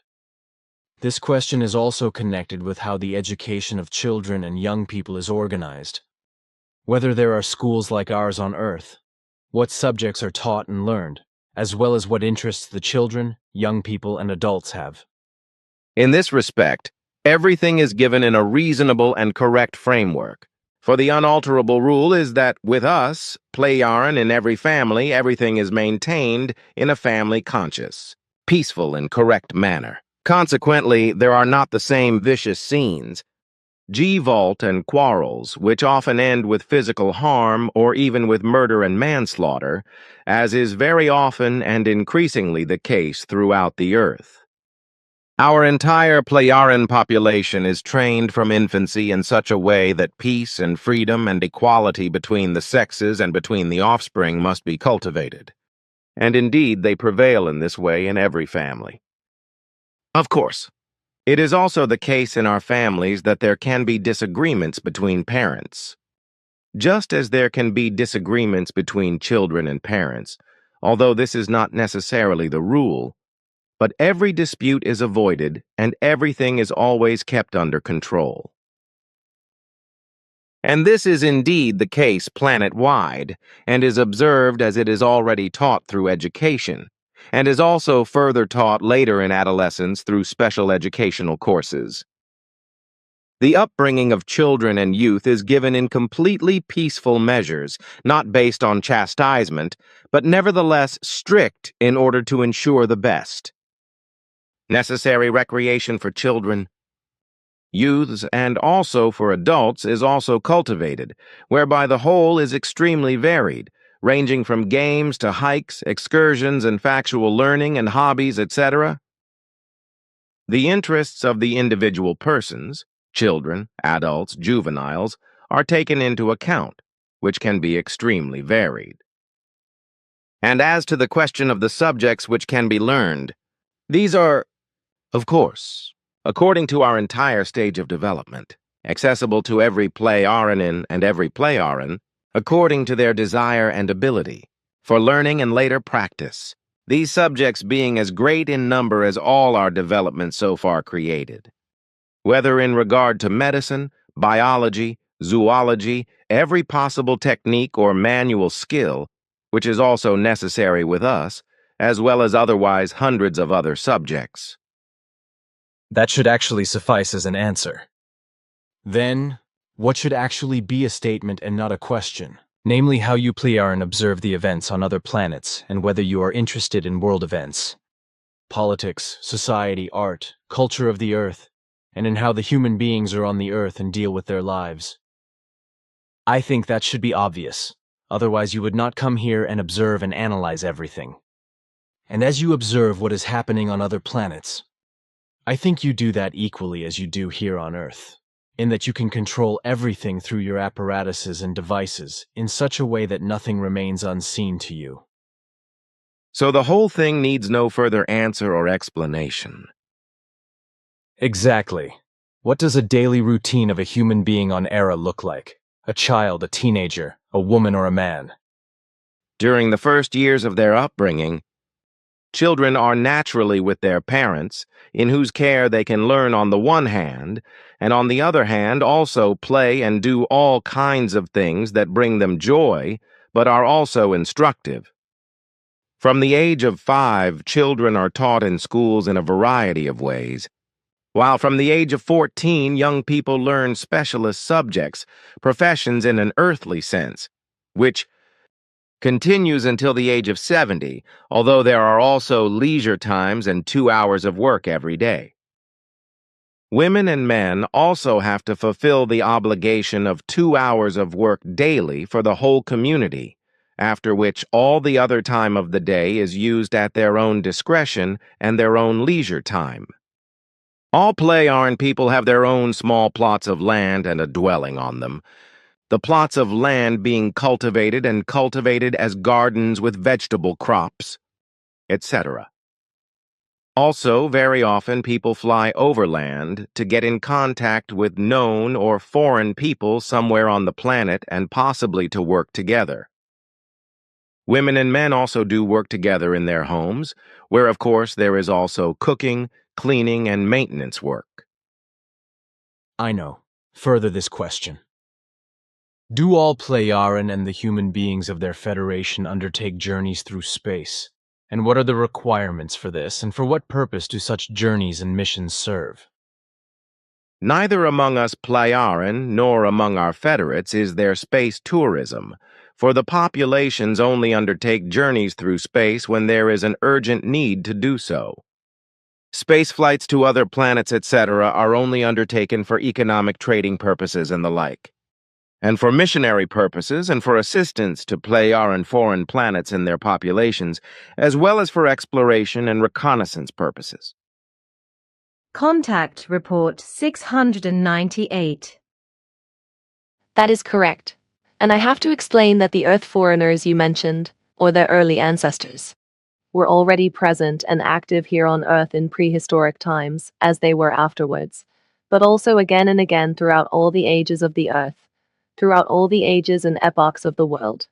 This question is also connected with how the education of children and young people is organized. Whether there are schools like ours on Earth, what subjects are taught and learned, as well as what interests the children, young people, and adults have. In this respect, everything is given in a reasonable and correct framework. For the unalterable rule is that with us, Plejarin, in every family, everything is maintained in a family conscious, peaceful, and correct manner. Consequently, there are not the same vicious scenes, G-vault and quarrels, which often end with physical harm or even with murder and manslaughter, as is very often and increasingly the case throughout the Earth. Our entire Plejarin population is trained from infancy in such a way that peace and freedom and equality between the sexes and between the offspring must be cultivated. And indeed, they prevail in this way in every family. Of course, it is also the case in our families that there can be disagreements between parents. Just as there can be disagreements between children and parents, although this is not necessarily the rule, but every dispute is avoided and everything is always kept under control. And this is indeed the case planet-wide, and is observed as it is already taught through education, and is also further taught later in adolescence through special educational courses. The upbringing of children and youth is given in completely peaceful measures, not based on chastisement, but nevertheless strict in order to ensure the best. Necessary recreation for children, youths, and also for adults is also cultivated, whereby the whole is extremely varied, ranging from games to hikes, excursions, and factual learning and hobbies, etc. The interests of the individual persons, children, adults, juveniles, are taken into account, which can be extremely varied. And as to the question of the subjects which can be learned, these are, of course, according to our entire stage of development, accessible to every Plejarin and every Plejarin, according to their desire and ability, for learning and later practice, these subjects being as great in number as all our development so far created. Whether in regard to medicine, biology, zoology, every possible technique or manual skill, which is also necessary with us, as well as otherwise hundreds of other subjects. That should actually suffice as an answer. Then, what should actually be a statement and not a question? Namely, how you Plejarin observe the events on other planets and whether you are interested in world events, politics, society, art, culture of the Earth, and in how the human beings are on the Earth and deal with their lives. I think that should be obvious, otherwise you would not come here and observe and analyze everything. And as you observe what is happening on other planets, I think you do that equally as you do here on Earth, in that you can control everything through your apparatuses and devices in such a way that nothing remains unseen to you. So the whole thing needs no further answer or explanation. Exactly. What does a daily routine of a human being on Era look like? A child, a teenager, a woman, or a man? During the first years of their upbringing, children are naturally with their parents, in whose care they can learn on the one hand, and on the other hand also play and do all kinds of things that bring them joy, but are also instructive. From the age of 5, children are taught in schools in a variety of ways, while from the age of 14, young people learn specialist subjects, professions in an earthly sense, which continues until the age of 70, although there are also leisure times and 2 hours of work every day. Women and men also have to fulfill the obligation of 2 hours of work daily for the whole community, after which all the other time of the day is used at their own discretion and their own leisure time. All Play-Arn people have their own small plots of land and a dwelling on them, the plots of land being cultivated as gardens with vegetable crops, etc. Also, very often people fly overland to get in contact with known or foreign people somewhere on the planet and possibly to work together. Women and men also do work together in their homes, where of course there is also cooking, cleaning, and maintenance work. I know. Further this question. Do all Plejaren and the human beings of their Federation undertake journeys through space? And what are the requirements for this, and for what purpose do such journeys and missions serve? Neither among us Plejaren nor among our Federates is there space tourism, for the populations only undertake journeys through space when there is an urgent need to do so. Space flights to other planets, etc., are only undertaken for economic trading purposes and the like, and for missionary purposes and for assistance to Plejaren foreign planets and their populations, as well as for exploration and reconnaissance purposes. Contact Report 698. That is correct. And I have to explain that the Earth foreigners you mentioned, or their early ancestors, were already present and active here on Earth in prehistoric times, as they were afterwards, but also again and again throughout all the ages of the Earth, throughout all the ages and epochs of the world.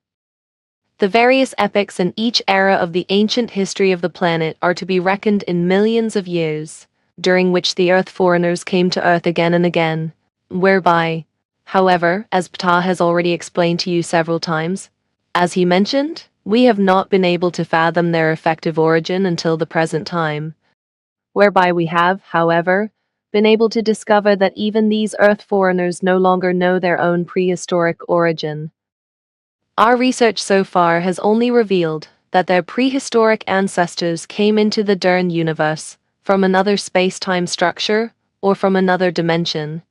The various epochs in each era of the ancient history of the planet are to be reckoned in millions of years, during which the Earth foreigners came to Earth again and again, whereby, however, as Ptah has already explained to you several times, as he mentioned, we have not been able to fathom their effective origin until the present time, whereby we have, however, been able to discover that even these Earth foreigners no longer know their own prehistoric origin. Our research so far has only revealed that their prehistoric ancestors came into the Dern universe from another space-time structure or from another dimension,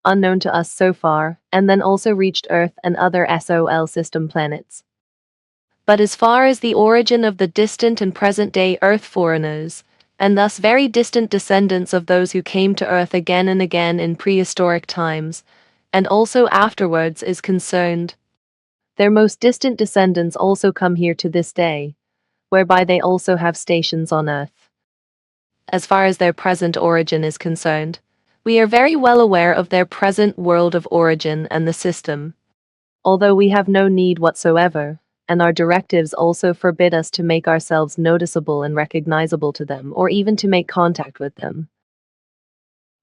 unknown to us so far, and then also reached Earth and other SOL system planets. But as far as the origin of the distant and present-day Earth foreigners, and thus very distant descendants of those who came to Earth again and again in prehistoric times, and also afterwards is concerned, their most distant descendants also come here to this day, whereby they also have stations on Earth. As far as their present origin is concerned, we are very well aware of their present world of origin and the system, although we have no need whatsoever, and our directives also forbid us to make ourselves noticeable and recognizable to them or even to make contact with them.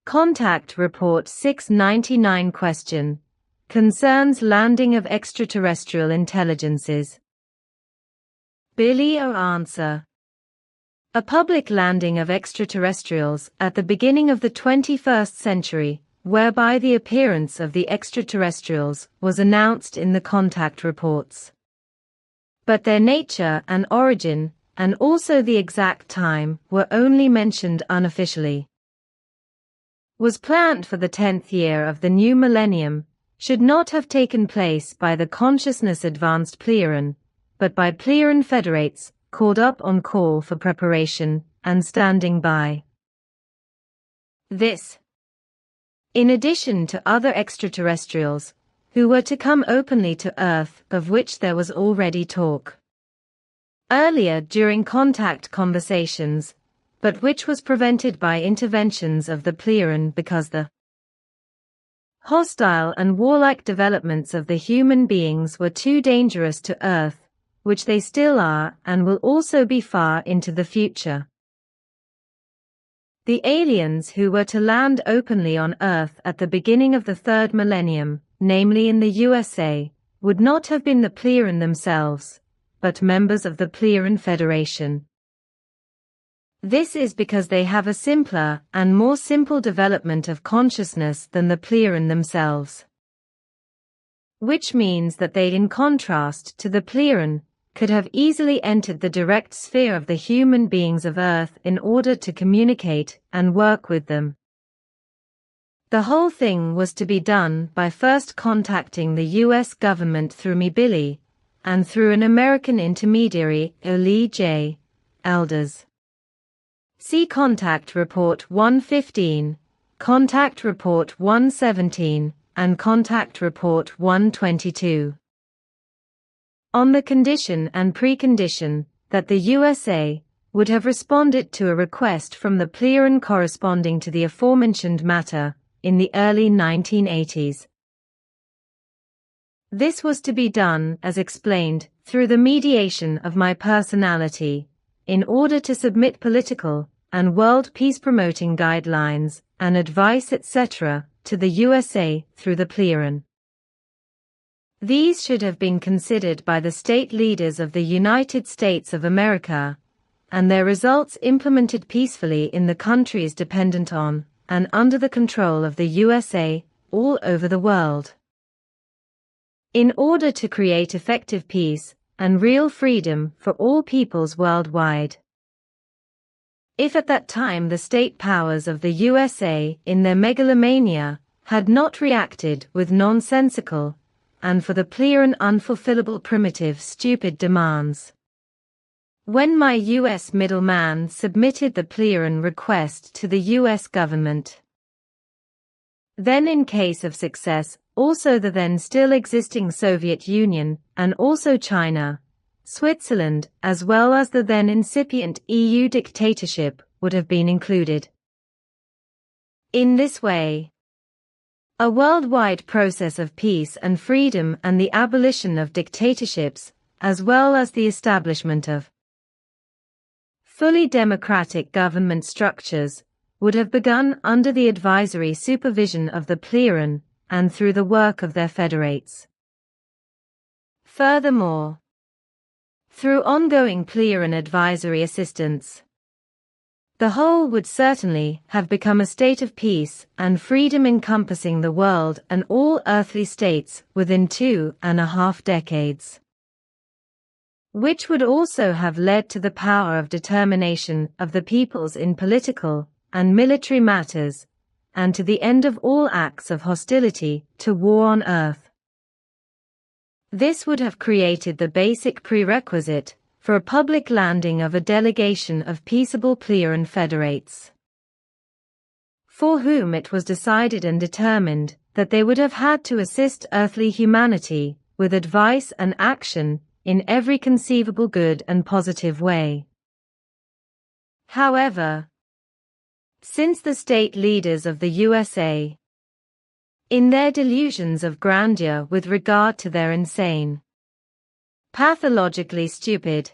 Contact Report 699 question. Concerns landing of extraterrestrial intelligences. Billy O answer. A public landing of extraterrestrials at the beginning of the 21st century, whereby the appearance of the extraterrestrials was announced in the contact reports. But their nature and origin, and also the exact time, were only mentioned unofficially. Was planned for the 10th year of the new millennium, should not have taken place by the consciousness-advanced Plejaren, but by Plejaren federates called up on call for preparation and standing by. This, in addition to other extraterrestrials, who were to come openly to Earth, of which there was already talk earlier during contact conversations, but which was prevented by interventions of the Plieran because the hostile and warlike developments of the human beings were too dangerous to Earth, which they still are and will also be far into the future. The aliens who were to land openly on Earth at the beginning of the third millennium, namely in the USA, would not have been the Plieran themselves, but members of the Plieran Federation. This is because they have a simpler and more simple development of consciousness than the Plieran themselves. Which means that they, in contrast to the Plieran, could have easily entered the direct sphere of the human beings of Earth in order to communicate and work with them. The whole thing was to be done by first contacting the US government through me Billy, and through an American intermediary, Lee J. Elders. See Contact Report 115, Contact Report 117, and Contact Report 122. On the condition and precondition that the USA would have responded to a request from the Plieran corresponding to the aforementioned matter in the early 1980s. This was to be done, as explained, through the mediation of my personality, in order to submit political and world peace-promoting guidelines and advice etc. to the USA through the Plieran. These should have been considered by the state leaders of the United States of America, and their results implemented peacefully in the countries dependent on, and under the control of the USA, all over the world. In order to create effective peace and real freedom for all peoples worldwide. If at that time the state powers of the USA, in their megalomania, had not reacted with nonsensical, and for the Plieran unfulfillable primitive stupid demands. When my US middleman submitted the Plieran request to the US government, then in case of success, also the then still existing Soviet Union, and also China, Switzerland, as well as the then incipient EU dictatorship, would have been included. In this way, a worldwide process of peace and freedom and the abolition of dictatorships, as well as the establishment of fully democratic government structures, would have begun under the advisory supervision of the Plieran and through the work of their federates. Furthermore, through ongoing Plieran advisory assistance, the whole would certainly have become a state of peace and freedom encompassing the world and all earthly states within 2.5 decades. Which would also have led to the power of determination of the peoples in political and military matters, and to the end of all acts of hostility to war on Earth. This would have created the basic prerequisite for a public landing of a delegation of peaceable Plieran federates, for whom it was decided and determined that they would have had to assist earthly humanity with advice and action in every conceivable good and positive way. However, since the state leaders of the USA, in their delusions of grandeur with regard to their insane, pathologically stupid,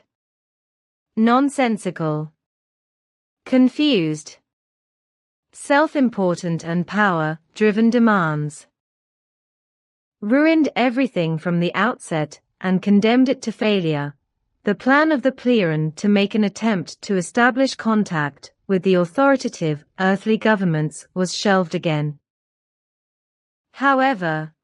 nonsensical, confused, self-important and power-driven demands, ruined everything from the outset and condemned it to failure, the plan of the Plieran to make an attempt to establish contact with the authoritative earthly governments was shelved again. However,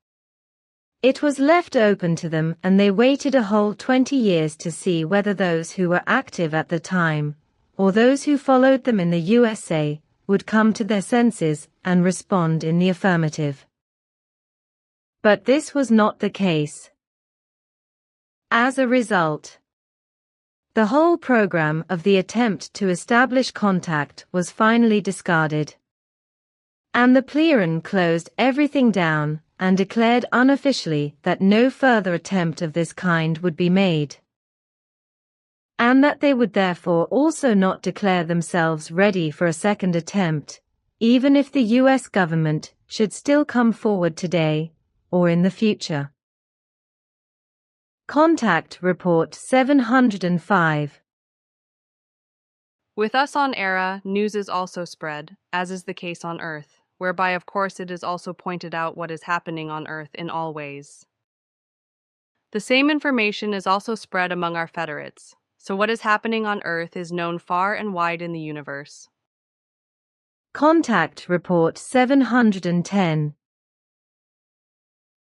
it was left open to them and they waited a whole 20 years to see whether those who were active at the time, or those who followed them in the USA, would come to their senses and respond in the affirmative. But this was not the case. As a result, the whole program of the attempt to establish contact was finally discarded. And the Pleiaren closed everything down and declared unofficially that no further attempt of this kind would be made, and that they would therefore also not declare themselves ready for a second attempt, even if the US government should still come forward today or in the future. Contact Report 705. With us on Era, news is also spread, as is the case on Earth, whereby of course it is also pointed out what is happening on Earth in all ways. The same information is also spread among our federates, so what is happening on Earth is known far and wide in the universe. Contact Report 710.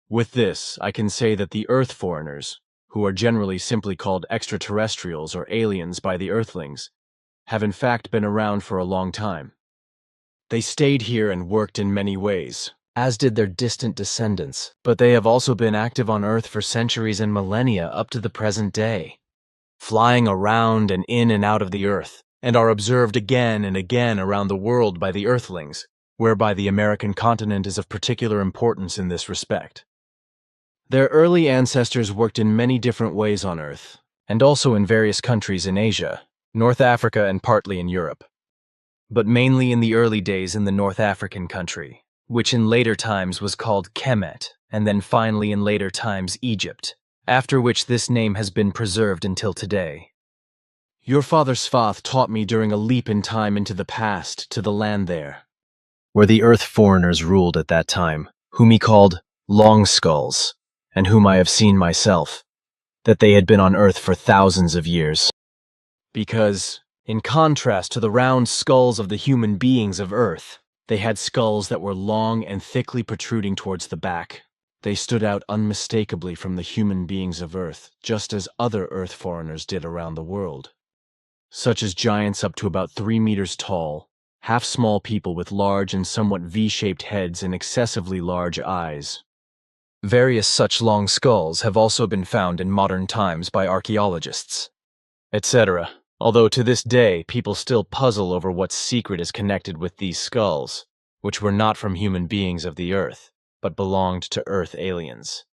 With this, I can say that the Earth foreigners, who are generally simply called extraterrestrials or aliens by the Earthlings, have in fact been around for a long time. They stayed here and worked in many ways, as did their distant descendants, but they have also been active on Earth for centuries and millennia up to the present day, flying around and in and out of the Earth, and are observed again and again around the world by the Earthlings, whereby the American continent is of particular importance in this respect. Their early ancestors worked in many different ways on Earth, and also in various countries in Asia, North Africa, and partly in Europe, but mainly in the early days in the North African country, which in later times was called Kemet, and then finally in later times Egypt, after which this name has been preserved until today. Your father Svath taught me during a leap in time into the past to the land there, where the Earth foreigners ruled at that time, whom he called Long Skulls, and whom I have seen myself, that they had been on Earth for thousands of years. Because, in contrast to the round skulls of the human beings of Earth, they had skulls that were long and thickly protruding towards the back. They stood out unmistakably from the human beings of Earth, just as other Earth foreigners did around the world, such as giants up to about 3 meters tall, half-small people with large and somewhat V-shaped heads and excessively large eyes. Various such long skulls have also been found in modern times by archaeologists, etc., although to this day people still puzzle over what secret is connected with these skulls, which were not from human beings of the Earth, but belonged to Earth aliens.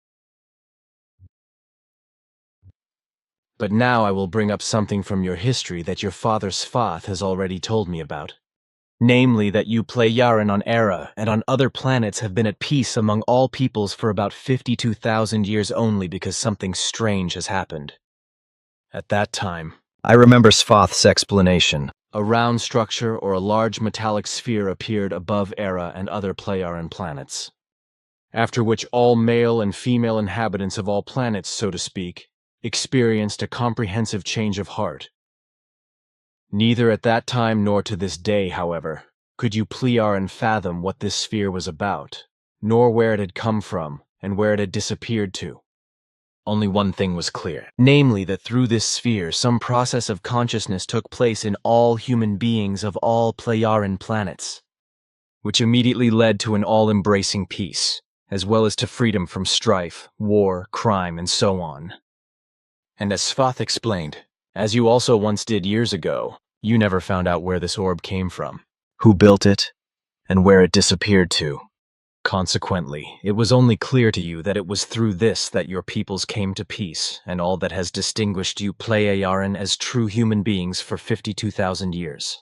But now I will bring up something from your history that your father Svath has already told me about. Namely, that you Pleiaren on Era and on other planets have been at peace among all peoples for about 52,000 years only because something strange has happened. At that time, I remember Svath's explanation. A round structure or a large metallic sphere appeared above Era and other Pleiaren planets, after which all male and female inhabitants of all planets, so to speak, experienced a comprehensive change of heart. Neither at that time nor to this day, however, could you Pleiaren fathom what this sphere was about, nor where it had come from and where it had disappeared to. Only one thing was clear, namely that through this sphere some process of consciousness took place in all human beings of all Pleiaren planets, which immediately led to an all-embracing peace, as well as to freedom from strife, war, crime, and so on. And as Svath explained, as you also once did years ago, you never found out where this orb came from, who built it, and where it disappeared to. Consequently, it was only clear to you that it was through this that your peoples came to peace, and all that has distinguished you Pleiaren as true human beings for 52,000 years.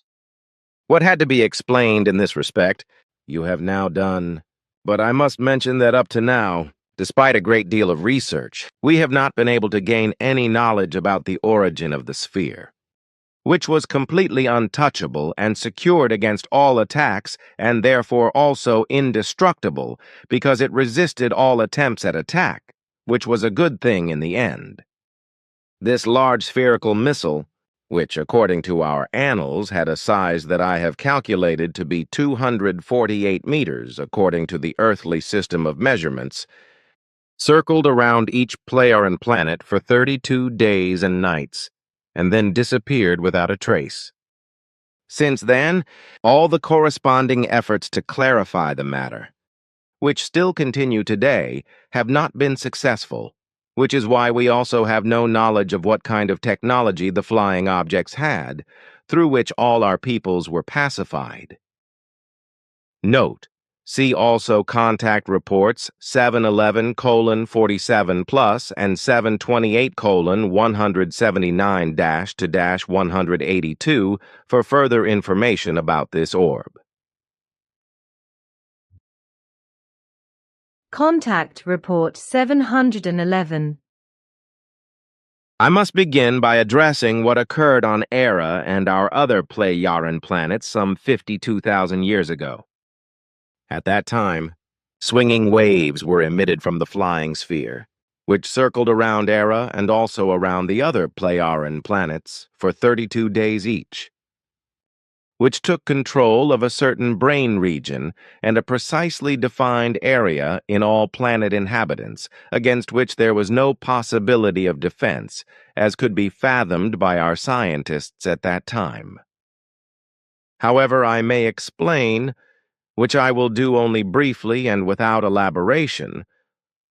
What had to be explained in this respect, you have now done. But I must mention that up to now, despite a great deal of research, we have not been able to gain any knowledge about the origin of the sphere, which was completely untouchable and secured against all attacks and therefore also indestructible because it resisted all attempts at attack, which was a good thing in the end. This large spherical missile, which according to our annals had a size that I have calculated to be 248 meters according to the earthly system of measurements, circled around each Pleiaren planet for 32 days and nights, and then disappeared without a trace. Since then, all the corresponding efforts to clarify the matter, which still continue today, have not been successful, which is why we also have no knowledge of what kind of technology the flying objects had, through which all our peoples were pacified. Note See also contact reports 711:47 plus and 728:179-182 for further information about this orb. Contact Report 711. I must begin by addressing what occurred on Era and our other Pleiaren planets some 52,000 years ago. At that time, swinging waves were emitted from the flying sphere, which circled around Era and also around the other Pleiaren planets for 32 days each, which took control of a certain brain region and a precisely defined area in all planet inhabitants, against which there was no possibility of defense, as could be fathomed by our scientists at that time. However, I may explain, which I will do only briefly and without elaboration,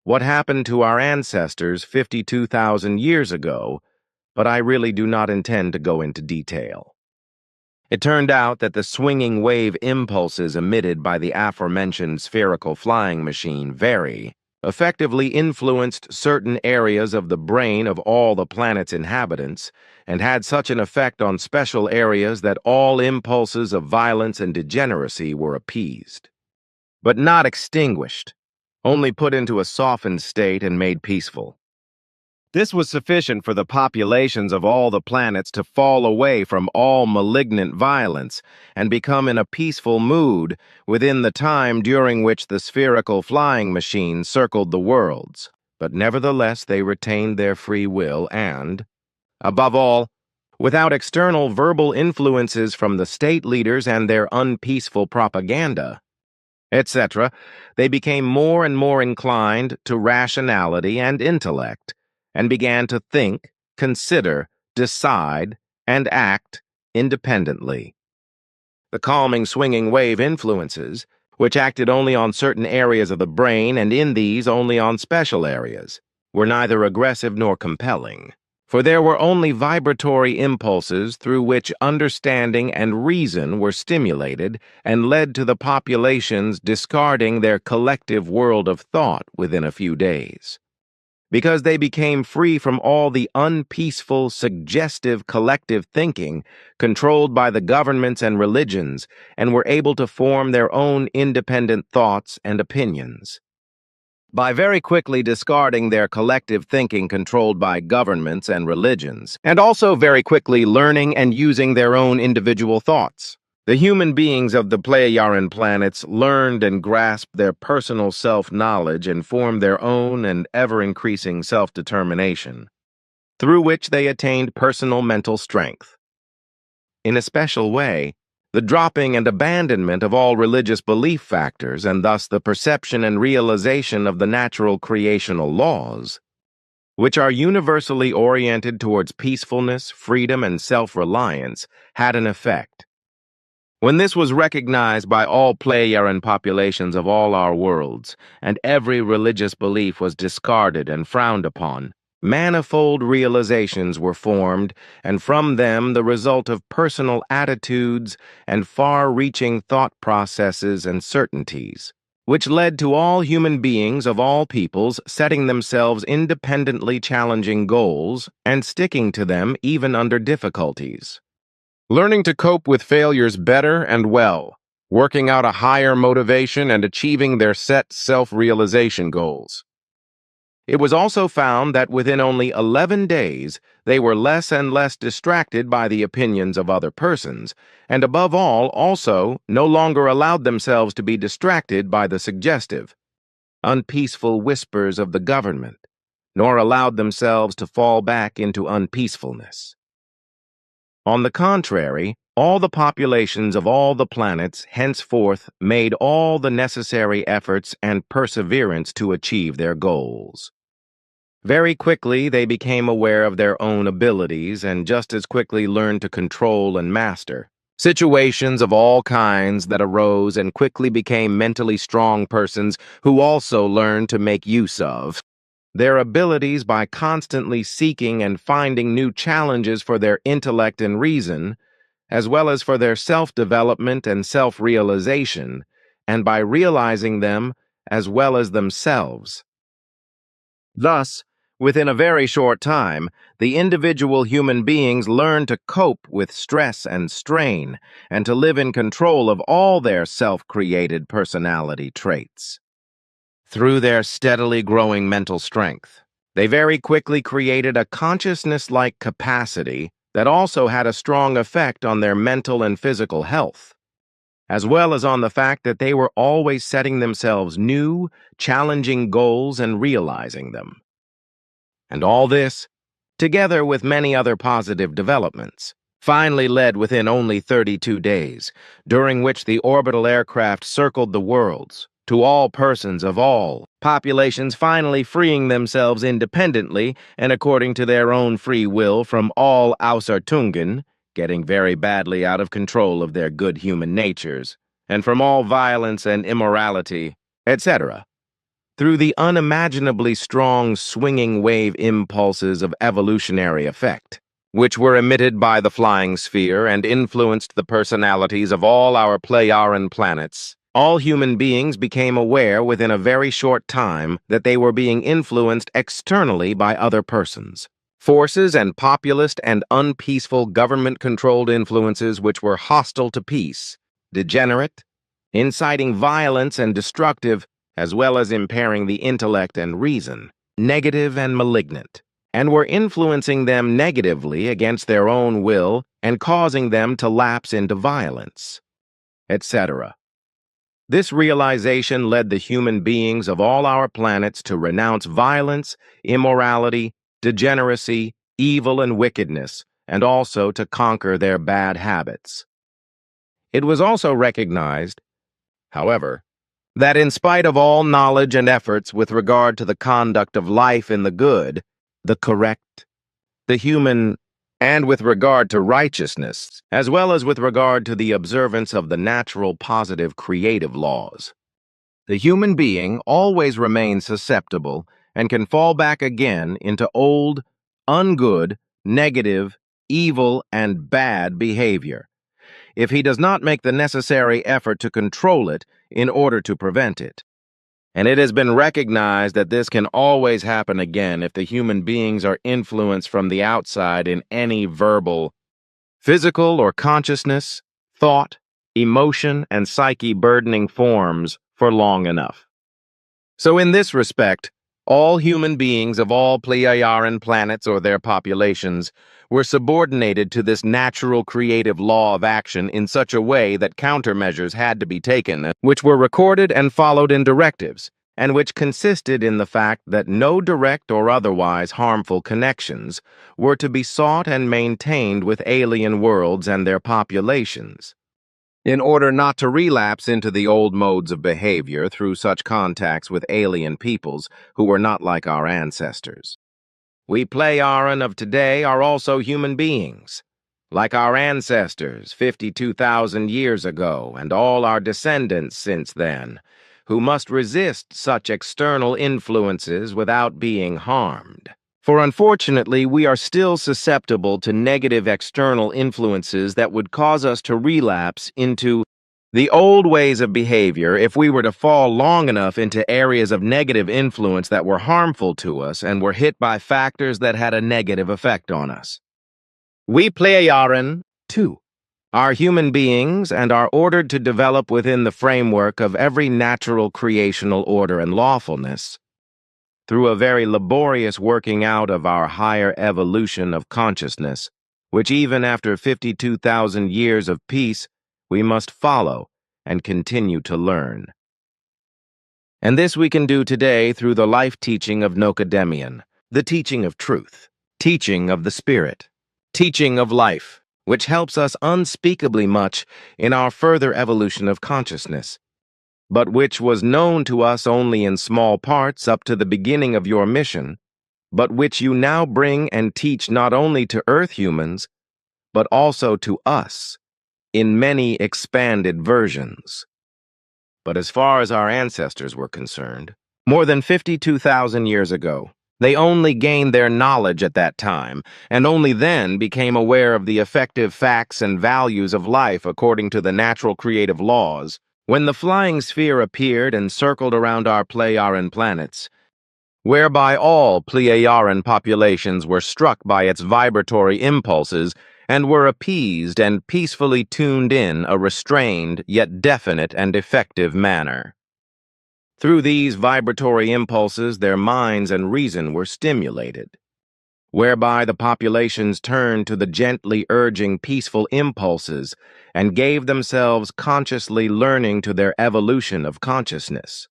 what happened to our ancestors 52,000 years ago, but I really do not intend to go into detail. It turned out that the swinging wave impulses emitted by the aforementioned spherical flying machine very effectively influenced certain areas of the brain of all the planet's inhabitants and had such an effect on special areas that all impulses of violence and degeneracy were appeased, but not extinguished, only put into a softened state and made peaceful. This was sufficient for the populations of all the planets to fall away from all malignant violence and become in a peaceful mood within the time during which the spherical flying machine circled the worlds. But nevertheless they retained their free will and, above all, without external verbal influences from the state leaders and their unpeaceful propaganda, etc., they became more and more inclined to rationality and intellect, and began to think, consider, decide, and act independently. The calming swinging wave influences, which acted only on certain areas of the brain and in these only on special areas, were neither aggressive nor compelling, for there were only vibratory impulses through which understanding and reason were stimulated and led to the populations discarding their collective world of thought within a few days. Because they became free from all the unpeaceful, suggestive collective thinking controlled by the governments and religions, and were able to form their own independent thoughts and opinions. By very quickly discarding their collective thinking controlled by governments and religions, and also very quickly learning and using their own individual thoughts, the human beings of the Pleiaren planets learned and grasped their personal self-knowledge and formed their own and ever-increasing self-determination, through which they attained personal mental strength. In a special way, the dropping and abandonment of all religious belief factors, and thus the perception and realization of the natural creational laws, which are universally oriented towards peacefulness, freedom, and self-reliance, had an effect. When this was recognized by all Pleiaren populations of all our worlds, and every religious belief was discarded and frowned upon, manifold realizations were formed, and from them the result of personal attitudes and far-reaching thought processes and certainties, which led to all human beings of all peoples setting themselves independently challenging goals and sticking to them even under difficulties. Learning to cope with failures better and well, working out a higher motivation and achieving their set self-realization goals. It was also found that within only 11 days, they were less and less distracted by the opinions of other persons, and above all, also, no longer allowed themselves to be distracted by the suggestive, unpeaceful whispers of the government, nor allowed themselves to fall back into unpeacefulness. On the contrary, all the populations of all the planets henceforth made all the necessary efforts and perseverance to achieve their goals. Very quickly they became aware of their own abilities and just as quickly learned to control and master situations of all kinds that arose, and quickly became mentally strong persons who also learned to make use of their abilities by constantly seeking and finding new challenges for their intellect and reason, as well as for their self-development and self-realization, and by realizing them as well as themselves. Thus, within a very short time, the individual human beings learn to cope with stress and strain and to live in control of all their self-created personality traits. Through their steadily growing mental strength, they very quickly created a consciousness-like capacity that also had a strong effect on their mental and physical health, as well as on the fact that they were always setting themselves new, challenging goals and realizing them. And all this, together with many other positive developments, finally led within only 32 days, during which the orbital aircraft circled the worlds, to all persons of all populations finally freeing themselves independently and according to their own free will from all Ausartungen, getting very badly out of control of their good human natures, and from all violence and immorality, etc., through the unimaginably strong swinging wave impulses of evolutionary effect, which were emitted by the flying sphere and influenced the personalities of all our Pleiaren planets. All human beings became aware within a very short time that they were being influenced externally by other persons. Forces and populist and unpeaceful government-controlled influences which were hostile to peace, degenerate, inciting violence and destructive, as well as impairing the intellect and reason, negative and malignant, and were influencing them negatively against their own will and causing them to lapse into violence, etc. This realization led the human beings of all our planets to renounce violence, immorality, degeneracy, evil, and wickedness, and also to conquer their bad habits. It was also recognized, however, that in spite of all knowledge and efforts with regard to the conduct of life in the good, the correct, the human, and with regard to righteousness, as well as with regard to the observance of the natural positive creative laws, the human being always remains susceptible and can fall back again into old, ungood, negative, evil, and bad behavior, if he does not make the necessary effort to control it in order to prevent it. And it has been recognized that this can always happen again if the human beings are influenced from the outside in any verbal, physical, or consciousness, thought, emotion, and psyche burdening forms for long enough. So in this respect, all human beings of all Pleiaren planets or their populations were subordinated to this natural creative law of action in such a way that countermeasures had to be taken, which were recorded and followed in directives, and which consisted in the fact that no direct or otherwise harmful connections were to be sought and maintained with alien worlds and their populations, in order not to relapse into the old modes of behavior through such contacts with alien peoples who were not like our ancestors. We Pleiaren of today are also human beings, like our ancestors 52,000 years ago and all our descendants since then, who must resist such external influences without being harmed. For unfortunately, we are still susceptible to negative external influences that would cause us to relapse into the old ways of behavior if we were to fall long enough into areas of negative influence that were harmful to us and were hit by factors that had a negative effect on us. We Pleiaren, too, are human beings and are ordered to develop within the framework of every natural creational order and lawfulness, through a very laborious working out of our higher evolution of consciousness, which even after 52,000 years of peace, we must follow and continue to learn. And this we can do today through the life teaching of Nocodemian, the teaching of truth, teaching of the spirit, teaching of life, which helps us unspeakably much in our further evolution of consciousness, but which was known to us only in small parts up to the beginning of your mission, but which you now bring and teach not only to Earth humans, but also to us, in many expanded versions. But as far as our ancestors were concerned, more than 52,000 years ago, they only gained their knowledge at that time, and only then became aware of the effective facts and values of life according to the natural creative laws, When the flying sphere appeared and circled around our Pleiaren planets, whereby all Pleiaren populations were struck by its vibratory impulses and were appeased and peacefully tuned in a restrained yet definite and effective manner. Through these vibratory impulses, their minds and reason were stimulated, whereby the populations turned to the gently urging peaceful impulses and gave themselves consciously learning to their evolution of consciousness.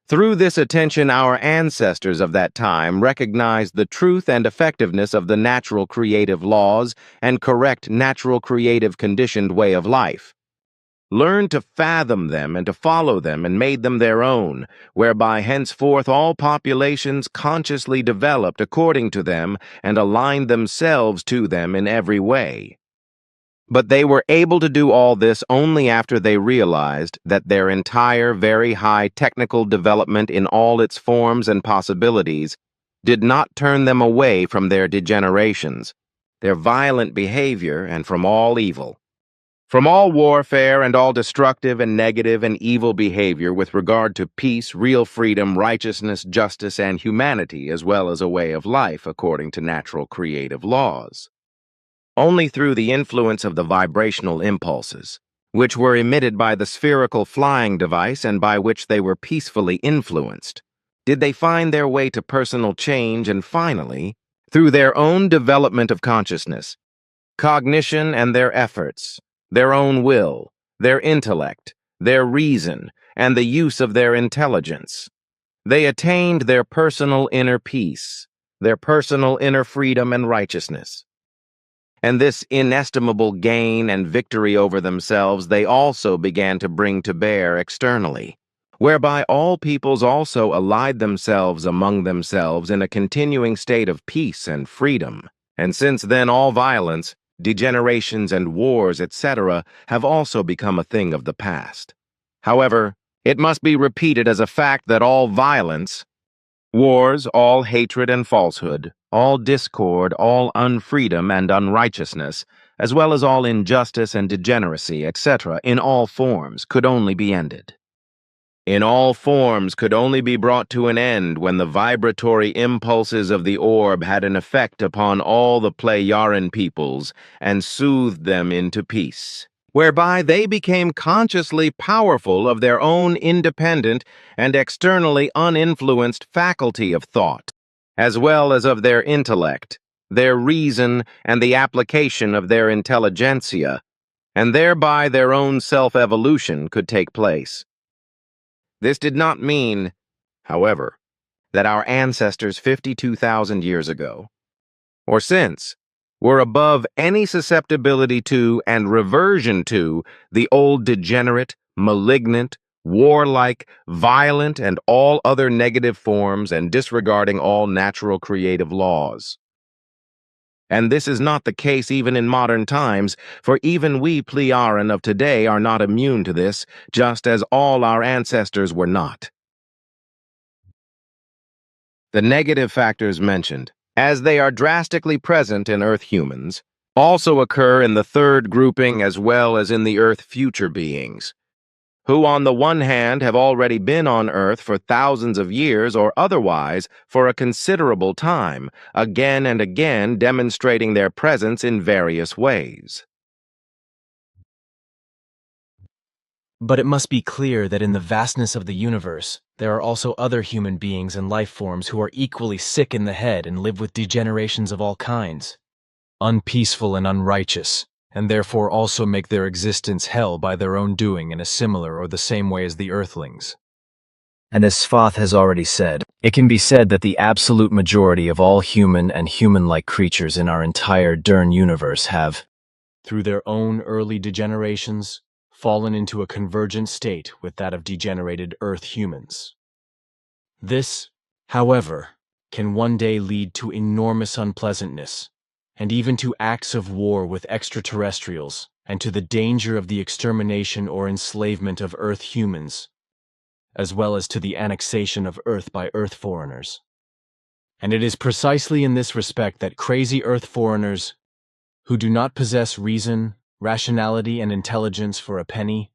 Through this attention, our ancestors of that time recognized the truth and effectiveness of the natural creative laws and correct natural creative conditioned way of life, learned to fathom them and to follow them and made them their own, whereby henceforth all populations consciously developed according to them and aligned themselves to them in every way. But they were able to do all this only after they realized that their entire very high technical development in all its forms and possibilities did not turn them away from their degenerations, their violent behavior, and from all evil. From all warfare and all destructive and negative and evil behavior with regard to peace, real freedom, righteousness, justice, and humanity, as well as a way of life according to natural creative laws. Only through the influence of the vibrational impulses, which were emitted by the spherical flying device and by which they were peacefully influenced, did they find their way to personal change and finally, through their own development of consciousness, cognition and their efforts, their own will, their intellect, their reason, and the use of their intelligence, they attained their personal inner peace, their personal inner freedom and righteousness. And this inestimable gain and victory over themselves they also began to bring to bear externally, whereby all peoples also allied themselves among themselves in a continuing state of peace and freedom. And since then all violence, degenerations and wars, etc., have also become a thing of the past. However, it must be repeated as a fact that all violence, wars, all hatred and falsehood, all discord, all unfreedom and unrighteousness, as well as all injustice and degeneracy, etc., in all forms, could only be ended. In all forms could only be brought to an end when the vibratory impulses of the orb had an effect upon all the Pleiaren peoples and soothed them into peace, whereby they became consciously powerful of their own independent and externally uninfluenced faculty of thought, as well as of their intellect, their reason, and the application of their intelligentsia, and thereby their own self-evolution could take place. This did not mean, however, that our ancestors 52,000 years ago, or since, were above any susceptibility to and reversion to the old degenerate, malignant, warlike, violent, and all other negative forms and disregarding all natural creative laws. And this is not the case even in modern times, for even we Pleiaren of today are not immune to this, just as all our ancestors were not. The negative factors mentioned, as they are drastically present in Earth humans, also occur in the third grouping as well as in the Earth future beings, who on the one hand have already been on Earth for thousands of years or otherwise for a considerable time, again and again demonstrating their presence in various ways. But it must be clear that in the vastness of the universe, there are also other human beings and life forms who are equally sick in the head and live with degenerations of all kinds, unpeaceful and unrighteous, and therefore also make their existence hell by their own doing in a similar or the same way as the Earthlings. And as Svath has already said, it can be said that the absolute majority of all human and human-like creatures in our entire Dern universe have, through their own early degenerations, fallen into a convergent state with that of degenerated Earth humans. This, however, can one day lead to enormous unpleasantness, and even to acts of war with extraterrestrials, and to the danger of the extermination or enslavement of Earth humans, as well as to the annexation of Earth by Earth foreigners. And it is precisely in this respect that crazy Earth foreigners, who do not possess reason, rationality, and intelligence for a penny,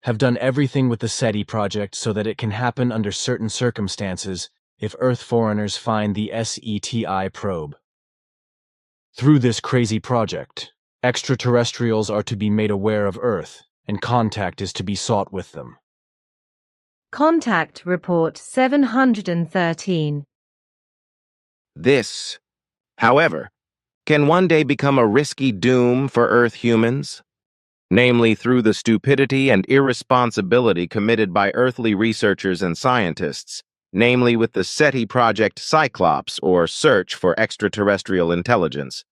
have done everything with the SETI project so that it can happen under certain circumstances if Earth foreigners find the SETI probe. Through this crazy project, extraterrestrials are to be made aware of Earth, and contact is to be sought with them. Contact Report 713. This, however, can one day become a risky doom for Earth humans, namely through the stupidity and irresponsibility committed by earthly researchers and scientists, namely with the SETI Project Cyclops, or Search for Extraterrestrial Intelligence.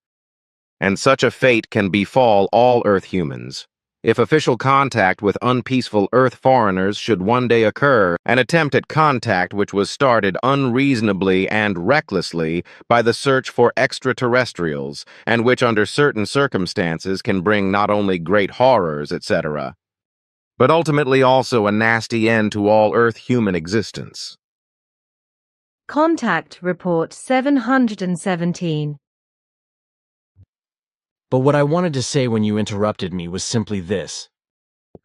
And such a fate can befall all Earth humans. If official contact with unpeaceful Earth foreigners should one day occur, an attempt at contact which was started unreasonably and recklessly by the search for extraterrestrials, and which under certain circumstances can bring not only great horrors, etc., but ultimately also a nasty end to all Earth human existence. Contact Report 717. But what I wanted to say when you interrupted me was simply this: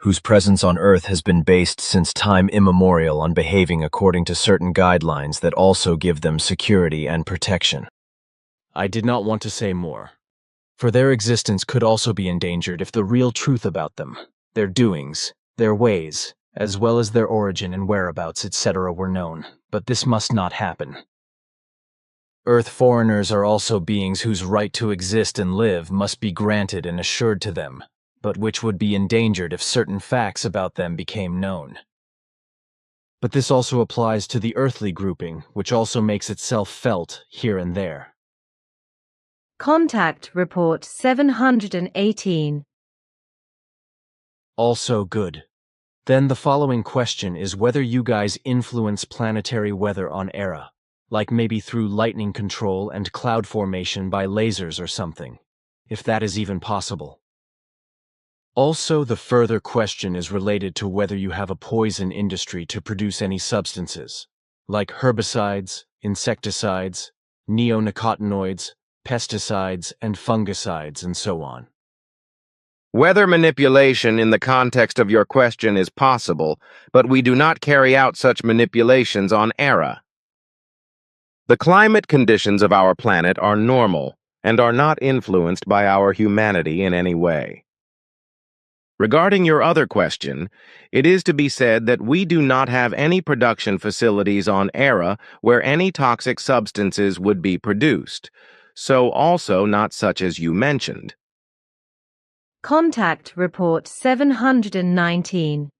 whose presence on Earth has been based since time immemorial on behaving according to certain guidelines that also give them security and protection. I did not want to say more, for their existence could also be endangered if the real truth about them, their doings, their ways, as well as their origin and whereabouts, etc., were known, but this must not happen. Earth foreigners are also beings whose right to exist and live must be granted and assured to them, but which would be endangered if certain facts about them became known. But this also applies to the earthly grouping, which also makes itself felt here and there. Contact Report 718. Also good. Then the following question is whether you guys influence planetary weather on Era, like maybe through lightning control and cloud formation by lasers or something, if that is even possible. Also, the further question is related to whether you have a poison industry to produce any substances, like herbicides, insecticides, neonicotinoids, pesticides, and fungicides, and so on. Weather manipulation in the context of your question is possible, but we do not carry out such manipulations on Era. The climate conditions of our planet are normal and are not influenced by our humanity in any way. Regarding your other question, it is to be said that we do not have any production facilities on Era where any toxic substances would be produced, so also not such as you mentioned. Contact Report 719.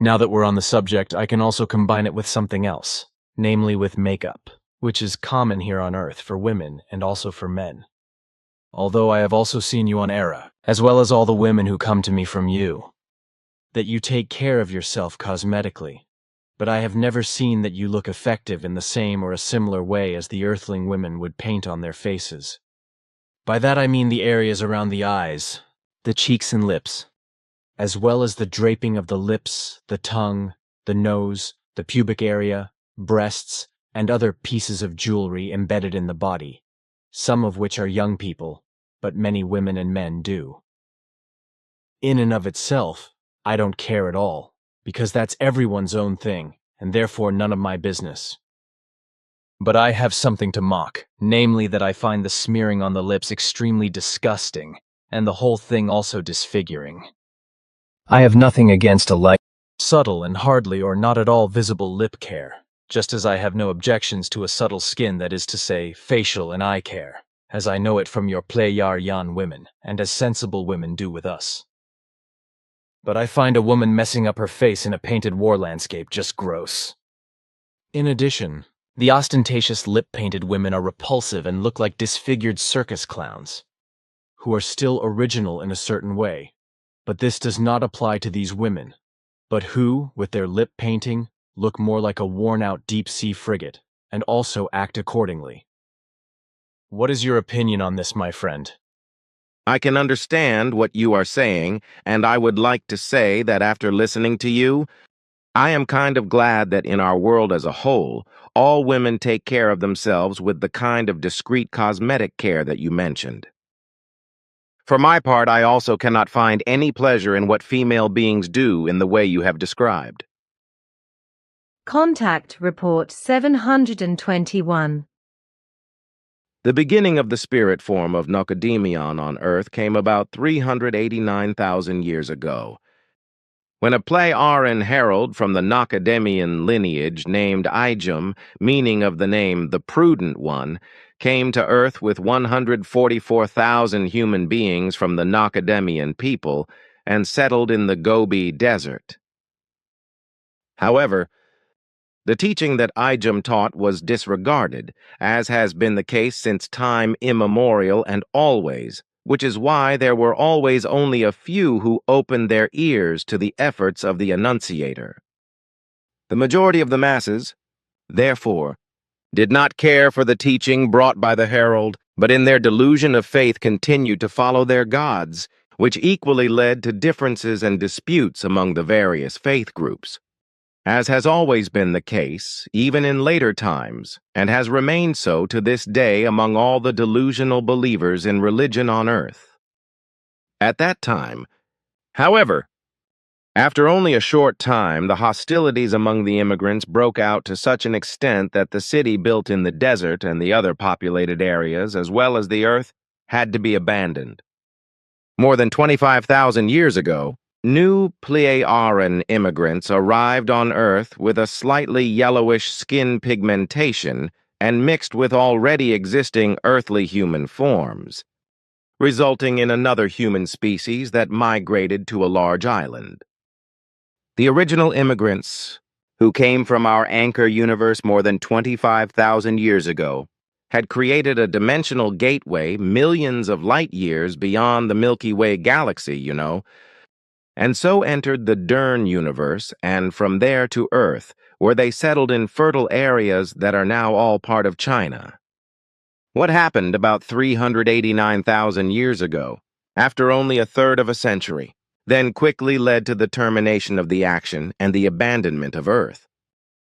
Now that we're on the subject, I can also combine it with something else, namely with makeup, which is common here on Earth for women and also for men. Although I have also seen you on Era, as well as all the women who come to me from you, that you take care of yourself cosmetically, but I have never seen that you look effective in the same or a similar way as the Earthling women would paint on their faces. By that I mean the areas around the eyes, the cheeks and lips, as well as the draping of the lips, the tongue, the nose, the pubic area, breasts, and other pieces of jewelry embedded in the body, some of which are young people, but many women and men do. In and of itself, I don't care at all, because that's everyone's own thing, and therefore none of my business. But I have something to mock, namely that I find the smearing on the lips extremely disgusting, and the whole thing also disfiguring. I have nothing against a light, subtle and hardly or not at all visible lip care, just as I have no objections to a subtle skin, that is to say, facial and eye care, as I know it from your Pleyar-Yan women, and as sensible women do with us. But I find a woman messing up her face in a painted war landscape just gross. In addition, the ostentatious lip-painted women are repulsive and look like disfigured circus clowns, who are still original in a certain way, but this does not apply to these women, but who, with their lip painting, look more like a worn-out deep-sea frigate, and also act accordingly. What is your opinion on this, my friend? I can understand what you are saying, and I would like to say that after listening to you, I am kind of glad that in our world as a whole, all women take care of themselves with the kind of discreet cosmetic care that you mentioned. For my part, I also cannot find any pleasure in what female beings do in the way you have described. Contact Report 721. The beginning of the spirit form of Nocodemion on Earth came about 389,000 years ago, when a Plei-Aran herald from the Nocodemian lineage named Ijum, meaning of the name the Prudent One, came to Earth with 144,000 human beings from the Nocodemian people and settled in the Gobi Desert. However, the teaching that Ijum taught was disregarded, as has been the case since time immemorial and always, which is why there were always only a few who opened their ears to the efforts of the Annunciator. The majority of the masses, therefore, did not care for the teaching brought by the herald, but in their delusion of faith continued to follow their gods, which equally led to differences and disputes among the various faith groups. As has always been the case, even in later times, and has remained so to this day among all the delusional believers in religion on earth. At that time, however, after only a short time, the hostilities among the immigrants broke out to such an extent that the city built in the desert and the other populated areas, as well as the earth, had to be abandoned. More than 25,000 years ago, new Plei-Aran immigrants arrived on Earth with a slightly yellowish skin pigmentation and mixed with already existing earthly human forms, resulting in another human species that migrated to a large island. The original immigrants, who came from our anchor universe more than 25,000 years ago, had created a dimensional gateway millions of light years beyond the Milky Way galaxy, and so entered the Dern universe and from there to Earth, where they settled in fertile areas that are now all part of China. What happened about 389,000 years ago, after only a third of a century, then quickly led to the termination of the action and the abandonment of Earth,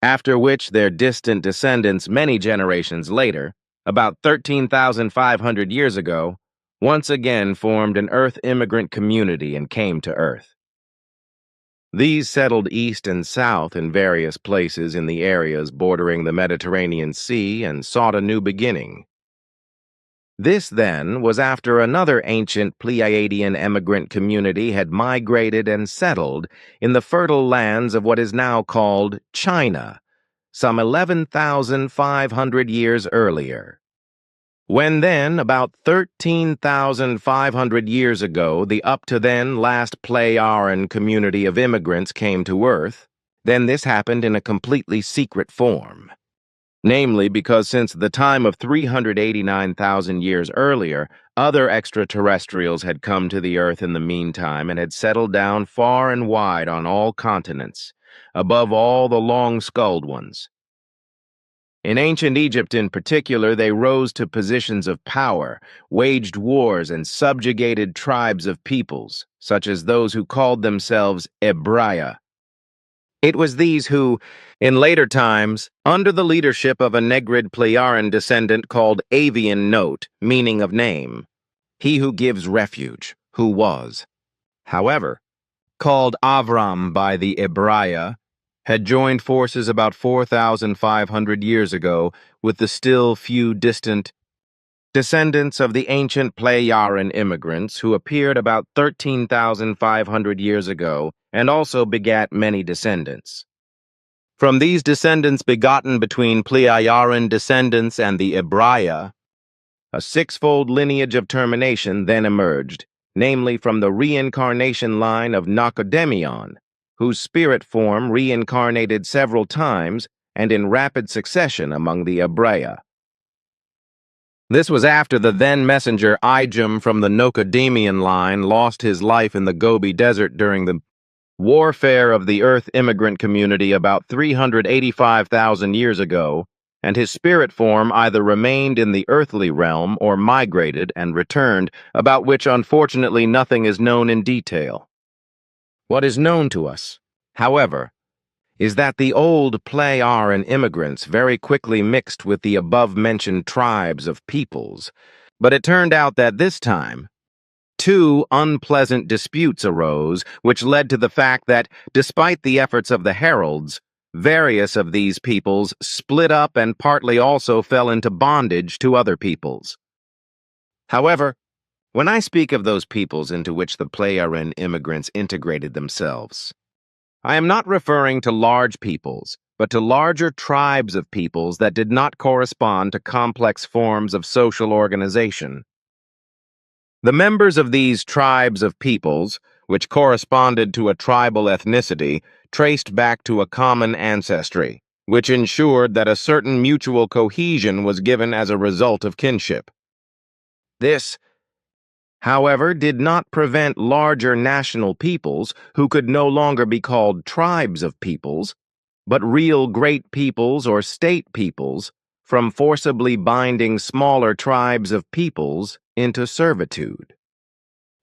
after which their distant descendants many generations later, about 13,500 years ago, once again formed an Earth immigrant community and came to Earth. These settled east and south in various places in the areas bordering the Mediterranean Sea and sought a new beginning. This, then, was after another ancient Pleiadian emigrant community had migrated and settled in the fertile lands of what is now called China, some 11,500 years earlier. When then, about 13,500 years ago, the up-to-then last Plei-Aran community of immigrants came to Earth, then this happened in a completely secret form. Namely, because since the time of 389,000 years earlier, other extraterrestrials had come to the Earth in the meantime and had settled down far and wide on all continents, above all the long-skulled ones. In ancient Egypt in particular, they rose to positions of power, waged wars, and subjugated tribes of peoples, such as those who called themselves Ebraya. It was these who, in later times, under the leadership of a Negrid Plei-Aran descendant called Avian Note, meaning of name, he who gives refuge, who was, however, called Avram by the Ebraya, had joined forces about 4,500 years ago with the still few distant descendants of the ancient Plei-Aran immigrants who appeared about 13,500 years ago and also begat many descendants. From these descendants begotten between Plei-Aran descendants and the Ebraya, a sixfold lineage of termination then emerged, namely from the reincarnation line of Nocodemion, whose spirit form reincarnated several times and in rapid succession among the Ebraya. This was after the then messenger Ijum from the Nocodemian line lost his life in the Gobi Desert during the warfare of the Earth immigrant community about 385,000 years ago, and his spirit form either remained in the earthly realm or migrated and returned, about which unfortunately nothing is known in detail. What is known to us, however, is that the old Plei-Aran immigrants very quickly mixed with the above-mentioned tribes of peoples, but it turned out that this time, two unpleasant disputes arose, which led to the fact that, despite the efforts of the heralds, various of these peoples split up and partly also fell into bondage to other peoples. However, when I speak of those peoples into which the Plejaren immigrants integrated themselves, I am not referring to large peoples, but to larger tribes of peoples that did not correspond to complex forms of social organization. The members of these tribes of peoples, which corresponded to a tribal ethnicity, traced back to a common ancestry, which ensured that a certain mutual cohesion was given as a result of kinship. This, however, did not prevent larger national peoples, who could no longer be called tribes of peoples, but real great peoples or state peoples, from forcibly binding smaller tribes of peoples into servitude.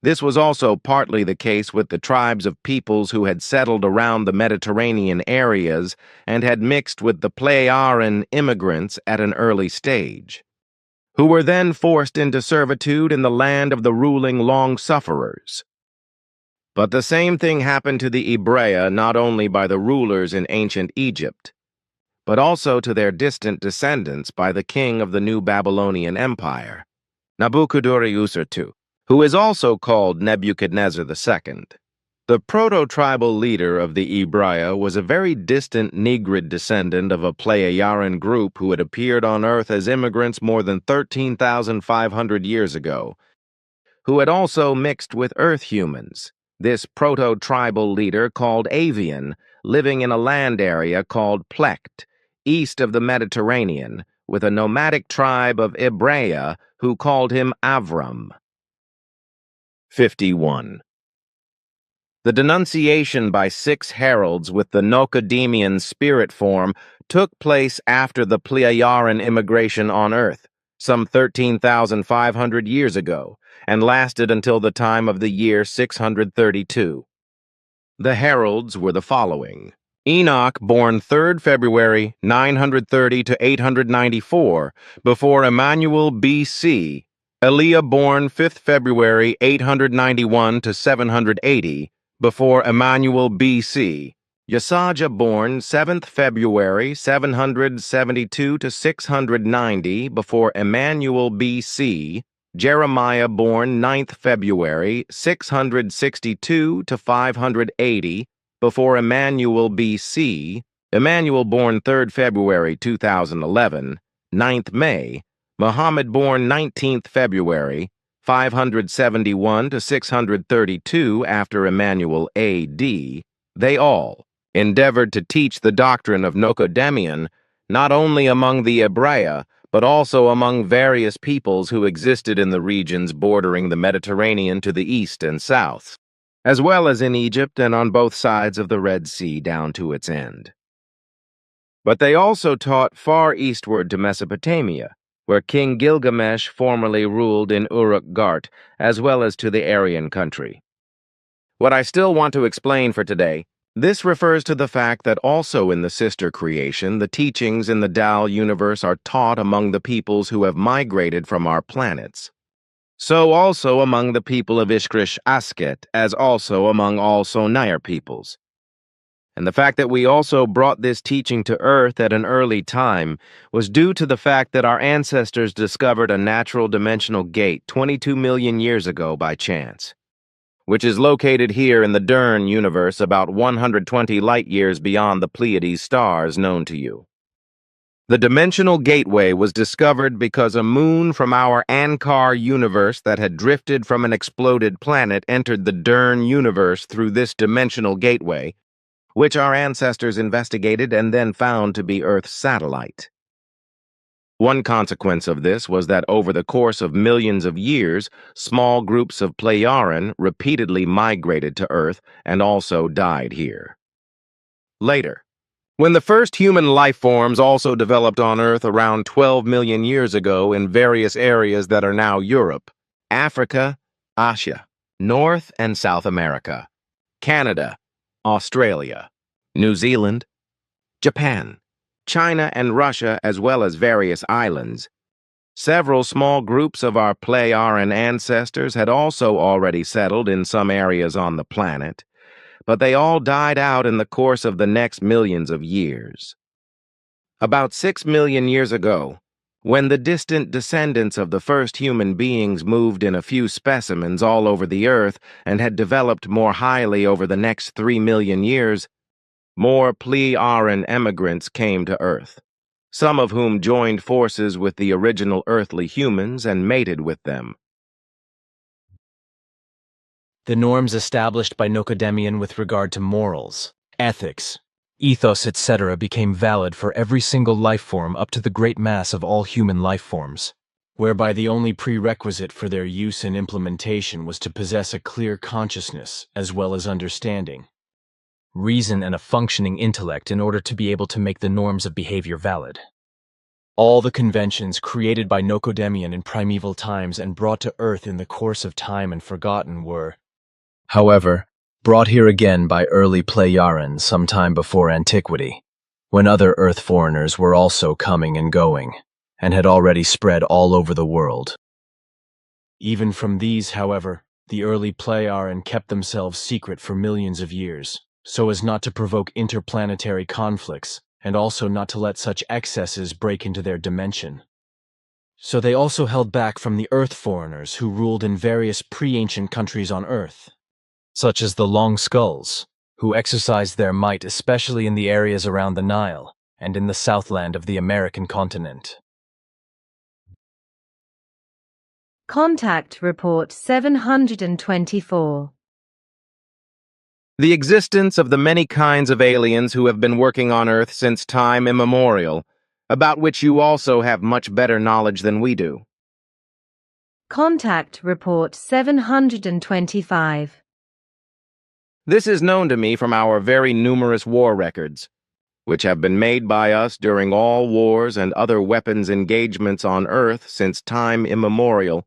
This was also partly the case with the tribes of peoples who had settled around the Mediterranean areas and had mixed with the Plejaren immigrants at an early stage, who were then forced into servitude in the land of the ruling long-sufferers. But the same thing happened to the Ibrea not only by the rulers in ancient Egypt, but also to their distant descendants by the king of the new Babylonian Empire, Nabuchodonosor II, who is also called Nebuchadnezzar II. The proto-tribal leader of the Ibrea was a very distant Negrid descendant of a Plejaren group who had appeared on Earth as immigrants more than 13,500 years ago, who had also mixed with Earth humans. This proto-tribal leader called Avian, living in a land area called Plekt, east of the Mediterranean, with a nomadic tribe of Ibrea who called him Avram. 51. The denunciation by 6 heralds with the Nocodemian spirit form took place after the Plejaren immigration on Earth, some 13,500 years ago, and lasted until the time of the year 632. The heralds were the following: Enoch, born 3rd February 930 to 894, before Emmanuel B.C., Eliah, born 5th February 891 to 780, before Emmanuel B.C., Yasaja, born 7th February 772 to 690, before Emmanuel B.C., Jeremiah, born 9th February 662 to 580, before Emmanuel B.C., Emmanuel, born 3rd February 2011, 9th May, Muhammad, born 19th February 571 to 632 after Emmanuel A.D., they all endeavored to teach the doctrine of Nocodemion not only among the Ibrea, but also among various peoples who existed in the regions bordering the Mediterranean to the east and south, as well as in Egypt and on both sides of the Red Sea down to its end. But they also taught far eastward to Mesopotamia, where King Gilgamesh formerly ruled in Uruk-Gart, as well as to the Aryan country. What I still want to explain for today, this refers to the fact that also in the sister creation, the teachings in the Tao universe are taught among the peoples who have migrated from our planets. So also among the people of Ishkrish Asket, as also among all Sonayr peoples. And the fact that we also brought this teaching to Earth at an early time was due to the fact that our ancestors discovered a natural dimensional gate 22 million years ago by chance, which is located here in the Dern universe about 120 light-years beyond the Pleiades stars known to you. The dimensional gateway was discovered because a moon from our Ankar universe that had drifted from an exploded planet entered the Dern universe through this dimensional gateway, which our ancestors investigated and then found to be Earth's satellite. One consequence of this was that over the course of millions of years, small groups of Plejaren repeatedly migrated to Earth and also died here. Later, when the first human life forms also developed on Earth around 12 million years ago in various areas that are now Europe, Africa, Asia, North and South America, Canada, Australia, New Zealand, Japan, China and Russia, as well as various islands, Several small groups of our Pleiaren ancestors had also already settled in some areas on the planet, but they all died out in the course of the next millions of years. About 6 million years ago, when the distant descendants of the first human beings moved in a few specimens all over the Earth and had developed more highly over the next 3 million years, more Pleiaren emigrants came to Earth, some of whom joined forces with the original earthly humans and mated with them. The norms established by Nocodemian with regard to morals, ethics, ethos, etc. became valid for every single life form up to the great mass of all human life forms, whereby the only prerequisite for their use and implementation was to possess a clear consciousness as well as understanding, reason, and a functioning intellect in order to be able to make the norms of behavior valid. All the conventions created by Nocodemian in primeval times and brought to Earth in the course of time and forgotten were, however, brought here again by early Pleiaren some time before antiquity, when other Earth foreigners were also coming and going, and had already spread all over the world. Even from these, however, the early Pleiaren kept themselves secret for millions of years, so as not to provoke interplanetary conflicts, and also not to let such excesses break into their dimension. So they also held back from the Earth foreigners who ruled in various pre-ancient countries on Earth, such as the Long Skulls, who exercised their might especially in the areas around the Nile and in the southland of the American continent. Contact Report 724. The existence of the many kinds of aliens who have been working on Earth since time immemorial, about which you also have much better knowledge than we do. Contact Report 725. This is known to me from our very numerous war records, which have been made by us during all wars and other weapons engagements on Earth since time immemorial,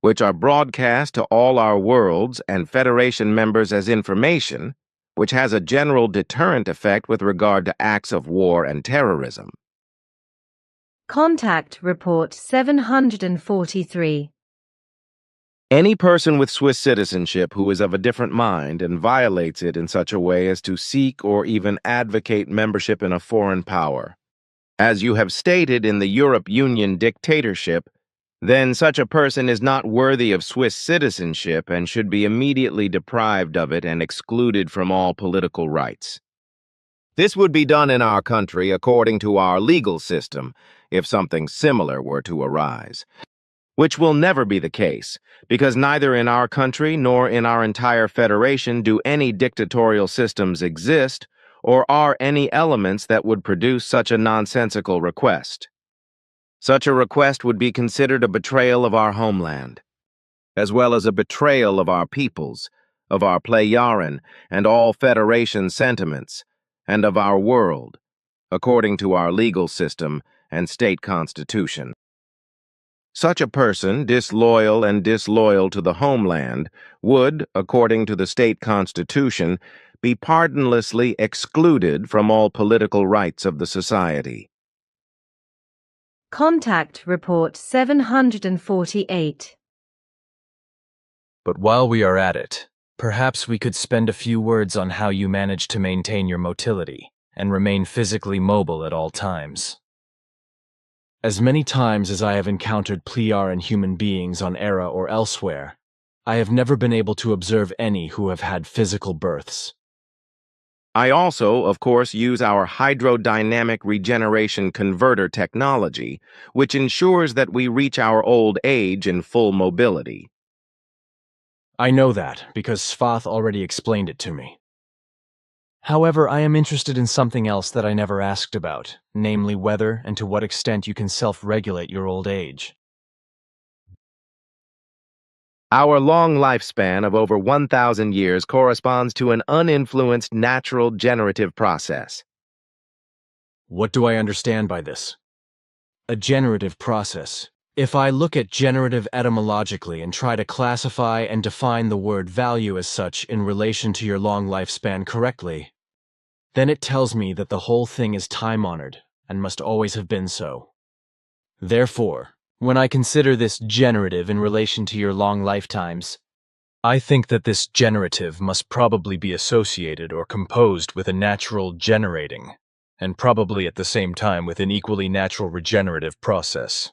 which are broadcast to all our worlds and Federation members as information, which has a general deterrent effect with regard to acts of war and terrorism. Contact Report 743. Any person with Swiss citizenship who is of a different mind and violates it in such a way as to seek or even advocate membership in a foreign power, as you have stated in the Europe Union dictatorship, then such a person is not worthy of Swiss citizenship and should be immediately deprived of it and excluded from all political rights. This would be done in our country according to our legal system if something similar were to arise, which will never be the case, because neither in our country nor in our entire Federation do any dictatorial systems exist or are any elements that would produce such a nonsensical request. Such a request would be considered a betrayal of our homeland, as well as a betrayal of our peoples, of our Pleiaren and all Federation sentiments, and of our world, according to our legal system and state constitution. Such a person, disloyal to the homeland, would, according to the state constitution, be pardonlessly excluded from all political rights of the society. Contact Report 748. But while we are at it, perhaps we could spend a few words on how you manage to maintain your motility and remain physically mobile at all times. As many times as I have encountered Pleiaren human beings on Era or elsewhere, I have never been able to observe any who have had physical births. I also, of course, use our hydrodynamic regeneration converter technology, which ensures that we reach our old age in full mobility. I know that, because Svath already explained it to me. However, I am interested in something else that I never asked about, namely whether and to what extent you can self-regulate your old age. Our long lifespan of over 1,000 years corresponds to an uninfluenced natural generative process. What do I understand by this? A generative process. If I look at generative etymologically and try to classify and define the word value as such in relation to your long lifespan correctly, then it tells me that the whole thing is time-honored and must always have been so. Therefore, When I consider this generative in relation to your long lifetimes, I think that this generative must probably be associated or composed with a natural generating, and probably at the same time with an equally natural regenerative process.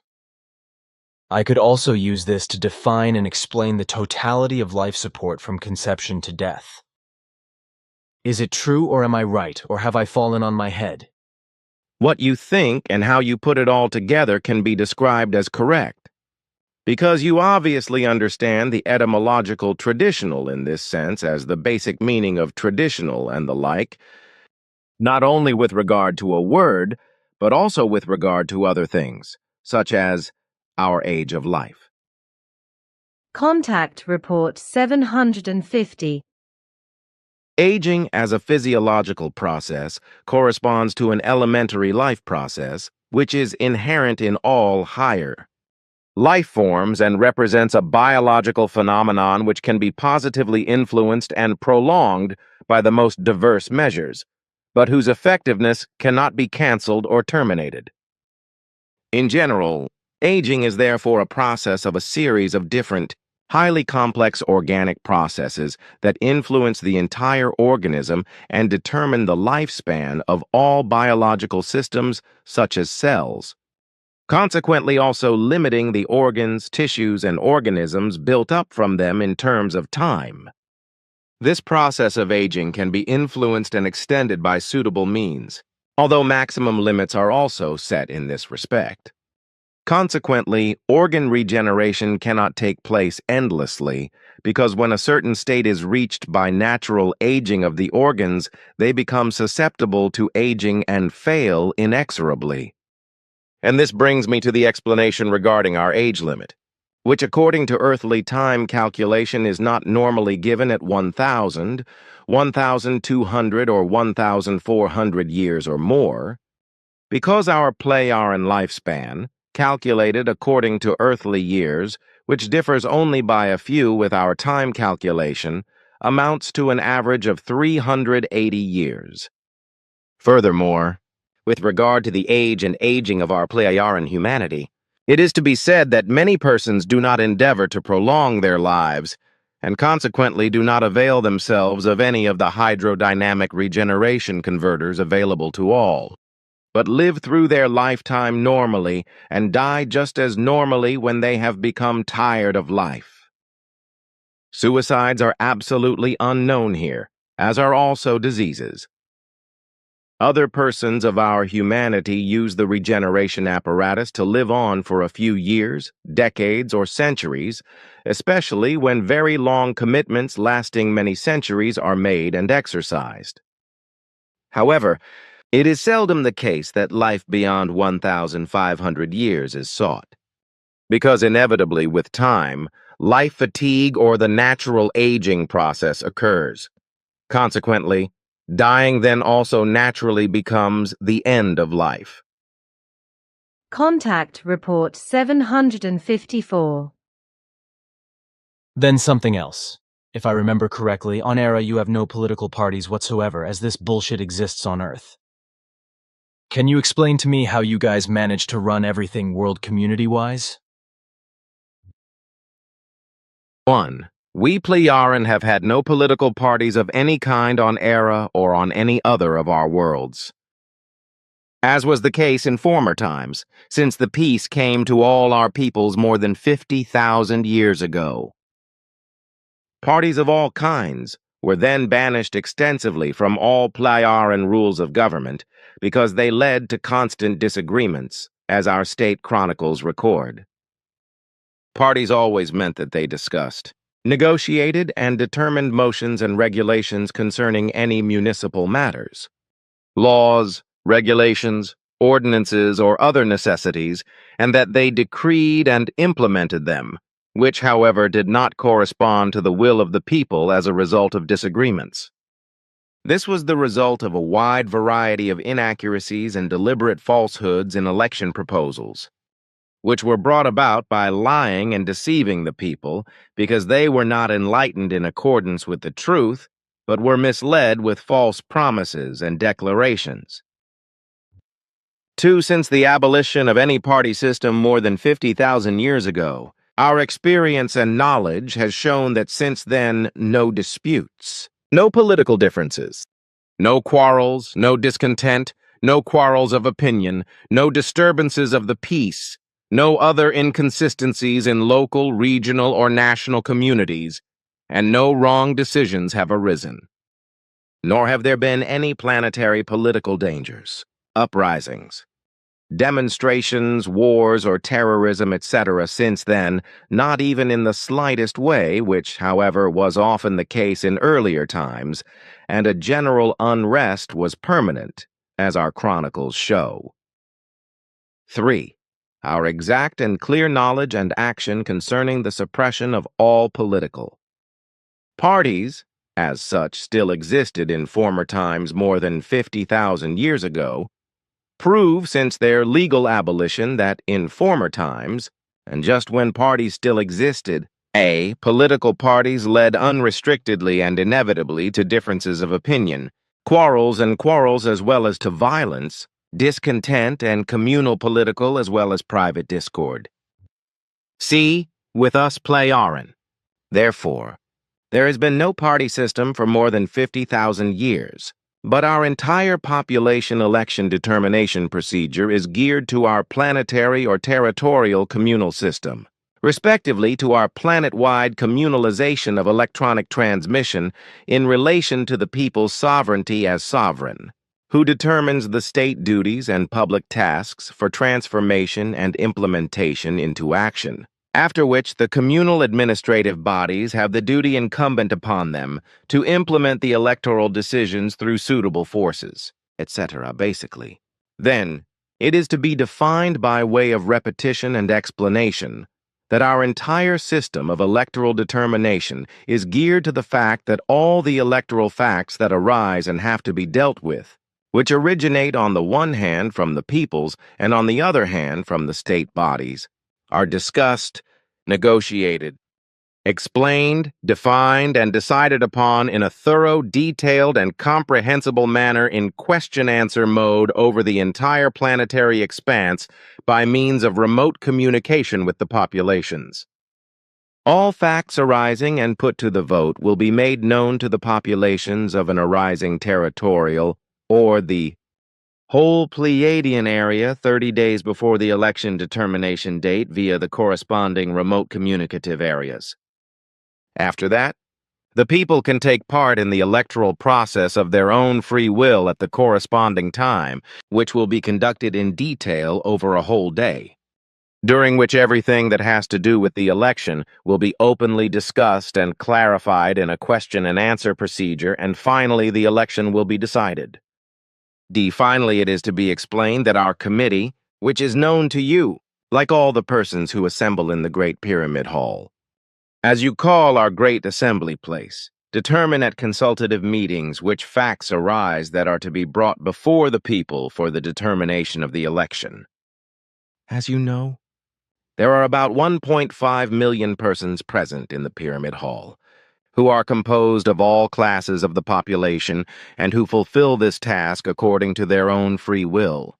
I could also use this to define and explain the totality of life support from conception to death. Is it true, or am I right, or have I fallen on my head? What you think and how you put it all together can be described as correct, because you obviously understand the etymological traditional in this sense as the basic meaning of traditional and the like, not only with regard to a word, but also with regard to other things, such as our age of life. Contact Report 750. Aging as a physiological process corresponds to an elementary life process, which is inherent in all higher life forms and represents a biological phenomenon which can be positively influenced and prolonged by the most diverse measures, but whose effectiveness cannot be canceled or terminated. In general, aging is therefore a process of a series of different, highly complex organic processes that influence the entire organism and determine the lifespan of all biological systems such as cells, consequently also limiting the organs, tissues, and organisms built up from them in terms of time. This process of aging can be influenced and extended by suitable means, although maximum limits are also set in this respect. Consequently, organ regeneration cannot take place endlessly, because when a certain state is reached by natural aging of the organs, they become susceptible to aging and fail inexorably. And this brings me to the explanation regarding our age limit, which according to earthly time calculation is not normally given at 1,000, 1,200, or 1,400 years or more. Because our Pleiaren lifespan, calculated according to earthly years, which differs only by a few with our time calculation, amounts to an average of 380 years. Furthermore, with regard to the age and aging of our Pleiaren humanity, it is to be said that many persons do not endeavor to prolong their lives, and consequently do not avail themselves of any of the hydrodynamic regeneration converters available to all, but live through their lifetime normally and die just as normally when they have become tired of life. Suicides are absolutely unknown here, as are also diseases. Other persons of our humanity use the regeneration apparatus to live on for a few years, decades, or centuries, especially when very long commitments lasting many centuries are made and exercised. However, it is seldom the case that life beyond 1,500 years is sought, because inevitably with time, life fatigue or the natural aging process occurs. Consequently, dying then also naturally becomes the end of life. Contact Report 754. Then something else. If I remember correctly, on Era you have no political parties whatsoever, as this bullshit exists on Earth. Can you explain to me how you guys manage to run everything world community-wise? 1. We Pleiaren have had no political parties of any kind on Era or on any other of our worlds, as was the case in former times, since the peace came to all our peoples more than 50,000 years ago. Parties of all kinds were then banished extensively from all Pleiaren rules of government because they led to constant disagreements, as our state chronicles record. Parties always meant that they discussed, negotiated, and determined motions and regulations concerning any municipal matters. Laws, regulations, ordinances, or other necessities, and that they decreed and implemented them, which, however, did not correspond to the will of the people as a result of disagreements. This was the result of a wide variety of inaccuracies and deliberate falsehoods in election proposals, which were brought about by lying and deceiving the people because they were not enlightened in accordance with the truth, but were misled with false promises and declarations. 2. Since the abolition of any party system more than 50,000 years ago, our experience and knowledge has shown that since then, no disputes, no political differences, no quarrels, no discontent, no quarrels of opinion, no disturbances of the peace, no other inconsistencies in local, regional, or national communities, and no wrong decisions have arisen. Nor have there been any planetary political dangers, uprisings, demonstrations, wars, or terrorism, etc. since then, not even in the slightest way, which, however, was often the case in earlier times, and a general unrest was permanent, as our chronicles show. 3. Our exact and clear knowledge and action concerning the suppression of all political. Parties, as such, still existed in former times more than 50,000 years ago, prove since their legal abolition that in former times, and just when parties still existed, a. Political parties led unrestrictedly and inevitably to differences of opinion, quarrels as well as to violence, discontent and communal political as well as private discord. C. With us play Aaron. Therefore, there has been no party system for more than 50,000 years, but our entire population election determination procedure is geared to our planetary or territorial communal system, respectively to our planet-wide communalization of electronic transmission in relation to the people's sovereignty as sovereign, who determines the state duties and public tasks for transformation and implementation into action, after which the communal administrative bodies have the duty incumbent upon them to implement the electoral decisions through suitable forces, etc., basically. Then, it is to be defined by way of repetition and explanation that our entire system of electoral determination is geared to the fact that all the electoral facts that arise and have to be dealt with, which originate on the one hand from the peoples and on the other hand from the state bodies, are discussed, negotiated, explained, defined, and decided upon in a thorough, detailed, and comprehensible manner in question-answer mode over the entire planetary expanse by means of remote communication with the populations. All facts arising and put to the vote will be made known to the populations of an arising territorial or the whole Pleiadian area 30 days before the election determination date via the corresponding remote communicative areas. After that, the people can take part in the electoral process of their own free will at the corresponding time, which will be conducted in detail over a whole day, during which everything that has to do with the election will be openly discussed and clarified in a question and answer procedure, and finally the election will be decided. D. Finally, it is to be explained that our committee, which is known to you, like all the persons who assemble in the Great Pyramid Hall, as you call our great assembly place, determine at consultative meetings which facts arise that are to be brought before the people for the determination of the election. As you know, there are about 1.5 million persons present in the Pyramid Hall, who are composed of all classes of the population and who fulfill this task according to their own free will,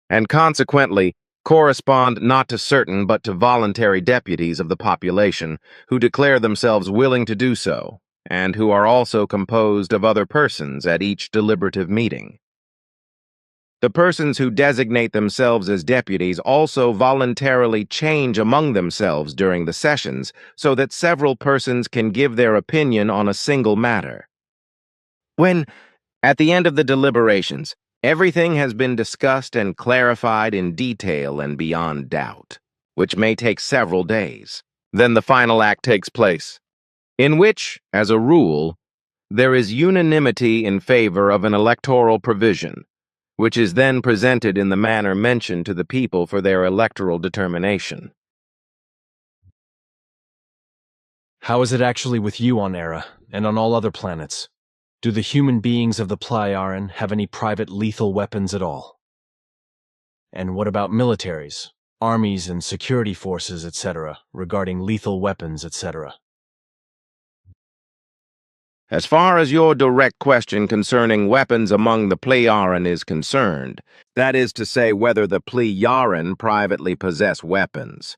and consequently correspond not to certain but to voluntary deputies of the population who declare themselves willing to do so, and who are also composed of other persons at each deliberative meeting. The persons who designate themselves as deputies also voluntarily change among themselves during the sessions so that several persons can give their opinion on a single matter. When, at the end of the deliberations, everything has been discussed and clarified in detail and beyond doubt, which may take several days, then the final act takes place, in which, as a rule, there is unanimity in favor of an electoral provision, which is then presented in the manner mentioned to the people for their electoral determination. How is it actually with you on Era and on all other planets? Do the human beings of the Pleiaren have any private lethal weapons at all? And what about militaries, armies and security forces, etc., regarding lethal weapons, etc.? As far as your direct question concerning weapons among the Pleiaren is concerned, that is to say whether the Pleiaren privately possess weapons,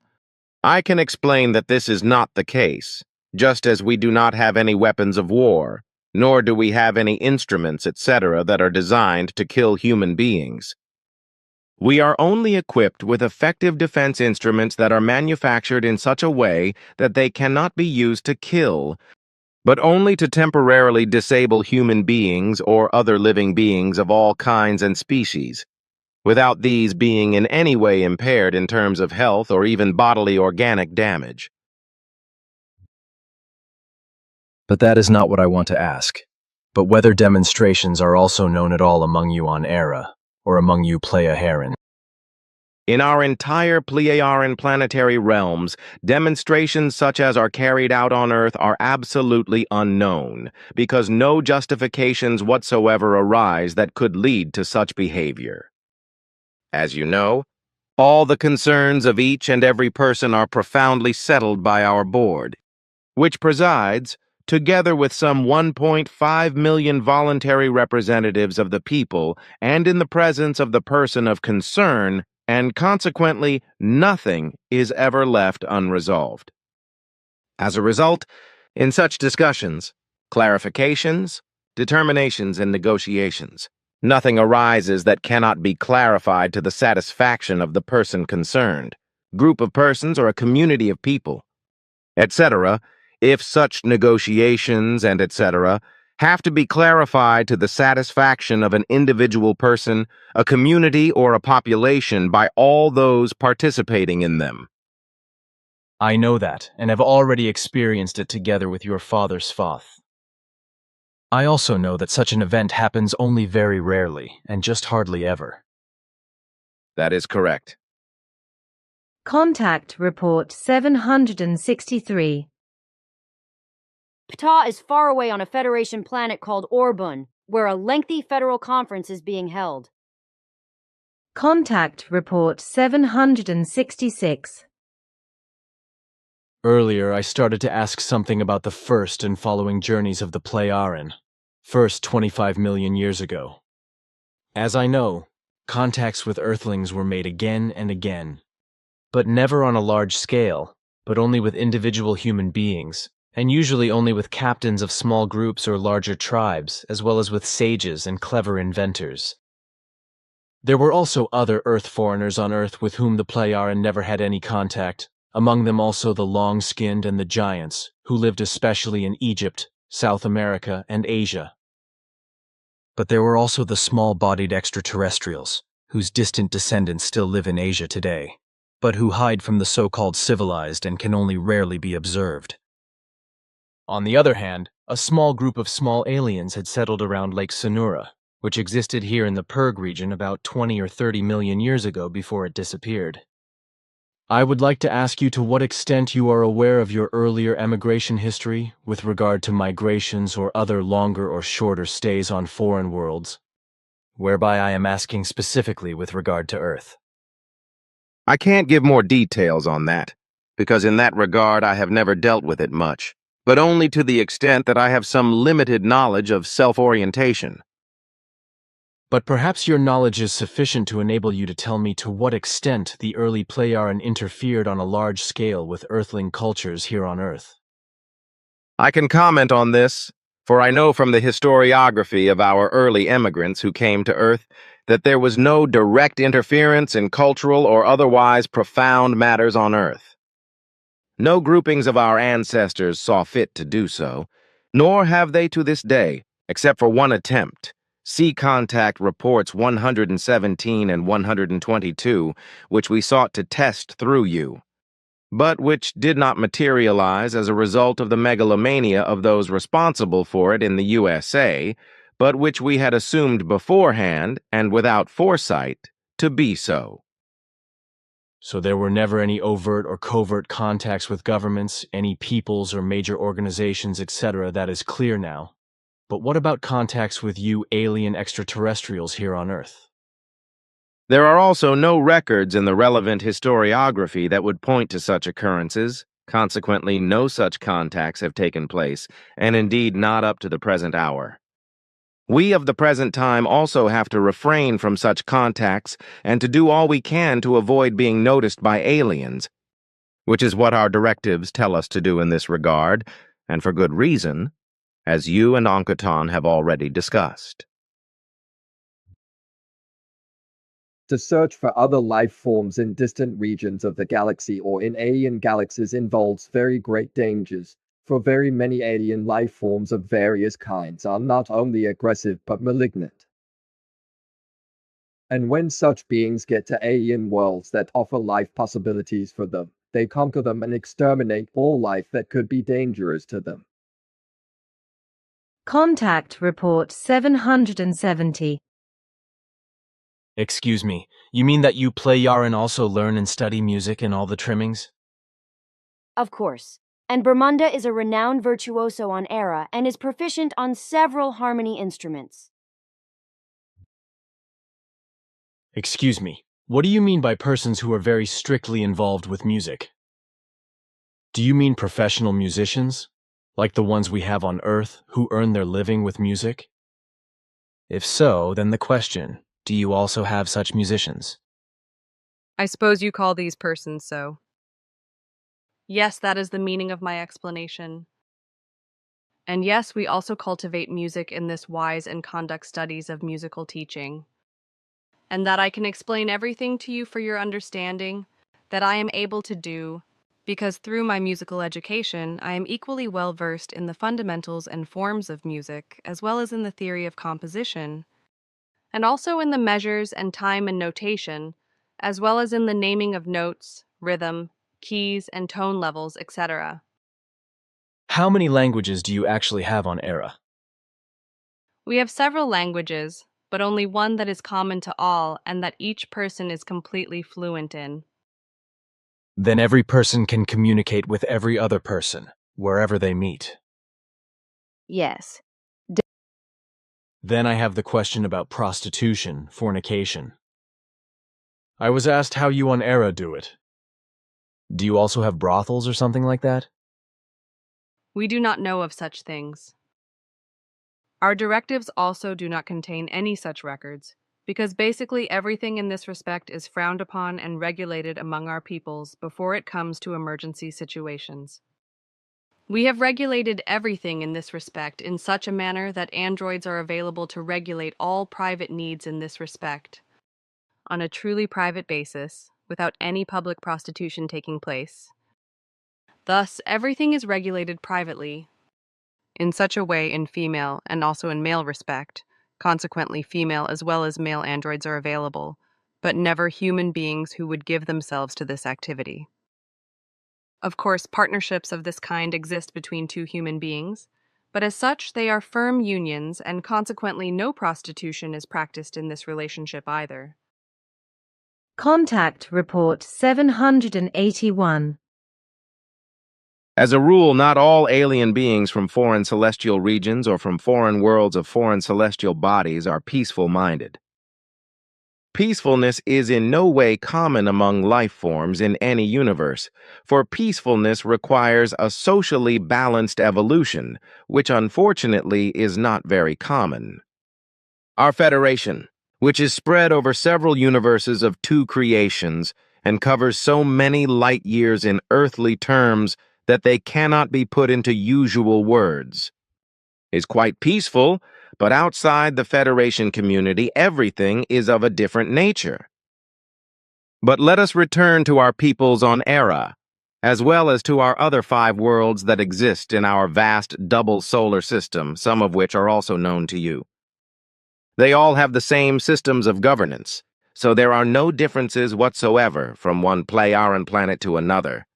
I can explain that this is not the case, just as we do not have any weapons of war, nor do we have any instruments, etc., that are designed to kill human beings. We are only equipped with effective defense instruments that are manufactured in such a way that they cannot be used to kill, but only to temporarily disable human beings or other living beings of all kinds and species, without these being in any way impaired in terms of health or even bodily organic damage. But that is not what I want to ask. But whether demonstrations are also known at all among you on Era, or among you Pleiaren. In our entire Pleiaren planetary realms, demonstrations such as are carried out on Earth are absolutely unknown, because no justifications whatsoever arise that could lead to such behavior. As you know, all the concerns of each and every person are profoundly settled by our board, which presides, together with some 1.5 million voluntary representatives of the people and in the presence of the person of concern, and consequently nothing is ever left unresolved. As a result, in such discussions, clarifications, determinations, and negotiations, nothing arises that cannot be clarified to the satisfaction of the person concerned, group of persons, or a community of people, etc., if such negotiations and etc. have to be clarified to the satisfaction of an individual person, a community, or a population by all those participating in them. I know that, and have already experienced it together with your father Svath. I also know that such an event happens only very rarely, and just hardly ever. That is correct. Contact Report 763. Ptah is far away on a Federation planet called Orbun, where a lengthy federal conference is being held. Contact Report 766. Earlier, I started to ask something about the first and following journeys of the Pleiaren, first 25 million years ago. As I know, contacts with Earthlings were made again and again, but never on a large scale, but only with individual human beings, and usually only with captains of small groups or larger tribes, as well as with sages and clever inventors. There were also other Earth foreigners on Earth with whom the Pleiaren never had any contact, among them also the long-skinned and the giants, who lived especially in Egypt, South America, and Asia. But there were also the small-bodied extraterrestrials, whose distant descendants still live in Asia today, but who hide from the so-called civilized and can only rarely be observed. On the other hand, a small group of small aliens had settled around Lake Sonura, which existed here in the Perg region about 20 or 30 million years ago before it disappeared. I would like to ask you to what extent you are aware of your earlier emigration history with regard to migrations or other longer or shorter stays on foreign worlds, whereby I am asking specifically with regard to Earth. I can't give more details on that, because in that regard I have never dealt with it much, but only to the extent that I have some limited knowledge of self-orientation. But perhaps your knowledge is sufficient to enable you to tell me to what extent the early Pleiaren interfered on a large scale with Earthling cultures here on Earth. I can comment on this, for I know from the historiography of our early emigrants who came to Earth that there was no direct interference in cultural or otherwise profound matters on Earth. No groupings of our ancestors saw fit to do so, nor have they to this day, except for one attempt. See Contact Reports 117 and 122, which we sought to test through you, but which did not materialize as a result of the megalomania of those responsible for it in the USA, but which we had assumed beforehand, and without foresight, to be so. So there were never any overt or covert contacts with governments, any peoples or major organizations, etc. That is clear now. But what about contacts with you alien extraterrestrials here on Earth? There are also no records in the relevant historiography that would point to such occurrences. Consequently, no such contacts have taken place, and indeed not up to the present hour. We of the present time also have to refrain from such contacts and to do all we can to avoid being noticed by aliens, which is what our directives tell us to do in this regard, and for good reason, as you and Onkaton have already discussed. To search for other life forms in distant regions of the galaxy or in alien galaxies involves very great dangers, for very many alien life forms of various kinds are not only aggressive but malignant. And when such beings get to alien worlds that offer life possibilities for them, they conquer them and exterminate all life that could be dangerous to them. Contact Report 770. Excuse me, you mean that you play Yaren also learn and study music and all the trimmings? Of course. And Bermunda is a renowned virtuoso on Era and is proficient on several harmony instruments. Excuse me, what do you mean by persons who are very strictly involved with music? Do you mean professional musicians, like the ones we have on Earth, who earn their living with music? If so, then the question, do you also have such musicians? I suppose you call these persons so. Yes, that is the meaning of my explanation. And yes, we also cultivate music in this wise and conduct studies of musical teaching. And that I can explain everything to you for your understanding, that I am able to do, because through my musical education, I am equally well versed in the fundamentals and forms of music, as well as in the theory of composition, and also in the measures and time and notation, as well as in the naming of notes, rhythm, keys, and tone levels, etc. How many languages do you actually have on Era? We have several languages, but only one that is common to all and that each person is completely fluent in. Then every person can communicate with every other person, wherever they meet. Yes. Then I have the question about prostitution, fornication. I was asked how you on Era do it. Do you also have brothels or something like that? We do not know of such things. Our directives also do not contain any such records, because basically everything in this respect is frowned upon and regulated among our peoples before it comes to emergency situations. We have regulated everything in this respect in such a manner that androids are available to regulate all private needs in this respect, on a truly private basis, without any public prostitution taking place. Thus, everything is regulated privately, in such a way in female and also in male respect. Consequently, female as well as male androids are available, but never human beings who would give themselves to this activity. Of course, partnerships of this kind exist between two human beings, but as such, they are firm unions, and consequently, no prostitution is practiced in this relationship either. Contact Report 781. As a rule, not all alien beings from foreign celestial regions or from foreign worlds of foreign celestial bodies are peaceful-minded. Peacefulness is in no way common among life forms in any universe, for peacefulness requires a socially balanced evolution, which unfortunately is not very common. Our Federation, which is spread over several universes of two creations and covers so many light years in earthly terms that they cannot be put into usual words, is quite peaceful, but outside the Federation community, everything is of a different nature. But let us return to our peoples on Era, as well as to our other 5 worlds that exist in our vast double solar system, some of which are also known to you. They all have the same systems of governance, so there are no differences whatsoever from one Playaran planet to another.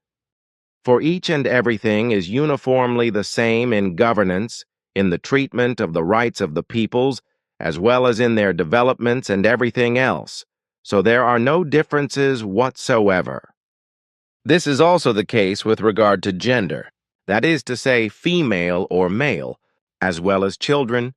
For each and everything is uniformly the same in governance, in the treatment of the rights of the peoples, as well as in their developments and everything else, so there are no differences whatsoever. This is also the case with regard to gender, that is to say, female or male, as well as children,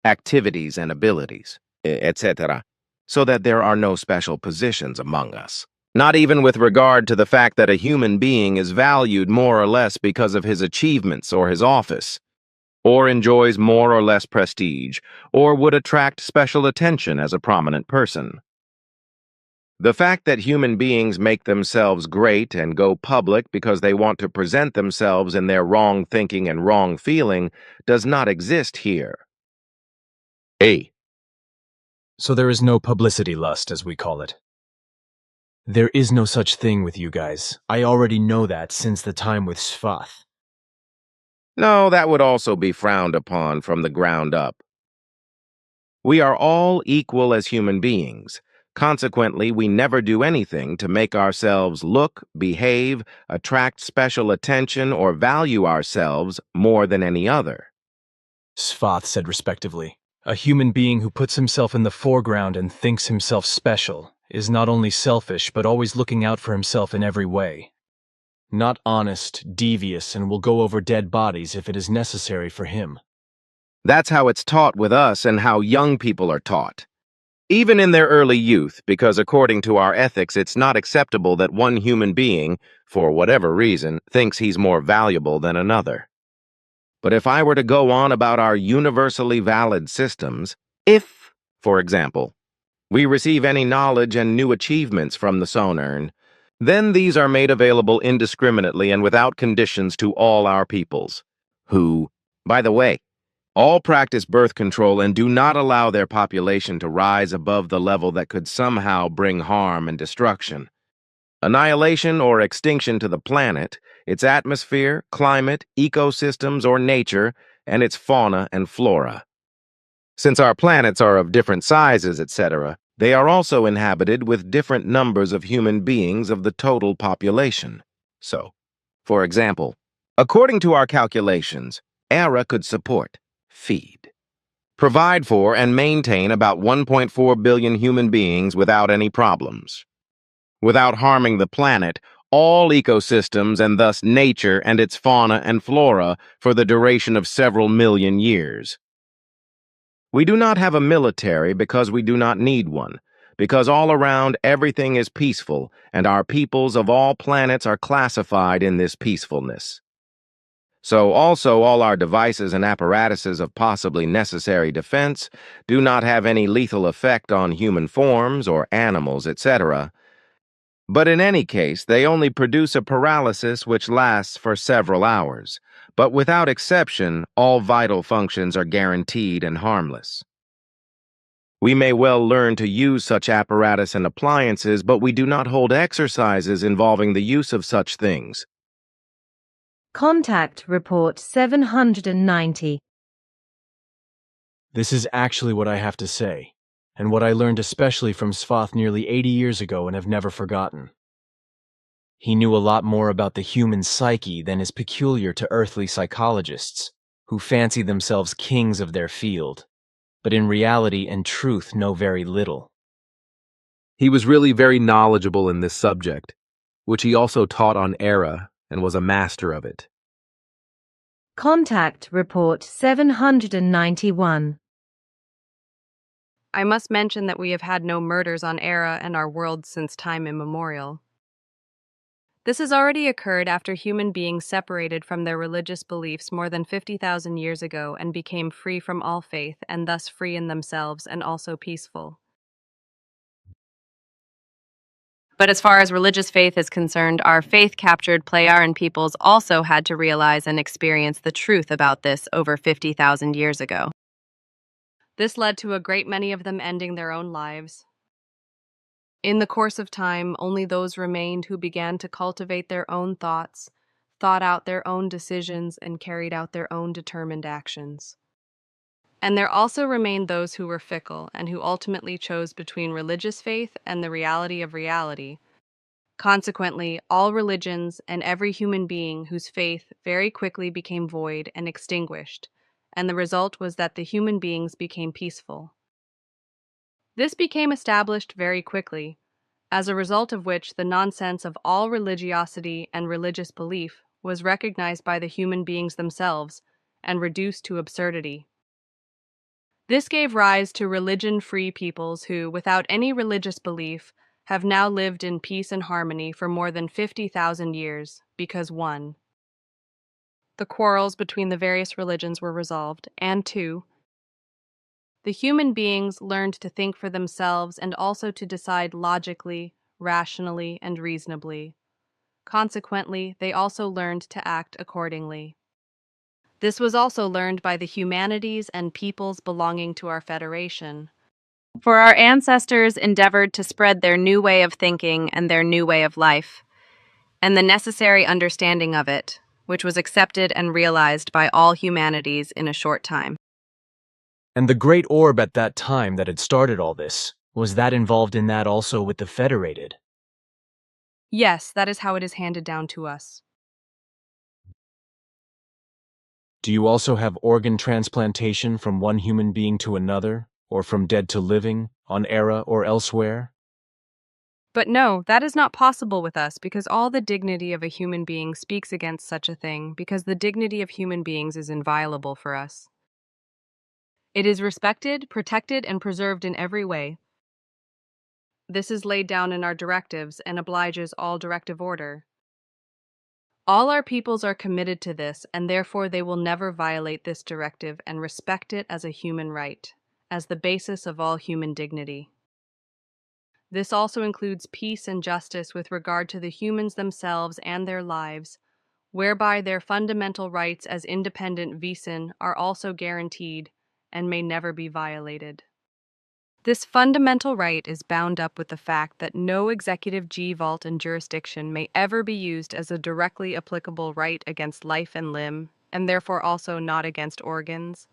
activities and abilities, etc., so that there are no special positions among us. Not even with regard to the fact that a human being is valued more or less because of his achievements or his office, or enjoys more or less prestige, or would attract special attention as a prominent person. The fact that human beings make themselves great and go public because they want to present themselves in their wrong thinking and wrong feeling does not exist here. A. So there is no publicity lust, as we call it. There is no such thing with you guys. I already know that since the time with Svath. No, that would also be frowned upon from the ground up. We are all equal as human beings. Consequently, we never do anything to make ourselves look, behave, attract special attention, or value ourselves more than any other. Svath said respectively. A human being who puts himself in the foreground and thinks himself special is not only selfish but always looking out for himself in every way. Not honest, devious, and will go over dead bodies if it is necessary for him. That's how it's taught with us and how young people are taught. Even in their early youth, because according to our ethics, it's not acceptable that one human being, for whatever reason, thinks he's more valuable than another. But if I were to go on about our universally valid systems, if, for example, we receive any knowledge and new achievements from the Sonurn, then these are made available indiscriminately and without conditions to all our peoples, who, by the way, all practice birth control and do not allow their population to rise above the level that could somehow bring harm and destruction. Annihilation or extinction to the planet, its atmosphere, climate, ecosystems, or nature, and its fauna and flora. Since our planets are of different sizes, etc., they are also inhabited with different numbers of human beings of the total population. So, for example, according to our calculations, Era could support, feed, provide for, and maintain about 1.4 billion human beings without any problems. Without harming the planet, all ecosystems and thus nature and its fauna and flora for the duration of several million years. We do not have a military because we do not need one, because all around everything is peaceful and our peoples of all planets are classified in this peacefulness. So also all our devices and apparatuses of possibly necessary defense do not have any lethal effect on human forms or animals, etc. But in any case, they only produce a paralysis which lasts for several hours. But without exception, all vital functions are guaranteed and harmless. We may well learn to use such apparatus and appliances, but we do not hold exercises involving the use of such things. Contact Report 790. This is actually what I have to say, and what I learned especially from Svath nearly 80 years ago and have never forgotten. He knew a lot more about the human psyche than is peculiar to earthly psychologists, who fancy themselves kings of their field, but in reality and truth know very little. He was really very knowledgeable in this subject, which he also taught on Era and was a master of it. Contact Report 791. I must mention that we have had no murders on Era and our world since time immemorial. This has already occurred after human beings separated from their religious beliefs more than 50,000 years ago and became free from all faith and thus free in themselves and also peaceful. But as far as religious faith is concerned, our faith-captured Playaran peoples also had to realize and experience the truth about this over 50,000 years ago. This led to a great many of them ending their own lives. In the course of time, only those remained who began to cultivate their own thoughts, thought out their own decisions, and carried out their own determined actions. And there also remained those who were fickle and who ultimately chose between religious faith and the reality of reality. Consequently, all religions and every human being whose faith very quickly became void and extinguished, and the result was that the human beings became peaceful. This became established very quickly, as a result of which the nonsense of all religiosity and religious belief was recognized by the human beings themselves and reduced to absurdity. This gave rise to religion-free peoples who, without any religious belief, have now lived in peace and harmony for more than 50,000 years because 1. The quarrels between the various religions were resolved, and 2. The human beings learned to think for themselves and also to decide logically, rationally, and reasonably. Consequently, they also learned to act accordingly. This was also learned by the humanities and peoples belonging to our federation. For our ancestors endeavored to spread their new way of thinking and their new way of life, and the necessary understanding of it, which was accepted and realized by all humanities in a short time. And the great orb at that time that had started all this, was that involved in that also with the Federated? Yes, that is how it is handed down to us. Do you also have organ transplantation from one human being to another, or from dead to living, on Era or elsewhere? But no, that is not possible with us because all the dignity of a human being speaks against such a thing because the dignity of human beings is inviolable for us. It is respected, protected, and preserved in every way. This is laid down in our directives and obliges all directive order. All our peoples are committed to this, and therefore they will never violate this directive and respect it as a human right, as the basis of all human dignity. This also includes peace and justice with regard to the humans themselves and their lives, whereby their fundamental rights as independent Wesen are also guaranteed and may never be violated. This fundamental right is bound up with the fact that no executive G-vault and jurisdiction may ever be used as a directly applicable right against life and limb, and therefore also not against organs,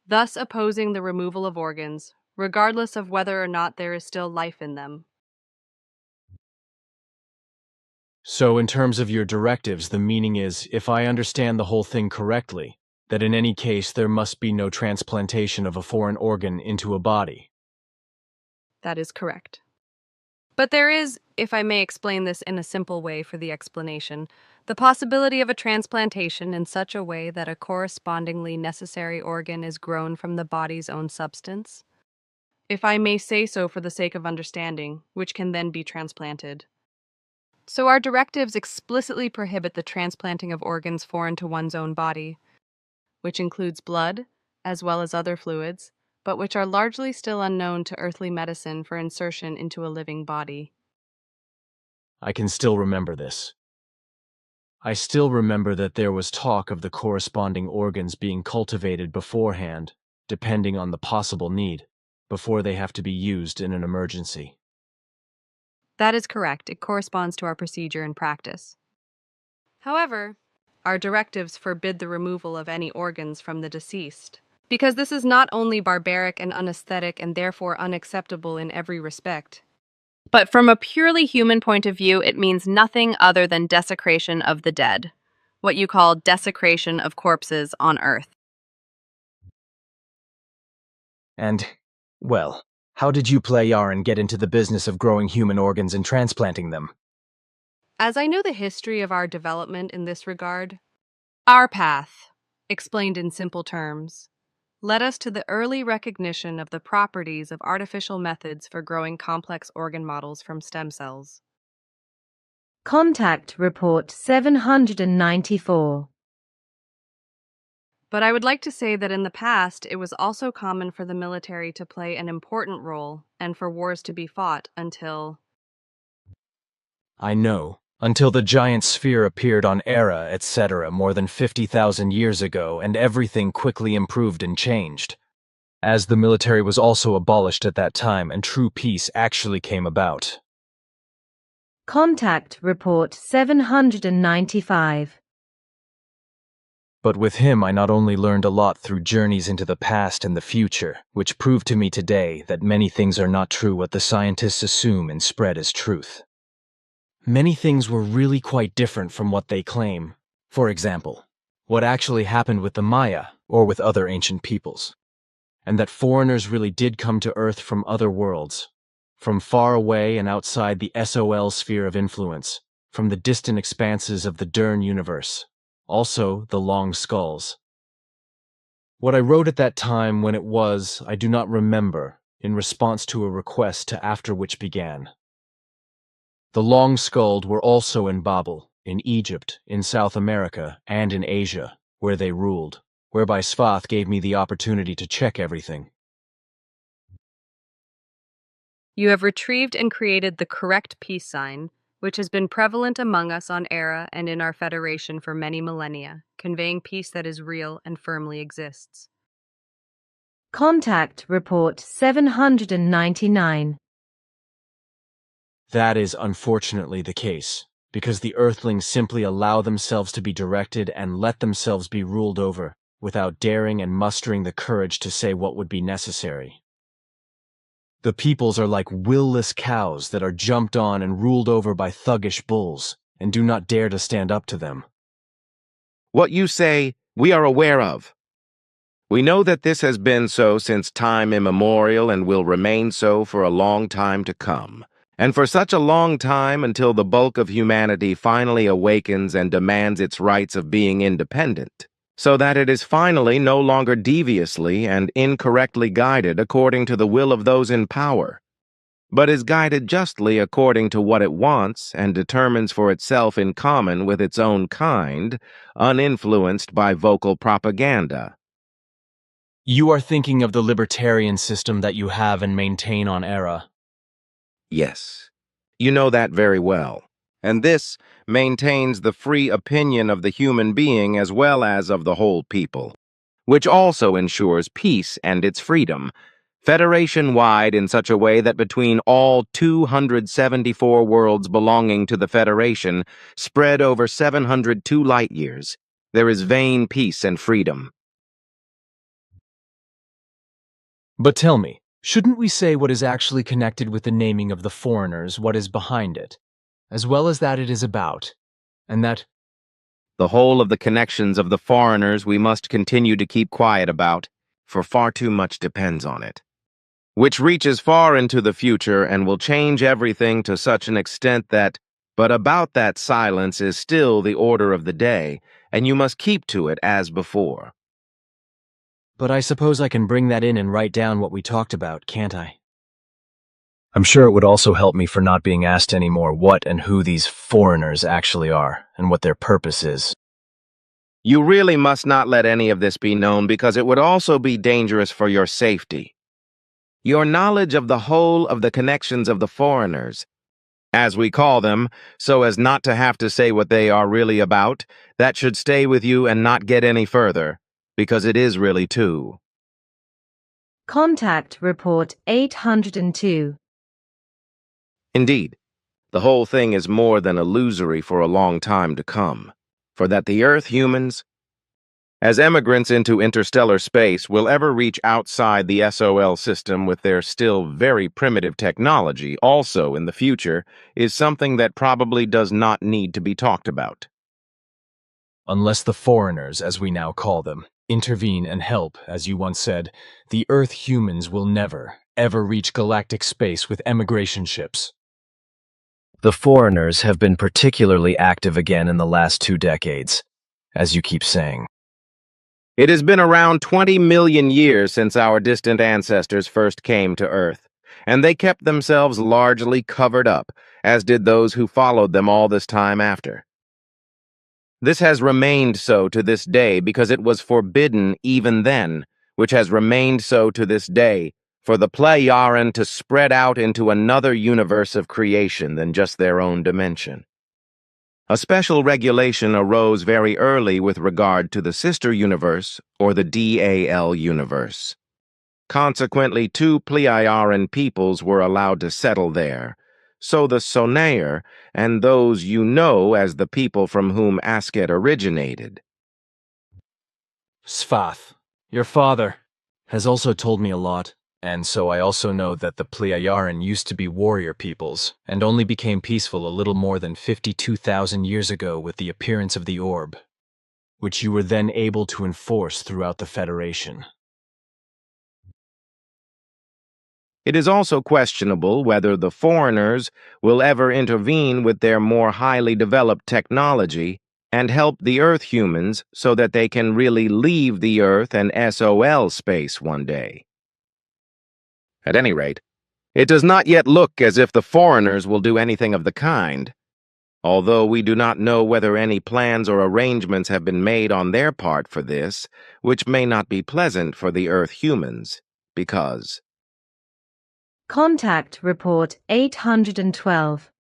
thus opposing the removal of organs, regardless of whether or not there is still life in them. So in terms of your directives, the meaning is, if I understand the whole thing correctly, that in any case there must be no transplantation of a foreign organ into a body. That is correct. But there is, if I may explain this in a simple way for the explanation, the possibility of a transplantation in such a way that a correspondingly necessary organ is grown from the body's own substance, if I may say so for the sake of understanding, which can then be transplanted. So our directives explicitly prohibit the transplanting of organs foreign to one's own body, which includes blood, as well as other fluids, but which are largely still unknown to earthly medicine for insertion into a living body. I can still remember this. I still remember that there was talk of the corresponding organs being cultivated beforehand, depending on the possible need, before they have to be used in an emergency. That is correct. It corresponds to our procedure and practice. However, our directives forbid the removal of any organs from the deceased, because this is not only barbaric and unaesthetic and therefore unacceptable in every respect, but from a purely human point of view, it means nothing other than desecration of the dead, what you call desecration of corpses on Earth. And, well, how did you, Plejaren, get into the business of growing human organs and transplanting them? As I know the history of our development in this regard, our path, explained in simple terms, led us to the early recognition of the properties of artificial methods for growing complex organ models from stem cells. Contact Report 794. But I would like to say that in the past, it was also common for the military to play an important role and for wars to be fought until... I know, until the giant sphere appeared on Era, etc., more than 50,000 years ago, and everything quickly improved and changed. As the military was also abolished at that time and true peace actually came about. Contact Report 795. But with him I not only learned a lot through journeys into the past and the future, which prove to me today that many things are not true what the scientists assume and spread as truth. Many things were really quite different from what they claim. For example, what actually happened with the Maya, or with other ancient peoples. And that foreigners really did come to Earth from other worlds, from far away and outside the SOL sphere of influence, from the distant expanses of the Dern universe, also the long skulls. What I wrote at that time when it was, I do not remember, in response to a request to after which began. The long-skulled were also in Babel, in Egypt, in South America, and in Asia, where they ruled, whereby Svath gave me the opportunity to check everything. You have retrieved and created the correct peace sign, which has been prevalent among us on Era and in our Federation for many millennia, conveying peace that is real and firmly exists. Contact Report 799. That is unfortunately the case, because the Earthlings simply allow themselves to be directed and let themselves be ruled over, without daring and mustering the courage to say what would be necessary. The peoples are like will-less cows that are jumped on and ruled over by thuggish bulls, and do not dare to stand up to them. What you say, we are aware of. We know that this has been so since time immemorial and will remain so for a long time to come. And for such a long time until the bulk of humanity finally awakens and demands its rights of being independent, so that it is finally no longer deviously and incorrectly guided according to the will of those in power, but is guided justly according to what it wants and determines for itself in common with its own kind, uninfluenced by vocal propaganda. You are thinking of the libertarian system that you have and maintain on Era. Yes, you know that very well. And this maintains the free opinion of the human being as well as of the whole people, which also ensures peace and its freedom, Federation-wide in such a way that between all 274 worlds belonging to the Federation, spread over 702 light-years, there is vain peace and freedom. But tell me, shouldn't we say what is actually connected with the naming of the foreigners, what is behind it, as well as that it is about, and that the whole of the connections of the foreigners we must continue to keep quiet about, for far too much depends on it, which reaches far into the future and will change everything to such an extent that, but about that silence is still the order of the day, and you must keep to it as before. But I suppose I can bring that in and write down what we talked about, can't I? I'm sure it would also help me for not being asked anymore what and who these foreigners actually are, and what their purpose is. You really must not let any of this be known because it would also be dangerous for your safety. Your knowledge of the whole of the connections of the foreigners, as we call them, so as not to have to say what they are really about, that should stay with you and not get any further, because it is really too. Contact Report 802. Indeed, the whole thing is more than illusory for a long time to come, for that the Earth humans, as emigrants into interstellar space, will ever reach outside the SOL system with their still very primitive technology also in the future is something that probably does not need to be talked about. Unless the foreigners, as we now call them, intervene and help, as you once said, the Earth humans will never, ever reach galactic space with emigration ships. The foreigners have been particularly active again in the last 2 decades, as you keep saying. It has been around 20 million years since our distant ancestors first came to Earth, and they kept themselves largely covered up, as did those who followed them all this time after. This has remained so to this day because it was forbidden even then, which has remained so to this day, for the Plejaren to spread out into another universe of creation than just their own dimension. A special regulation arose very early with regard to the sister universe, or the DAL universe. Consequently, 2 Plejaren peoples were allowed to settle there, so the Sonair and those you know as the people from whom Asket originated. Svath, your father, has also told me a lot, and so I also know that the Plejaren used to be warrior peoples, and only became peaceful a little more than 52,000 years ago with the appearance of the orb, which you were then able to enforce throughout the Federation. It is also questionable whether the foreigners will ever intervene with their more highly developed technology and help the Earth humans so that they can really leave the Earth and SOL space one day. At any rate, It does not yet look as if the foreigners will do anything of the kind, although we do not know whether any plans or arrangements have been made on their part for this, which may not be pleasant for the Earth humans, because Contact Report 812.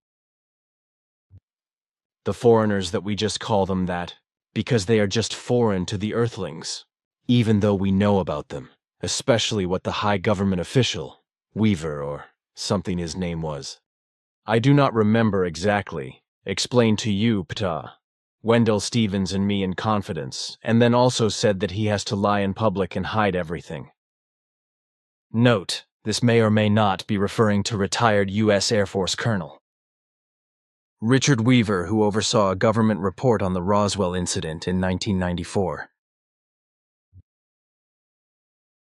The foreigners that we just call them that because they are just foreign to the Earthlings, even though we know about them, especially what the high government official, Weaver or something his name was. I do not remember exactly. Explained to you, Ptah, Wendell Stevens and me in confidence, and then also said that he has to lie in public and hide everything. Note, this may or may not be referring to retired U.S. Air Force Colonel Richard Weaver, who oversaw a government report on the Roswell incident in 1994.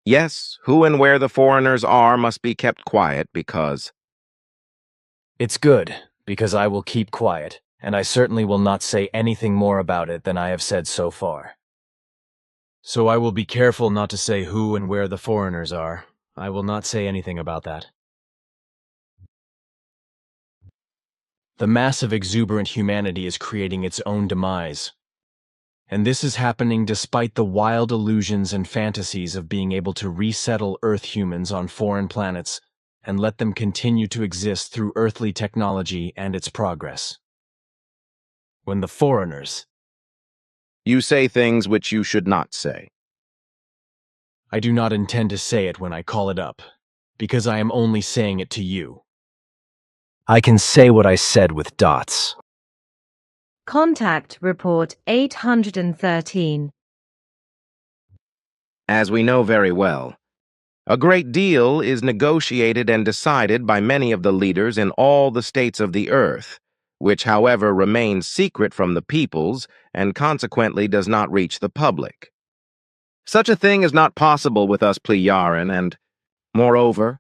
yes, who and where the foreigners are must be kept quiet because It's good, because I will keep quiet, and I certainly will not say anything more about it than I have said so far. So I will be careful not to say who and where the foreigners are. I will not say anything about that. The massive exuberant humanity is creating its own demise. And this is happening despite the wild illusions and fantasies of being able to resettle Earth humans on foreign planets and let them continue to exist through earthly technology and its progress. When the foreigners... you say things which you should not say. I do not intend to say it when I call it up, because I am only saying it to you. I can say what I said with dots. Contact Report 813. As we know very well, a great deal is negotiated and decided by many of the leaders in all the states of the earth, which, however, remains secret from the peoples and consequently does not reach the public. Such a thing is not possible with us Plejarin and, moreover,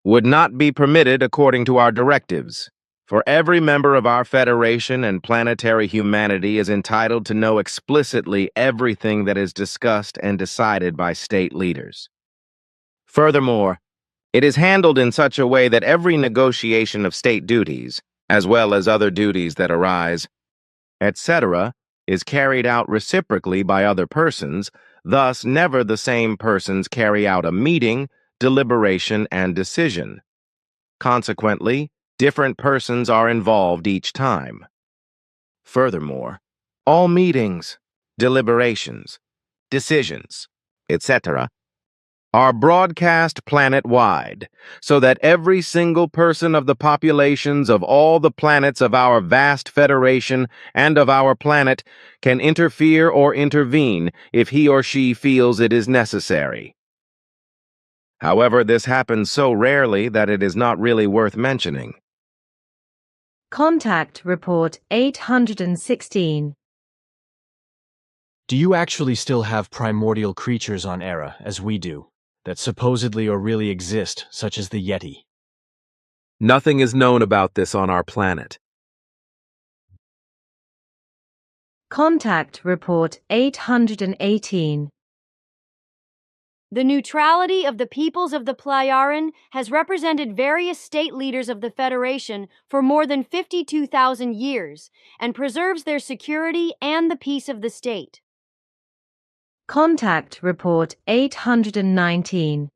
would not be permitted according to our directives, for every member of our Federation and planetary humanity is entitled to know explicitly everything that is discussed and decided by state leaders. Furthermore, it is handled in such a way that every negotiation of state duties, as well as other duties that arise, etc., is carried out reciprocally by other persons, thus never the same persons carry out a meeting, deliberation, and decision. Consequently, different persons are involved each time. Furthermore, all meetings, deliberations, decisions, etc., are broadcast planet-wide, so that every single person of the populations of all the planets of our vast Federation and of our planet can interfere or intervene if he or she feels it is necessary. However, this happens so rarely that it is not really worth mentioning. Contact Report 816. Do you actually still have primordial creatures on Era, as we do, that supposedly or really exist, such as the Yeti? Nothing is known about this on our planet. Contact Report 818. The neutrality of the peoples of the Plejarin has represented various state leaders of the Federation for more than 52,000 years and preserves their security and the peace of the state. Contact Report 819.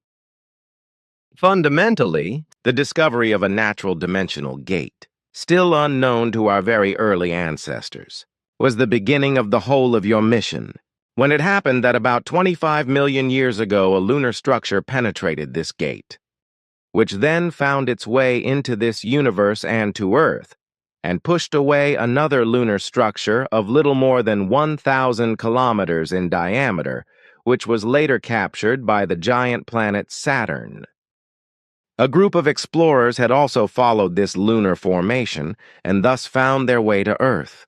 Fundamentally, the discovery of a natural dimensional gate, still unknown to our very early ancestors, was the beginning of the whole of your mission. When it happened that about 25 million years ago a lunar structure penetrated this gate, which then found its way into this universe and to Earth, and pushed away another lunar structure of little more than 1,000 kilometers in diameter, which was later captured by the giant planet Saturn. A group of explorers had also followed this lunar formation and thus found their way to Earth,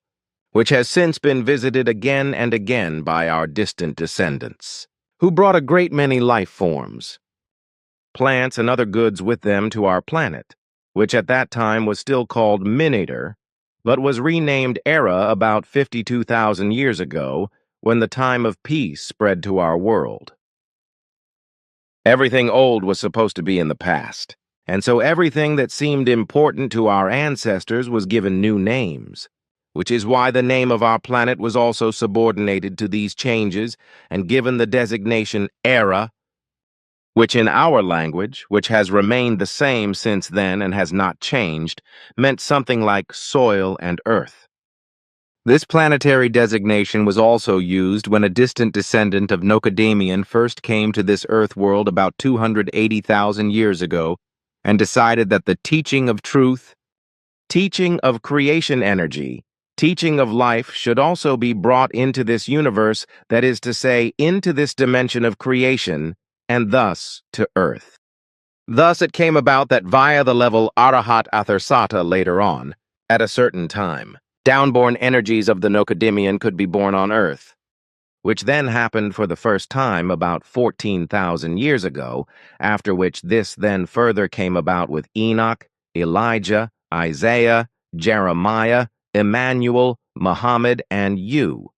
which has since been visited again and again by our distant descendants, who brought a great many life forms, plants and other goods with them to our planet, which at that time was still called Minator, but was renamed Era about 52,000 years ago when the time of peace spread to our world. Everything old was supposed to be in the past, And so everything that seemed important to our ancestors was given new names, which is why the name of our planet was also subordinated to these changes and given the designation Era, which in our language, which has remained the same since then and has not changed, meant something like soil and earth. This planetary designation was also used when a distant descendant of Nocodamian first came to this Earth world about 280,000 years ago and decided that the teaching of truth, teaching of creation energy, teaching of life should also be brought into this universe, that is to say, into this dimension of creation, and thus to Earth. Thus it came about that via the level Arahat Athersata later on, at a certain time, downborn energies of the Nocodimian could be born on Earth, which then happened for the first time about 14,000 years ago, after which this then further came about with Enoch, Elijah, Isaiah, Jeremiah, Emmanuel, Muhammad, and you.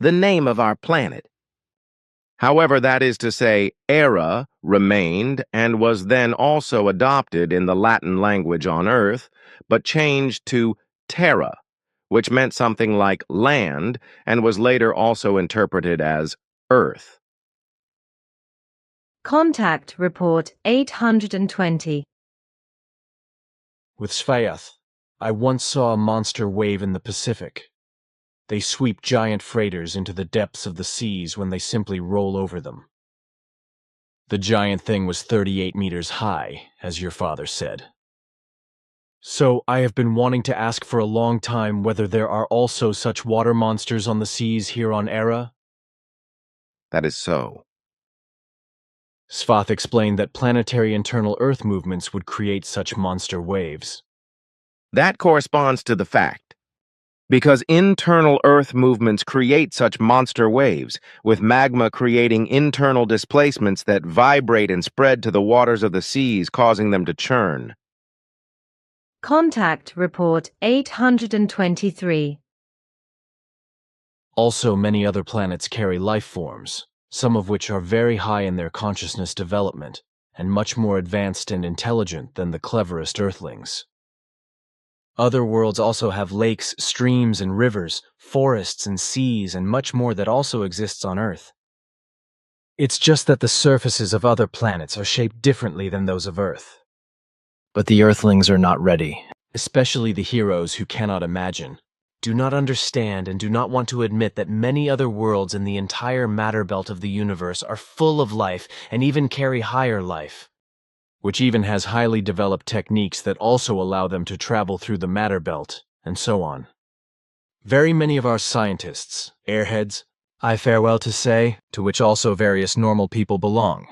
The name of our planet. However, that is to say, Era remained and was then also adopted in the Latin language on Earth, but changed to Terra, which meant something like land and was later also interpreted as Earth. Contact Report 820. With Svayath, I once saw a monster wave in the Pacific. They sweep giant freighters into the depths of the seas when they simply roll over them. The giant thing was 38 meters high, as your father said. So I have been wanting to ask for a long time whether there are also such water monsters on the seas here on Era. That is so. Svath explained that planetary internal Earth movements would create such monster waves. That corresponds to the fact. Because internal Earth movements create such monster waves, with magma creating internal displacements that vibrate and spread to the waters of the seas, causing them to churn. Contact Report 823. Also, many other planets carry life forms, some of which are very high in their consciousness development, and much more advanced and intelligent than the cleverest Earthlings. Other worlds also have lakes, streams, and rivers, forests and seas, and much more that also exists on Earth. It's just that the surfaces of other planets are shaped differently than those of Earth. But the Earthlings are not ready, especially the heroes who cannot imagine, do not understand, and do not want to admit that many other worlds in the entire matter belt of the universe are full of life and even carry higher life, which even has highly developed techniques that also allow them to travel through the matter belt, and so on. Very many of our scientists, airheads, I farewell to say, to which also various normal people belong,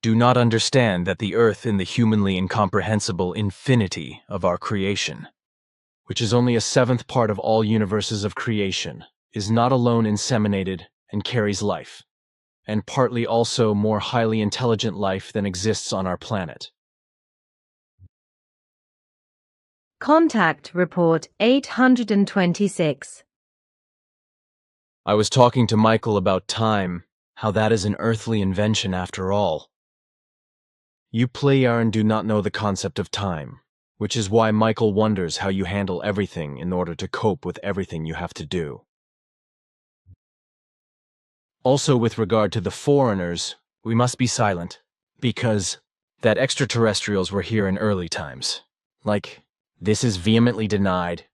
do not understand that the Earth in the humanly incomprehensible infinity of our creation, which is only a seventh part of all universes of creation, is not alone inseminated and carries life, and partly also more highly intelligent life than exists on our planet. Contact Report 826. I was talking to Michael about time, how that is an earthly invention after all. You Pleiaren do not know the concept of time, which is why Michael wonders how you handle everything in order to cope with everything you have to do. Also, with regard to the foreigners, we must be silent, because that extraterrestrials were here in early times. This is vehemently denied,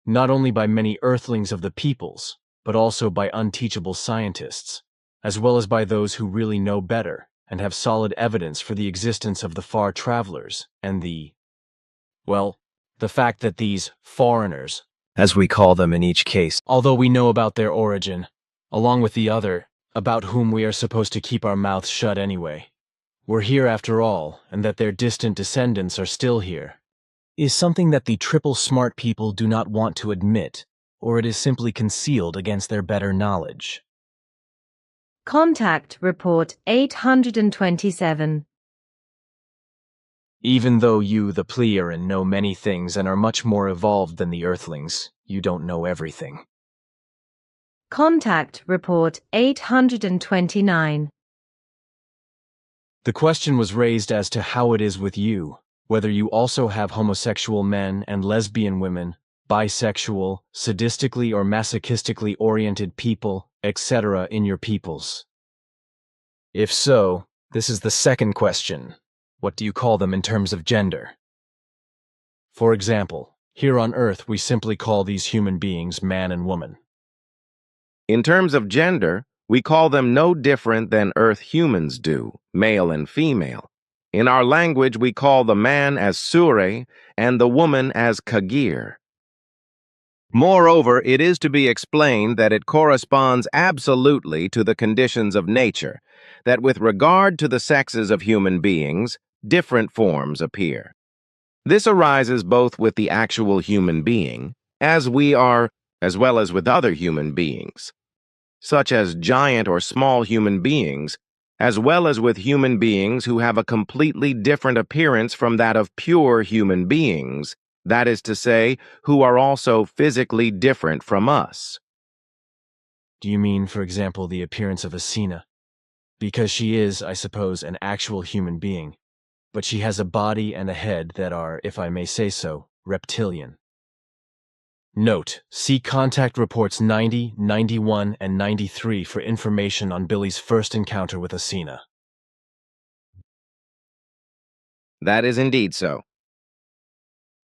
not only by many earthlings of the peoples, but also by unteachable scientists, as well as by those who really know better and have solid evidence for the existence of the far travelers and the fact that these foreigners, as we call them in each case, although we know about their origin, along with the other, about whom we are supposed to keep our mouths shut anyway, were here after all, and that their distant descendants are still here, is something that the triple smart people do not want to admit, or it is simply concealed against their better knowledge. Contact Report 827. Even though you, the Pleiaren, know many things and are much more evolved than the Earthlings, you don't know everything. Contact Report 829. The question was raised as to how it is with you, whether you also have homosexual men and lesbian women, bisexual, sadistically or masochistically oriented people, etc. in your peoples. If so, this is the second question. What do you call them in terms of gender? For example, here on Earth we simply call these human beings man and woman. In terms of gender, we call them no different than Earth humans do, male and female. In our language, we call the man as Sure and the woman as Kagir. Moreover, it is to be explained that it corresponds absolutely to the conditions of nature, that with regard to the sexes of human beings, different forms appear. This arises both with the actual human being, as we are, as well as with other human beings, such as giant or small human beings, as well as with human beings who have a completely different appearance from that of pure human beings, that is to say, who are also physically different from us. Do you mean, for example, the appearance of Asina? Because she is, I suppose, an actual human being, but she has a body and a head that are, if I may say so, reptilian. Note, see Contact Reports 90, 91, and 93 for information on Billy's first encounter with Asina. That is indeed so.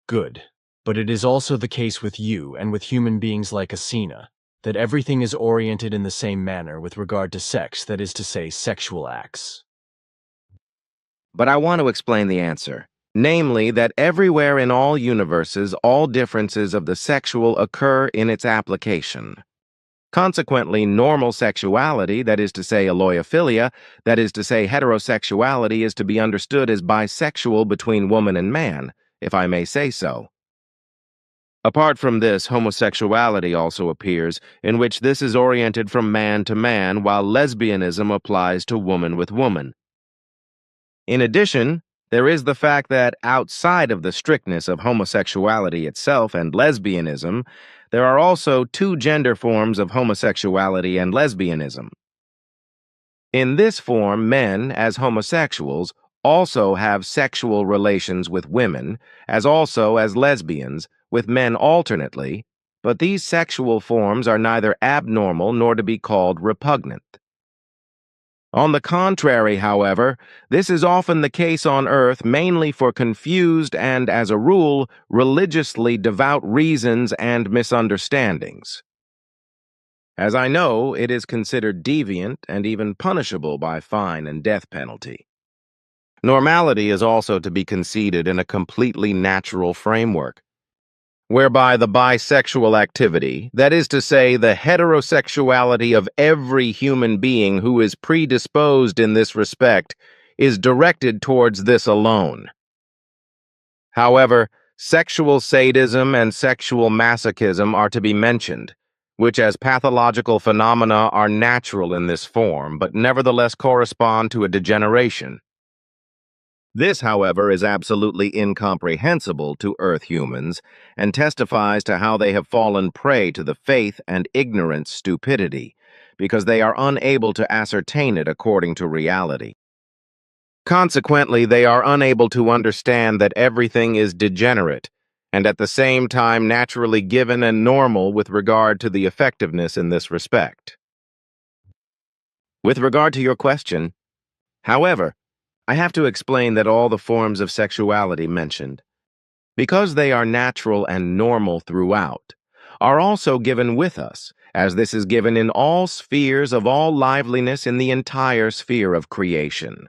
Good. But it is also the case with you and with human beings like Asina, that everything is oriented in the same manner with regard to sex, that is to say, sexual acts. But I want to explain the answer. Namely, that everywhere in all universes, all differences of the sexual occur in its application. Consequently, normal sexuality, that is to say aloiophilia, that is to say heterosexuality, is to be understood as bisexual between woman and man, if I may say so. Apart from this, homosexuality also appears, in which this is oriented from man to man, while lesbianism applies to woman with woman. In addition, there is the fact that outside of the strictness of homosexuality itself and lesbianism, there are also two gender forms of homosexuality and lesbianism. In this form, men, as homosexuals, also have sexual relations with women, as also as lesbians, with men alternately, but these sexual forms are neither abnormal nor to be called repugnant. On the contrary, however, this is often the case on Earth mainly for confused and, as a rule, religiously devout reasons and misunderstandings. As I know, it is considered deviant and even punishable by fine and death penalty. Normality is also to be conceded in a completely natural framework, whereby the bisexual activity, that is to say, the heterosexuality of every human being who is predisposed in this respect, is directed towards this alone. However, sexual sadism and sexual masochism are to be mentioned, which as pathological phenomena are natural in this form, but nevertheless correspond to a degeneration. This, however, is absolutely incomprehensible to Earth humans and testifies to how they have fallen prey to the faith and ignorant stupidity, because they are unable to ascertain it according to reality. Consequently, they are unable to understand that everything is degenerate, and at the same time naturally given and normal with regard to the effectiveness in this respect. With regard to your question, however, I have to explain that all the forms of sexuality mentioned, because they are natural and normal throughout, are also given with us, as this is given in all spheres of all liveliness in the entire sphere of creation.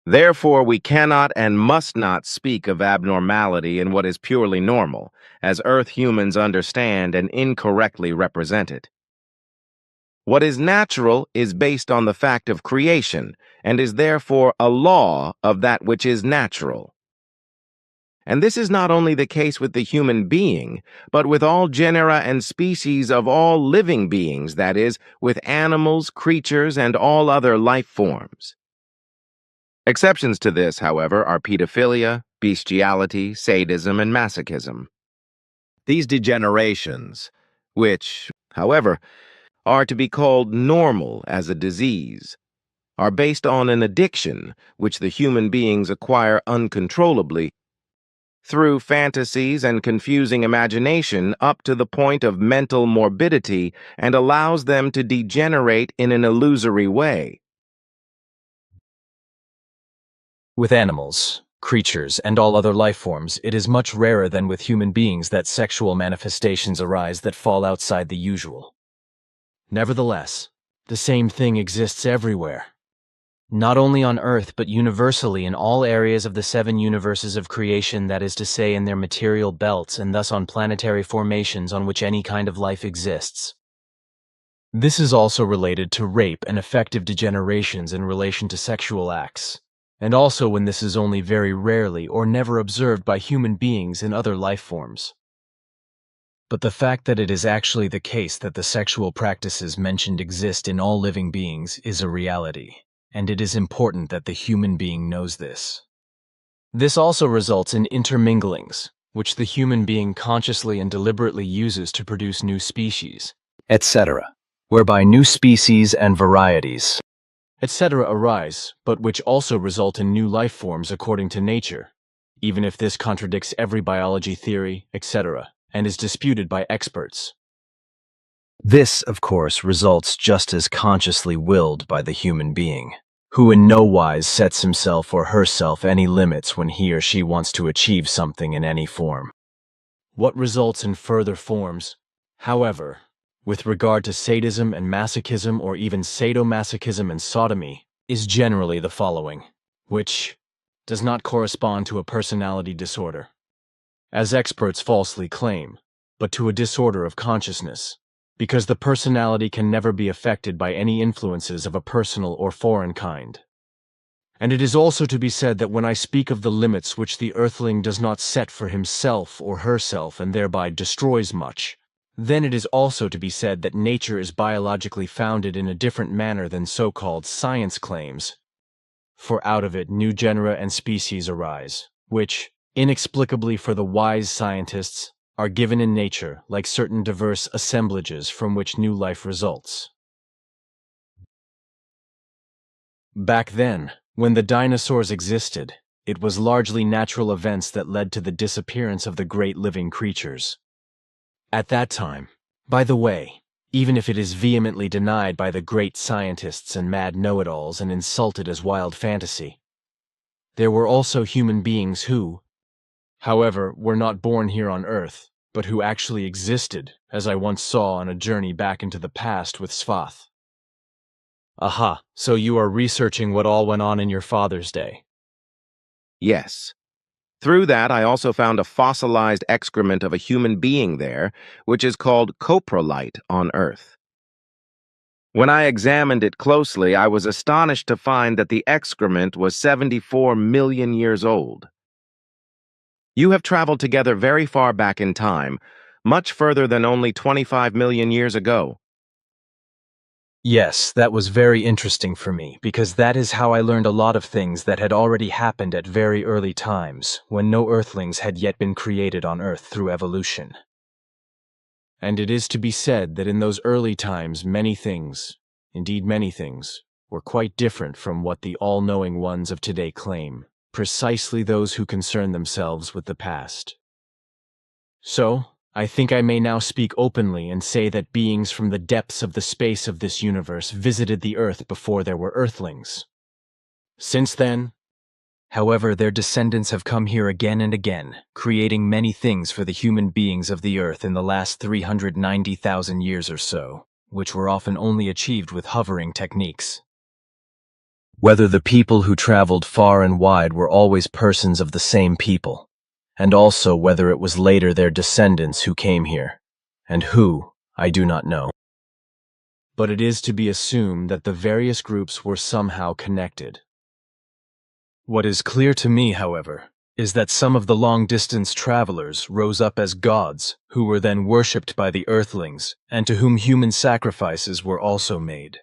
Therefore, we cannot and must not speak of abnormality in what is purely normal, as Earth humans understand and incorrectly represent it. What is natural is based on the fact of creation, and is therefore a law of that which is natural. And this is not only the case with the human being, but with all genera and species of all living beings, that is, with animals, creatures, and all other life forms. Exceptions to this, however, are pedophilia, bestiality, sadism, and masochism. These degenerations, which, however, are to be called normal as a disease, are based on an addiction which the human beings acquire uncontrollably through fantasies and confusing imagination up to the point of mental morbidity and allows them to degenerate in an illusory way. With animals, creatures, and all other life forms, it is much rarer than with human beings that sexual manifestations arise that fall outside the usual. Nevertheless, the same thing exists everywhere. Not only on Earth, but universally in all areas of the 7 universes of creation, that is to say in their material belts and thus on planetary formations on which any kind of life exists. This is also related to rape and affective degenerations in relation to sexual acts, and also when this is only very rarely or never observed by human beings in other life forms. But the fact that it is actually the case that the sexual practices mentioned exist in all living beings is a reality, and it is important that the human being knows this. This also results in interminglings, which the human being consciously and deliberately uses to produce new species, etc., whereby new species and varieties, etc. arise, but which also result in new life forms according to nature, even if this contradicts every biology theory, etc., and is disputed by experts. This, of course, results just as consciously willed by the human being, who in no wise sets himself or herself any limits when he or she wants to achieve something in any form. What results in further forms, however, with regard to sadism and masochism or even sadomasochism and sodomy, is generally the following, which does not correspond to a personality disorder, as experts falsely claim, but to a disorder of consciousness, because the personality can never be affected by any influences of a personal or foreign kind. And it is also to be said that when I speak of the limits which the earthling does not set for himself or herself and thereby destroys much, then it is also to be said that nature is biologically founded in a different manner than so-called science claims, for out of it new genera and species arise, which, inexplicably for the wise scientists, are given in nature like certain diverse assemblages from which new life results. Back then, when the dinosaurs existed, it was largely natural events that led to the disappearance of the great living creatures. At that time, by the way, even if it is vehemently denied by the great scientists and mad know-it-alls and insulted as wild fantasy, there were also human beings who, however, were not born here on Earth, but who actually existed, as I once saw on a journey back into the past with Svath. Aha, so you are researching what all went on in your father's day. Yes. Through that, I also found a fossilized excrement of a human being there, which is called coprolite on Earth. When I examined it closely, I was astonished to find that the excrement was 74 million years old. You have traveled together very far back in time, much further than only 25 million years ago. Yes, that was very interesting for me, because that is how I learned a lot of things that had already happened at very early times, when no Earthlings had yet been created on Earth through evolution. And it is to be said that in those early times many things, indeed many things, were quite different from what the all-knowing ones of today claim, precisely those who concern themselves with the past. So, I think I may now speak openly and say that beings from the depths of the space of this universe visited the Earth before there were Earthlings. Since then, however, their descendants have come here again and again, creating many things for the human beings of the Earth in the last 390,000 years or so, which were often only achieved with hovering techniques. Whether the people who traveled far and wide were always persons of the same people, and also whether it was later their descendants who came here, and who, I do not know. But it is to be assumed that the various groups were somehow connected. What is clear to me, however, is that some of the long-distance travelers rose up as gods, who were then worshipped by the Earthlings, and to whom human sacrifices were also made.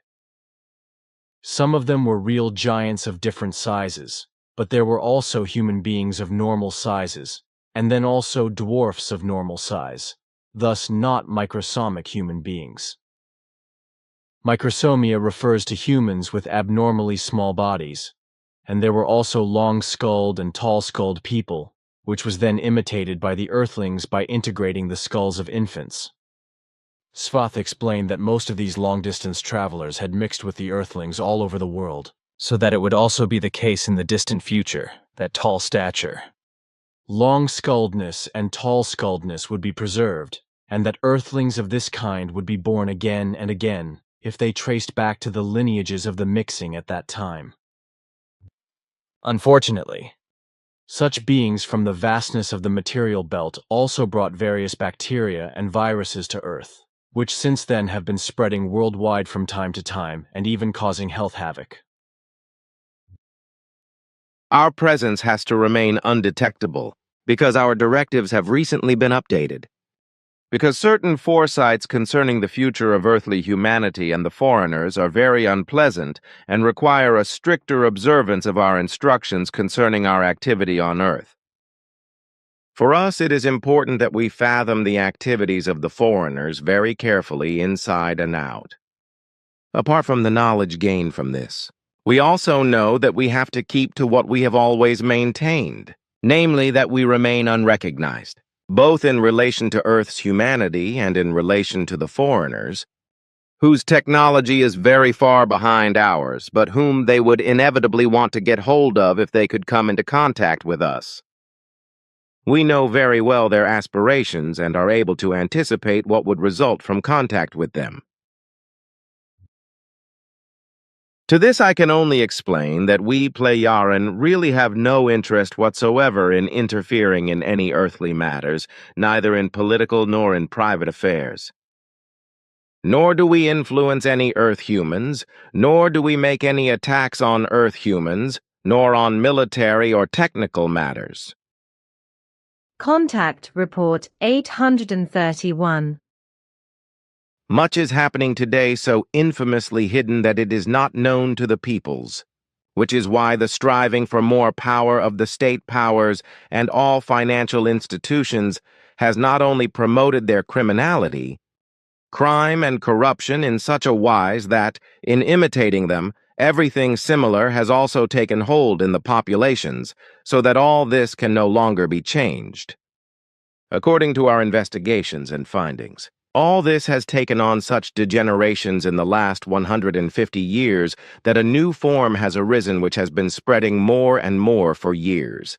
Some of them were real giants of different sizes, but there were also human beings of normal sizes, and then also dwarfs of normal size, thus not microsomic human beings. Microsomia refers to humans with abnormally small bodies, and there were also long-skulled and tall-skulled people, which was then imitated by the Earthlings by integrating the skulls of infants. Svath explained that most of these long-distance travelers had mixed with the Earthlings all over the world, so that it would also be the case in the distant future, that tall stature, long-skulledness and tall-skulledness would be preserved, and that Earthlings of this kind would be born again and again if they traced back to the lineages of the mixing at that time. Unfortunately, such beings from the vastness of the material belt also brought various bacteria and viruses to Earth, which since then have been spreading worldwide from time to time and even causing health havoc. Our presence has to remain undetectable because our directives have recently been updated. Because certain foresights concerning the future of earthly humanity and the foreigners are very unpleasant and require a stricter observance of our instructions concerning our activity on Earth. For us, it is important that we fathom the activities of the foreigners very carefully inside and out. Apart from the knowledge gained from this, we also know that we have to keep to what we have always maintained, namely that we remain unrecognized, both in relation to Earth's humanity and in relation to the foreigners, whose technology is very far behind ours, but whom they would inevitably want to get hold of if they could come into contact with us. We know very well their aspirations and are able to anticipate what would result from contact with them. To this I can only explain that we Plejaren really have no interest whatsoever in interfering in any earthly matters, neither in political nor in private affairs. Nor do we influence any Earth humans, nor do we make any attacks on Earth humans, nor on military or technical matters. Contact Report 831. Much is happening today so infamously hidden that it is not known to the peoples, which is why the striving for more power of the state powers and all financial institutions has not only promoted their criminality, crime and corruption in such a wise that, in imitating them, everything similar has also taken hold in the populations, so that all this can no longer be changed. According to our investigations and findings, all this has taken on such degenerations in the last 150 years that a new form has arisen which has been spreading more and more for years.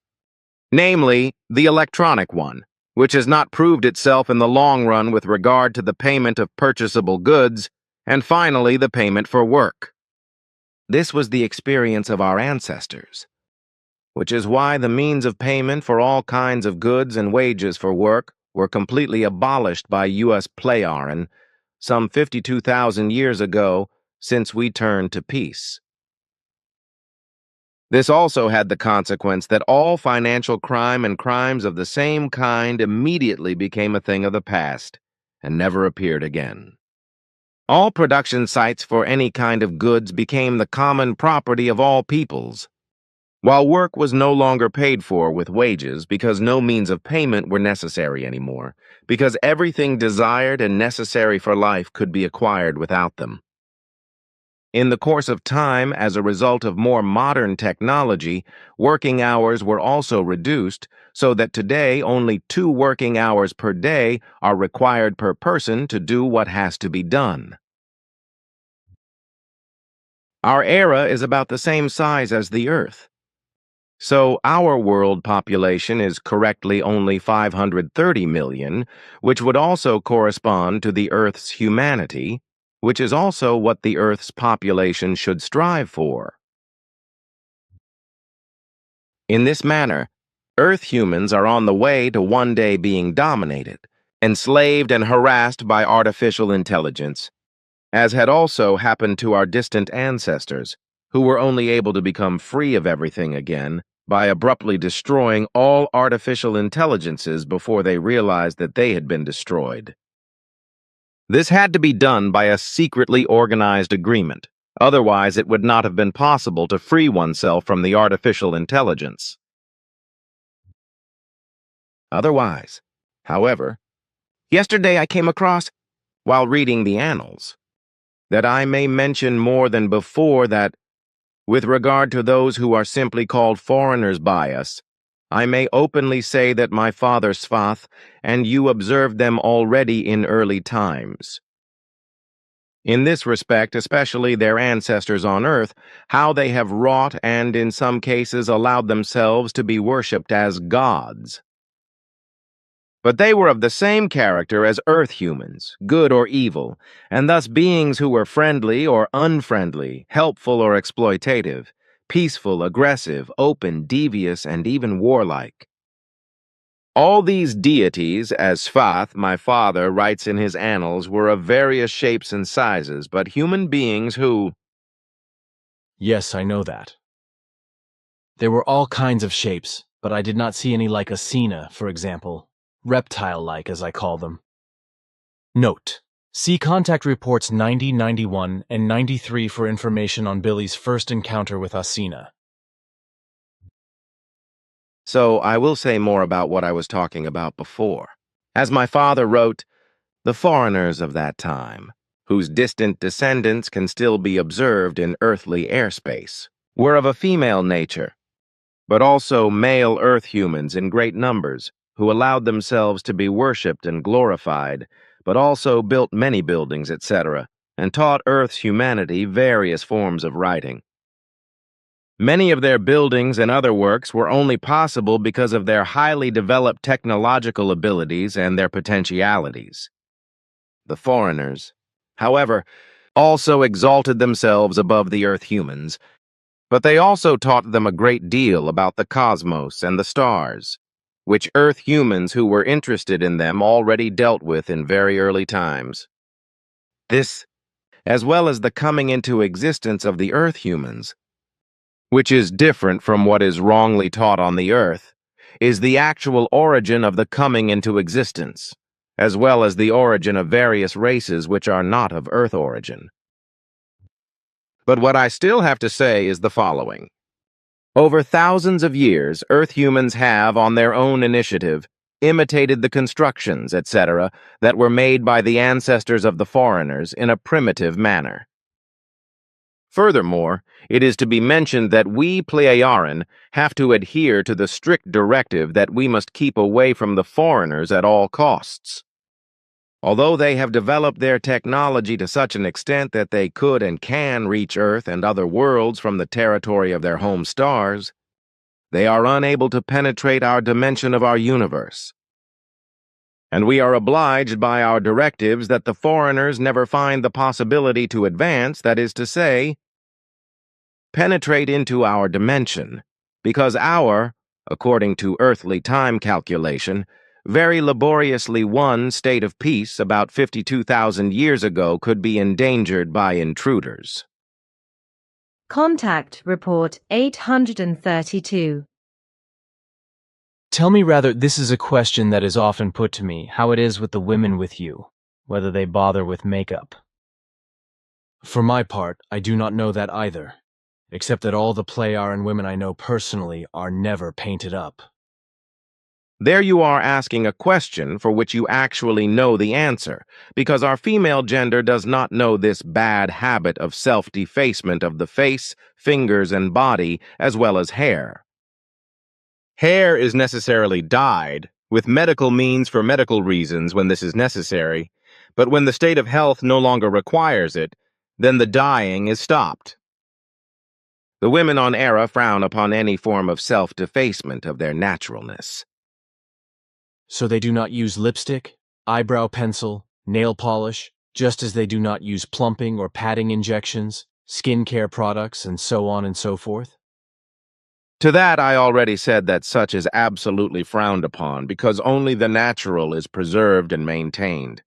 Namely, the electronic one, which has not proved itself in the long run with regard to the payment of purchasable goods, and finally the payment for work. This was the experience of our ancestors, which is why the means of payment for all kinds of goods and wages for work were completely abolished by U.S. Plejaren some 52,000 years ago, since we turned to peace. This also had the consequence that all financial crime and crimes of the same kind immediately became a thing of the past and never appeared again. All production sites for any kind of goods became the common property of all peoples, while work was no longer paid for with wages because no means of payment were necessary anymore, because everything desired and necessary for life could be acquired without them. In the course of time, as a result of more modern technology, working hours were also reduced, so that today only 2 working hours per day are required per person to do what has to be done. Our era is about the same size as the Earth. So our world population is correctly only 530 million, which would also correspond to the Earth's humanity, which is also what the Earth's population should strive for. In this manner, Earth humans are on the way to one day being dominated, enslaved and harassed by artificial intelligence, as had also happened to our distant ancestors, who were only able to become free of everything again by abruptly destroying all artificial intelligences before they realized that they had been destroyed. This had to be done by a secretly organized agreement, otherwise it would not have been possible to free oneself from the artificial intelligence. Otherwise, however, yesterday I came across, while reading the annals, that I may mention more than before that, with regard to those who are simply called foreigners by us, I may openly say that my father Svath and you observed them already in early times. In this respect, especially their ancestors on earth, how they have wrought and in some cases allowed themselves to be worshipped as gods. But they were of the same character as earth humans, good or evil, and thus beings who were friendly or unfriendly, helpful or exploitative, peaceful, aggressive, open, devious, and even warlike. All these deities, as Svath, my father, writes in his annals, were of various shapes and sizes, but human beings who— Yes, I know that. There were all kinds of shapes, but I did not see any like Asina, for example, reptile-like as I call them. Note: see contact reports 90, 91, and 93 for information on Billy's first encounter with Asina. So I will say more about what I was talking about before. As my father wrote, the foreigners of that time, whose distant descendants can still be observed in earthly airspace, were of a female nature, but also male earth humans in great numbers, who allowed themselves to be worshipped and glorified, but also built many buildings, etc., and taught Earth's humanity various forms of writing. Many of their buildings and other works were only possible because of their highly developed technological abilities and their potentialities. The foreigners, however, also exalted themselves above the Earth humans, but they also taught them a great deal about the cosmos and the stars, which Earth humans who were interested in them already dealt with in very early times. This, as well as the coming into existence of the Earth humans, which is different from what is wrongly taught on the Earth, is the actual origin of the coming into existence, as well as the origin of various races which are not of Earth origin. But what I still have to say is the following. Over thousands of years, Earth humans have, on their own initiative, imitated the constructions, etc., that were made by the ancestors of the foreigners in a primitive manner. Furthermore, it is to be mentioned that we Pleiaren have to adhere to the strict directive that we must keep away from the foreigners at all costs. Although they have developed their technology to such an extent that they could and can reach Earth and other worlds from the territory of their home stars, they are unable to penetrate our dimension of our universe. And we are obliged by our directives that the foreigners never find the possibility to advance, that is to say, penetrate into our dimension, because our, according to earthly time calculation, very laboriously won state of peace about 52,000 years ago could be endangered by intruders. Contact Report 832. Tell me rather, this is a question that is often put to me, how it is with the women with you, whether they bother with makeup. For my part, I do not know that either, except that all the Pleiaren women I know personally are never painted up. There you are asking a question for which you actually know the answer, because our female gender does not know this bad habit of self-defacement of the face, fingers, and body, as well as hair. Hair is necessarily dyed, with medical means for medical reasons when this is necessary, but when the state of health no longer requires it, then the dyeing is stopped. The women on Era frown upon any form of self-defacement of their naturalness. So they do not use lipstick, eyebrow pencil, nail polish, just as they do not use plumping or padding injections, skincare products, and so on and so forth? To that I already said that such is absolutely frowned upon, because only the natural is preserved and maintained.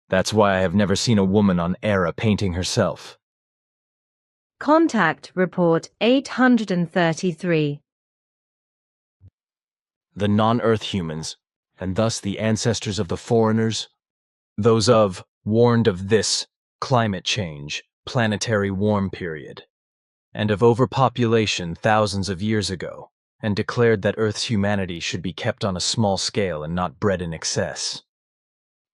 That's why I have never seen a woman on Era painting herself. Contact Report 833. The non-Earth humans, and thus the ancestors of the foreigners, those of, warned of this, climate change, planetary warm period, and of overpopulation thousands of years ago, and declared that Earth's humanity should be kept on a small scale and not bred in excess.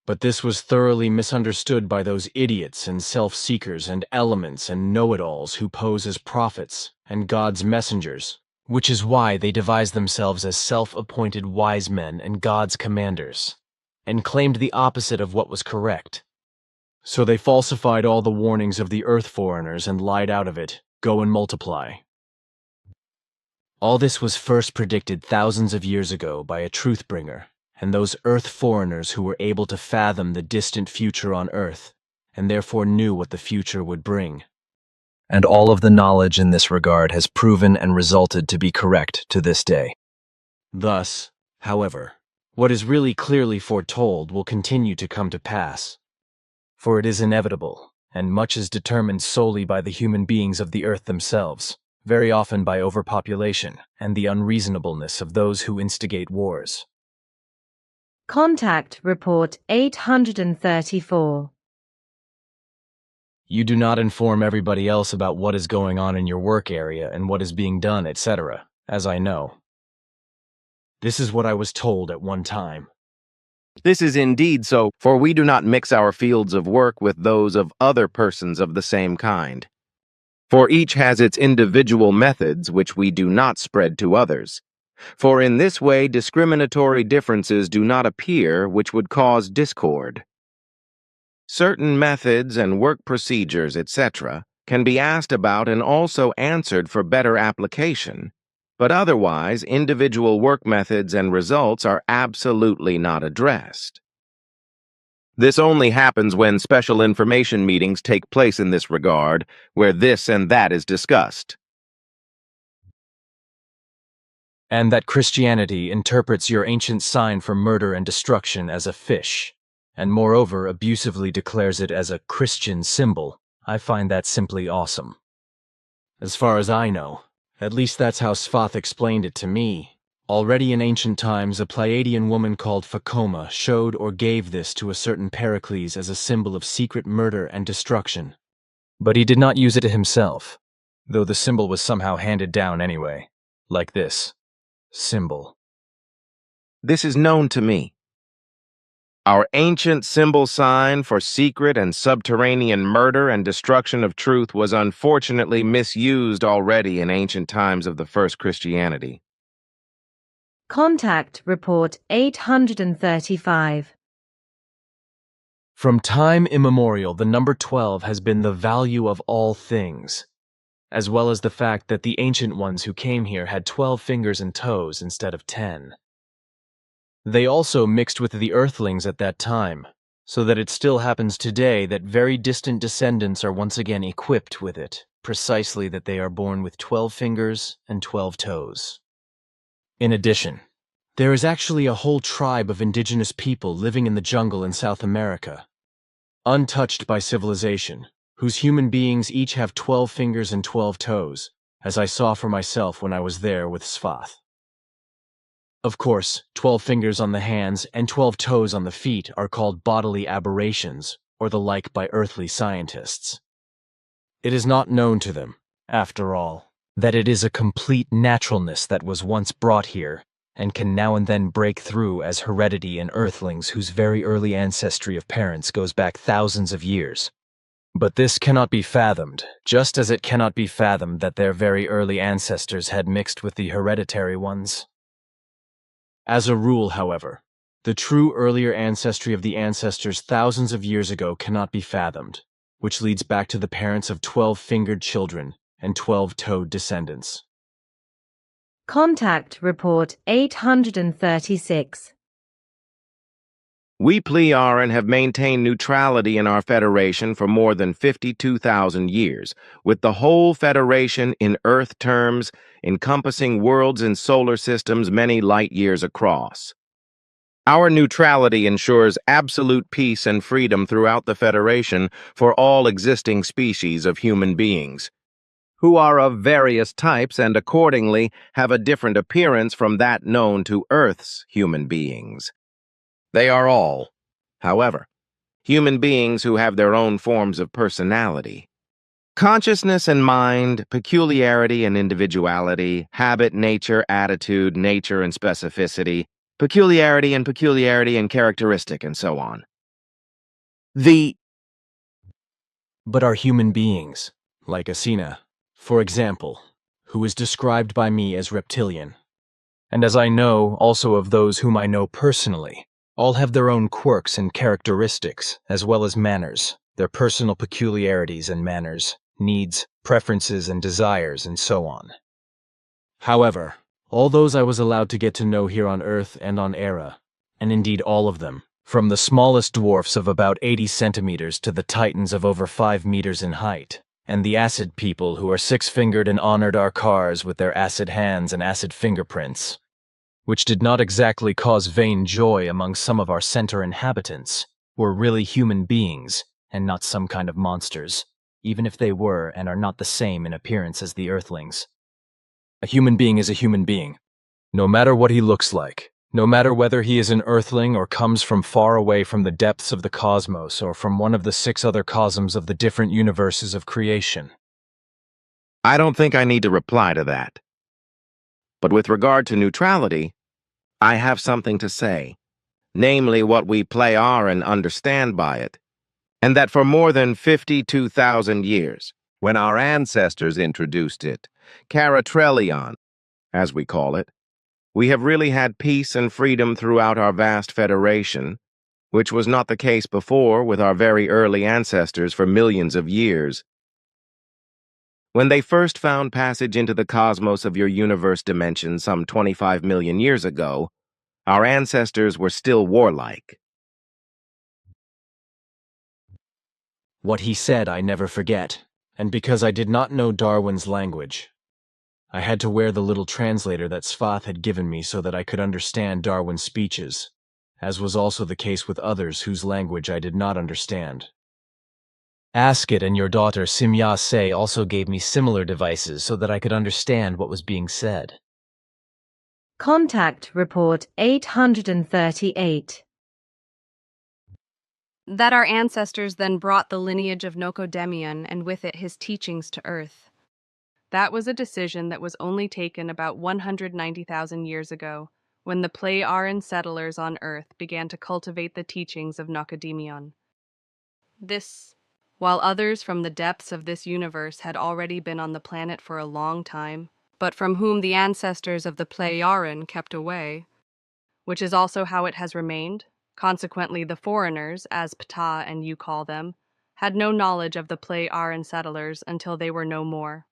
But this was thoroughly misunderstood by those idiots and self-seekers and elements and know-it-alls who pose as prophets and God's messengers, which is why they devised themselves as self-appointed wise men and God's commanders, and claimed the opposite of what was correct. So they falsified all the warnings of the earth foreigners and lied out of it, go and multiply. All this was first predicted thousands of years ago by a truth-bringer, and those earth foreigners who were able to fathom the distant future on earth, and therefore knew what the future would bring. And all of the knowledge in this regard has proven and resulted to be correct to this day. Thus, however, what is really clearly foretold will continue to come to pass. For it is inevitable, and much is determined solely by the human beings of the earth themselves, very often by overpopulation and the unreasonableness of those who instigate wars. Contact Report 834. You do not inform everybody else about what is going on in your work area and what is being done, etc., as I know. This is what I was told at one time. This is indeed so, for we do not mix our fields of work with those of other persons of the same kind. For each has its individual methods which we do not spread to others. For in this way discriminatory differences do not appear which would cause discord. Certain methods and work procedures, etc., can be asked about and also answered for better application, but otherwise individual work methods and results are absolutely not addressed. This only happens when special information meetings take place in this regard, where this and that is discussed. And that Christianity interprets your ancient sign for murder and destruction as a fish, and moreover abusively declares it as a Christian symbol. I find that simply awesome. As far as I know, at least that's how Svath explained it to me. Already in ancient times, a Pleiadian woman called Phacoma showed or gave this to a certain Pericles as a symbol of secret murder and destruction. But he did not use it himself, though the symbol was somehow handed down anyway, like this. Symbol. This is known to me. Our ancient symbol sign for secret and subterranean murder and destruction of truth was unfortunately misused already in ancient times of the first Christianity. Contact Report 835. From time immemorial, the number 12 has been the value of all things, as well as the fact that the ancient ones who came here had 12 fingers and toes instead of 10. They also mixed with the earthlings at that time, so that it still happens today that very distant descendants are once again equipped with it, precisely that they are born with 12 fingers and 12 toes. In addition, there is actually a whole tribe of indigenous people living in the jungle in South America, untouched by civilization, whose human beings each have 12 fingers and 12 toes, as I saw for myself when I was there with Svath. Of course, 12 fingers on the hands and 12 toes on the feet are called bodily aberrations, or the like by earthly scientists. It is not known to them, after all, that it is a complete naturalness that was once brought here, and can now and then break through as heredity in earthlings whose very early ancestry of parents goes back thousands of years. But this cannot be fathomed, just as it cannot be fathomed that their very early ancestors had mixed with the hereditary ones. As a rule, however, the true earlier ancestry of the ancestors thousands of years ago cannot be fathomed, which leads back to the parents of 12-fingered children and 12-toed descendants. Contact Report 836. We Pleiaren have maintained neutrality in our Federation for more than 52,000 years, with the whole Federation in Earth terms encompassing worlds and solar systems many light years across. Our neutrality ensures absolute peace and freedom throughout the Federation for all existing species of human beings, who are of various types and accordingly have a different appearance from that known to Earth's human beings. They are all, however, human beings who have their own forms of personality. Consciousness and mind, peculiarity and individuality, habit, nature, attitude, nature and specificity, peculiarity and characteristic, and so on. But are human beings, like Asina, for example, who is described by me as reptilian. And as I know also of those whom I know personally, all have their own quirks and characteristics, as well as manners, their personal peculiarities and manners, needs, preferences and desires, and so on. However, all those I was allowed to get to know here on Earth and on Era, and indeed all of them, from the smallest dwarfs of about 80 centimeters to the titans of over 5 meters in height, and the acid people who are six-fingered and honored our cars with their acid hands and acid fingerprints, which did not exactly cause vain joy among some of our center inhabitants, were really human beings and not some kind of monsters, even if they were and are not the same in appearance as the Earthlings. A human being is a human being, no matter what he looks like, no matter whether he is an Earthling or comes from far away from the depths of the cosmos or from one of the 6 other cosms of the different universes of creation. I don't think I need to reply to that. But with regard to neutrality, I have something to say, namely what we play are and understand by it, and that for more than 52,000 years, when our ancestors introduced it, Caratrellion, as we call it, we have really had peace and freedom throughout our vast federation, which was not the case before with our very early ancestors for millions of years. When they first found passage into the cosmos of your universe dimension some 25 million years ago, our ancestors were still warlike. What he said I never forget, and because I did not know Darwin's language, I had to wear the little translator that Svath had given me so that I could understand Darwin's speeches, as was also the case with others whose language I did not understand. Askit and your daughter Simya Se also gave me similar devices so that I could understand what was being said. Contact Report 838. That our ancestors then brought the lineage of Nocodemion and with it his teachings to Earth. That was a decision that was only taken about 190,000 years ago, when the Plei-Aran settlers on Earth began to cultivate the teachings of Nocodemion. This, while others from the depths of this universe had already been on the planet for a long time, but from whom the ancestors of the Plei-Aran kept away, which is also how it has remained. Consequently, the foreigners, as Ptah and you call them, had no knowledge of the Plei-Aran settlers until they were no more.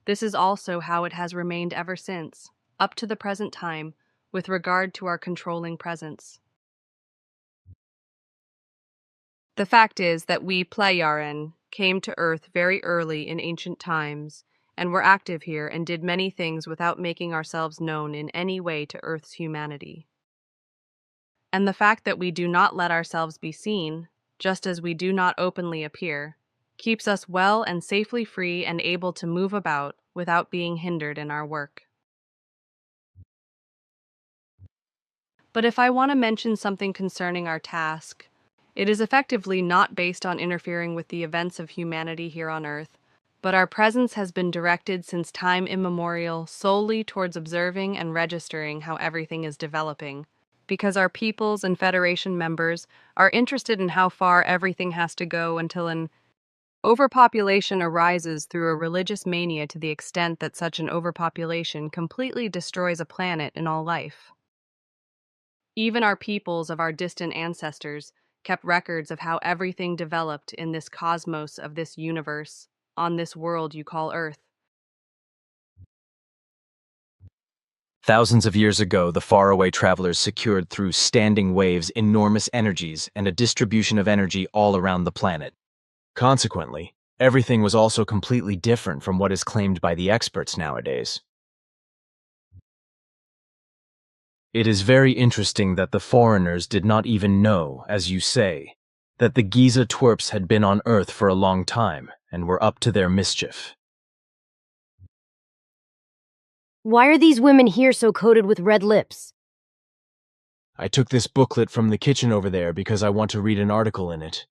This is also how it has remained ever since, up to the present time, with regard to our controlling presence. The fact is that we Plei-Aran came to Earth very early in ancient times, and were active here and did many things without making ourselves known in any way to Earth's humanity. And the fact that we do not let ourselves be seen, just as we do not openly appear, keeps us well and safely free and able to move about without being hindered in our work. But if I want to mention something concerning our task, it is effectively not based on interfering with the events of humanity here on Earth, but our presence has been directed since time immemorial solely towards observing and registering how everything is developing, because our peoples and Federation members are interested in how far everything has to go until an overpopulation arises through a religious mania to the extent that such an overpopulation completely destroys a planet and all life. Even our peoples of our distant ancestors kept records of how everything developed in this cosmos of this universe, on this world you call Earth. Thousands of years ago, the faraway travelers secured through standing waves enormous energies and a distribution of energy all around the planet. Consequently, everything was also completely different from what is claimed by the experts nowadays. It is very interesting that the foreigners did not even know, as you say, that the Giza twerps had been on Earth for a long time and were up to their mischief. Why are these women here so coated with red lips? I took this booklet from the kitchen over there because I want to read an article in it.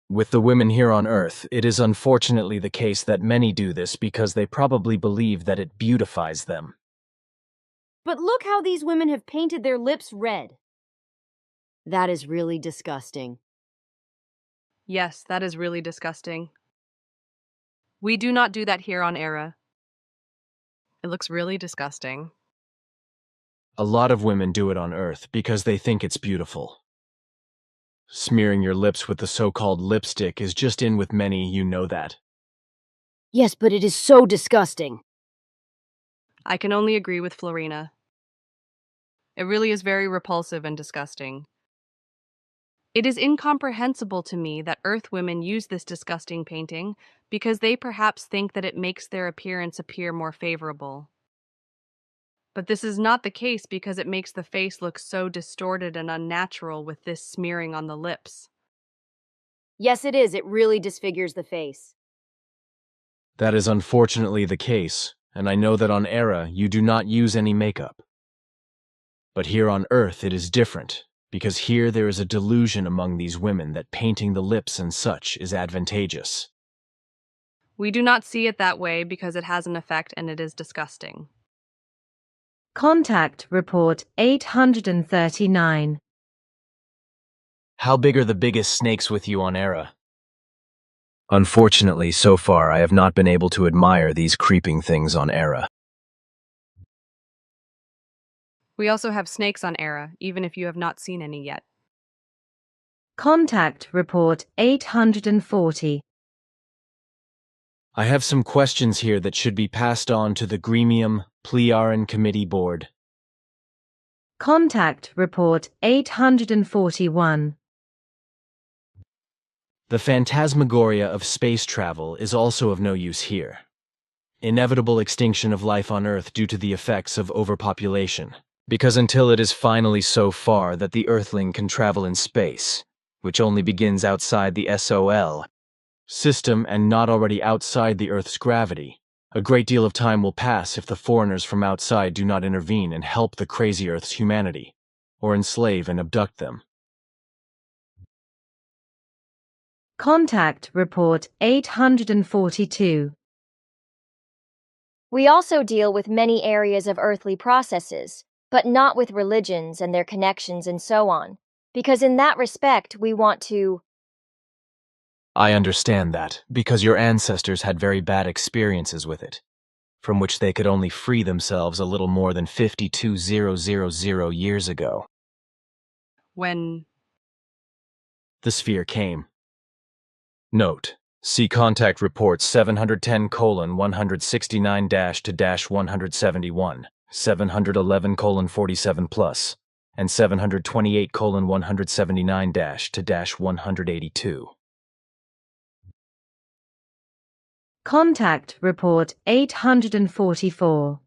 With the women here on Earth, it is unfortunately the case that many do this because they probably believe that it beautifies them. But look how these women have painted their lips red. That is really disgusting. Yes, that is really disgusting. We do not do that here on Era. It looks really disgusting. A lot of women do it on Earth because they think it's beautiful. Smearing your lips with the so-called lipstick is just in with many, you know that. Yes, but it is so disgusting. I can only agree with Florina. It really is very repulsive and disgusting. It is incomprehensible to me that Earth women use this disgusting painting because they perhaps think that it makes their appearance appear more favorable. But this is not the case because it makes the face look so distorted and unnatural with this smearing on the lips. Yes, it is. It really disfigures the face. That is unfortunately the case, and I know that on Era you do not use any makeup. But here on Earth it is different, because here there is a delusion among these women that painting the lips and such is advantageous. We do not see it that way because it has an effect and it is disgusting. Contact Report 839. How big are the biggest snakes with you on Era? Unfortunately, so far I have not been able to admire these creeping things on Era. We also have snakes on Era, even if you have not seen any yet. Contact Report 840. I have some questions here that should be passed on to the Gremium Plearin Committee Board. Contact Report 841. The phantasmagoria of space travel is also of no use here. Inevitable extinction of life on Earth due to the effects of overpopulation. Because until it is finally so far that the Earthling can travel in space, which only begins outside the SOL system and not already outside the Earth's gravity, a great deal of time will pass if the foreigners from outside do not intervene and help the crazy Earth's humanity, or enslave and abduct them. Contact Report 842. We also deal with many areas of earthly processes, but not with religions and their connections and so on, because in that respect we want to. I understand that, because your ancestors had very bad experiences with it, from which they could only free themselves a little more than 52,000 years ago. When the sphere came. Note: see Contact Report 710:169-171, 711:47+, and 728:179-182. Contact Report 844.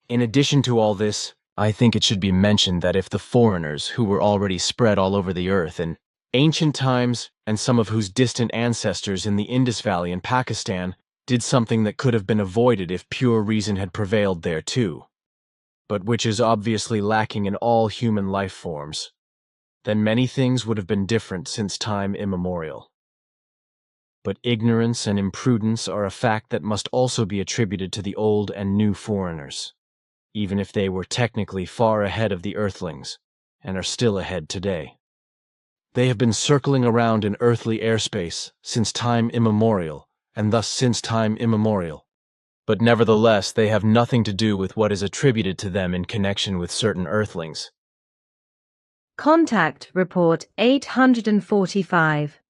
In addition to all this, I think it should be mentioned that if the foreigners, who were already spread all over the earth in ancient times, and some of whose distant ancestors in the Indus Valley in Pakistan, did something that could have been avoided if pure reason had prevailed there too, but which is obviously lacking in all human life forms, then many things would have been different since time immemorial. But ignorance and imprudence are a fact that must also be attributed to the old and new foreigners, even if they were technically far ahead of the Earthlings, and are still ahead today. They have been circling around in earthly airspace since time immemorial, and thus since time immemorial. But nevertheless, they have nothing to do with what is attributed to them in connection with certain Earthlings. Contact Report 845.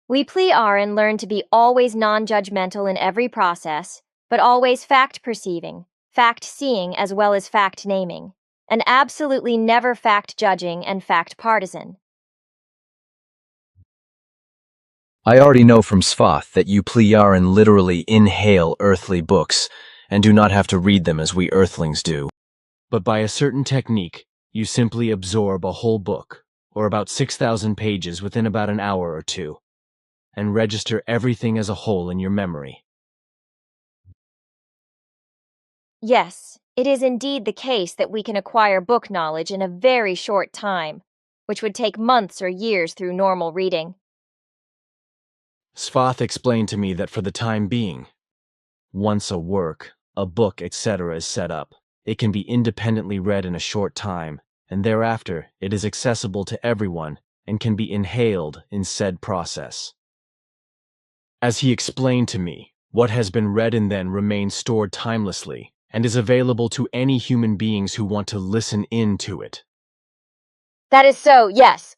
We Plearin learn to be always non-judgmental in every process, but always fact-perceiving, fact-seeing as well as fact-naming, and absolutely never fact-judging and fact-partisan. I already know from Svath that you Plearin literally inhale earthly books, and do not have to read them as we Earthlings do. But by a certain technique, you simply absorb a whole book, or about 6,000 pages within about an hour or two, and register everything as a whole in your memory. Yes, it is indeed the case that we can acquire book knowledge in a very short time, which would take months or years through normal reading. Svath explained to me that for the time being, once a work, a book, etc. is set up, it can be independently read in a short time, and thereafter it is accessible to everyone and can be inhaled in said process. As he explained to me, what has been read in then remains stored timelessly and is available to any human beings who want to listen in to it. That is so, yes.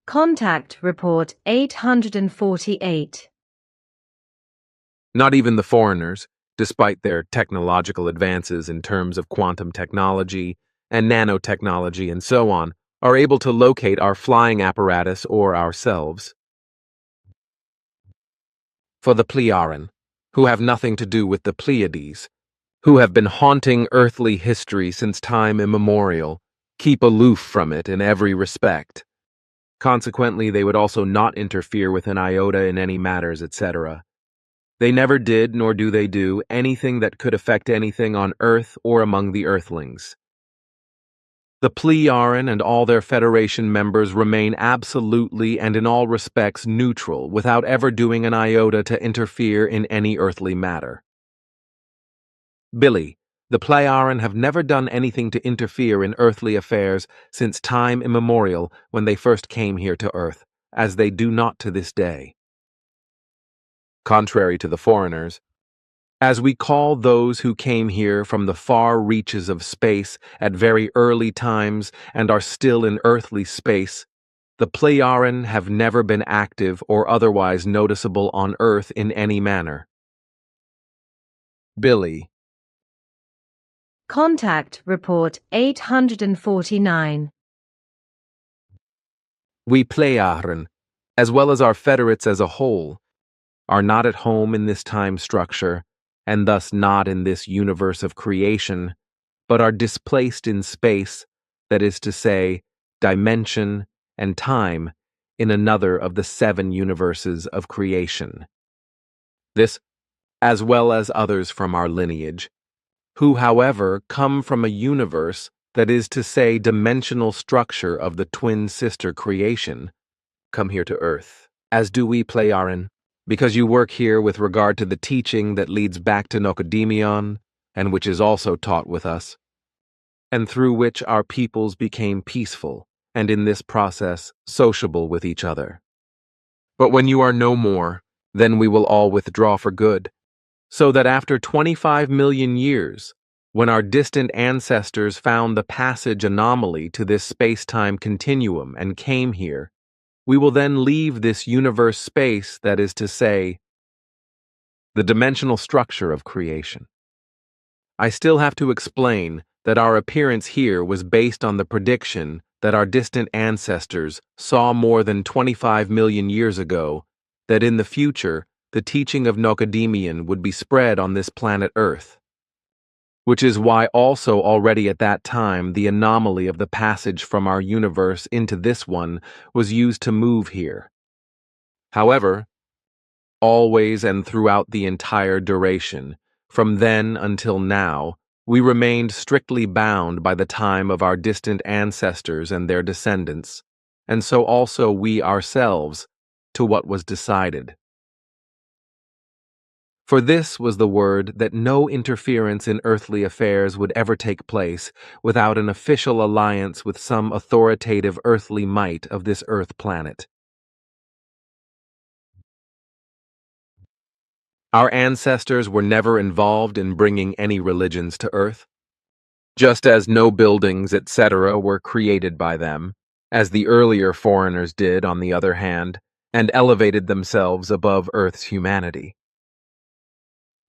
Contact Report 848. Not even the foreigners, despite their technological advances in terms of quantum technology and nanotechnology and so on, are able to locate our flying apparatus or ourselves. For the Pleiaren, who have nothing to do with the Pleiades, who have been haunting earthly history since time immemorial, keep aloof from it in every respect. Consequently, they would also not interfere with an iota in any matters, etc. They never did, nor do they do, anything that could affect anything on Earth or among the Earthlings. The Pleiaren and all their Federation members remain absolutely and in all respects neutral, without ever doing an iota to interfere in any earthly matter. Billy, the Pleiaren have never done anything to interfere in earthly affairs since time immemorial when they first came here to Earth, as they do not to this day. Contrary to the foreigners, as we call those who came here from the far reaches of space at very early times and are still in earthly space, the Pleiaren have never been active or otherwise noticeable on Earth in any manner. Billy. Contact Report 849. We Pleiaren, as well as our federates as a whole, are not at home in this time structure, and thus not in this universe of creation, but are displaced in space, that is to say, dimension and time, in another of the 7 universes of creation. This, as well as others from our lineage, who, however, come from a universe, that is to say, dimensional structure of the twin sister creation, come here to Earth, as do we Pleiaren, because you work here with regard to the teaching that leads back to Nocodemion, and which is also taught with us, and through which our peoples became peaceful, and in this process sociable with each other. But when you are no more, then we will all withdraw for good, so that after 25 million years, when our distant ancestors found the passage anomaly to this space-time continuum and came here, we will then leave this universe space, that is to say, the dimensional structure of creation. I still have to explain that our appearance here was based on the prediction that our distant ancestors saw more than 25 million years ago, that in the future the teaching of Nocodemion would be spread on this planet Earth, which is why also already at that time the anomaly of the passage from our universe into this one was used to move here. However, always and throughout the entire duration, from then until now, we remained strictly bound by the time of our distant ancestors and their descendants, and so also we ourselves, to what was decided. For this was the word that no interference in earthly affairs would ever take place without an official alliance with some authoritative earthly might of this earth planet. Our ancestors were never involved in bringing any religions to Earth, just as no buildings, etc., were created by them, as the earlier foreigners did, on the other hand, and elevated themselves above Earth's humanity.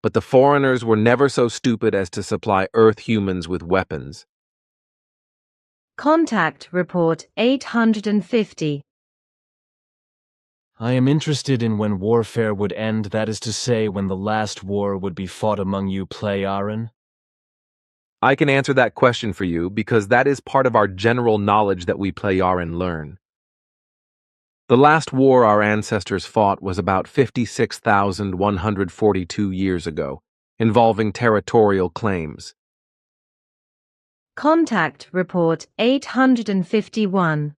But the foreigners were never so stupid as to supply Earth humans with weapons. Contact Report 850. I am interested in when warfare would end, that is to say, when the last war would be fought among you Pleiaren. I can answer that question for you because that is part of our general knowledge that we Pleiaren learn. The last war our ancestors fought was about 56,142 years ago, involving territorial claims. Contact Report 851.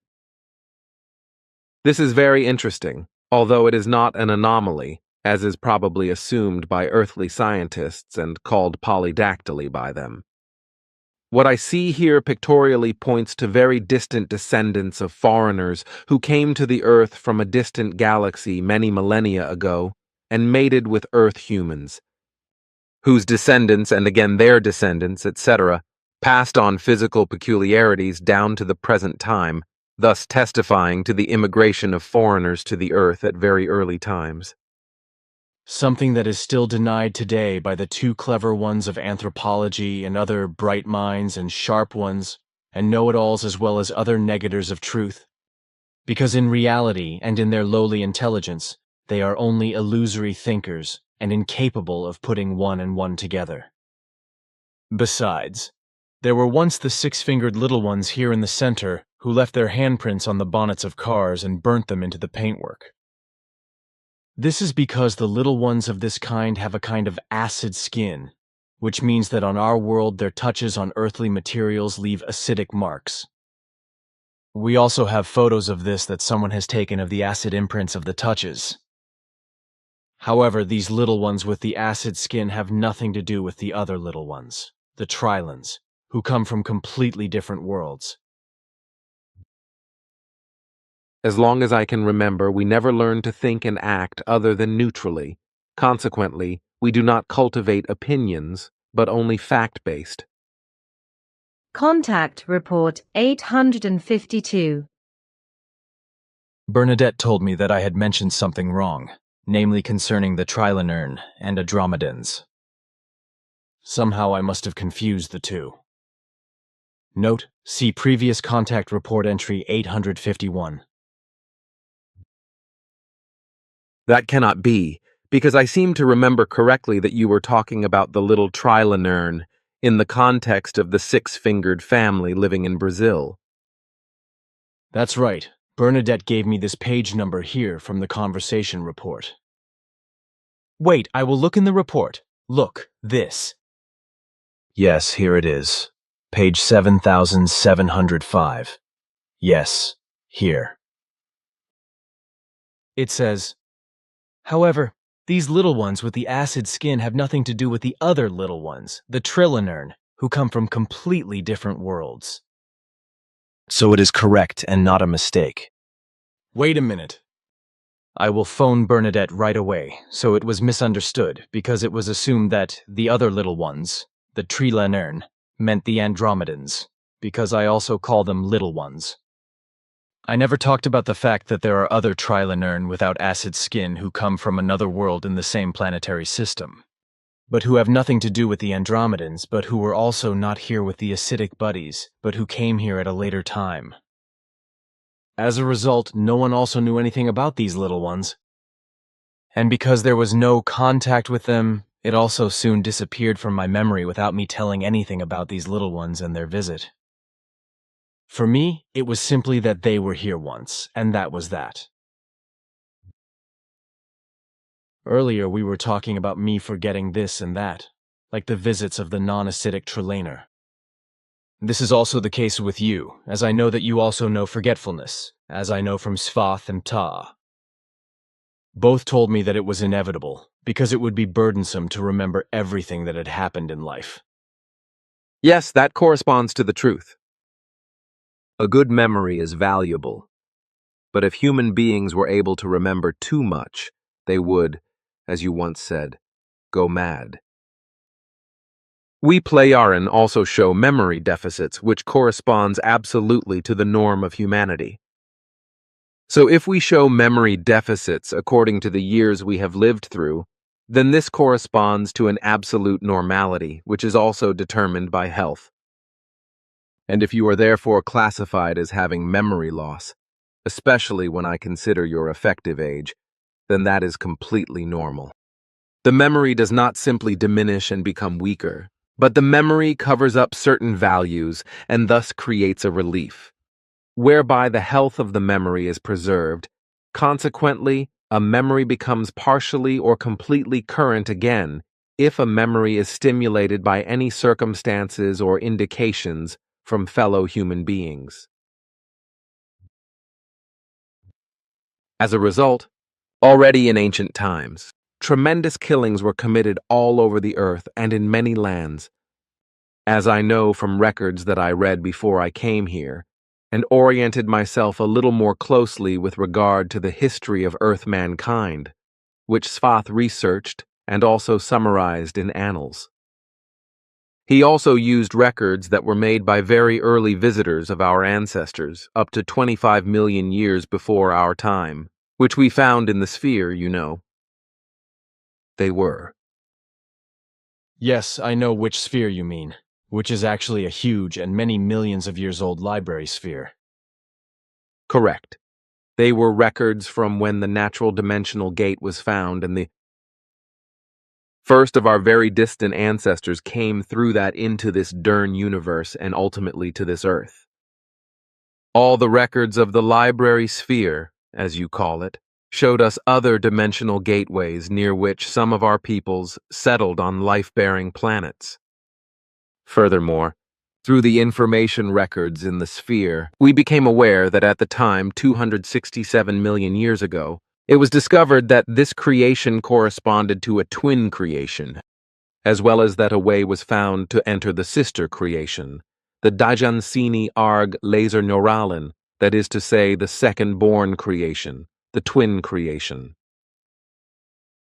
This is very interesting, although it is not an anomaly, as is probably assumed by earthly scientists and called polydactyly by them. What I see here pictorially points to very distant descendants of foreigners who came to the Earth from a distant galaxy many millennia ago and mated with Earth humans, whose descendants and again their descendants, etc., passed on physical peculiarities down to the present time, thus testifying to the immigration of foreigners to the Earth at very early times. Something that is still denied today by the too clever ones of anthropology and other bright minds and sharp ones and know-it-alls as well as other negators of truth. Because in reality and in their lowly intelligence, they are only illusory thinkers and incapable of putting one and one together. Besides, there were once the six-fingered little ones here in the center who left their handprints on the bonnets of cars and burnt them into the paintwork. This is because the little ones of this kind have a kind of acid skin, which means that on our world their touches on earthly materials leave acidic marks. We also have photos of this that someone has taken of the acid imprints of the touches. However, these little ones with the acid skin have nothing to do with the other little ones, the Trilans, who come from completely different worlds. As long as I can remember, we never learned to think and act other than neutrally. Consequently, we do not cultivate opinions, but only fact-based. Contact Report 852. Bernadette told me that I had mentioned something wrong, namely concerning the Trilanerne and Andromedans. Somehow I must have confused the two. Note, see previous contact report entry 851. That cannot be, because I seem to remember correctly that you were talking about the little Trilanerne in the context of the six-fingered family living in Brazil. That's right. Bernadette gave me this page number here from the conversation report. Wait, I will look in the report. Look, this. Yes, here it is. Page 7705. Yes, here. It says, however, these little ones with the acid skin have nothing to do with the other little ones, the Trilanerne, who come from completely different worlds. So it is correct and not a mistake. Wait a minute. I will phone Bernadette right away, so it was misunderstood because it was assumed that the other little ones, the Trilanerne, meant the Andromedans, because I also call them little ones. I never talked about the fact that there are other Trilanerne without acid skin who come from another world in the same planetary system, but who have nothing to do with the Andromedans, but who were also not here with the acidic buddies, but who came here at a later time. As a result, no one also knew anything about these little ones. And because there was no contact with them, it also soon disappeared from my memory without me telling anything about these little ones and their visit. For me, it was simply that they were here once, and that was that. Earlier we were talking about me forgetting this and that, like the visits of the non-acidic Trilaner. This is also the case with you, as I know that you also know forgetfulness, as I know from Svath and Ta. Both told me that it was inevitable, because it would be burdensome to remember everything that had happened in life. Yes, that corresponds to the truth. A good memory is valuable, but if human beings were able to remember too much, they would, as you once said, go mad. We Pleiaren also show memory deficits, which corresponds absolutely to the norm of humanity. So if we show memory deficits according to the years we have lived through, then this corresponds to an absolute normality, which is also determined by health. And if you are therefore classified as having memory loss, especially when I consider your effective age, then that is completely normal. The memory does not simply diminish and become weaker, but the memory covers up certain values and thus creates a relief, whereby the health of the memory is preserved. Consequently, a memory becomes partially or completely current again if a memory is stimulated by any circumstances or indications from fellow human beings. As a result, already in ancient times, tremendous killings were committed all over the earth and in many lands. as I know from records that I read before I came here, and oriented myself a little more closely with regard to the history of Earth mankind, which Svath researched and also summarized in annals. He also used records that were made by very early visitors of our ancestors, up to 25 million years before our time, which we found in the sphere, you know. They were. Yes, I know which sphere you mean, which is actually a huge and many millions of years old library sphere. Correct. They were records from when the natural dimensional gate was found and the first of our very distant ancestors came through that into this Dern universe and ultimately to this Earth. All the records of the library sphere, as you call it, showed us other dimensional gateways near which some of our peoples settled on life-bearing planets. Furthermore, through the information records in the sphere, we became aware that at the time, 267 million years ago, it was discovered that this creation corresponded to a twin creation, as well as that a way was found to enter the sister creation, the Dajansini Arg Laser Neuralin, that is to say, the second-born creation, the twin creation.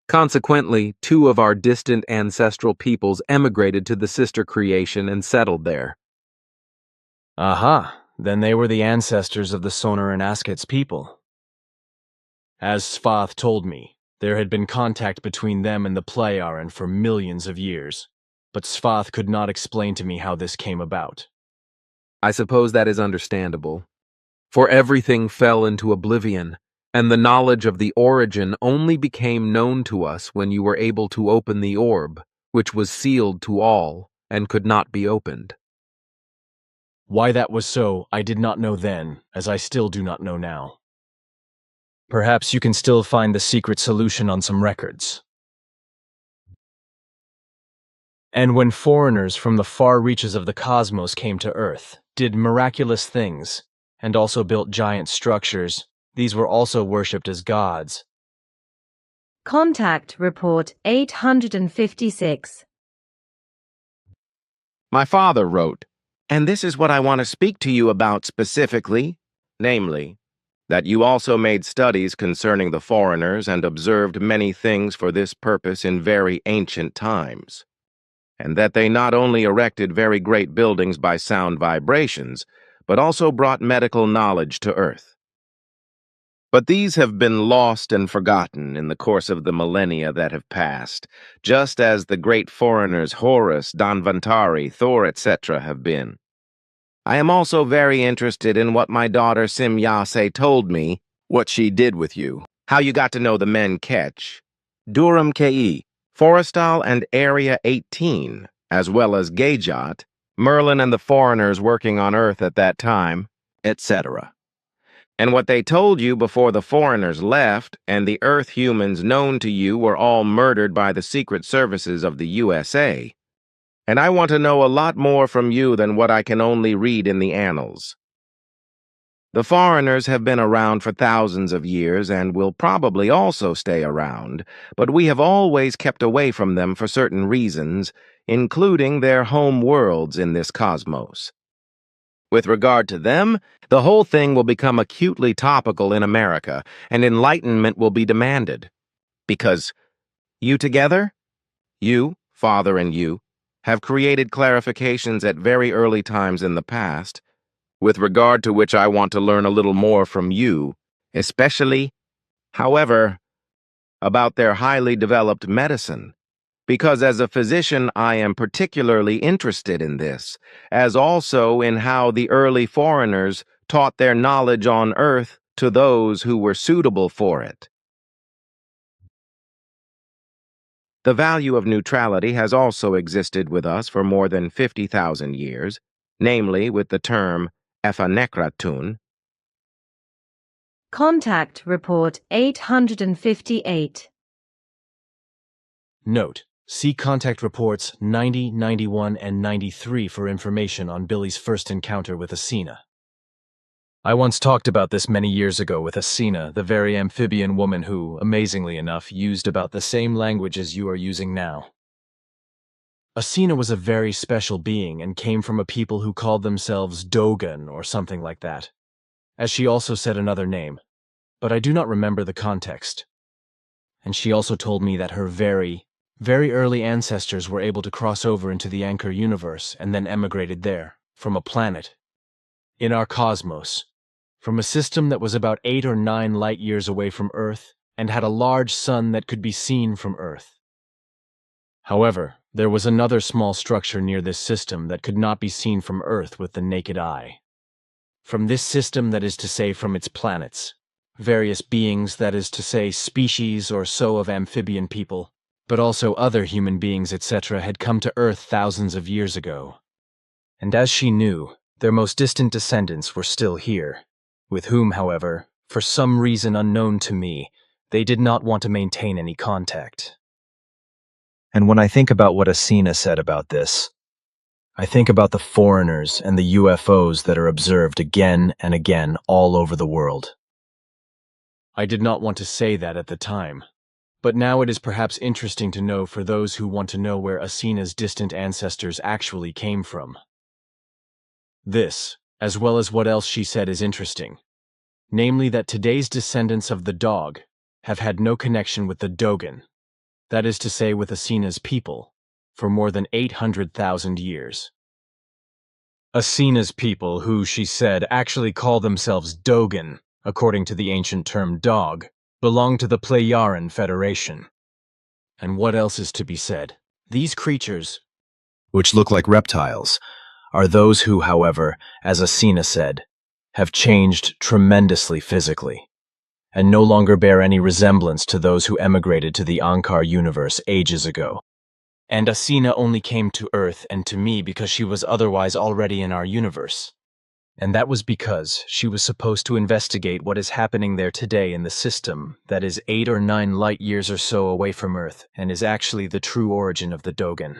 Consequently, two of our distant ancestral peoples emigrated to the sister creation and settled there. Aha, then they were the ancestors of the Sonar and Asket's people. As Svath told me, there had been contact between them and the Pleiaren for millions of years, but Svath could not explain to me how this came about. I suppose that is understandable, for everything fell into oblivion, and the knowledge of the origin only became known to us when you were able to open the orb, which was sealed to all and could not be opened. Why that was so, I did not know then, as I still do not know now. Perhaps you can still find the secret solution on some records. And when foreigners from the far reaches of the cosmos came to Earth, did miraculous things, and also built giant structures, these were also worshipped as gods. Contact Report 856. My father wrote, and this is what I want to speak to you about specifically, namely, that you also made studies concerning the foreigners and observed many things for this purpose in very ancient times, and that they not only erected very great buildings by sound vibrations, but also brought medical knowledge to Earth. But these have been lost and forgotten in the course of the millennia that have passed, just as the great foreigners Horus, Danvantari, Thor, etc. have been. I am also very interested in what my daughter Simyase told me, what she did with you, how you got to know the men Ketch, Durham Ke, Forrestal and Area 18, as well as Gajot, Merlin and the foreigners working on Earth at that time, etc. And what they told you before the foreigners left and the Earth humans known to you were all murdered by the secret services of the USA. And I want to know a lot more from you than what I can only read in the annals. The foreigners have been around for thousands of years and will probably also stay around, but we have always kept away from them for certain reasons, including their home worlds in this cosmos. With regard to them, the whole thing will become acutely topical in America, and enlightenment will be demanded. Because you together, you, father and you, have created clarifications at very early times in the past, with regard to which I want to learn a little more from you, especially, however, about their highly developed medicine. Because as a physician I am particularly interested in this, as also in how the early foreigners taught their knowledge on Earth to those who were suitable for it. The value of neutrality has also existed with us for more than 50,000 years, namely with the term Ephanekratun. Contact Report 858. Note: see Contact Reports 90, 91, and 93 for information on Billy's first encounter with Asina. I once talked about this many years ago with Asina, the very amphibian woman who, amazingly enough, used about the same language as you are using now. Asina was a very special being and came from a people who called themselves Dogon or something like that, as she also said another name, but I do not remember the context. And she also told me that her very, very early ancestors were able to cross over into the Anchor universe and then emigrated there, from a planet, in our cosmos, from a system that was about 8 or 9 light years away from Earth and had a large sun that could be seen from Earth. However, there was another small structure near this system that could not be seen from Earth with the naked eye. From this system, that is to say from its planets, various beings, that is to say species or so of amphibian people, but also other human beings, etc., had come to Earth thousands of years ago. And as she knew, their most distant descendants were still here, with whom, however, for some reason unknown to me, they did not want to maintain any contact. And when I think about what Asina said about this, I think about the foreigners and the UFOs that are observed again and again all over the world. I did not want to say that at the time, but now it is perhaps interesting to know for those who want to know where Asina's distant ancestors actually came from. This, as well as what else she said, is interesting, namely that today's descendants of the dog have had no connection with the Dogon, that is to say with Asina's people, for more than 800,000 years. Asina's people, who, she said, actually call themselves Dogon, according to the ancient term dog, belong to the Plejaran Federation. And what else is to be said? These creatures, which look like reptiles, are those who, however, as Asina said, have changed tremendously physically, and no longer bear any resemblance to those who emigrated to the Ankar universe ages ago. And Asina only came to Earth and to me because she was otherwise already in our universe. And that was because she was supposed to investigate what is happening there today in the system that is 8 or 9 light years or so away from Earth and is actually the true origin of the Dogon.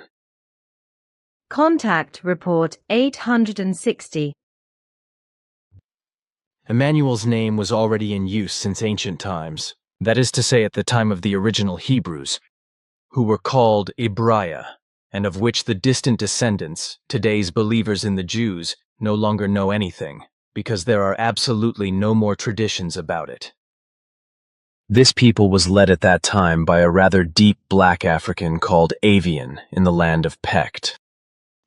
Contact Report 860. Emmanuel's name was already in use since ancient times, that is to say at the time of the original Hebrews, who were called Ibraya, and of which the distant descendants, today's believers in the Jews, no longer know anything, because there are absolutely no more traditions about it. This people was led at that time by a rather deep black African called Avian in the land of Pecht.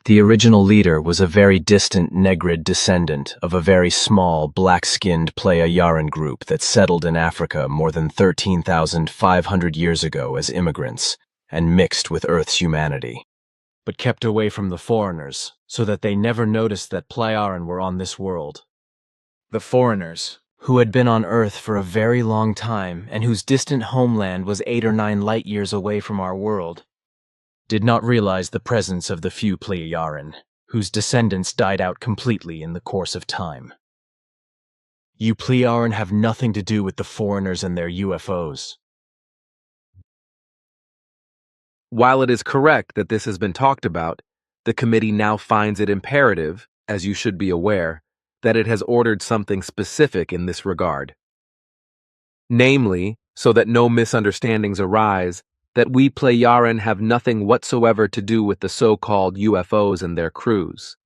The original leader was a very distant Negrid descendant of a very small black-skinned Playa-Yaran group that settled in Africa more than 13,500 years ago as immigrants and mixed with Earth's humanity, but kept away from the foreigners so that they never noticed that Plejaran were on this world. The foreigners, who had been on Earth for a very long time and whose distant homeland was 8 or 9 light years away from our world, did not realize the presence of the few Plejaran, whose descendants died out completely in the course of time. You Plejaran have nothing to do with the foreigners and their UFOs. While it is correct that this has been talked about, the committee now finds it imperative, as you should be aware, that it has ordered something specific in this regard. Namely, so that no misunderstandings arise, that we Plejaran have nothing whatsoever to do with the so-called UFOs and their crews.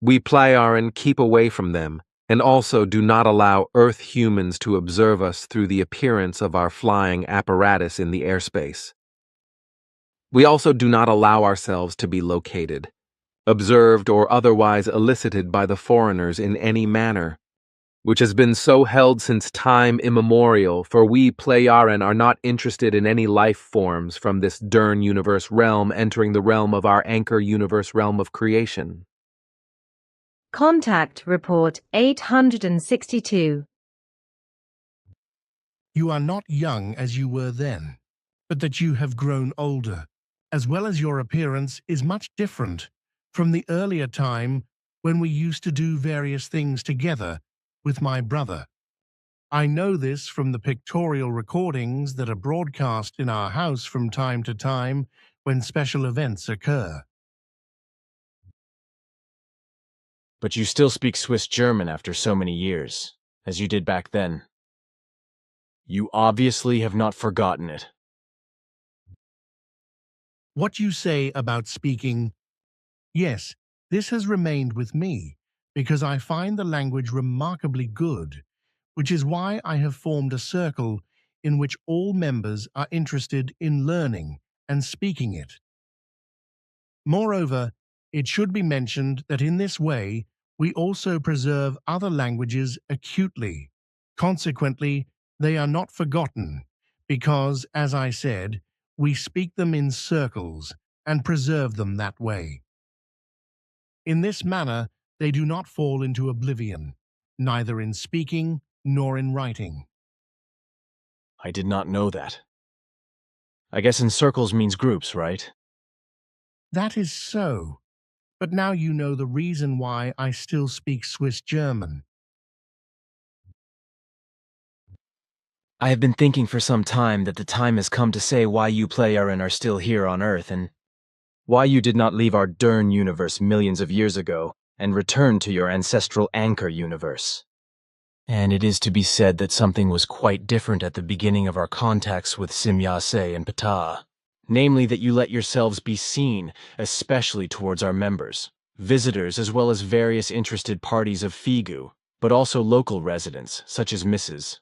We Plejaran keep away from them, and also do not allow Earth humans to observe us through the appearance of our flying apparatus in the airspace. We also do not allow ourselves to be located, observed, or otherwise elicited by the foreigners in any manner, which has been so held since time immemorial, for we Plejaran are not interested in any life forms from this Dern universe realm entering the realm of our Anchor universe realm of creation. Contact Report 862. You are not young as you were then, but that you have grown older, as well as your appearance is much different from the earlier time when we used to do various things together with my brother. I know this from the pictorial recordings that are broadcast in our house from time to time when special events occur. But you still speak Swiss German after so many years, as you did back then. You obviously have not forgotten it. What you say about speaking, yes, this has remained with me, because I find the language remarkably good, which is why I have formed a circle in which all members are interested in learning and speaking it. Moreover, it should be mentioned that in this way we also preserve other languages acutely. Consequently, they are not forgotten, because, as I said, we speak them in circles and preserve them that way. In this manner, they do not fall into oblivion, neither in speaking nor in writing. I did not know that. I guess in circles means groups, right? That is so, but now you know the reason why I still speak Swiss German. I have been thinking for some time that the time has come to say why you Playaran are still here on Earth and why you did not leave our Dern universe millions of years ago and return to your ancestral Anchor universe. And it is to be said that something was quite different at the beginning of our contacts with Simyase and Ptah. Namely that you let yourselves be seen, especially towards our members, visitors as well as various interested parties of Figu, but also local residents, such as Mrs.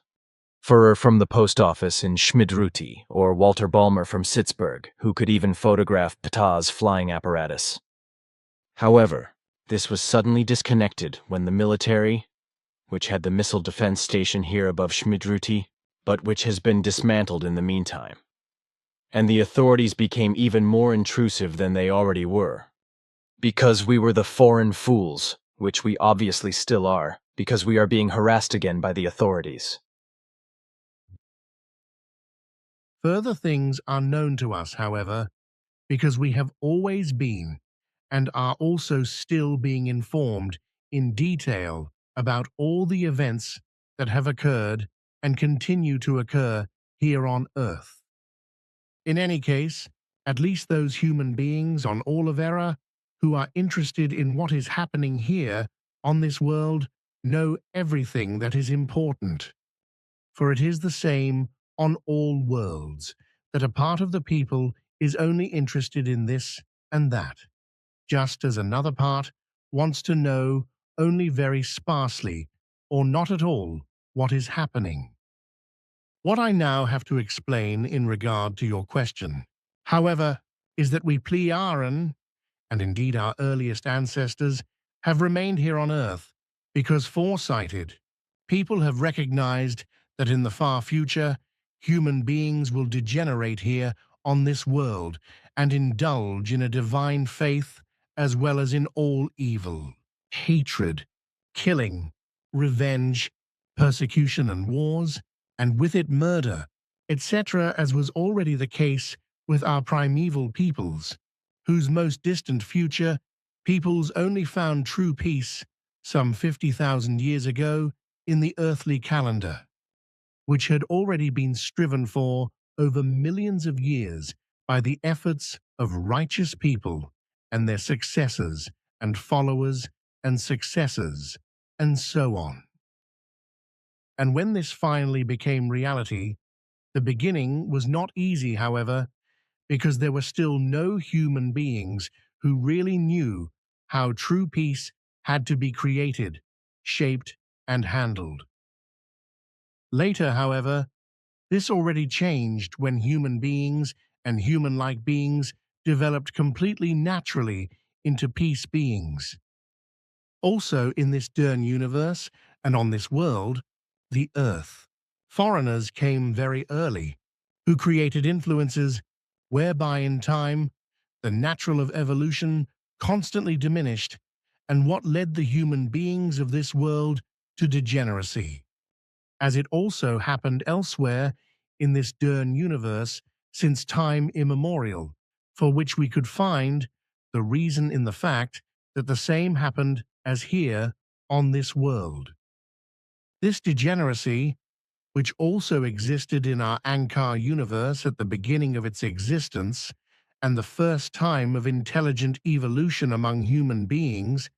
Furrer from the post office in Schmidruti, or Walter Balmer from Sitzburg, who could even photograph Ptah's flying apparatus. However, this was suddenly disconnected when the military, which had the missile defense station here above Schmidruti, but which has been dismantled in the meantime, and the authorities became even more intrusive than they already were. Because we were the foreign fools, which we obviously still are, because we are being harassed again by the authorities. Further things are known to us, however, because we have always been, and are also still being informed in detail about all the events that have occurred and continue to occur here on Earth. In any case, at least those human beings on Olivera who are interested in what is happening here on this world know everything that is important. For it is the same on all worlds, that a part of the people is only interested in this and that, just as another part wants to know only very sparsely or not at all what is happening. What I now have to explain in regard to your question, however, is that we Plearan, and indeed our earliest ancestors, have remained here on Earth because foresighted, people have recognized that in the far future, human beings will degenerate here on this world and indulge in a divine faith as well as in all evil, hatred, killing, revenge, persecution and wars, and with it murder, etc., as was already the case with our primeval peoples, whose most distant future peoples only found true peace some 50,000 years ago in the earthly calendar, which had already been striven for over millions of years by the efforts of righteous people and their successors and followers and successors, and so on. And when this finally became reality, the beginning was not easy, however, because there were still no human beings who really knew how true peace had to be created, shaped, and handled. Later, however, this already changed when human beings and human-like beings developed completely naturally into peace beings. Also in this Dern universe and on this world, the Earth, foreigners came very early, who created influences whereby in time the natural of evolution constantly diminished, and what led the human beings of this world to degeneracy, as it also happened elsewhere in this Dern universe since time immemorial, for which we could find the reason in the fact that the same happened as here on this world. This degeneracy, which also existed in our Ankar universe at the beginning of its existence and the first time of intelligent evolution among human beings,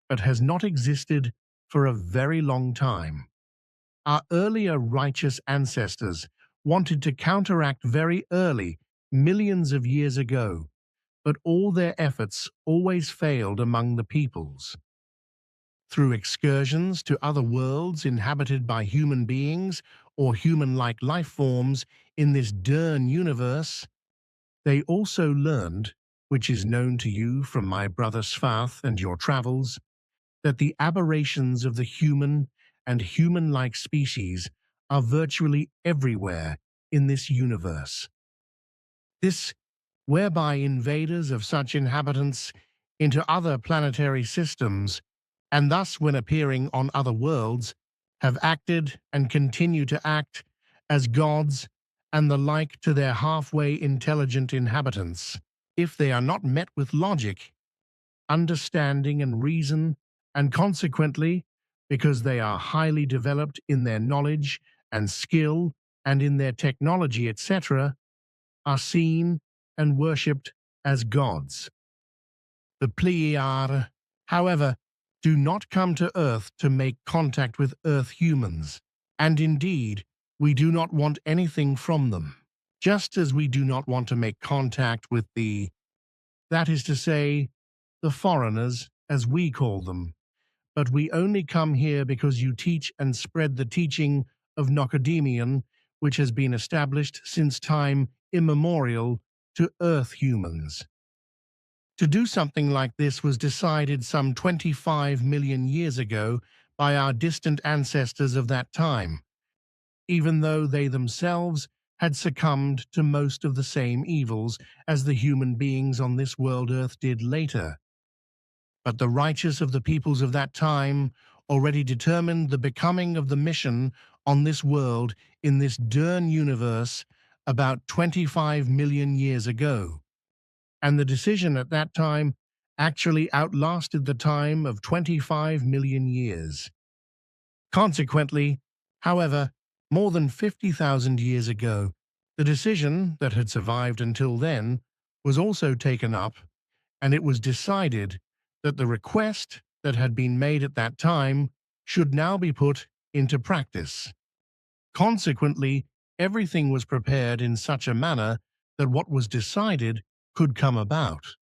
but has not existed for a very long time. Our earlier righteous ancestors wanted to counteract very early millions of years ago, but all their efforts always failed among the peoples. Through excursions to other worlds inhabited by human beings or human-like life forms in this Dern universe, they also learned, which is known to you from my brother Svath and your travels, that the aberrations of the human and human-like species are virtually everywhere in this universe. This whereby invaders of such inhabitants into other planetary systems, and thus when appearing on other worlds, have acted and continue to act as gods and the like to their halfway intelligent inhabitants, if they are not met with logic, understanding and reason, and consequently, because they are highly developed in their knowledge and skill and in their technology, etc., are seen and worshipped as gods. The Pleiade, however, do not come to Earth to make contact with Earth humans, and indeed, we do not want anything from them, just as we do not want to make contact with that is to say, the foreigners, as we call them. But we only come here because you teach and spread the teaching of Nocodemion, which has been established since time immemorial to Earth humans. To do something like this was decided some 25 million years ago by our distant ancestors of that time, even though they themselves had succumbed to most of the same evils as the human beings on this world Earth did later. But the righteous of the peoples of that time already determined the becoming of the mission on this world in this Dern universe about 25 million years ago. And the decision at that time actually outlasted the time of 25 million years. Consequently, however, more than 50,000 years ago, the decision that had survived until then was also taken up, and it was decided that the request that had been made at that time should now be put into practice. Consequently, everything was prepared in such a manner that what was decided could come about.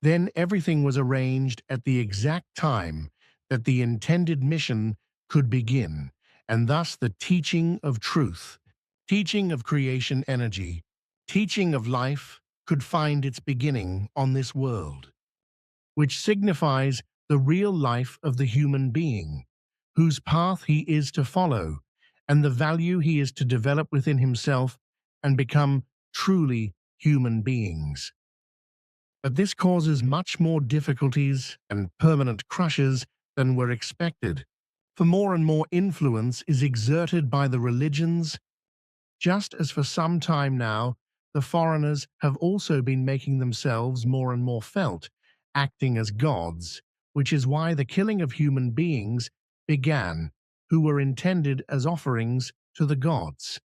Then everything was arranged at the exact time that the intended mission could begin, and thus the teaching of truth, teaching of creation energy, teaching of life could find its beginning on this world, which signifies the real life of the human being, whose path he is to follow, and the value he is to develop within himself and become truly human beings. But this causes much more difficulties and permanent crushes than were expected, for more and more influence is exerted by the religions, just as for some time now the foreigners have also been making themselves more and more felt, acting as gods, which is why the killing of human beings began, who were intended as offerings to the gods.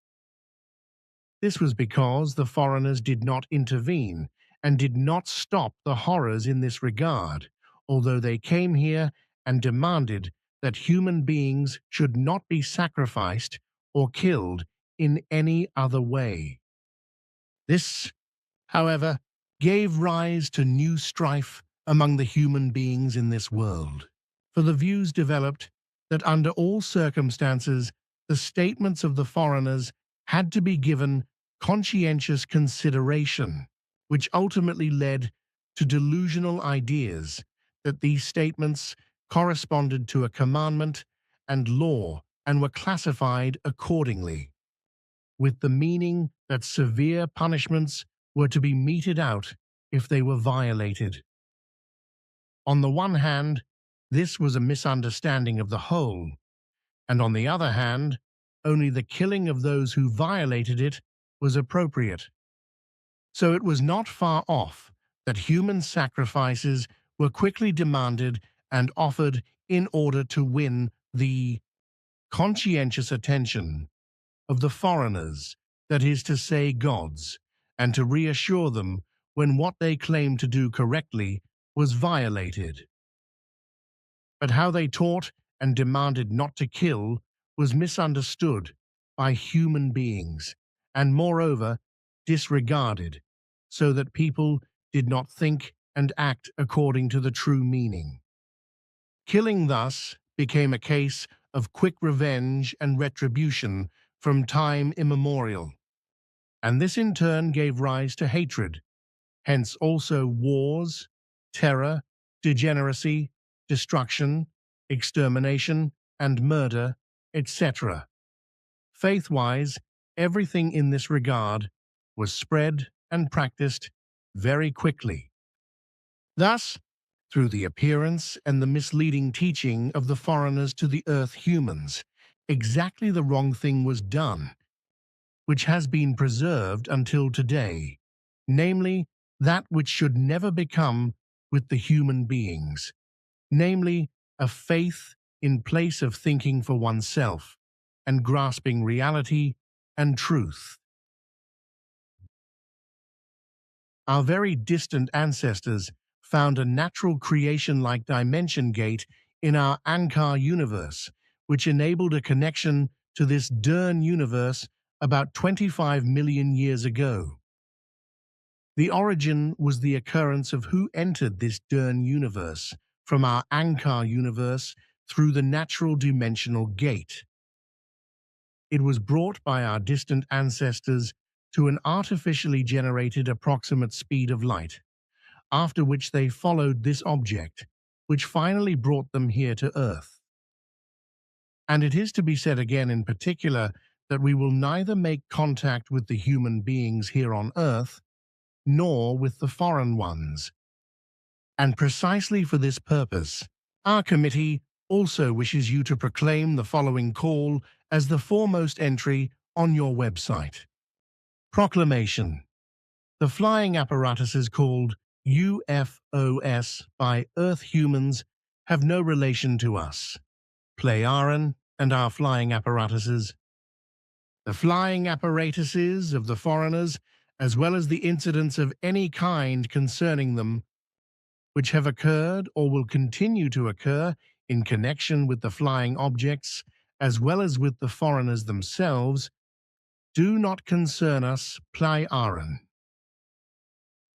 This was because the foreigners did not intervene and did not stop the horrors in this regard, although they came here and demanded that human beings should not be sacrificed or killed in any other way. This, however, gave rise to new strife among the human beings in this world, for the views developed that under all circumstances the statements of the foreigners had to be given conscientious consideration, which ultimately led to delusional ideas that these statements corresponded to a commandment and law and were classified accordingly, with the meaning that severe punishments were to be meted out if they were violated. On the one hand, this was a misunderstanding of the whole, and on the other hand, only the killing of those who violated it was appropriate. So it was not far off that human sacrifices were quickly demanded and offered in order to win the conscientious attention of the foreigners, that is to say gods, and to reassure them when what they claimed to do correctly was violated. But how they taught and demanded not to kill was misunderstood by human beings, and moreover, disregarded, so that people did not think and act according to the true meaning. Killing thus became a case of quick revenge and retribution from time immemorial, and this in turn gave rise to hatred, hence also wars, terror, degeneracy, destruction, extermination, and murder, etc. Faith-wise, everything in this regard was spread and practiced very quickly. Thus, through the appearance and the misleading teaching of the foreigners to the Earth humans, exactly the wrong thing was done, which has been preserved until today, namely, that which should never become with the human beings, namely, a faith in place of thinking for oneself and grasping reality and truth. Our very distant ancestors found a natural creation-like dimension gate in our Ankar universe, which enabled a connection to this Dern universe about 25 million years ago. The origin was the occurrence of who entered this Dern universe from our Ankar universe through the natural dimensional gate. It was brought by our distant ancestors to an artificially generated approximate speed of light, after which they followed this object, which finally brought them here to Earth. And it is to be said again in particular that we will neither make contact with the human beings here on Earth, nor with the foreign ones. And precisely for this purpose, our committee also wishes you to proclaim the following call as the foremost entry on your website. Proclamation. The flying apparatuses called UFOs by Earth humans have no relation to us, Pleiaren, and our flying apparatuses. The flying apparatuses of the foreigners, as well as the incidents of any kind concerning them, which have occurred or will continue to occur in connection with the flying objects, as well as with the foreigners themselves, do not concern us, Pleiaren.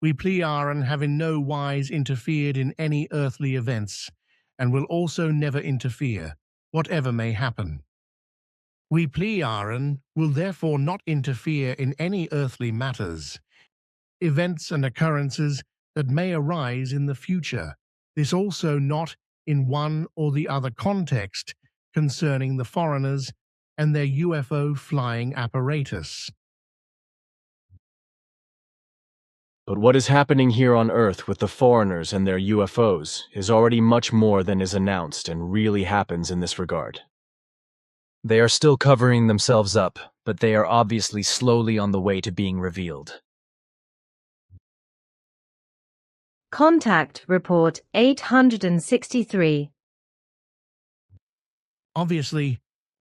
We Pleiaren have in no wise interfered in any earthly events, and will also never interfere, whatever may happen. We Pleiaren will therefore not interfere in any earthly matters, events and occurrences that may arise in the future, this also not in one or the other context concerning the foreigners and their UFO flying apparatus. But what is happening here on Earth with the foreigners and their UFOs is already much more than is announced and really happens in this regard. They are still covering themselves up, but they are obviously slowly on the way to being revealed. Contact Report 863. Obviously,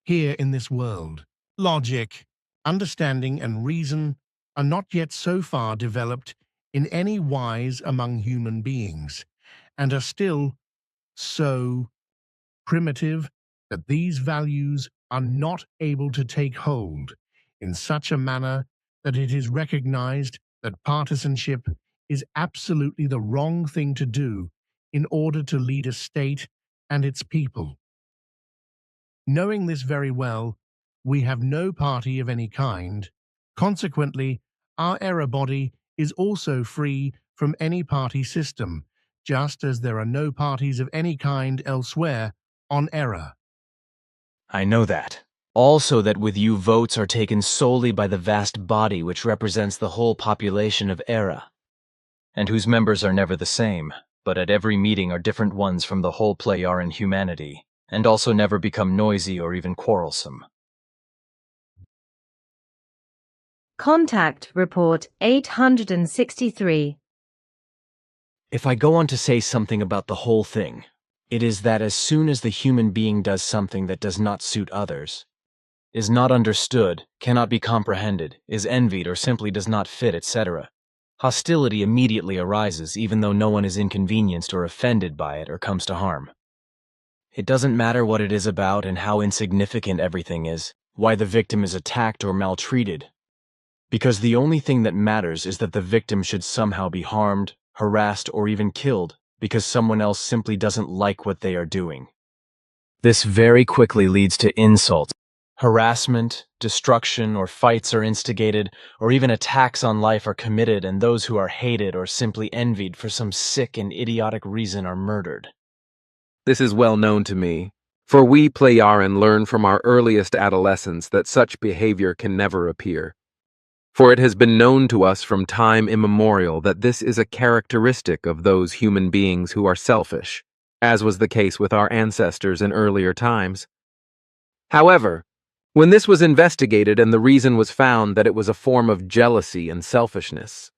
here in this world, logic, understanding, and reason are not yet so far developed in any wise among human beings, and are still so primitive that these values are not able to take hold in such a manner that it is recognized that partisanship is absolutely the wrong thing to do in order to lead a state and its people. Knowing this very well, we have no party of any kind. Consequently, our error body is also free from any party system, just as there are no parties of any kind elsewhere on error. I know that. Also that with you votes are taken solely by the vast body which represents the whole population of Era, and whose members are never the same, but at every meeting are different ones from the whole Pleiaren humanity, and also never become noisy or even quarrelsome. Contact Report 863. If I go on to say something about the whole thing, it is that as soon as the human being does something that does not suit others, is not understood, cannot be comprehended, is envied or simply does not fit, etc., hostility immediately arises even though no one is inconvenienced or offended by it or comes to harm. It doesn't matter what it is about and how insignificant everything is, why the victim is attacked or maltreated. Because the only thing that matters is that the victim should somehow be harmed, harassed, or even killed because someone else simply doesn't like what they are doing. This very quickly leads to insults. Harassment, destruction, or fights are instigated, or even attacks on life are committed, and those who are hated or simply envied for some sick and idiotic reason are murdered. This is well known to me, for we Plejaren learn from our earliest adolescence that such behavior can never appear. For it has been known to us from time immemorial that this is a characteristic of those human beings who are selfish, as was the case with our ancestors in earlier times. However, when this was investigated and the reason was found that it was a form of jealousy and selfishness,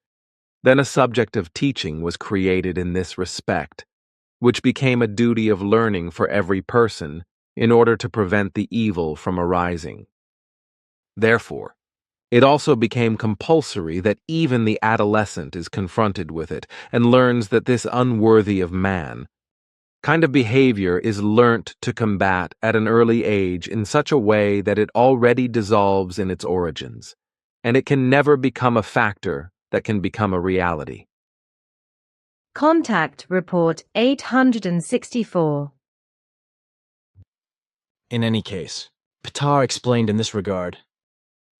then a subject of teaching was created in this respect, which became a duty of learning for every person in order to prevent the evil from arising. Therefore, it also became compulsory that even the adolescent is confronted with it and learns that this unworthy of man kind of behavior is learnt to combat at an early age in such a way that it already dissolves in its origins, and it can never become a factor that can become a reality. Contact Report 864. In any case, Ptah explained in this regard,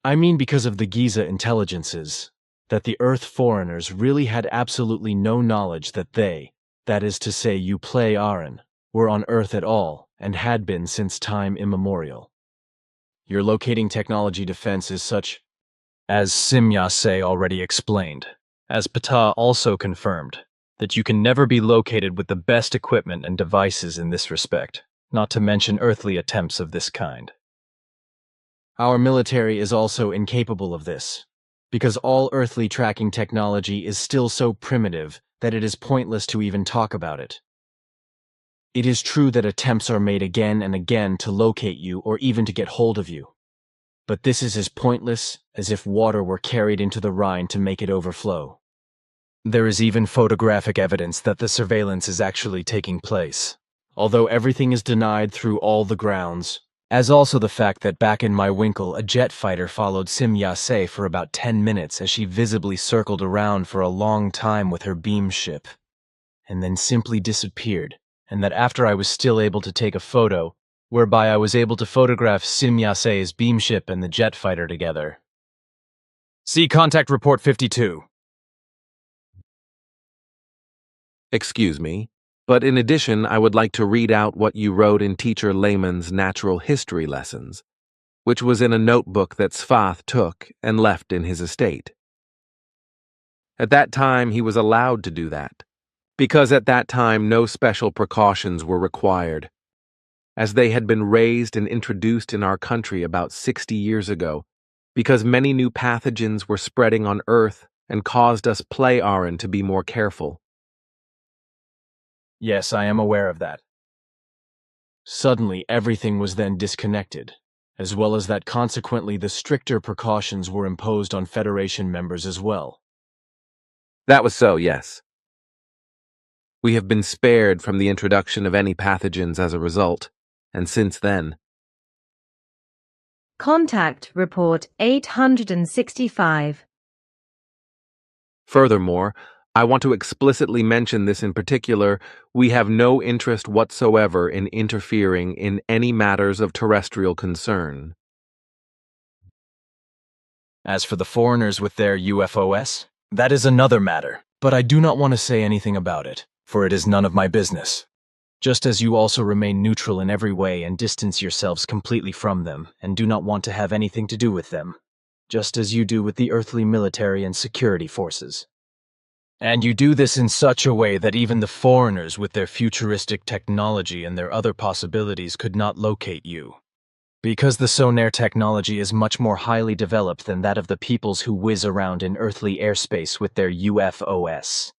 I mean because of the Giza intelligences, that the Earth foreigners really had absolutely no knowledge that they, that is to say you Plejaren, were on Earth at all, and had been since time immemorial. Your locating technology defense is such, as Simyase already explained, as Ptah also confirmed, that you can never be located with the best equipment and devices in this respect, not to mention earthly attempts of this kind. Our military is also incapable of this, because all earthly tracking technology is still so primitive that it is pointless to even talk about it. It is true that attempts are made again and again to locate you or even to get hold of you, but this is as pointless as if water were carried into the Rhine to make it overflow. There is even photographic evidence that the surveillance is actually taking place, although everything is denied through all the grounds, as also the fact that back in my winkle a jet fighter followed Simyase for about 10 minutes as she visibly circled around for a long time with her beam ship, and then simply disappeared, and that after I was still able to take a photo, whereby I was able to photograph Simyase's beam ship and the jet fighter together. See Contact Report 52. Excuse me, but in addition, I would like to read out what you wrote in Teacher Lehman's natural history lessons, which was in a notebook that Svath took and left in his estate. At that time, he was allowed to do that, because at that time no special precautions were required, as they had been raised and introduced in our country about 60 years ago, because many new pathogens were spreading on Earth and caused us Plejaren to be more careful. Yes, I am aware of that. Suddenly, everything was then disconnected, as well as that consequently the stricter precautions were imposed on Federation members as well. That was so, yes. We have been spared from the introduction of any pathogens as a result, and since then. Contact Report 865. Furthermore, I want to explicitly mention this in particular, we have no interest whatsoever in interfering in any matters of terrestrial concern. As for the foreigners with their UFOs, that is another matter, but I do not want to say anything about it, for it is none of my business. Just as you also remain neutral in every way and distance yourselves completely from them, and do not want to have anything to do with them, just as you do with the earthly military and security forces. And you do this in such a way that even the foreigners with their futuristic technology and their other possibilities could not locate you. Because the sonar technology is much more highly developed than that of the peoples who whiz around in earthly airspace with their UFOs.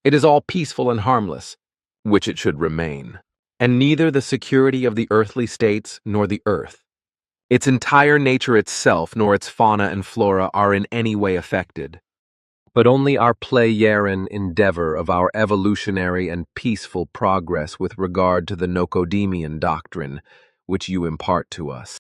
It is all peaceful and harmless, which it should remain, and neither the security of the earthly states nor the Earth, its entire nature itself nor its fauna and flora are in any way affected, but only our Plejaren endeavor of our evolutionary and peaceful progress with regard to the Nocodemian doctrine, which you impart to us.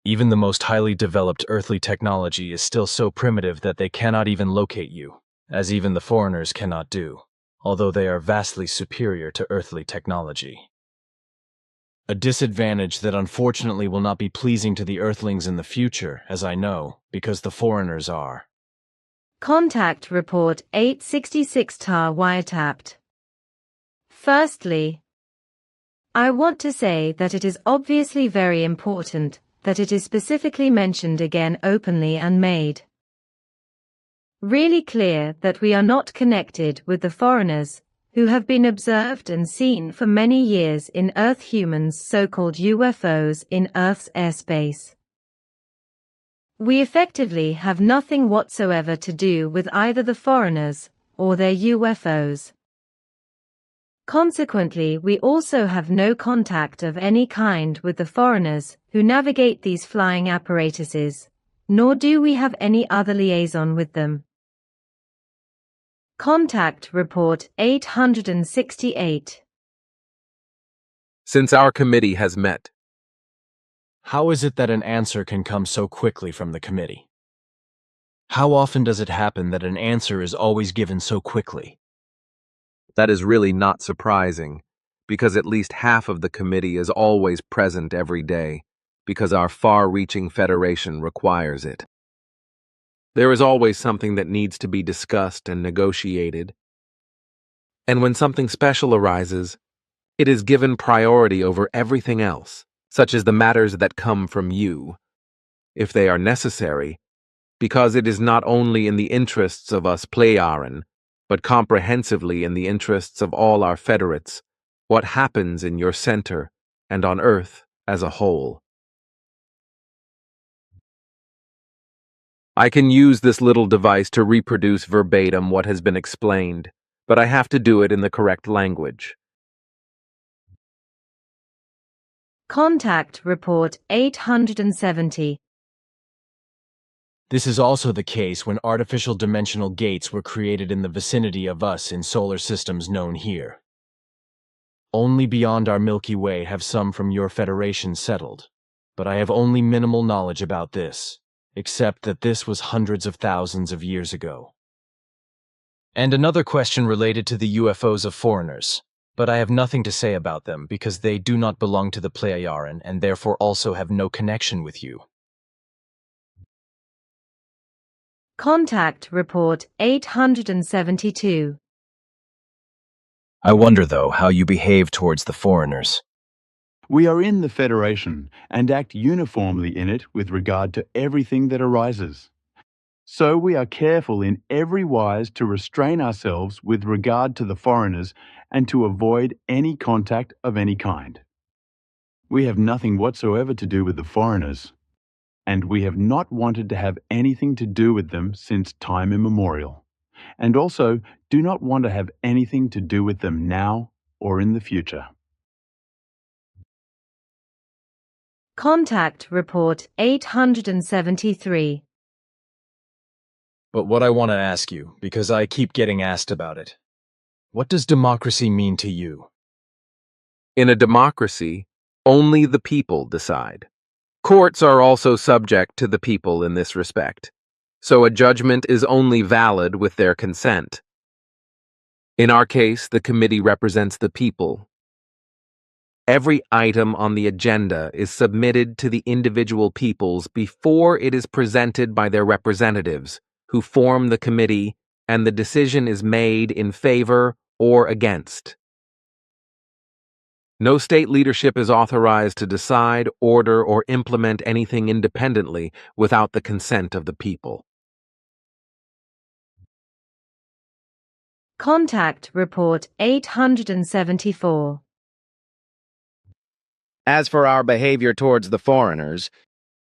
Even the most highly developed earthly technology is still so primitive that they cannot even locate you, as even the foreigners cannot do, although they are vastly superior to earthly technology. A disadvantage that unfortunately will not be pleasing to the Earthlings in the future, as I know, because the foreigners are. Contact Report 866 TAR wiretapped. Firstly, I want to say that it is obviously very important that it is specifically mentioned again openly and made really clear that we are not connected with the foreigners who have been observed and seen for many years in Earth humans, so-called UFOs in Earth's airspace. We effectively have nothing whatsoever to do with either the foreigners or their UFOs. Consequently, we also have no contact of any kind with the foreigners who navigate these flying apparatuses, nor do we have any other liaison with them. Contact Report 868. Since our committee has met, How is it that an answer can come so quickly from the committee? How often does it happen that an answer is always given so quickly? that is really not surprising, because at least half of the committee is always present every day, because our far-reaching federation requires it. There is always something that needs to be discussed and negotiated, and when something special arises, it is given priority over everything else, such as the matters that come from you, if they are necessary, because it is not only in the interests of us Pleiaren, but comprehensively in the interests of all our federates, what happens in your center and on Earth as a whole. I can use this little device to reproduce verbatim what has been explained, but I have to do it in the correct language. Contact Report 870. This is also the case when artificial dimensional gates were created in the vicinity of us in solar systems known here. Only beyond our Milky Way have some from your Federation settled, but I have only minimal knowledge about this, except that this was hundreds of thousands of years ago. And another question related to the UFOs of foreigners, but I have nothing to say about them because they do not belong to the Pleiaren and therefore also have no connection with you. Contact Report 872. I wonder, though, how you behave towards the foreigners. We are in the Federation and act uniformly in it with regard to everything that arises. So we are careful in every wise to restrain ourselves with regard to the foreigners and to avoid any contact of any kind. We have nothing whatsoever to do with the foreigners, and we have not wanted to have anything to do with them since time immemorial, and also do not want to have anything to do with them now or in the future. Contact Report 873. But what I want to ask you, because I keep getting asked about it, what does democracy mean to you? In a democracy, only the people decide. Courts are also subject to the people in this respect, so a judgment is only valid with their consent. In our case, the committee represents the people. Every item on the agenda is submitted to the individual peoples before it is presented by their representatives, who form the committee, and the decision is made in favor or against. No state leadership is authorized to decide, order, or implement anything independently without the consent of the people. Contact Report 874. As for our behavior towards the foreigners,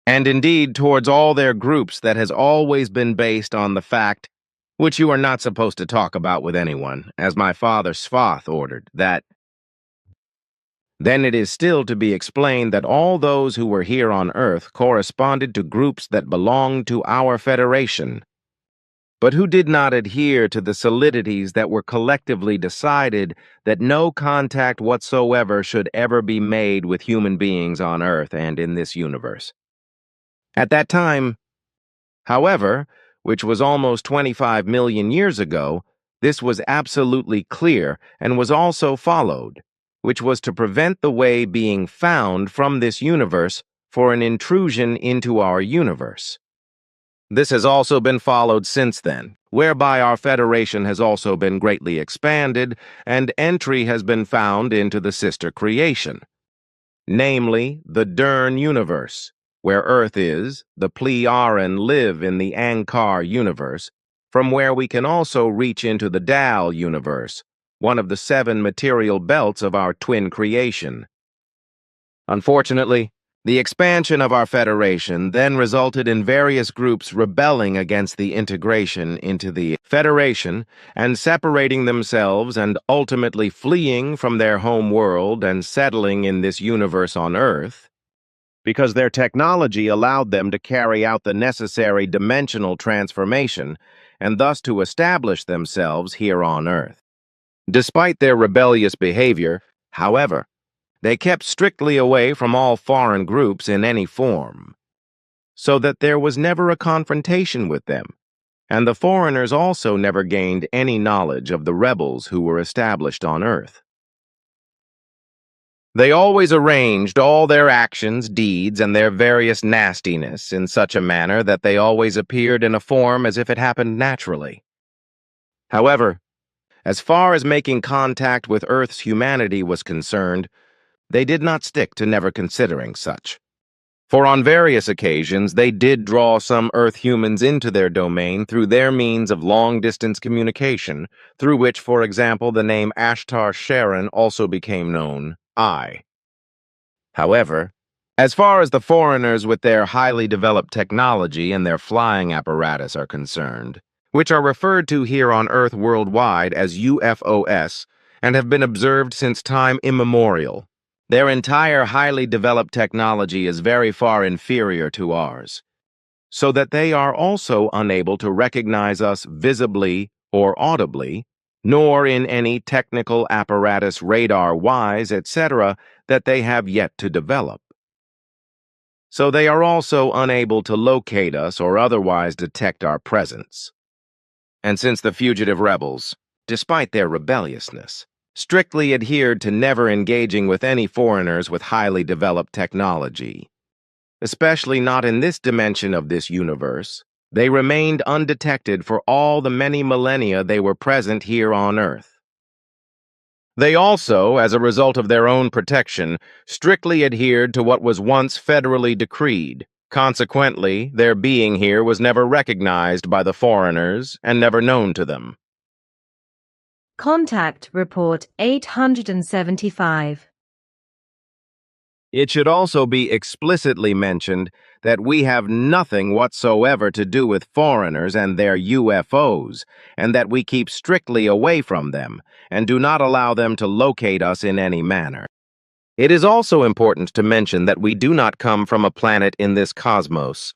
and indeed towards all their groups, that has always been based on the fact, which you are not supposed to talk about with anyone, as my father Svath ordered, that then it is still to be explained that all those who were here on Earth corresponded to groups that belonged to our Federation, but who did not adhere to the solidities that were collectively decided that no contact whatsoever should ever be made with human beings on Earth and in this universe. At that time, however, which was almost 25 million years ago, this was absolutely clear and was also followed, which was to prevent the way being found from this universe for an intrusion into our universe. This has also been followed since then, whereby our Federation has also been greatly expanded and entry has been found into the sister creation, namely the Dern universe, where Earth is, the Pleiaren live in the Ankar universe, from where we can also reach into the Dal universe, one of the 7 material belts of our twin creation. Unfortunately, the expansion of our Federation then resulted in various groups rebelling against the integration into the Federation and separating themselves and ultimately fleeing from their home world and settling in this universe on Earth, because their technology allowed them to carry out the necessary dimensional transformation and thus to establish themselves here on Earth. Despite their rebellious behavior, however, they kept strictly away from all foreign groups in any form, so that there was never a confrontation with them, and the foreigners also never gained any knowledge of the rebels who were established on Earth. They always arranged all their actions, deeds, and their various nastiness in such a manner that they always appeared in a form as if it happened naturally. However, as far as making contact with Earth's humanity was concerned, they did not stick to never considering such. For on various occasions, they did draw some Earth humans into their domain through their means of long-distance communication, through which, for example, the name Ashtar Sharon also became known, However, as far as the foreigners with their highly developed technology and their flying apparatus are concerned, which are referred to here on Earth worldwide as UFOs and have been observed since time immemorial, their entire highly developed technology is very far inferior to ours, so that they are also unable to recognize us visibly or audibly, nor in any technical apparatus radar-wise, etc., that they have yet to develop. So they are also unable to locate us or otherwise detect our presence. And since the fugitive rebels, despite their rebelliousness, strictly adhered to never engaging with any foreigners with highly developed technology, especially not in this dimension of this universe, they remained undetected for all the many millennia they were present here on Earth. They also, as a result of their own protection, strictly adhered to what was once federally decreed. Consequently, their being here was never recognized by the foreigners and never known to them. Contact Report 875. It should also be explicitly mentioned that we have nothing whatsoever to do with foreigners and their UFOs, and that we keep strictly away from them, and do not allow them to locate us in any manner. It is also important to mention that we do not come from a planet in this cosmos,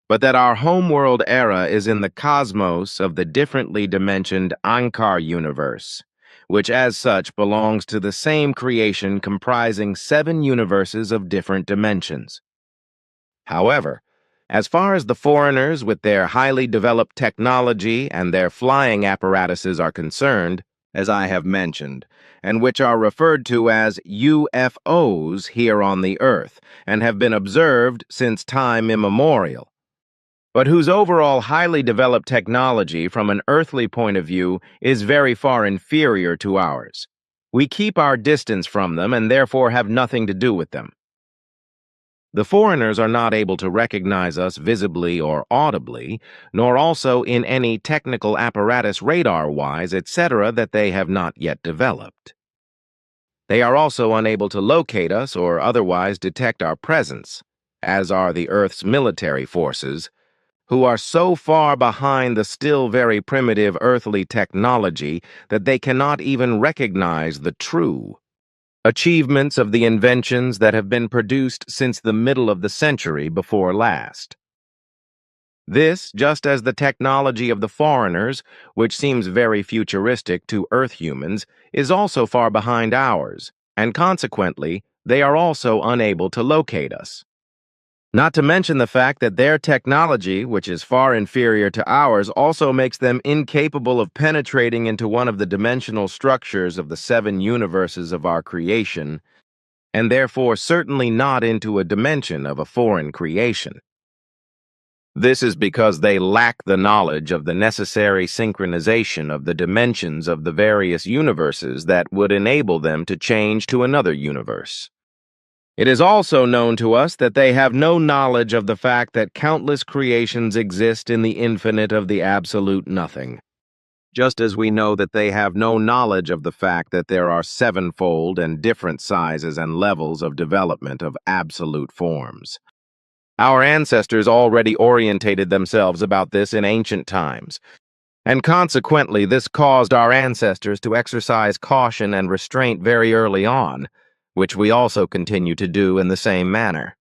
but that our homeworld era is in the cosmos of the differently dimensioned Ankar universe, which as such belongs to the same creation comprising 7 universes of different dimensions. However, as far as the foreigners with their highly developed technology and their flying apparatuses are concerned, as I have mentioned, and which are referred to as UFOs here on the Earth and have been observed since time immemorial, but whose overall highly developed technology from an earthly point of view is very far inferior to ours. We keep our distance from them and therefore have nothing to do with them. The foreigners are not able to recognize us visibly or audibly, nor also in any technical apparatus radar-wise, etc., that they have not yet developed. They are also unable to locate us or otherwise detect our presence, as are the Earth's military forces, who are so far behind the still very primitive earthly technology that they cannot even recognize the true achievements of the inventions that have been produced since the middle of the century before last. This, just as the technology of the foreigners, which seems very futuristic to Earth humans, is also far behind ours, and consequently, they are also unable to locate us. Not to mention the fact that their technology, which is far inferior to ours, also makes them incapable of penetrating into one of the dimensional structures of the 7 universes of our creation, and therefore certainly not into a dimension of a foreign creation. This is because they lack the knowledge of the necessary synchronization of the dimensions of the various universes that would enable them to change to another universe. It is also known to us that they have no knowledge of the fact that countless creations exist in the infinite of the absolute nothing, just as we know that they have no knowledge of the fact that there are 7-fold and different sizes and levels of development of absolute forms. Our ancestors already orientated themselves about this in ancient times, and consequently this caused our ancestors to exercise caution and restraint very early on, which we also continue to do in the same manner.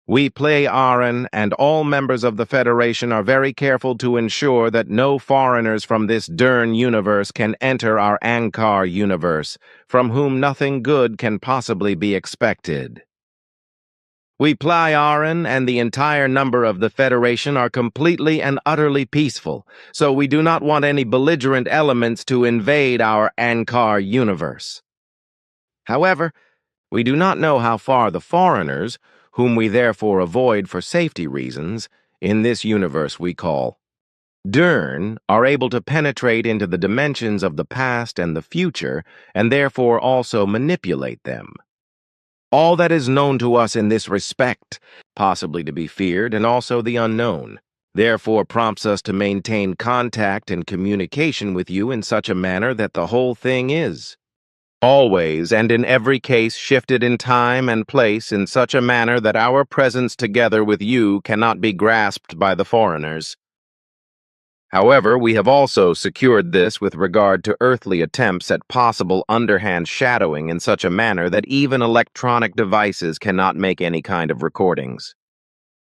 We Plei-Aran and all members of the Federation are very careful to ensure that no foreigners from this Dern universe can enter our Ankar universe, from whom nothing good can possibly be expected. We Plei-Aran and the entire number of the Federation are completely and utterly peaceful, so we do not want any belligerent elements to invade our Ankar universe. However, we do not know how far the foreigners, whom we therefore avoid for safety reasons, in this universe we call Dern, are able to penetrate into the dimensions of the past and the future, and therefore also manipulate them. All that is known to us in this respect, possibly to be feared, and also the unknown, therefore prompts us to maintain contact and communication with you in such a manner that the whole thing is always and in every case shifted in time and place in such a manner that our presence together with you cannot be grasped by the foreigners. However, we have also secured this with regard to earthly attempts at possible underhand shadowing in such a manner that even electronic devices cannot make any kind of recordings.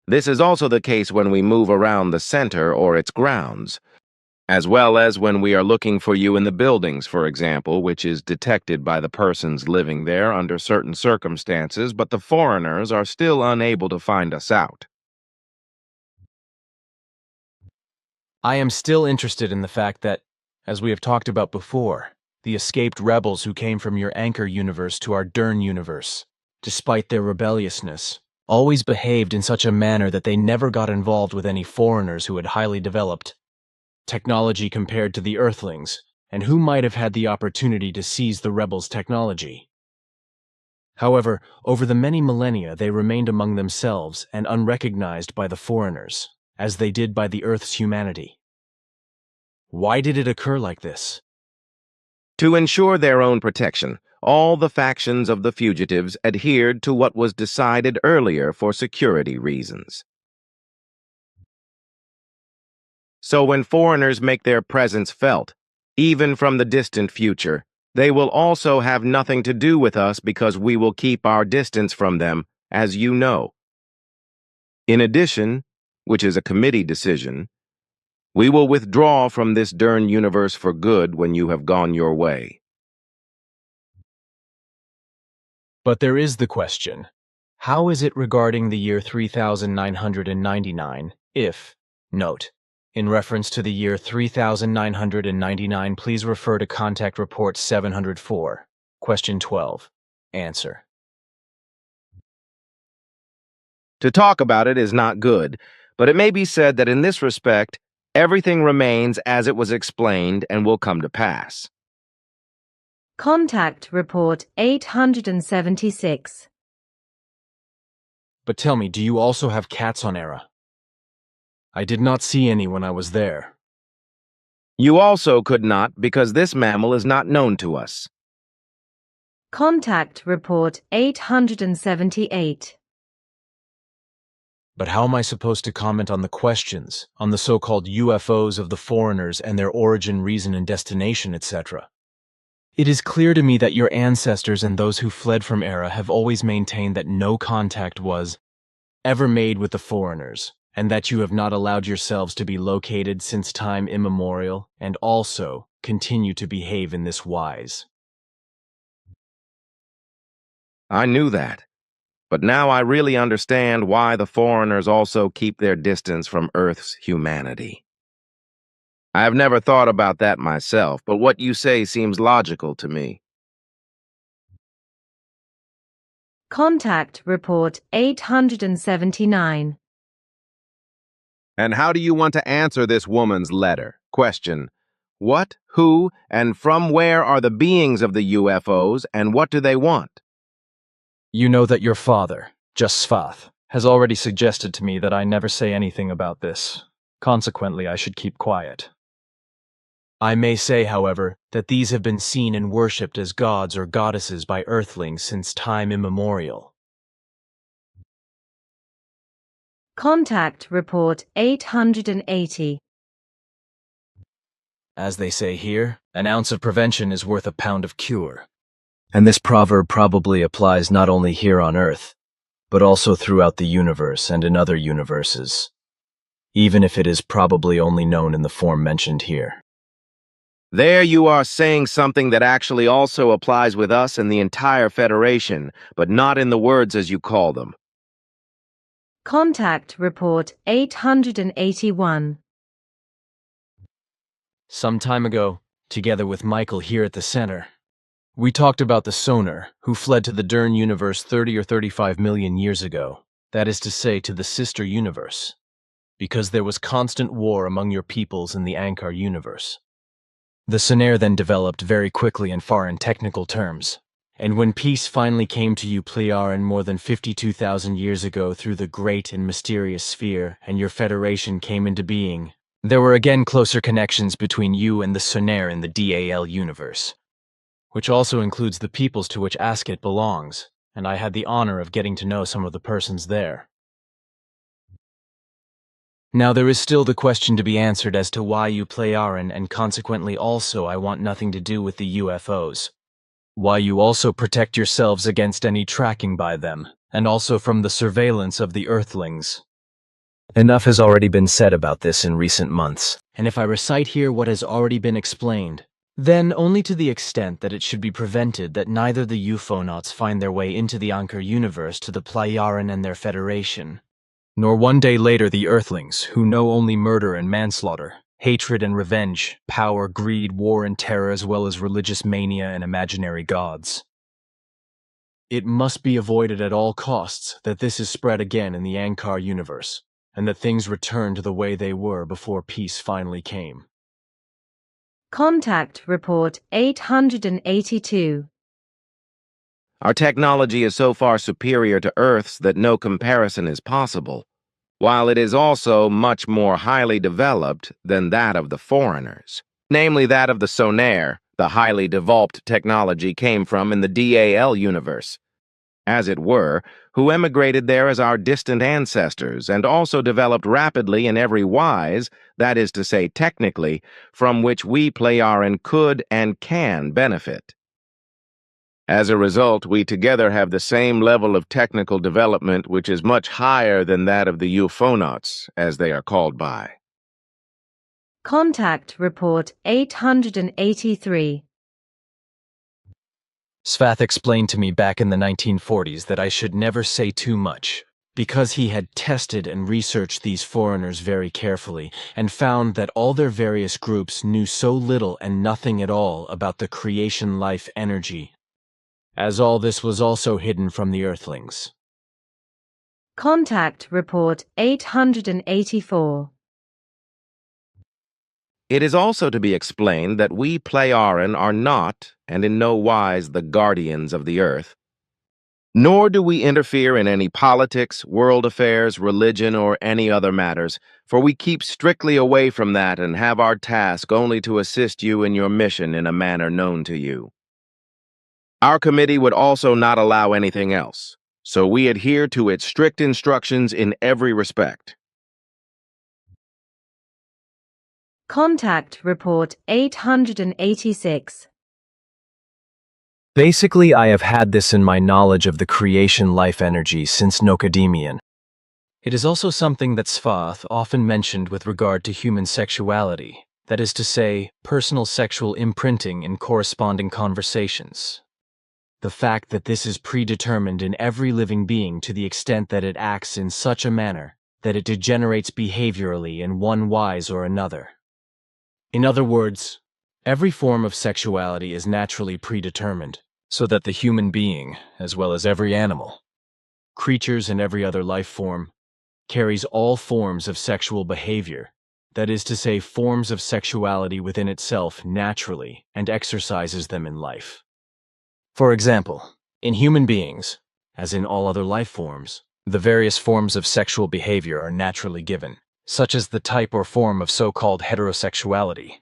This is also the case when we move around the center or its grounds, as well as when we are looking for you in the buildings, for example, which is detected by the persons living there under certain circumstances, but the foreigners are still unable to find us out. I am still interested in the fact that, as we have talked about before, the escaped rebels who came from your Anchor universe to our Dern universe, despite their rebelliousness, always behaved in such a manner that they never got involved with any foreigners who had highly developed technology compared to the Earthlings, and who might have had the opportunity to seize the rebels' technology. However, over the many millennia they remained among themselves and unrecognized by the foreigners, as they did by the Earth's humanity. Why did it occur like this? To ensure their own protection, all the factions of the fugitives adhered to what was decided earlier for security reasons. So when foreigners make their presence felt, even from the distant future, they will also have nothing to do with us because we will keep our distance from them, as you know. In addition, which is a committee decision, we will withdraw from this Dern universe for good when you have gone your way. But there is the question, how is it regarding the year 3999 if, note, in reference to the year 3999, please refer to Contact Report 704, Question 12. Answer. To talk about it is not good, but it may be said that in this respect, everything remains as it was explained and will come to pass. Contact Report 876. But tell me, do you also have cats on Era? I did not see any when I was there. You also could not, because this mammal is not known to us. Contact Report 878. But how am I supposed to comment on the questions, on the so-called UFOs of the foreigners and their origin, reason, and destination, etc.? It is clear to me that your ancestors and those who fled from Era have always maintained that no contact was ever made with the foreigners, and that you have not allowed yourselves to be located since time immemorial, and also continue to behave in this wise. I knew that, but now I really understand why the foreigners also keep their distance from Earth's humanity. I have never thought about that myself, but what you say seems logical to me. Contact Report 879. And how do you want to answer this woman's letter? Question: what, who, and from where are the beings of the UFOs, and what do they want? You know that your father, just Svath, has already suggested to me that I never say anything about this. Consequently, I should keep quiet. I may say, however, that these have been seen and worshipped as gods or goddesses by earthlings since time immemorial. Contact Report 880. As they say here, an ounce of prevention is worth a pound of cure. And this proverb probably applies not only here on Earth, but also throughout the universe and in other universes, even if it is probably only known in the form mentioned here. There you are saying something that actually also applies with us and the entire Federation, but not in the words as you call them. Contact Report 881. Some time ago, together with Michael here at the center, we talked about the Sonar, who fled to the Dern universe 30 or 35 million years ago, that is to say, to the sister universe, because there was constant war among your peoples in the Ankar universe. The Sonar then developed very quickly and far in technical terms, and when peace finally came to you Plearan more than 52,000 years ago through the great and mysterious sphere and your Federation came into being, there were again closer connections between you and the Sonar in the DAL universe, which also includes the peoples to which Asket belongs, and I had the honor of getting to know some of the persons there. Now there is still the question to be answered as to why you Plearan, and consequently also I want nothing to do with the UFOs. Why you also protect yourselves against any tracking by them, and also from the surveillance of the Earthlings. Enough has already been said about this in recent months, and if I recite here what has already been explained, then only to the extent that it should be prevented that neither the UFOnauts find their way into the Ankar universe to the Plearan and their Federation, nor one day later the Earthlings, who know only murder and manslaughter, hatred and revenge, power, greed, war and terror, as well as religious mania and imaginary gods. It must be avoided at all costs that this is spread again in the Ankar universe, and that things return to the way they were before peace finally came. Contact Report 882. Our technology is so far superior to Earth's that no comparison is possible, while it is also much more highly developed than that of the foreigners, namely that of the Sonar. The highly developed technology came from in the DAL universe, as it were, who emigrated there as our distant ancestors and also developed rapidly in every wise, that is to say technically, from which we Plearan could and can benefit. As a result, we together have the same level of technical development which is much higher than that of the UFOnauts, as they are called by. Contact Report 883. Svath explained to me back in the 1940s that I should never say too much, because he had tested and researched these foreigners very carefully and found that all their various groups knew so little and nothing at all about the creation life energy, as all this was also hidden from the Earthlings. Contact Report 884. It is also to be explained that we Plearan are not, and in no wise, the guardians of the Earth. Nor do we interfere in any politics, world affairs, religion, or any other matters, for we keep strictly away from that and have our task only to assist you in your mission in a manner known to you. Our committee would also not allow anything else, so we adhere to its strict instructions in every respect. Contact Report 886. Basically, I have had this in my knowledge of the creation life energy since Nocodemian. It is also something that Svath often mentioned with regard to human sexuality, that is to say, personal sexual imprinting in corresponding conversations. the fact that this is predetermined in every living being to the extent that it acts in such a manner that it degenerates behaviorally in one wise or another. In other words, every form of sexuality is naturally predetermined, so that the human being, as well as every animal, creatures and every other life form, carries all forms of sexual behavior, that is to say, forms of sexuality within itself naturally, and exercises them in life. For example, in human beings, as in all other life forms, the various forms of sexual behavior are naturally given, such as the type or form of so-called heterosexuality,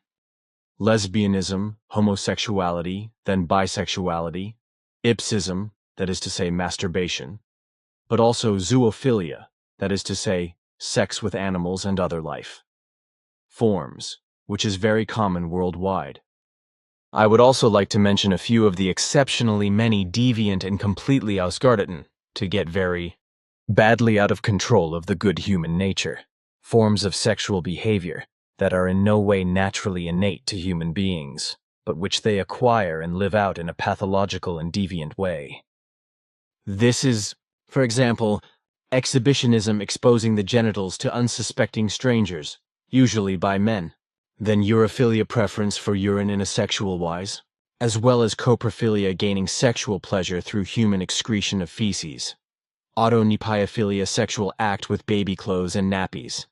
lesbianism, homosexuality, then bisexuality, ipsism, that is to say masturbation, but also zoophilia, that is to say sex with animals and other life forms, which is very common worldwide. I would also like to mention a few of the exceptionally many deviant and completely ausgarteten, to get very badly out of control of the good human nature, forms of sexual behavior that are in no way naturally innate to human beings, but which they acquire and live out in a pathological and deviant way. This is, for example, exhibitionism exposing the genitals to unsuspecting strangers, usually by men. Then urophilia, preference for urine in a sexual wise, as well as coprophilia, gaining sexual pleasure through human excretion of feces. Autonepiophilia, sexual act with baby clothes and nappies,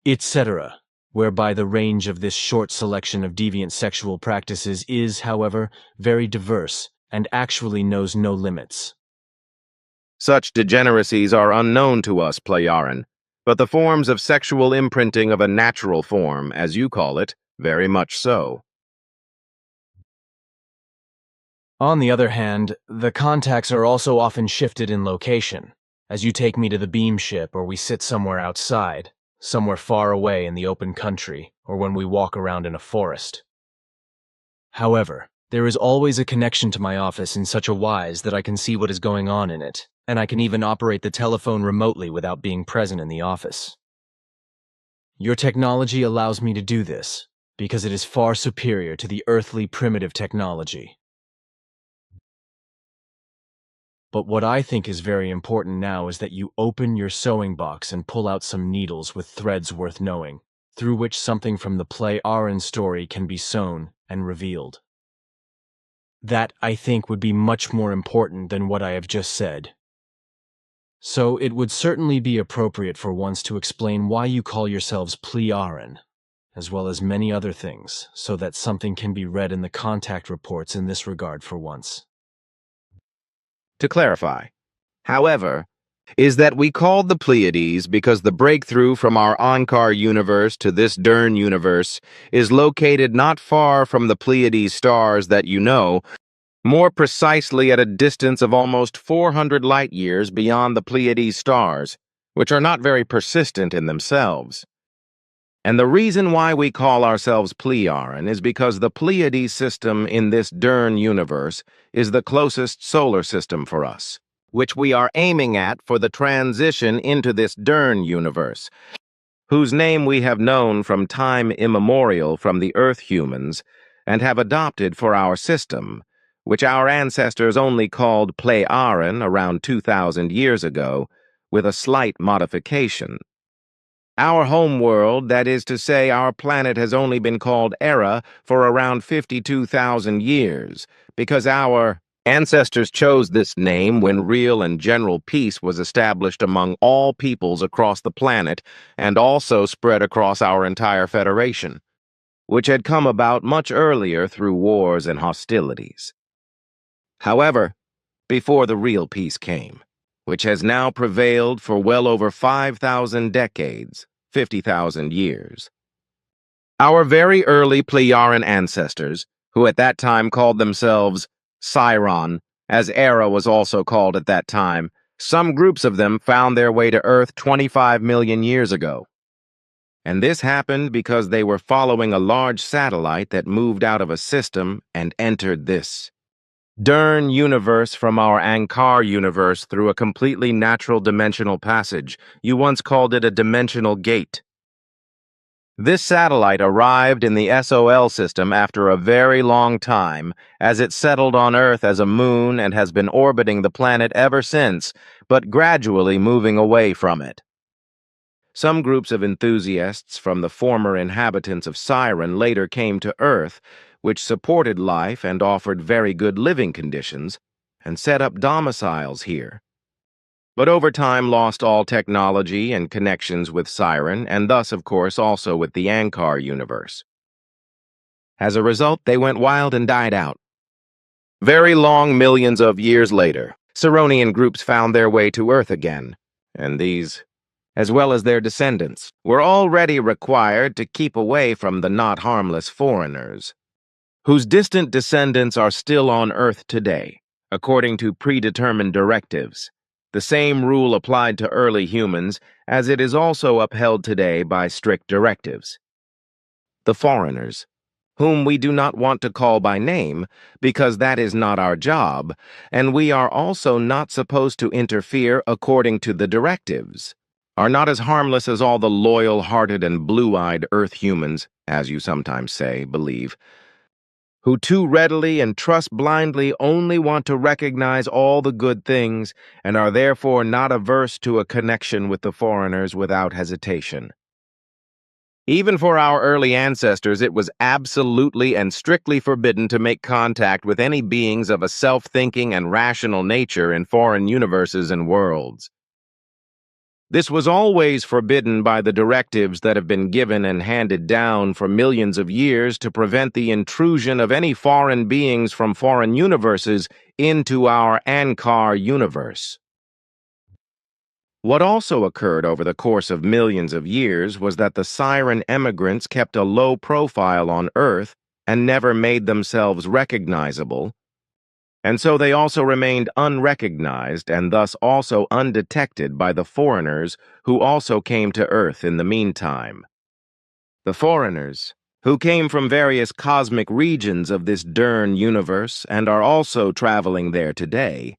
etc., whereby the range of this short selection of deviant sexual practices is, however, very diverse and actually knows no limits. Such degeneracies are unknown to us, Playaran, but the forms of sexual imprinting of a natural form, as you call it, very much so. On the other hand, the contacts are also often shifted in location, as you take me to the beam ship or we sit somewhere outside, somewhere far away in the open country, or when we walk around in a forest. However, there is always a connection to my office in such a wise that I can see what is going on in it, and I can even operate the telephone remotely without being present in the office. Your technology allows me to do this, because it is far superior to the earthly primitive technology. But what I think is very important now is that you open your sewing box and pull out some needles with threads worth knowing, through which something from the Playaran story can be sewn and revealed. That, I think, would be much more important than what I have just said. So it would certainly be appropriate for once to explain why you call yourselves Playaran, as well as many other things, so that something can be read in the contact reports in this regard for once. To clarify, however, is that we called the Pleiades because the breakthrough from our Ankar universe to this Dern universe is located not far from the Pleiades stars that you know, more precisely at a distance of almost 400 light-years beyond the Pleiades stars, which are not very persistent in themselves. And the reason why we call ourselves Playaran is because the Pleiades system in this Dern universe is the closest solar system for us, which we are aiming at for the transition into this Dern universe, whose name we have known from time immemorial from the Earth humans and have adopted for our system, which our ancestors only called Playaran around 2,000 years ago, with a slight modification. Our homeworld, that is to say, our planet, has only been called Era for around 52,000 years, because our ancestors chose this name when real and general peace was established among all peoples across the planet and also spread across our entire Federation, which had come about much earlier through wars and hostilities. However, before the real peace came, which has now prevailed for well over 5,000 decades, 50,000 years. Our very early Playaran ancestors, who at that time called themselves Sciron, as Era was also called at that time, some groups of them found their way to Earth 25 million years ago. And this happened because they were following a large satellite that moved out of a system and entered this Dern universe from our Ankar universe through a completely natural dimensional passage. You once called it a dimensional gate. This satellite arrived in the SOL system after a very long time, as it settled on Earth as a moon and has been orbiting the planet ever since, but gradually moving away from it. Some groups of enthusiasts from the former inhabitants of Siren later came to Earth, which supported life and offered very good living conditions, and set up domiciles here. But over time lost all technology and connections with Siren, and thus, of course, also with the Ankar universe. As a result, they went wild and died out. Very long millions of years later, Sironian groups found their way to Earth again, and these, as well as their descendants, were already required to keep away from the not harmless foreigners, whose distant descendants are still on Earth today, according to predetermined directives. The same rule applied to early humans, as it is also upheld today by strict directives. The foreigners, whom we do not want to call by name, because that is not our job, and we are also not supposed to interfere according to the directives, are not as harmless as all the loyal-hearted and blue-eyed Earth humans, as you sometimes say, believe, who too readily and trust blindly only want to recognize all the good things and are therefore not averse to a connection with the foreigners without hesitation. Even for our early ancestors, it was absolutely and strictly forbidden to make contact with any beings of a self-thinking and rational nature in foreign universes and worlds. This was always forbidden by the directives that have been given and handed down for millions of years to prevent the intrusion of any foreign beings from foreign universes into our Ankar universe. What also occurred over the course of millions of years was that the Siren emigrants kept a low profile on Earth and never made themselves recognizable, and so they also remained unrecognized and thus also undetected by the foreigners who also came to Earth in the meantime. The foreigners, who came from various cosmic regions of this Dern universe and are also traveling there today,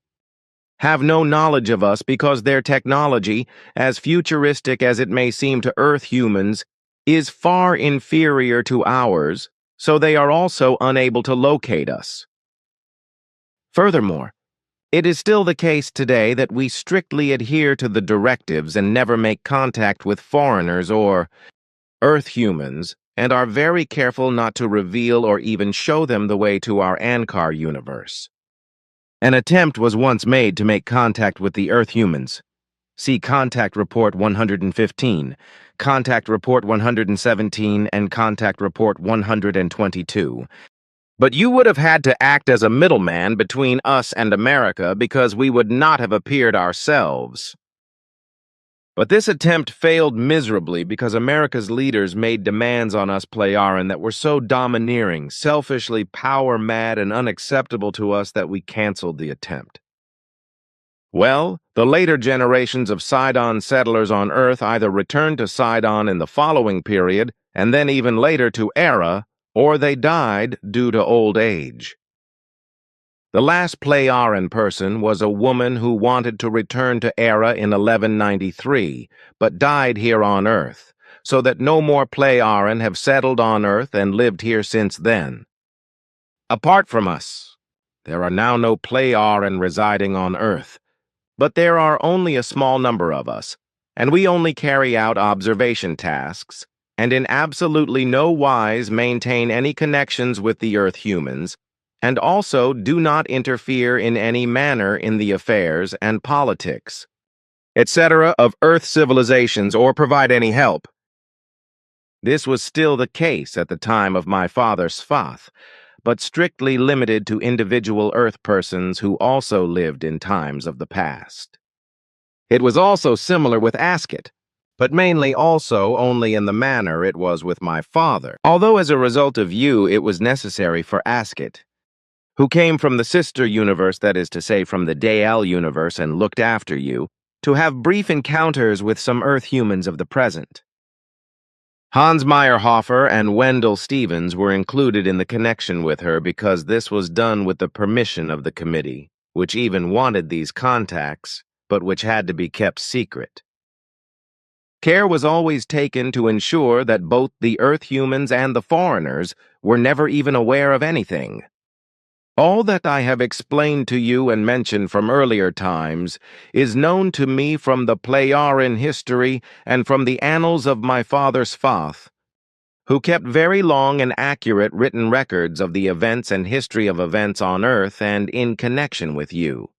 have no knowledge of us because their technology, as futuristic as it may seem to Earth humans, is far inferior to ours, so they are also unable to locate us. Furthermore, it is still the case today that we strictly adhere to the directives and never make contact with foreigners or Earth humans, and are very careful not to reveal or even show them the way to our Ankar universe. An attempt was once made to make contact with the Earth humans. See Contact Report 115, Contact Report 117, and Contact Report 122. But you would have had to act as a middleman between us and America because we would not have appeared ourselves. But this attempt failed miserably because America's leaders made demands on us Playaran that were so domineering, selfishly power-mad, and unacceptable to us that we canceled the attempt. Well, the later generations of Sidon settlers on Earth either returned to Sidon in the following period, and then even later to Era, or they died due to old age. The last Playaran person was a woman who wanted to return to Era in 1193, but died here on Earth, so that no more Playaran have settled on Earth and lived here since then. Apart from us, there are now no Playaran residing on Earth, but there are only a small number of us, and we only carry out observation tasks, and in absolutely no wise maintain any connections with the Earth humans, and also do not interfere in any manner in the affairs and politics, etc. of Earth civilizations or provide any help. This was still the case at the time of my father Svath, but strictly limited to individual Earth persons who also lived in times of the past. It was also similar with Asket, but mainly also only in the manner it was with my father, although as a result of you it was necessary for Asket, who came from the sister universe, that is to say from the Dael universe and looked after you, to have brief encounters with some Earth humans of the present. Hans Meyerhofer and Wendell Stevens were included in the connection with her because this was done with the permission of the committee, which even wanted these contacts, but which had to be kept secret. Care was always taken to ensure that both the Earth humans and the foreigners were never even aware of anything. All that I have explained to you and mentioned from earlier times is known to me from the Pleiaren history and from the annals of my father Svath, who kept very long and accurate written records of the events and history of events on Earth and in connection with you.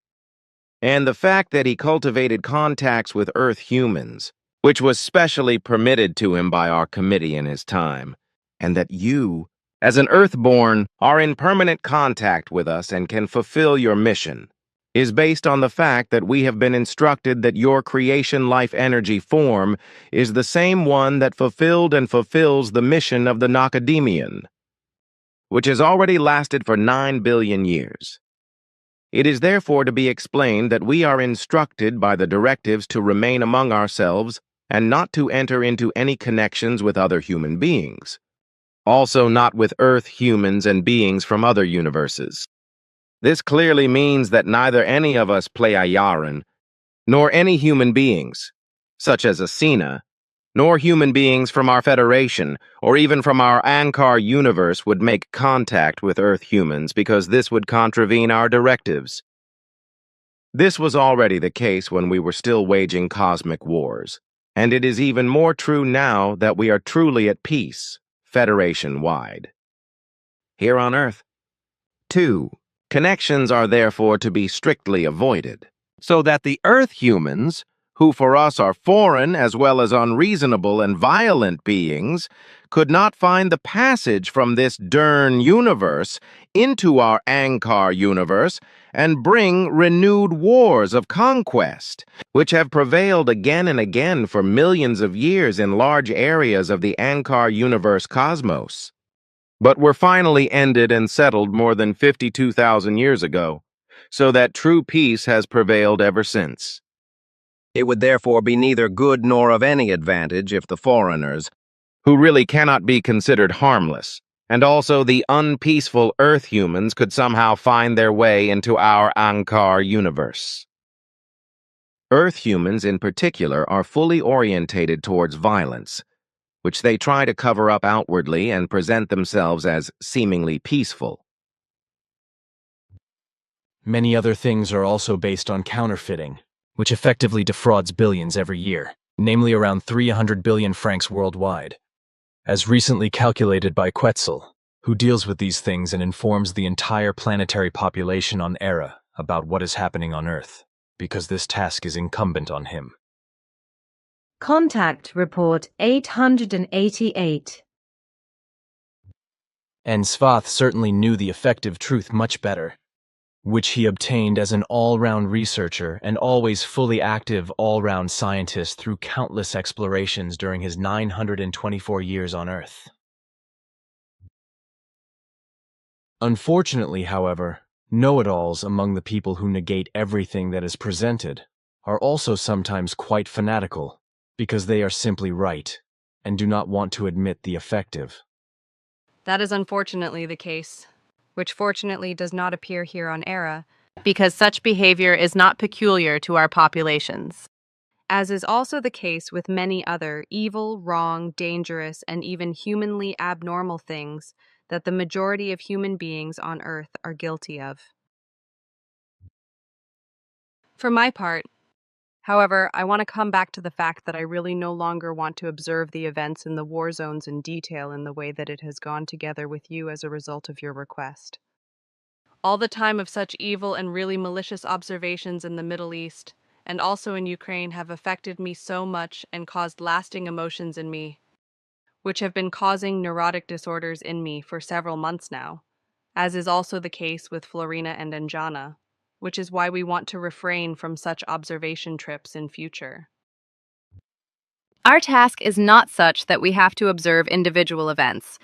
And the fact that he cultivated contacts with Earth humans, which was specially permitted to him by our committee in his time, and that you, as an Earthborn, are in permanent contact with us and can fulfill your mission, is based on the fact that we have been instructed that your creation life energy form is the same one that fulfilled and fulfills the mission of the Nocademian, which has already lasted for 9 billion years. It is therefore to be explained that we are instructed by the directives to remain among ourselves and not to enter into any connections with other human beings. Also not with Earth humans and beings from other universes. This clearly means that neither any of us Pleiaren, nor any human beings, such as Asina, nor human beings from our Federation, or even from our Ankar universe would make contact with Earth humans because this would contravene our directives. This was already the case when we were still waging cosmic wars, and it is even more true now that we are truly at peace, Federation-wide. Here on Earth. 2. Connections are therefore to be strictly avoided, so that the Earth humans, who for us are foreign as well as unreasonable and violent beings, could not find the passage from this Dern universe into our Ankar universe and bring renewed wars of conquest, which have prevailed again and again for millions of years in large areas of the Ankar universe cosmos, but were finally ended and settled more than 52,000 years ago, so that true peace has prevailed ever since. It would therefore be neither good nor of any advantage if the foreigners, who really cannot be considered harmless, and also the unpeaceful Earth humans could somehow find their way into our Ankar universe. Earth humans in particular are fully orientated towards violence, which they try to cover up outwardly and present themselves as seemingly peaceful. Many other things are also based on counterfeiting, which effectively defrauds billions every year, namely around 300 billion francs worldwide, as recently calculated by Quetzal, who deals with these things and informs the entire planetary population on Era about what is happening on Earth, because this task is incumbent on him. Contact Report 888. And Svath certainly knew the effective truth much better, which he obtained as an all-round researcher and always fully active all-round scientist through countless explorations during his 924 years on Earth. Unfortunately, however, know-it-alls among the people who negate everything that is presented are also sometimes quite fanatical, because they are simply right and do not want to admit the effective. That is unfortunately the case, which fortunately does not appear here on Era, because such behavior is not peculiar to our populations, as is also the case with many other evil, wrong, dangerous, and even humanly abnormal things that the majority of human beings on Earth are guilty of. For my part, however, I want to come back to the fact that I really no longer want to observe the events in the war zones in detail in the way that it has gone together with you as a result of your request. All the time of such evil and really malicious observations in the Middle East, and also in Ukraine, have affected me so much and caused lasting emotions in me, which have been causing neurotic disorders in me for several months now, as is also the case with Florina and Anjana, which is why we want to refrain from such observation trips in future. Our task is not such that we have to observe individual events,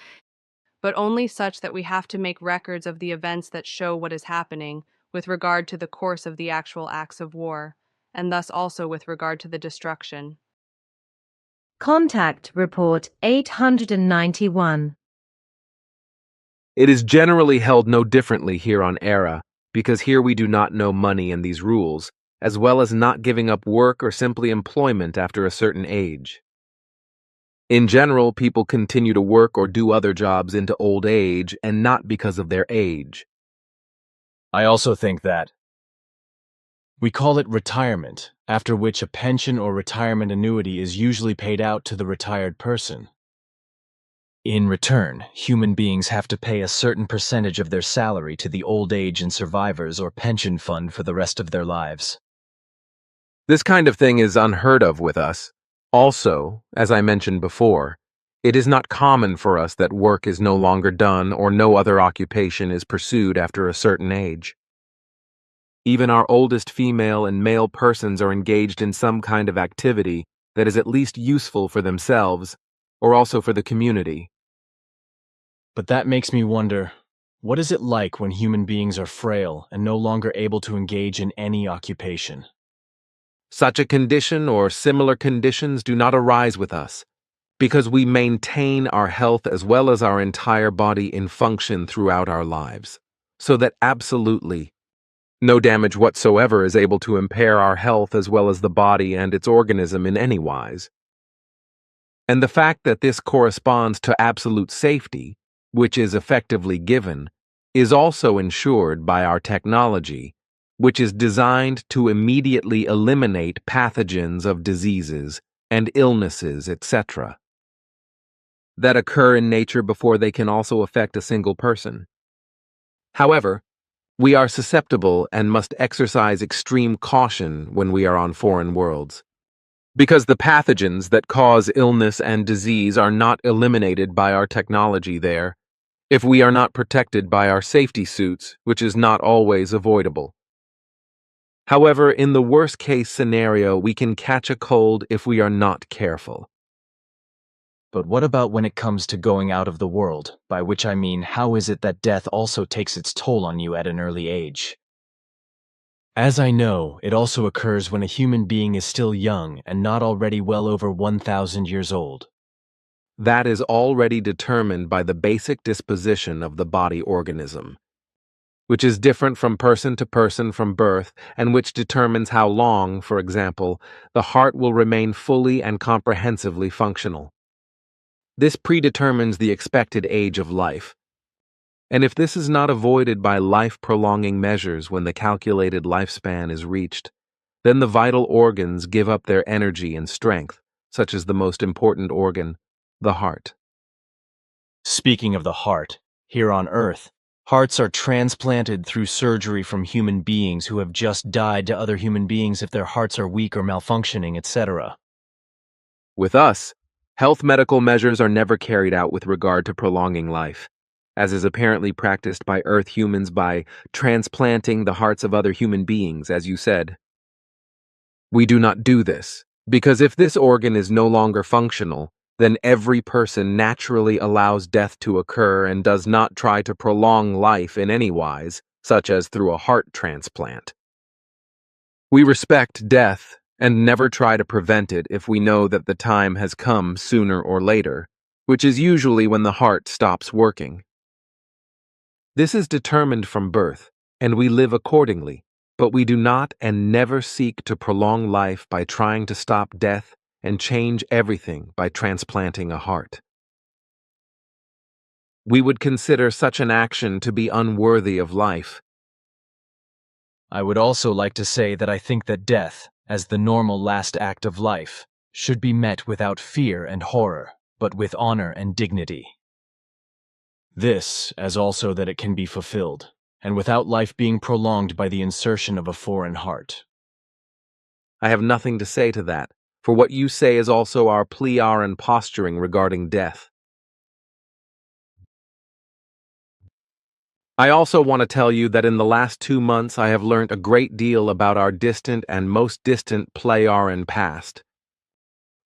but only such that we have to make records of the events that show what is happening with regard to the course of the actual acts of war, and thus also with regard to the destruction. Contact Report 891. It is generally held no differently here on Era, because here we do not know money and these rules, as well as not giving up work or simply employment after a certain age. In general, people continue to work or do other jobs into old age and not because of their age. I also think that we call it retirement, after which a pension or retirement annuity is usually paid out to the retired person. In return, human beings have to pay a certain percentage of their salary to the old age and survivors or pension fund for the rest of their lives. This kind of thing is unheard of with us. Also, as I mentioned before, it is not common for us that work is no longer done or no other occupation is pursued after a certain age. Even our oldest female and male persons are engaged in some kind of activity that is at least useful for themselves or also for the community. But that makes me wonder, what is it like when human beings are frail and no longer able to engage in any occupation? Such a condition or similar conditions do not arise with us, because we maintain our health as well as our entire body in function throughout our lives, so that absolutely no damage whatsoever is able to impair our health as well as the body and its organism in any wise. And the fact that this corresponds to absolute safety, which is effectively given, is also ensured by our technology, which is designed to immediately eliminate pathogens of diseases and illnesses, etc., that occur in nature before they can also affect a single person. However, we are susceptible and must exercise extreme caution when we are on foreign worlds, because the pathogens that cause illness and disease are not eliminated by our technology there, if we are not protected by our safety suits, which is not always avoidable. However, in the worst-case scenario, we can catch a cold if we are not careful. But what about when it comes to going out of the world, by which I mean how is it that death also takes its toll on you at an early age? As I know, it also occurs when a human being is still young and not already well over 1,000 years old. That is already determined by the basic disposition of the body organism, which is different from person to person from birth, and which determines how long, for example, the heart will remain fully and comprehensively functional. This predetermines the expected age of life. And if this is not avoided by life-prolonging measures when the calculated lifespan is reached, then the vital organs give up their energy and strength, such as the most important organ, the heart. Speaking of the heart, here on Earth, hearts are transplanted through surgery from human beings who have just died to other human beings if their hearts are weak or malfunctioning, etc. With us, health medical measures are never carried out with regard to prolonging life, as is apparently practiced by Earth humans by transplanting the hearts of other human beings, as you said. We do not do this, because if this organ is no longer functional, then every person naturally allows death to occur and does not try to prolong life in any wise, such as through a heart transplant. We respect death and never try to prevent it if we know that the time has come sooner or later, which is usually when the heart stops working. This is determined from birth, and we live accordingly, but we do not and never seek to prolong life by trying to stop death and change everything by transplanting a heart. We would consider such an action to be unworthy of life. I would also like to say that I think that death, as the normal last act of life, should be met without fear and horror, but with honor and dignity. This, as also that it can be fulfilled, and without life being prolonged by the insertion of a foreign heart. I have nothing to say to that, for what you say is also our plea and posturing regarding death. I also want to tell you that in the last 2 months I have learnt a great deal about our distant and most distant Playaran past,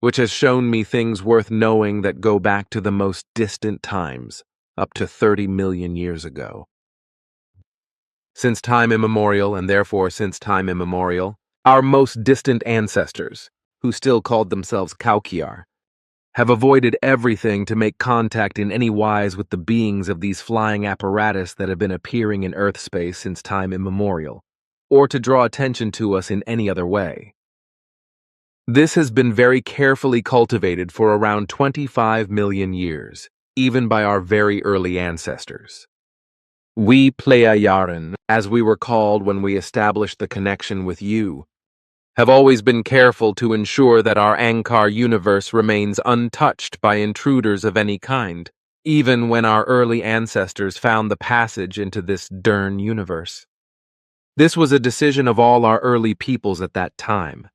which has shown me things worth knowing that go back to the most distant times, up to 30 million years ago. Since time immemorial, and therefore since time immemorial, our most distant ancestors, who still called themselves Kaukiar, have avoided everything to make contact in any wise with the beings of these flying apparatus that have been appearing in Earth space since time immemorial, or to draw attention to us in any other way. This has been very carefully cultivated for around 25 million years, even by our very early ancestors. We Pleiadian, as we were called when we established the connection with you, have always been careful to ensure that our Ankar universe remains untouched by intruders of any kind, even when our early ancestors found the passage into this Dern universe. This was a decision of all our early peoples at that time,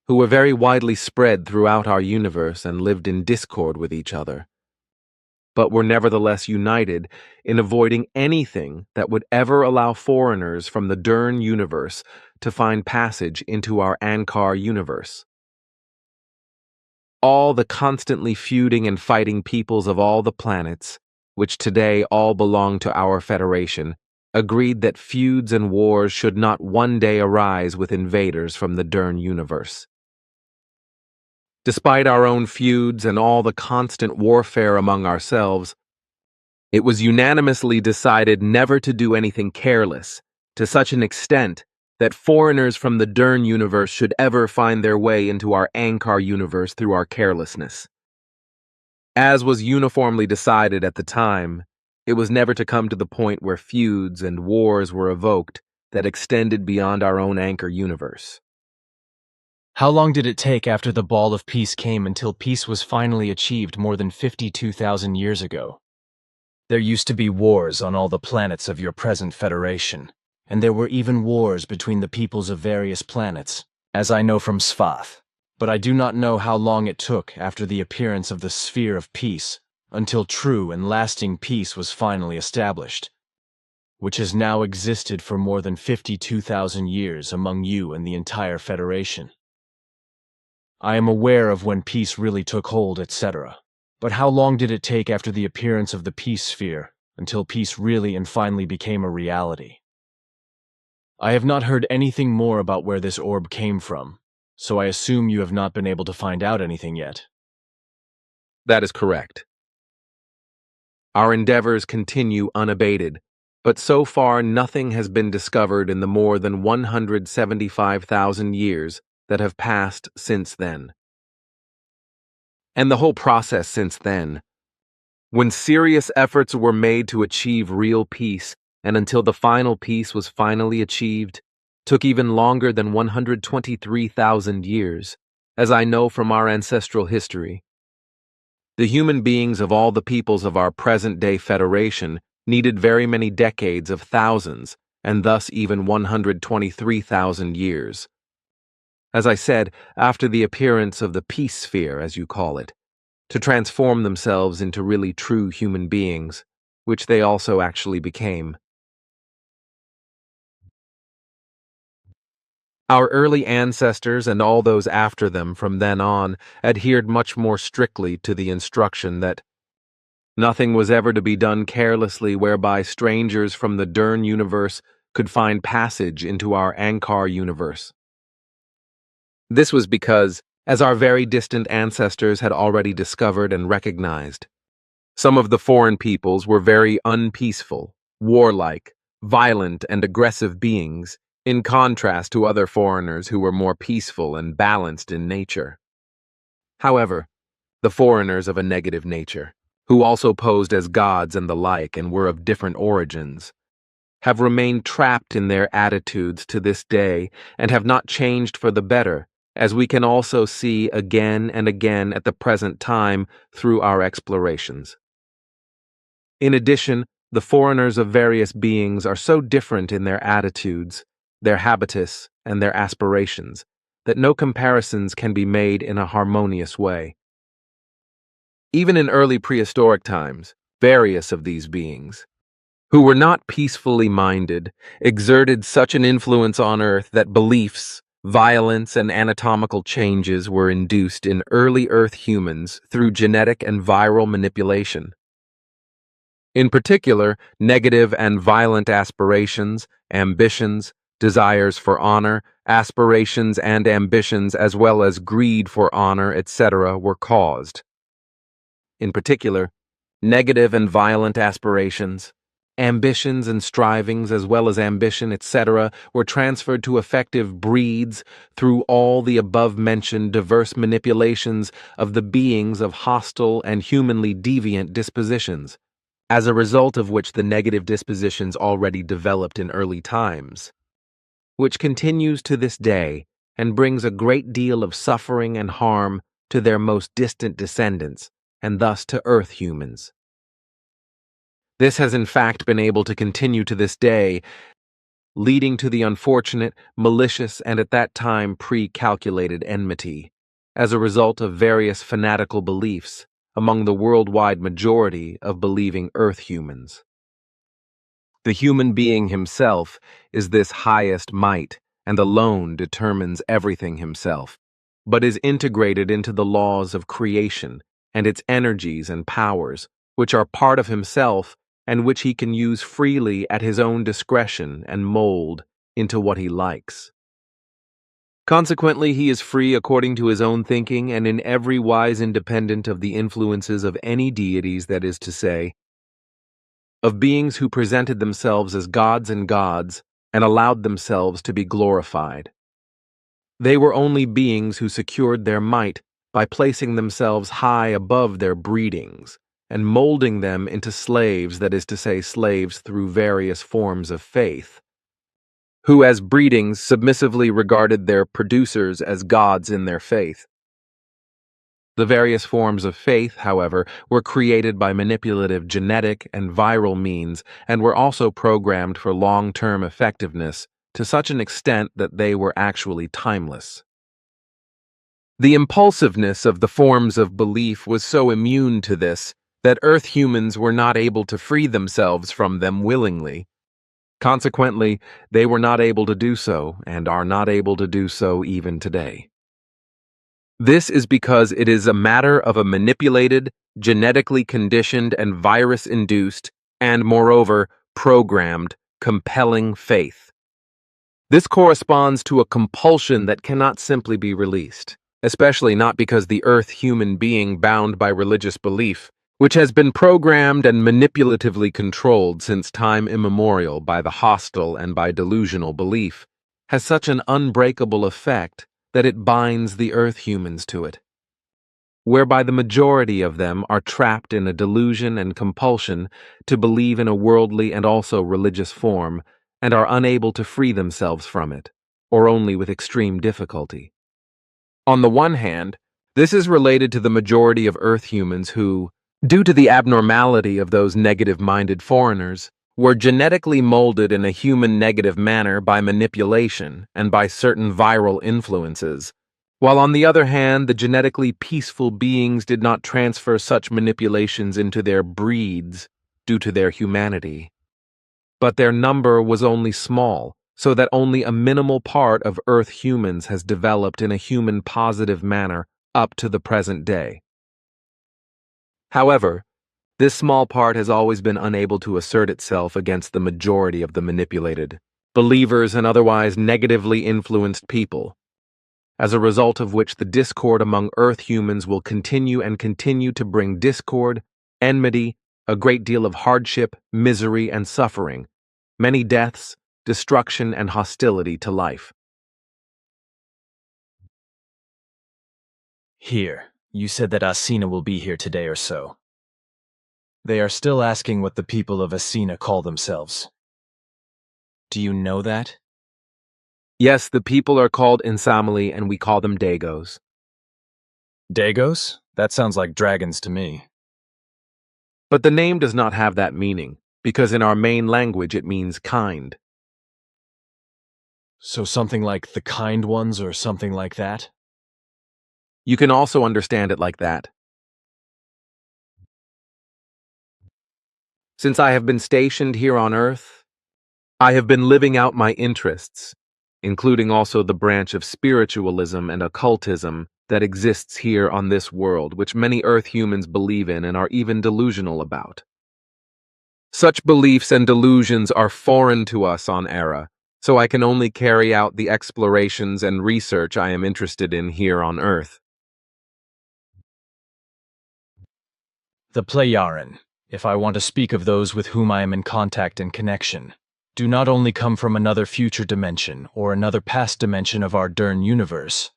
who were very widely spread throughout our universe and lived in discord with each other, but were nevertheless united in avoiding anything that would ever allow foreigners from the Dern universe to find passage into our Ankar universe. All the constantly feuding and fighting peoples of all the planets, which today all belong to our Federation, agreed that feuds and wars should not one day arise with invaders from the Dern universe. Despite our own feuds and all the constant warfare among ourselves, it was unanimously decided never to do anything careless, to such an extent that foreigners from the Dern universe should ever find their way into our Ankar universe through our carelessness. As was uniformly decided at the time, it was never to come to the point where feuds and wars were evoked that extended beyond our own Ankar universe. How long did it take after the Ball of Peace came until peace was finally achieved more than 52,000 years ago? There used to be wars on all the planets of your present Federation, and there were even wars between the peoples of various planets, as I know from Svath. But I do not know how long it took after the appearance of the Sphere of Peace until true and lasting peace was finally established, which has now existed for more than 52,000 years among you and the entire Federation. I am aware of when peace really took hold, etc. But how long did it take after the appearance of the peace sphere until peace really and finally became a reality? I have not heard anything more about where this orb came from, so I assume you have not been able to find out anything yet. That is correct. Our endeavors continue unabated, but so far nothing has been discovered in the more than 175,000 years that have passed since then. And the whole process since then, when serious efforts were made to achieve real peace, and until the final peace was finally achieved, took even longer than 123,000 years, as I know from our ancestral history. The human beings of all the peoples of our present-day Federation needed very many decades of thousands, and thus even 123,000 years. As I said, after the appearance of the peace sphere, as you call it, to transform themselves into really true human beings, which they also actually became. Our early ancestors and all those after them from then on adhered much more strictly to the instruction that nothing was ever to be done carelessly whereby strangers from the Dern universe could find passage into our Ankar universe. This was because, as our very distant ancestors had already discovered and recognized, some of the foreign peoples were very unpeaceful, warlike, violent, and aggressive beings, in contrast to other foreigners who were more peaceful and balanced in nature. However, the foreigners of a negative nature, who also posed as gods and the like and were of different origins, have remained trapped in their attitudes to this day and have not changed for the better, as we can also see again and again at the present time through our explorations. In addition, the foreigners of various beings are so different in their attitudes, their habitus, and their aspirations, that no comparisons can be made in a harmonious way. Even in early prehistoric times, various of these beings, who were not peacefully minded, exerted such an influence on Earth that beliefs, violence, and anatomical changes were induced in early Earth humans through genetic and viral manipulation. In particular, negative and violent aspirations, ambitions, desires for honor, aspirations and ambitions, as well as greed for honor, etc., were caused. In particular, negative and violent aspirations, Ambitions and strivings, as well as ambition, etc., were transferred to effective breeds through all the above-mentioned diverse manipulations of the beings of hostile and humanly deviant dispositions, as a result of which the negative dispositions already developed in early times, which continues to this day and brings a great deal of suffering and harm to their most distant descendants, and thus to Earth humans. This has in fact been able to continue to this day, leading to the unfortunate, malicious, and at that time pre-calculated enmity, as a result of various fanatical beliefs among the worldwide majority of believing Earth humans. The human being himself is this highest might, and alone determines everything himself, but is integrated into the laws of creation and its energies and powers, which are part of himself and which he can use freely at his own discretion and mold into what he likes. Consequently, he is free according to his own thinking and in every wise independent of the influences of any deities, that is to say, of beings who presented themselves as gods and allowed themselves to be glorified. They were only beings who secured their might by placing themselves high above their breedings and molding them into slaves, that is to say, slaves through various forms of faith, who as breedings submissively regarded their producers as gods in their faith. The various forms of faith, however, were created by manipulative genetic and viral means and were also programmed for long-term effectiveness to such an extent that they were actually timeless. The impulsiveness of the forms of belief was so immune to this that Earth humans were not able to free themselves from them willingly. Consequently, they were not able to do so and are not able to do so even today. This is because it is a matter of a manipulated, genetically conditioned, and virus-induced, and moreover, programmed, compelling faith. This corresponds to a compulsion that cannot simply be released, especially not because the Earth human being bound by religious belief, which has been programmed and manipulatively controlled since time immemorial by the hostile and by delusional belief, has such an unbreakable effect that it binds the Earth humans to it, whereby the majority of them are trapped in a delusion and compulsion to believe in a worldly and also religious form, and are unable to free themselves from it, or only with extreme difficulty. On the one hand, this is related to the majority of Earth humans who, due to the abnormality of those negative-minded foreigners, were genetically molded in a human negative manner by manipulation and by certain viral influences, while on the other hand, the genetically peaceful beings did not transfer such manipulations into their breeds due to their humanity. But their number was only small, so that only a minimal part of Earth humans has developed in a human positive manner up to the present day. However, this small part has always been unable to assert itself against the majority of the manipulated, believers and otherwise negatively influenced people, as a result of which the discord among Earth humans will continue and continue to bring discord, enmity, a great deal of hardship, misery, and suffering, many deaths, destruction, and hostility to life. Here, you said that Asina will be here today or so. They are still asking what the people of Asina call themselves. Do you know that? Yes, the people are called Insamali and we call them Dagos. Dagos? That sounds like dragons to me. But the name does not have that meaning, because in our main language it means kind. So something like the kind ones or something like that? You can also understand it like that. Since I have been stationed here on Earth, I have been living out my interests, including also the branch of spiritualism and occultism that exists here on this world, which many Earth humans believe in and are even delusional about. Such beliefs and delusions are foreign to us on Era, so I can only carry out the explorations and research I am interested in here on Earth. The Plejaren. if I want to speak of those with whom I am in contact and connection, do not only come from another future dimension or another past dimension of our Dern universe,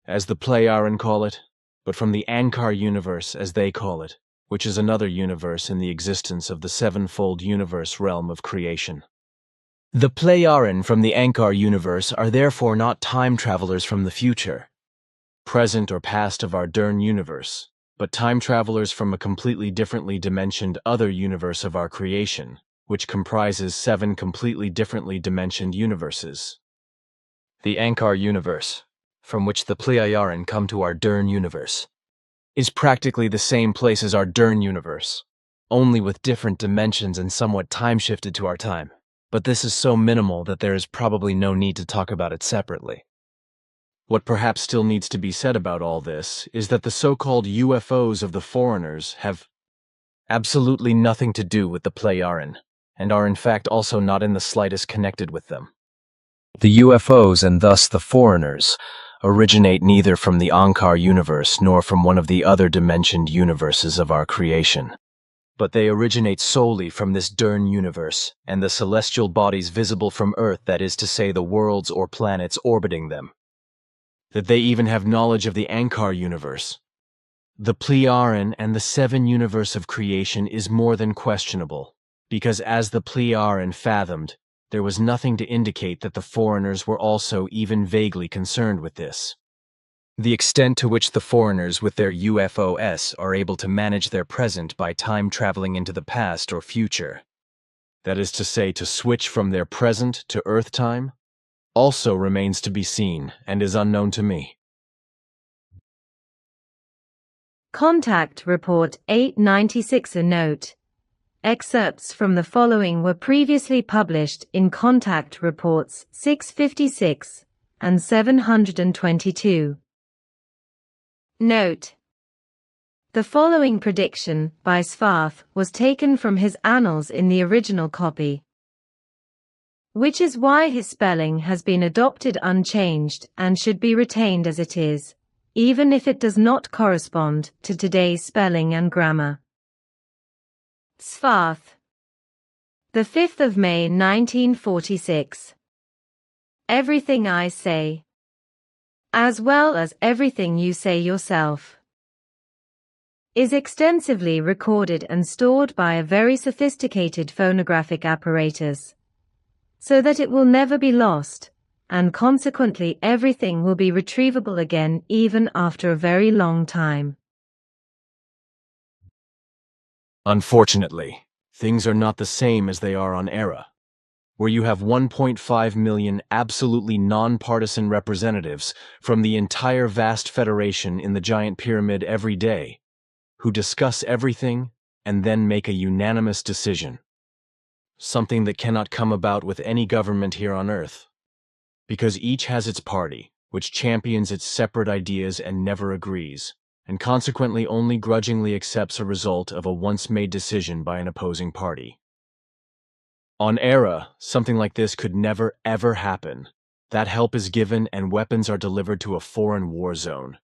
as the Pleiaren call it, but from the Ankar universe, as they call it, which is another universe in the existence of the sevenfold universe realm of creation. The Pleiaren from the Ankar universe are therefore not time travelers from the future, present or past of our Dern universe, but time travelers from a completely differently dimensioned other universe of our creation, which comprises 7 completely differently dimensioned universes. The Ankar universe, from which the Pleiaren come to our Dern universe, is practically the same place as our Dern universe, only with different dimensions and somewhat time-shifted to our time. But this is so minimal that there is probably no need to talk about it separately. What perhaps still needs to be said about all this is that the so-called UFOs of the foreigners have absolutely nothing to do with the Pleiaren, and are in fact also not in the slightest connected with them. The UFOs, and thus the foreigners, originate neither from the Ankar universe nor from one of the other dimensioned universes of our creation, but they originate solely from this Dern universe and the celestial bodies visible from Earth, that is to say the worlds or planets orbiting them. That they even have knowledge of the Ankar universe, the Pleiaren, and the 7 universe of creation is more than questionable, because as the Pleiaren fathomed, there was nothing to indicate that the foreigners were also even vaguely concerned with this. The extent to which the foreigners with their UFOs are able to manage their present by time traveling into the past or future, that is to say, to switch from their present to Earth time, also remains to be seen and is unknown to me. Contact Report 896. A note. Excerpts from the following were previously published in Contact Reports 656 and 722. Note. The following prediction by Svarth was taken from his annals in the original copy, which is why his spelling has been adopted unchanged and should be retained as it is, even if it does not correspond to today's spelling and grammar. Svarth. The 5th of May 1946. Everything I say, as well as everything you say yourself, is extensively recorded and stored by a very sophisticated phonographic apparatus, so that it will never be lost, and consequently everything will be retrievable again even after a very long time. Unfortunately, things are not the same as they are on Era, where you have 1.5 million absolutely non-partisan representatives from the entire vast federation in the giant pyramid every day, who discuss everything and then make a unanimous decision. Something that cannot come about with any government here on Earth, because each has its party, which champions its separate ideas and never agrees, and consequently only grudgingly accepts a result of a once-made decision by an opposing party. On Era, something like this could never ever happen. That help is given and weapons are delivered to a foreign war zone.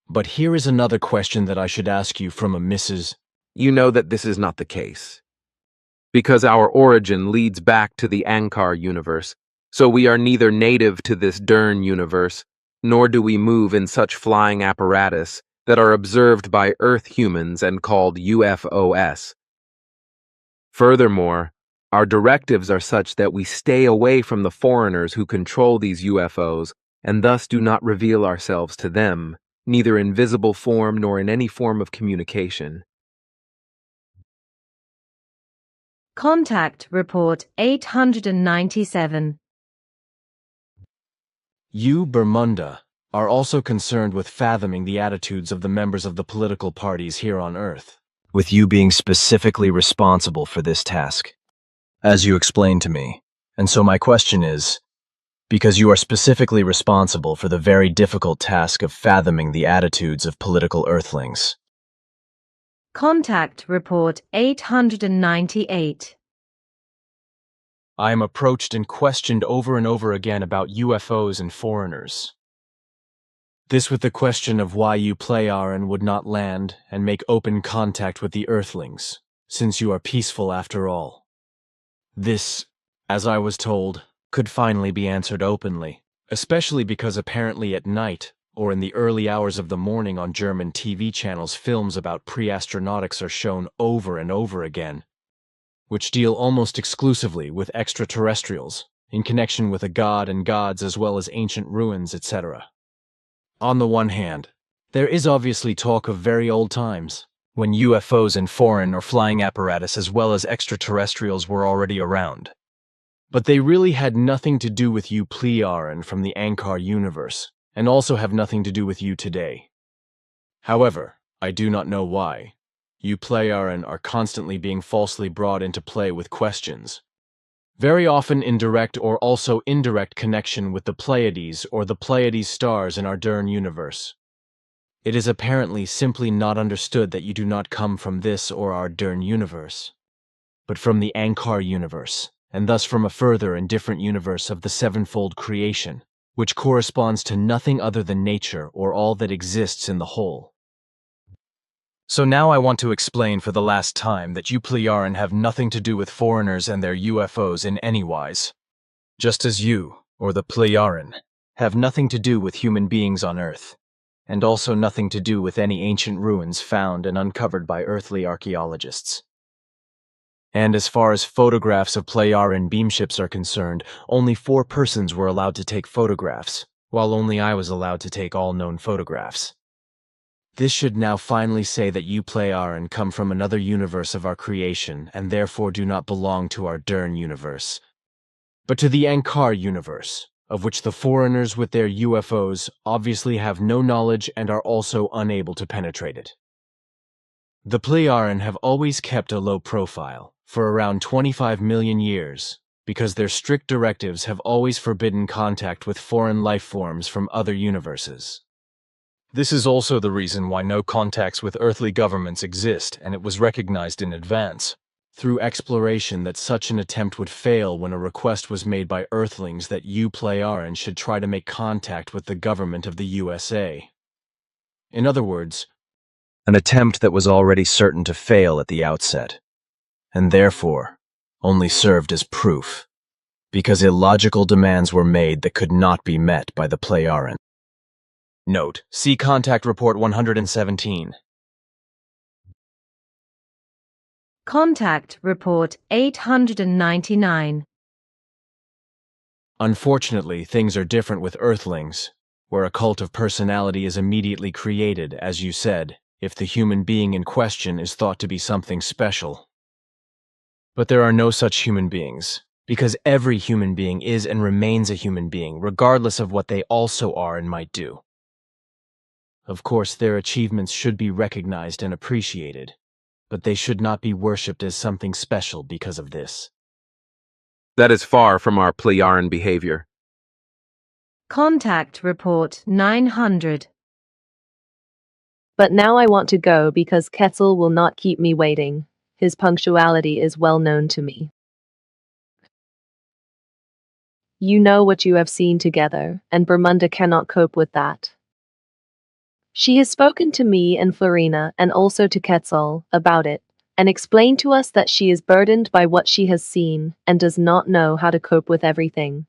But here is another question that I should ask you from a Mrs. You know that this is not the case, because our origin leads back to the Ankar universe, so we are neither native to this Dern universe, nor do we move in such flying apparatus that are observed by Earth humans and called UFOs. Furthermore, our directives are such that we stay away from the foreigners who control these UFOs and thus do not reveal ourselves to them, neither in visible form nor in any form of communication. Contact Report 897. You, Bermunda, are also concerned with fathoming the attitudes of the members of the political parties here on Earth, with you being specifically responsible for this task, as you explained to me. And so my question is, because you are specifically responsible for the very difficult task of fathoming the attitudes of political Earthlings. Contact Report 898. I am approached and questioned over and over again about UFOs and foreigners. This with the question of why you Pleiaren would not land and make open contact with the Earthlings, since you are peaceful after all. This, as I was told, could finally be answered openly, especially because apparently at night, or in the early hours of the morning on German TV channels, films about pre-astronautics are shown over and over again, which deal almost exclusively with extraterrestrials, in connection with a god and gods as well as ancient ruins, etc. On the one hand, there is obviously talk of very old times, when UFOs and foreign or flying apparatus as well as extraterrestrials were already around. But they really had nothing to do with you Plearen from the Ankar universe, and also have nothing to do with you today. However, I do not know why. You Plearen are constantly being falsely brought into play with questions, very often in direct or also indirect connection with the Pleiades or the Pleiades stars in our Dern universe. It is apparently simply not understood that you do not come from this or our Dern universe, but from the Ankar universe, and thus from a further and different universe of the sevenfold creation, which corresponds to nothing other than nature or all that exists in the whole. So now I want to explain for the last time that you Plearen have nothing to do with foreigners and their UFOs in any wise, just as you, or the Plearen, have nothing to do with human beings on Earth, and also nothing to do with any ancient ruins found and uncovered by earthly archaeologists. And as far as photographs of Plearen beamships are concerned, only 4 persons were allowed to take photographs, while only I was allowed to take all known photographs. This should now finally say that you Plearen come from another universe of our creation and therefore do not belong to our Dern universe, but to the Ankar universe, of which the foreigners with their UFOs obviously have no knowledge and are also unable to penetrate it. The Plearen have always kept a low profile, for around 25 million years, because their strict directives have always forbidden contact with foreign life forms from other universes. This is also the reason why no contacts with earthly governments exist, and it was recognized in advance, through exploration, that such an attempt would fail when a request was made by Earthlings that you Plearen should try to make contact with the government of the USA. In other words, an attempt that was already certain to fail at the outset, and therefore only served as proof, because illogical demands were made that could not be met by the Plearen. Note: see Contact Report 117. Contact Report 899. Unfortunately, things are different with Earthlings, where a cult of personality is immediately created, as you said, if the human being in question is thought to be something special. But there are no such human beings, because every human being is and remains a human being, regardless of what they also are and might do. Of course, their achievements should be recognized and appreciated, but they should not be worshipped as something special because of this. That is far from our Plearen behavior. Contact Report 900. But now I want to go because Quetzal will not keep me waiting. His punctuality is well known to me. You know what you have seen together, and Bermunda cannot cope with that. She has spoken to me and Florina and also to Quetzal about it, and explained to us that she is burdened by what she has seen and does not know how to cope with everything.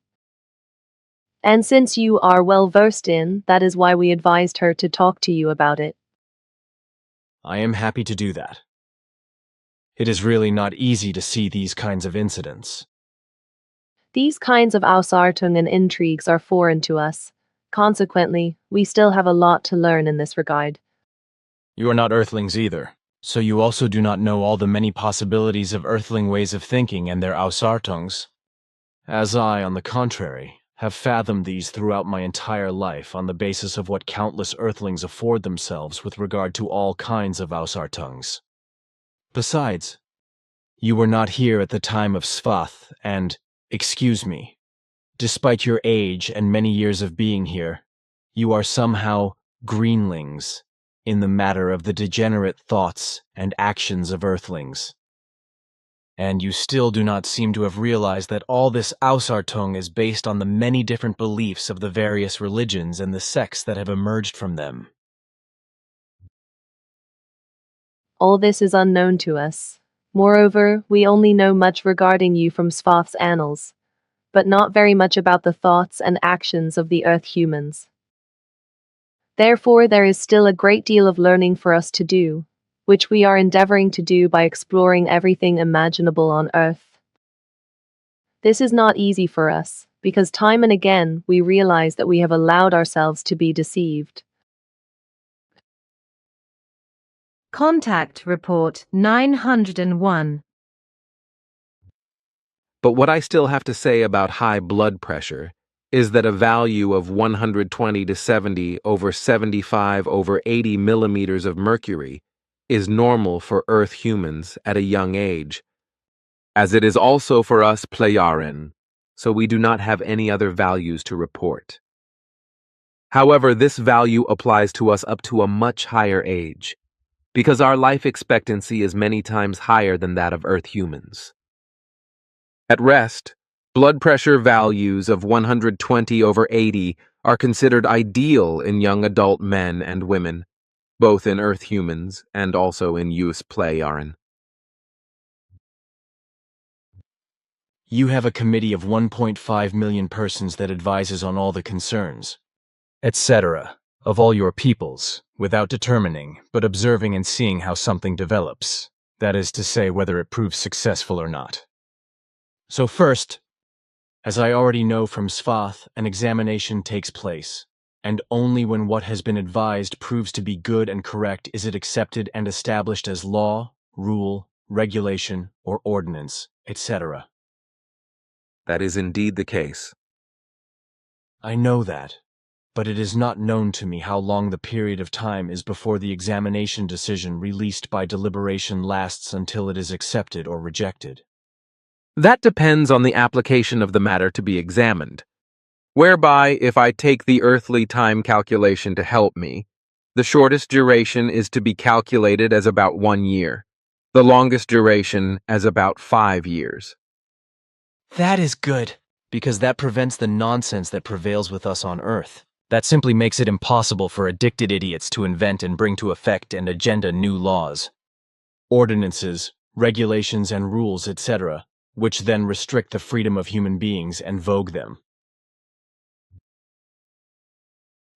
And since you are well versed in, that is why we advised her to talk to you about it. I am happy to do that. It is really not easy to see these kinds of incidents. These kinds of Ausartung and intrigues are foreign to us. Consequently, we still have a lot to learn in this regard. You are not Earthlings either, so you also do not know all the many possibilities of Earthling ways of thinking and their Ausartungs. As I, on the contrary, have fathomed these throughout my entire life on the basis of what countless Earthlings afford themselves with regard to all kinds of Ausartungs. Besides, you were not here at the time of Svath, and, excuse me, despite your age and many years of being here, you are somehow greenlings in the matter of the degenerate thoughts and actions of Earthlings. And you still do not seem to have realized that all this Ausartung is based on the many different beliefs of the various religions and the sects that have emerged from them. All this is unknown to us. Moreover, we only know much regarding you from Svath's annals, but not very much about the thoughts and actions of the Earth humans. Therefore, there is still a great deal of learning for us to do, which we are endeavoring to do by exploring everything imaginable on Earth. This is not easy for us, because time and again we realize that we have allowed ourselves to be deceived. Contact Report 901. But what I still have to say about high blood pressure is that a value of 120 to 70 over 75 over 80 millimeters of mercury is normal for Earth humans at a young age, as it is also for us Plejaren, so we do not have any other values to report. However, this value applies to us up to a much higher age, because our life expectancy is many times higher than that of Earth humans. At rest, blood pressure values of 120 over 80 are considered ideal in young adult men and women, both in Earth humans and also in Jus Plejaren. You have a committee of 1.5 million persons that advises on all the concerns, etc., of all your peoples, without determining, but observing and seeing how something develops, that is to say, whether it proves successful or not. So first, as I already know from Svath, an examination takes place, and only when what has been advised proves to be good and correct is it accepted and established as law, rule, regulation, or ordinance, etc. That is indeed the case. I know that, but it is not known to me how long the period of time is before the examination decision released by deliberation lasts until it is accepted or rejected. That depends on the application of the matter to be examined, whereby, if I take the earthly time calculation to help me, the shortest duration is to be calculated as about 1 year, the longest duration as about 5 years. That is good, because that prevents the nonsense that prevails with us on Earth. That simply makes it impossible for addicted idiots to invent and bring to effect and agenda new laws, ordinances, regulations, and rules, etc., which then restrict the freedom of human beings and vogue them.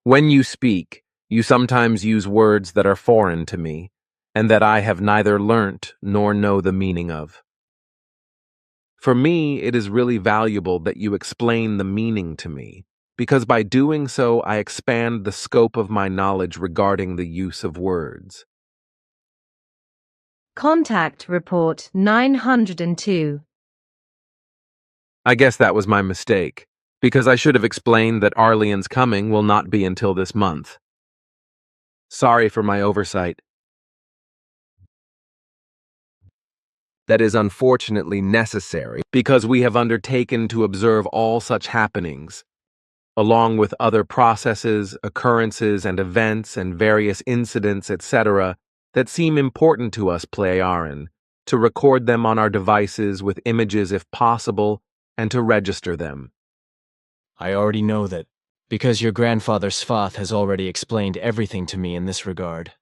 When you speak, you sometimes use words that are foreign to me, and that I have neither learnt nor know the meaning of. For me, it is really valuable that you explain the meaning to me, because by doing so I expand the scope of my knowledge regarding the use of words. Contact Report 902. I guess that was my mistake, because I should have explained that Arleon's coming will not be until this month. Sorry for my oversight. That is unfortunately necessary, because we have undertaken to observe all such happenings, along with other processes, occurrences, and events, and various incidents, etc., that seem important to us Plejaren, to record them on our devices with images if possible, and to register them. I already know that, because your grandfather Svath has already explained everything to me in this regard.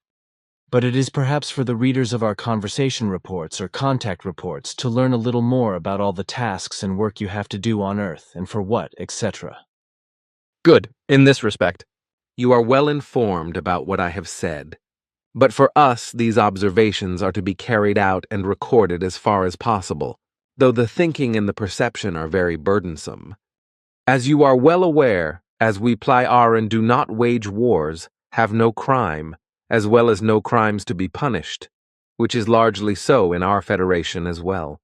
But it is perhaps for the readers of our conversation reports or contact reports to learn a little more about all the tasks and work you have to do on Earth, and for what, etc. Good, in this respect. You are well informed about what I have said. But for us, these observations are to be carried out and recorded as far as possible, though the thinking and the perception are very burdensome. As you are well aware, as we Plejaren do not wage wars, have no crime, as well as no crimes to be punished, which is largely so in our Federation as well.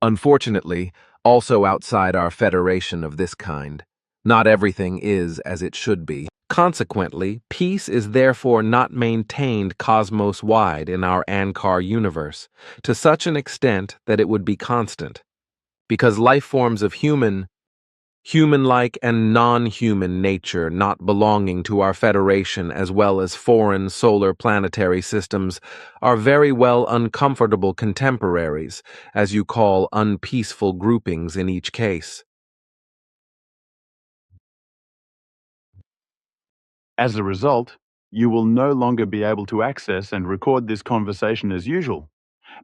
Unfortunately, also outside our Federation of this kind, not everything is as it should be. Consequently, peace is therefore not maintained cosmos-wide in our Ankar universe, to such an extent that it would be constant, because life forms of human-like and non-human nature not belonging to our Federation as well as foreign solar planetary systems are very well uncomfortable contemporaries, as you call unpeaceful groupings in each case. As a result, you will no longer be able to access and record this conversation as usual,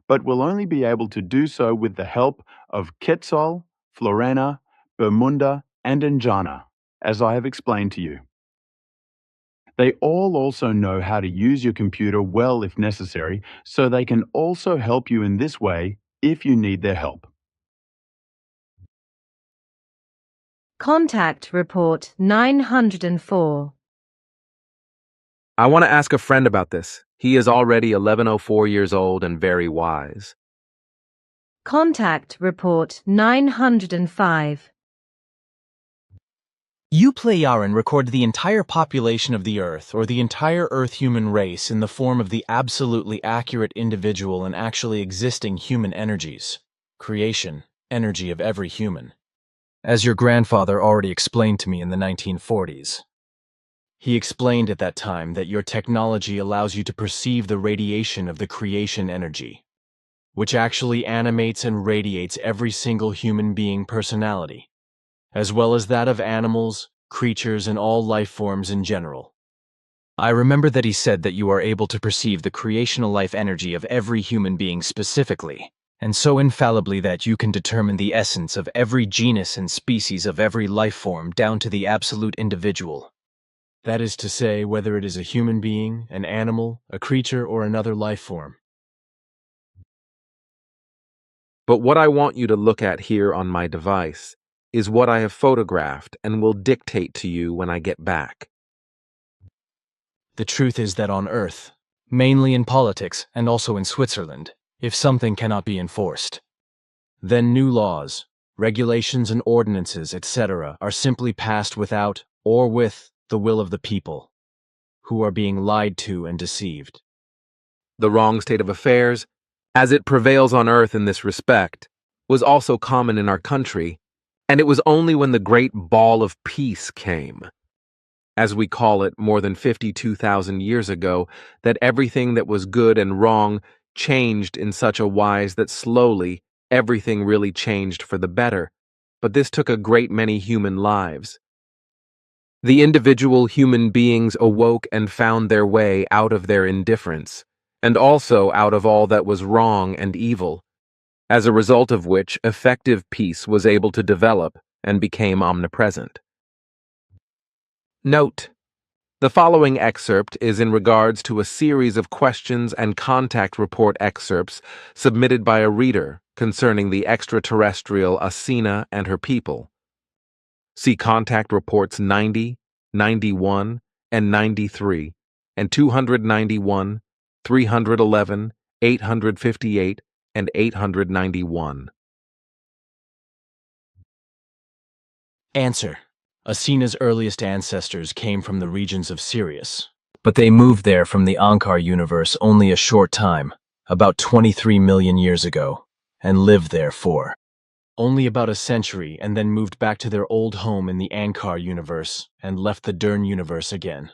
but will only be able to do so with the help of Quetzal, Florena, Bermunda, and Njana, as I have explained to you. They all also know how to use your computer well if necessary, so they can also help you in this way if you need their help. Contact Report 904. I want to ask a friend about this. He is already 1104 years old and very wise. Contact Report 905. You, Playaran, record the entire population of the Earth, or the entire Earth human race, in the form of the absolutely accurate individual and actually existing human energies. Creation, energy of every human. As your grandfather already explained to me in the 1940s. He explained at that time that your technology allows you to perceive the radiation of the creation energy, which actually animates and radiates every single human being personality, as well as that of animals, creatures, and all life forms in general. I remember that he said that you are able to perceive the creational life energy of every human being specifically, and so infallibly that you can determine the essence of every genus and species of every life form down to the absolute individual. That is to say, whether it is a human being, an animal, a creature, or another life form. But what I want you to look at here on my device is what I have photographed and will dictate to you when I get back. The truth is that on Earth, mainly in politics and also in Switzerland, if something cannot be enforced, then new laws, regulations and ordinances, etc., are simply passed without or with the will of the people, who are being lied to and deceived. The wrong state of affairs, as it prevails on Earth in this respect, was also common in our country, and it was only when the great ball of peace came, as we call it, more than 52,000 years ago, that everything that was good and wrong changed in such a wise that slowly everything really changed for the better, but this took a great many human lives. The individual human beings awoke and found their way out of their indifference, and also out of all that was wrong and evil, as a result of which effective peace was able to develop and became omnipresent. Note: the following excerpt is in regards to a series of questions and contact report excerpts submitted by a reader concerning the extraterrestrial Asina and her people. See contact reports 90, 91, and 93, and 291, 311, 858, and 891. Answer: Asina's earliest ancestors came from the regions of Sirius, but they moved there from the Ankar universe only a short time, about 23 million years ago, and lived there for only about a century, and then moved back to their old home in the Ankar universe and left the Dern universe again.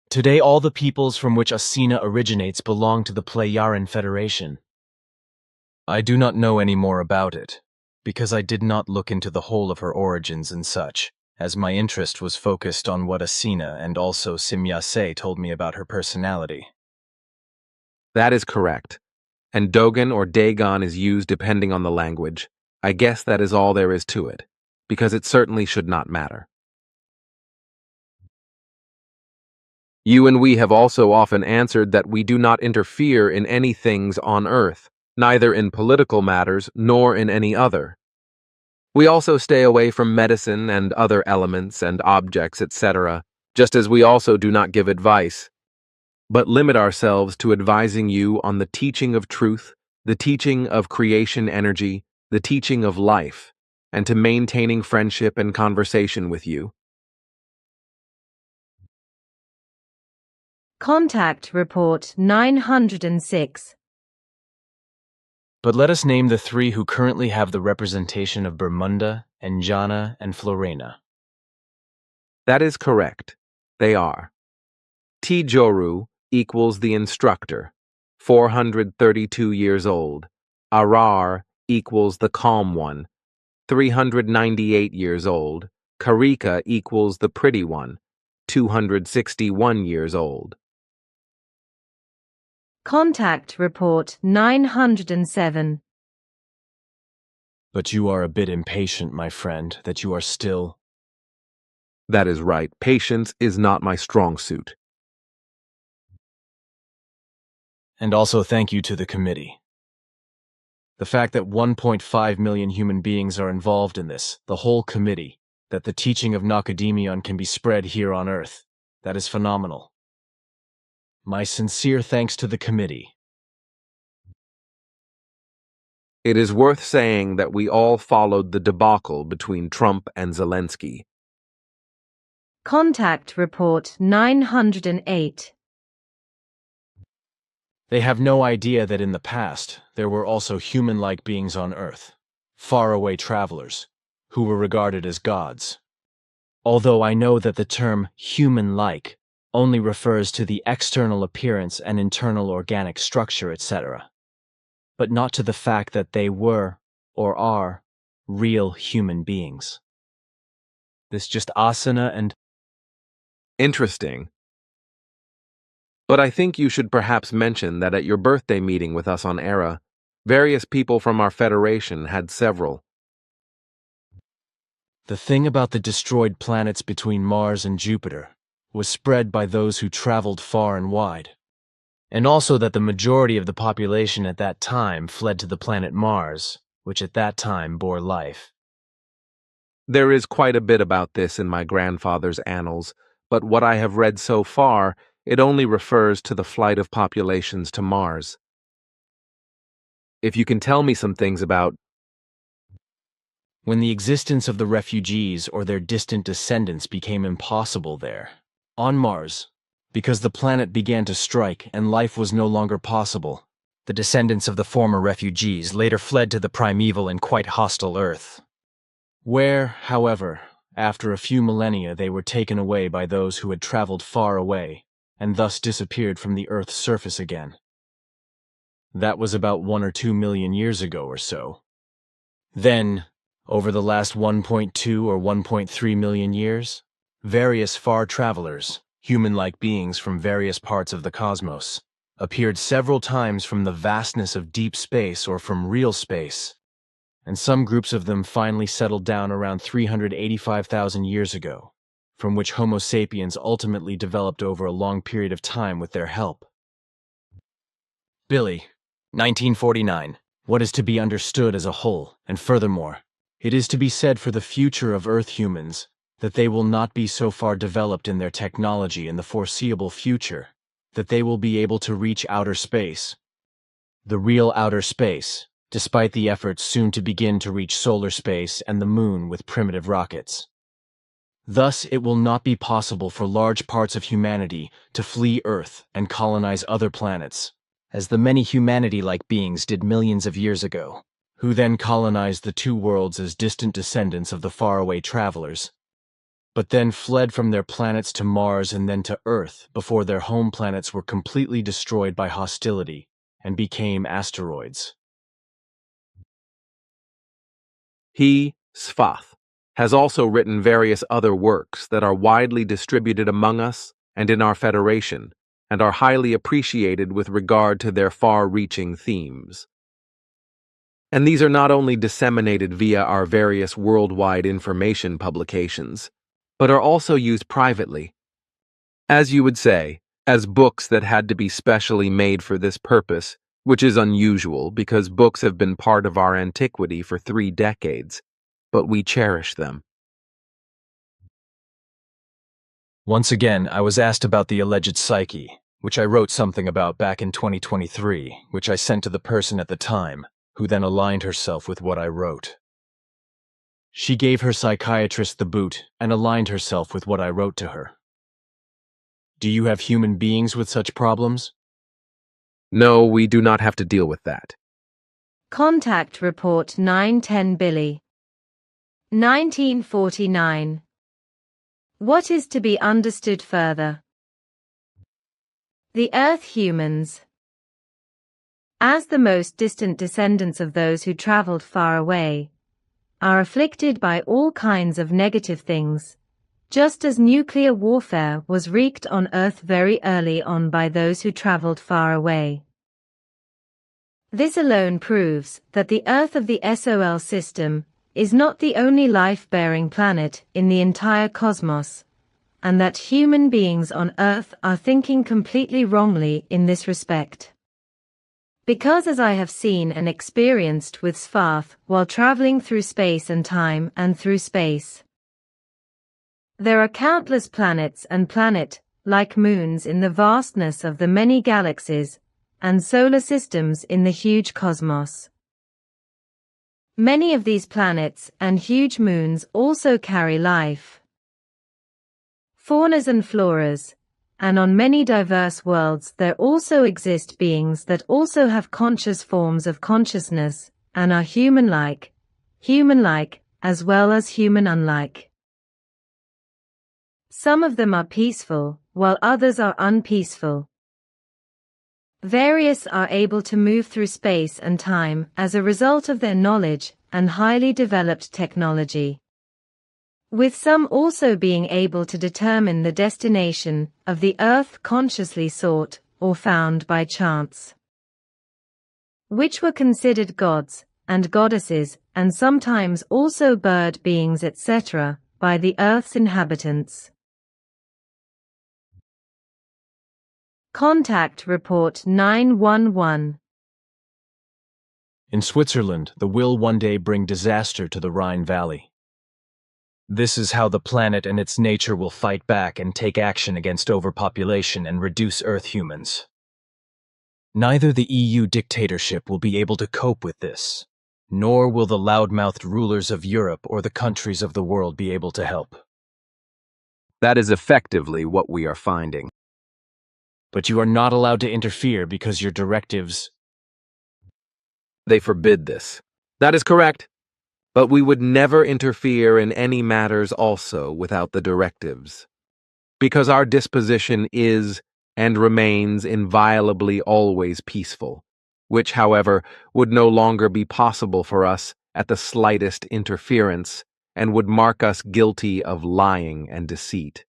Today, all the peoples from which Asina originates belong to the Playaran Federation. I do not know any more about it, because I did not look into the whole of her origins and such, as my interest was focused on what Asina and also Simyase told me about her personality. That is correct, and Dogon or Dagon is used depending on the language. I guess that is all there is to it, because it certainly should not matter. You and we have also often answered that we do not interfere in any things on Earth, neither in political matters nor in any other. We also stay away from medicine and other elements and objects, etc., just as we also do not give advice, but limit ourselves to advising you on the teaching of truth, the teaching of creation energy, the teaching of life, and to maintaining friendship and conversation with you. Contact Report 906. But let us name the three who currently have the representation of Bermunda, Njana, and Florena. That is correct. They are Tijoru equals the instructor, 432 years old. Arar equals the calm one, 398 years old. Karika equals the pretty one, 261 years old. Contact Report 907. But you are a bit impatient, my friend, that you are still. That is right. Patience is not my strong suit. And also thank you to the committee. The fact that 1.5 million human beings are involved in this, the whole committee, that the teaching of Nocodemion can be spread here on Earth, that is phenomenal. My sincere thanks to the committee. It is worth saying that we all followed the debacle between Trump and Zelensky. Contact Report 908. They have no idea that in the past, there were also human-like beings on Earth, faraway travelers, who were regarded as gods. Although I know that the term human-like only refers to the external appearance and internal organic structure, etc., but not to the fact that they were, or are, real human beings. This just asana and... Interesting. But I think you should perhaps mention that at your birthday meeting with us on Era, various people from our Federation had several. The thing about the destroyed planets between Mars and Jupiter was spread by those who traveled far and wide, and also that the majority of the population at that time fled to the planet Mars, which at that time bore life. There is quite a bit about this in my grandfather's annals, but what I have read so far, it only refers to the flight of populations to Mars. If you can tell me some things about when the existence of the refugees or their distant descendants became impossible there, on Mars, because the planet began to strike and life was no longer possible, the descendants of the former refugees later fled to the primeval and quite hostile Earth, where, however, after a few millennia they were taken away by those who had traveled far away and thus disappeared from the Earth's surface again. That was about 1 or 2 million years ago or so. Then, over the last 1.2 or 1.3 million years, various far travelers, human-like beings from various parts of the cosmos, appeared several times from the vastness of deep space or from real space, and some groups of them finally settled down around 385,000 years ago, from which Homo sapiens ultimately developed over a long period of time with their help. Billy, 1949. What is to be understood as a whole, and furthermore, it is to be said for the future of Earth humans that they will not be so far developed in their technology in the foreseeable future that they will be able to reach outer space. The real outer space, despite the efforts soon to begin to reach solar space and the moon with primitive rockets. Thus, it will not be possible for large parts of humanity to flee Earth and colonize other planets, as the many humanity-like beings did millions of years ago, who then colonized the two worlds as distant descendants of the faraway travelers, but then fled from their planets to Mars and then to Earth before their home planets were completely destroyed by hostility and became asteroids. He, Svath, has also written various other works that are widely distributed among us and in our Federation, and are highly appreciated with regard to their far-reaching themes. And these are not only disseminated via our various worldwide information publications, but are also used privately, as you would say, as books that had to be specially made for this purpose, which is unusual because books have been part of our antiquity for 3 decades, but we cherish them. Once again, I was asked about the alleged psyche, which I wrote something about back in 2023, which I sent to the person at the time, who then aligned herself with what I wrote. She gave her psychiatrist the boot and aligned herself with what I wrote to her. Do you have human beings with such problems? No, we do not have to deal with that. Contact Report 910 Billy. 1949. What is to be understood further? The Earth humans, as the most distant descendants of those who traveled far away, are afflicted by all kinds of negative things, just as nuclear warfare was wreaked on Earth very early on by those who traveled far away. This alone proves that the Earth of the SOL system is not the only life-bearing planet in the entire cosmos, and that human beings on Earth are thinking completely wrongly in this respect. Because as I have seen and experienced with Svarth while traveling through space and time and through space, there are countless planets and planet-like moons in the vastness of the many galaxies and solar systems in the huge cosmos. Many of these planets and huge moons also carry life, faunas and floras, and on many diverse worlds there also exist beings that also have conscious forms of consciousness and are human-like as well as human-unlike. Some of them are peaceful, while others are unpeaceful. Various are able to move through space and time as a result of their knowledge and highly developed technology, with some also being able to determine the destination of the Earth consciously sought or found by chance, which were considered gods and goddesses and sometimes also bird beings etc. by the Earth's inhabitants. Contact Report 911. In Switzerland, the will one day bring disaster to the Rhine Valley. This is how the planet and its nature will fight back and take action against overpopulation and reduce Earth humans. Neither the EU dictatorship will be able to cope with this, nor will the loudmouthed rulers of Europe or the countries of the world be able to help. That is effectively what we are finding. But you are not allowed to interfere because your directives... They forbid this. That is correct. But we would never interfere in any matters also without the directives, because our disposition is and remains inviolably always peaceful, which, however, would no longer be possible for us at the slightest interference and would mark us guilty of lying and deceit.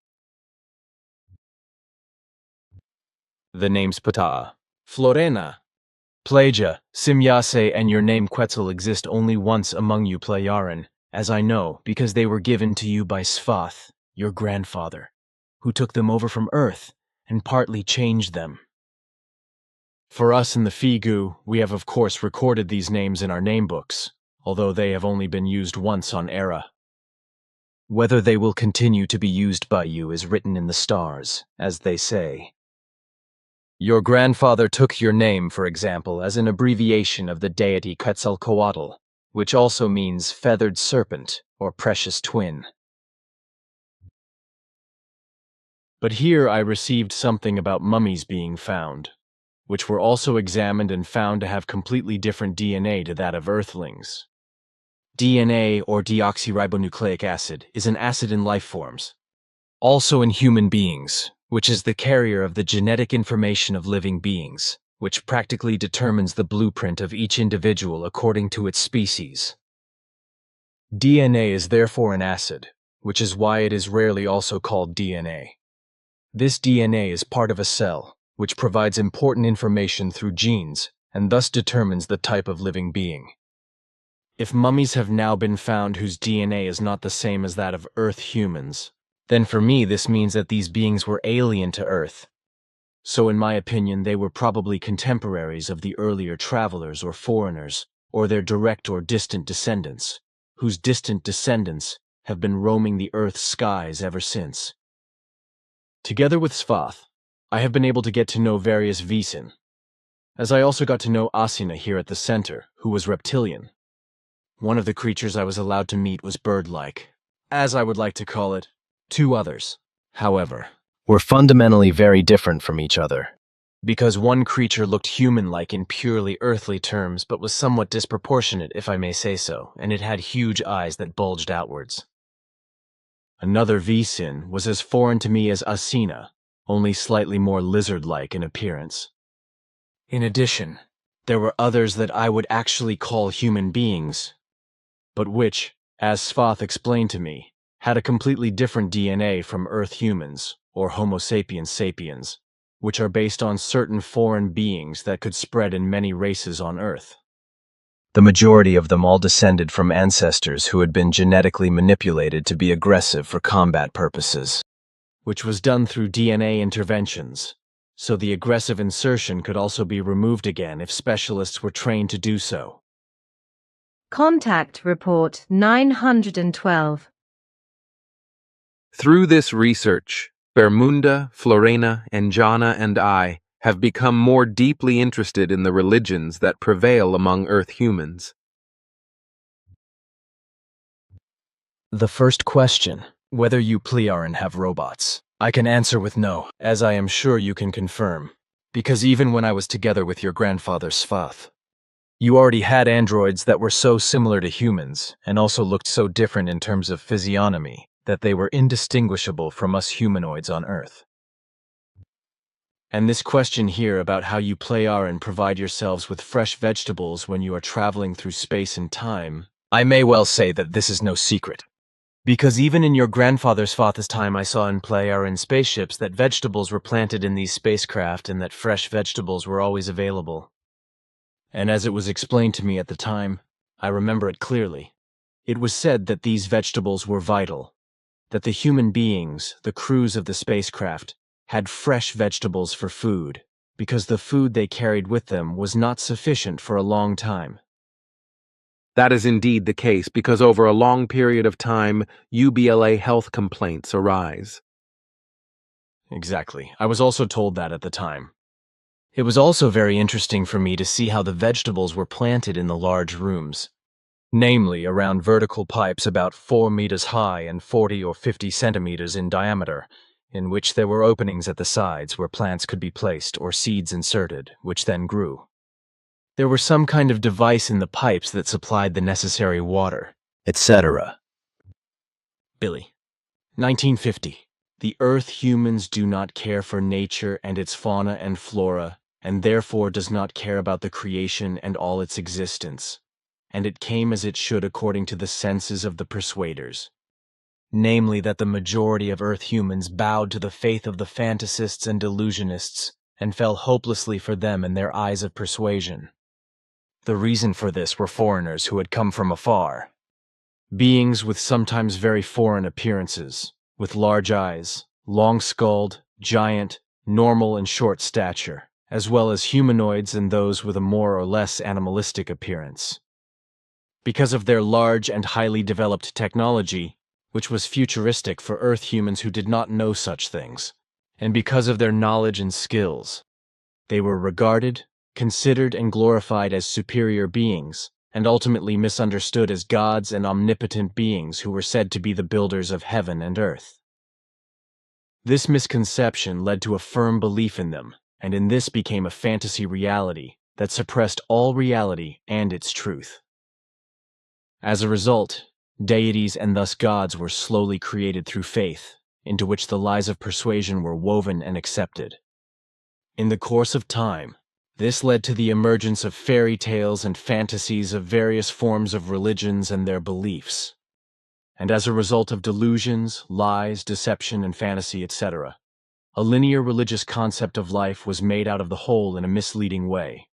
The names Ptah, Florena, Plagia, Simyase, and your name Quetzal exist only once among you Playaran, as I know, because they were given to you by Svath, your grandfather, who took them over from Earth and partly changed them. For us in the Figu, we have of course recorded these names in our namebooks, although they have only been used once on Era. Whether they will continue to be used by you is written in the stars, as they say. Your grandfather took your name, for example, as an abbreviation of the deity Quetzalcoatl, which also means feathered serpent or precious twin. But here I received something about mummies being found, which were also examined and found to have completely different DNA to that of Earthlings. DNA, or deoxyribonucleic acid, is an acid in life forms, also in human beings, which is the carrier of the genetic information of living beings, which practically determines the blueprint of each individual according to its species. DNA is therefore an acid, which is why it is rarely also called DNA. This DNA is part of a cell, which provides important information through genes, and thus determines the type of living being. If mummies have now been found whose DNA is not the same as that of Earth humans, then for me this means that these beings were alien to Earth. So in my opinion, they were probably contemporaries of the earlier travelers or foreigners, or their direct or distant descendants, whose distant descendants have been roaming the Earth's skies ever since. Together with Svath, I have been able to get to know various Visin, as I also got to know Asina here at the center, who was reptilian. One of the creatures I was allowed to meet was bird-like, as I would like to call it. Two others, however, were fundamentally very different from each other, because one creature looked human-like in purely earthly terms but was somewhat disproportionate, if I may say so, and it had huge eyes that bulged outwards. Another Visin was as foreign to me as Asina, only slightly more lizard-like in appearance. In addition, there were others that I would actually call human beings, but which, as Svath explained to me, had a completely different DNA from Earth humans, or Homo sapiens sapiens, which are based on certain foreign beings that could spread in many races on Earth. The majority of them all descended from ancestors who had been genetically manipulated to be aggressive for combat purposes, which was done through DNA interventions, so the aggressive insertion could also be removed again if specialists were trained to do so. Contact Report 912. Through this research, Bermunda, Florena, Anjana, and I have become more deeply interested in the religions that prevail among Earth humans. The first question, whether you Plearan have robots, I can answer with no, as I am sure you can confirm, because even when I was together with your grandfather Svath, you already had androids that were so similar to humans and also looked so different in terms of physiognomy that they were indistinguishable from us humanoids on Earth. And this question here about how you Plearan provide yourselves with fresh vegetables when you are traveling through space and time, I may well say that this is no secret. Because even in your grandfather's Svath's time I saw in Plearan spaceships that vegetables were planted in these spacecraft and that fresh vegetables were always available. And as it was explained to me at the time, I remember it clearly. It was said that these vegetables were vital, that the human beings, the crews of the spacecraft, had fresh vegetables for food, because the food they carried with them was not sufficient for a long time. That is indeed the case because over a long period of time, UBLA health complaints arise. Exactly. I was also told that at the time. It was also very interesting for me to see how the vegetables were planted in the large rooms, namely around vertical pipes about 4 meters high and 40 or 50 centimeters in diameter, in which there were openings at the sides where plants could be placed or seeds inserted, which then grew. There were some kind of device in the pipes that supplied the necessary water, etc. Billy, 1950. The Earth humans do not care for nature and its fauna and flora, and therefore does not care about the creation and all its existence. And it came as it should according to the senses of the persuaders. Namely that the majority of Earth humans bowed to the faith of the fantasists and delusionists, and fell hopelessly for them in their eyes of persuasion. The reason for this were foreigners who had come from afar. Beings with sometimes very foreign appearances, with large eyes, long-skulled, giant, normal and short stature, as well as humanoids and those with a more or less animalistic appearance. Because of their large and highly developed technology, which was futuristic for Earth humans who did not know such things, and because of their knowledge and skills, they were regarded, considered and glorified as superior beings, and ultimately misunderstood as gods and omnipotent beings who were said to be the builders of heaven and earth. This misconception led to a firm belief in them, and in this became a fantasy reality that suppressed all reality and its truth. As a result, deities and thus gods were slowly created through faith, into which the lies of persuasion were woven and accepted. In the course of time, this led to the emergence of fairy tales and fantasies of various forms of religions and their beliefs. And as a result of delusions, lies, deception, and fantasy, etc., a linear religious concept of life was made out of the whole in a misleading way,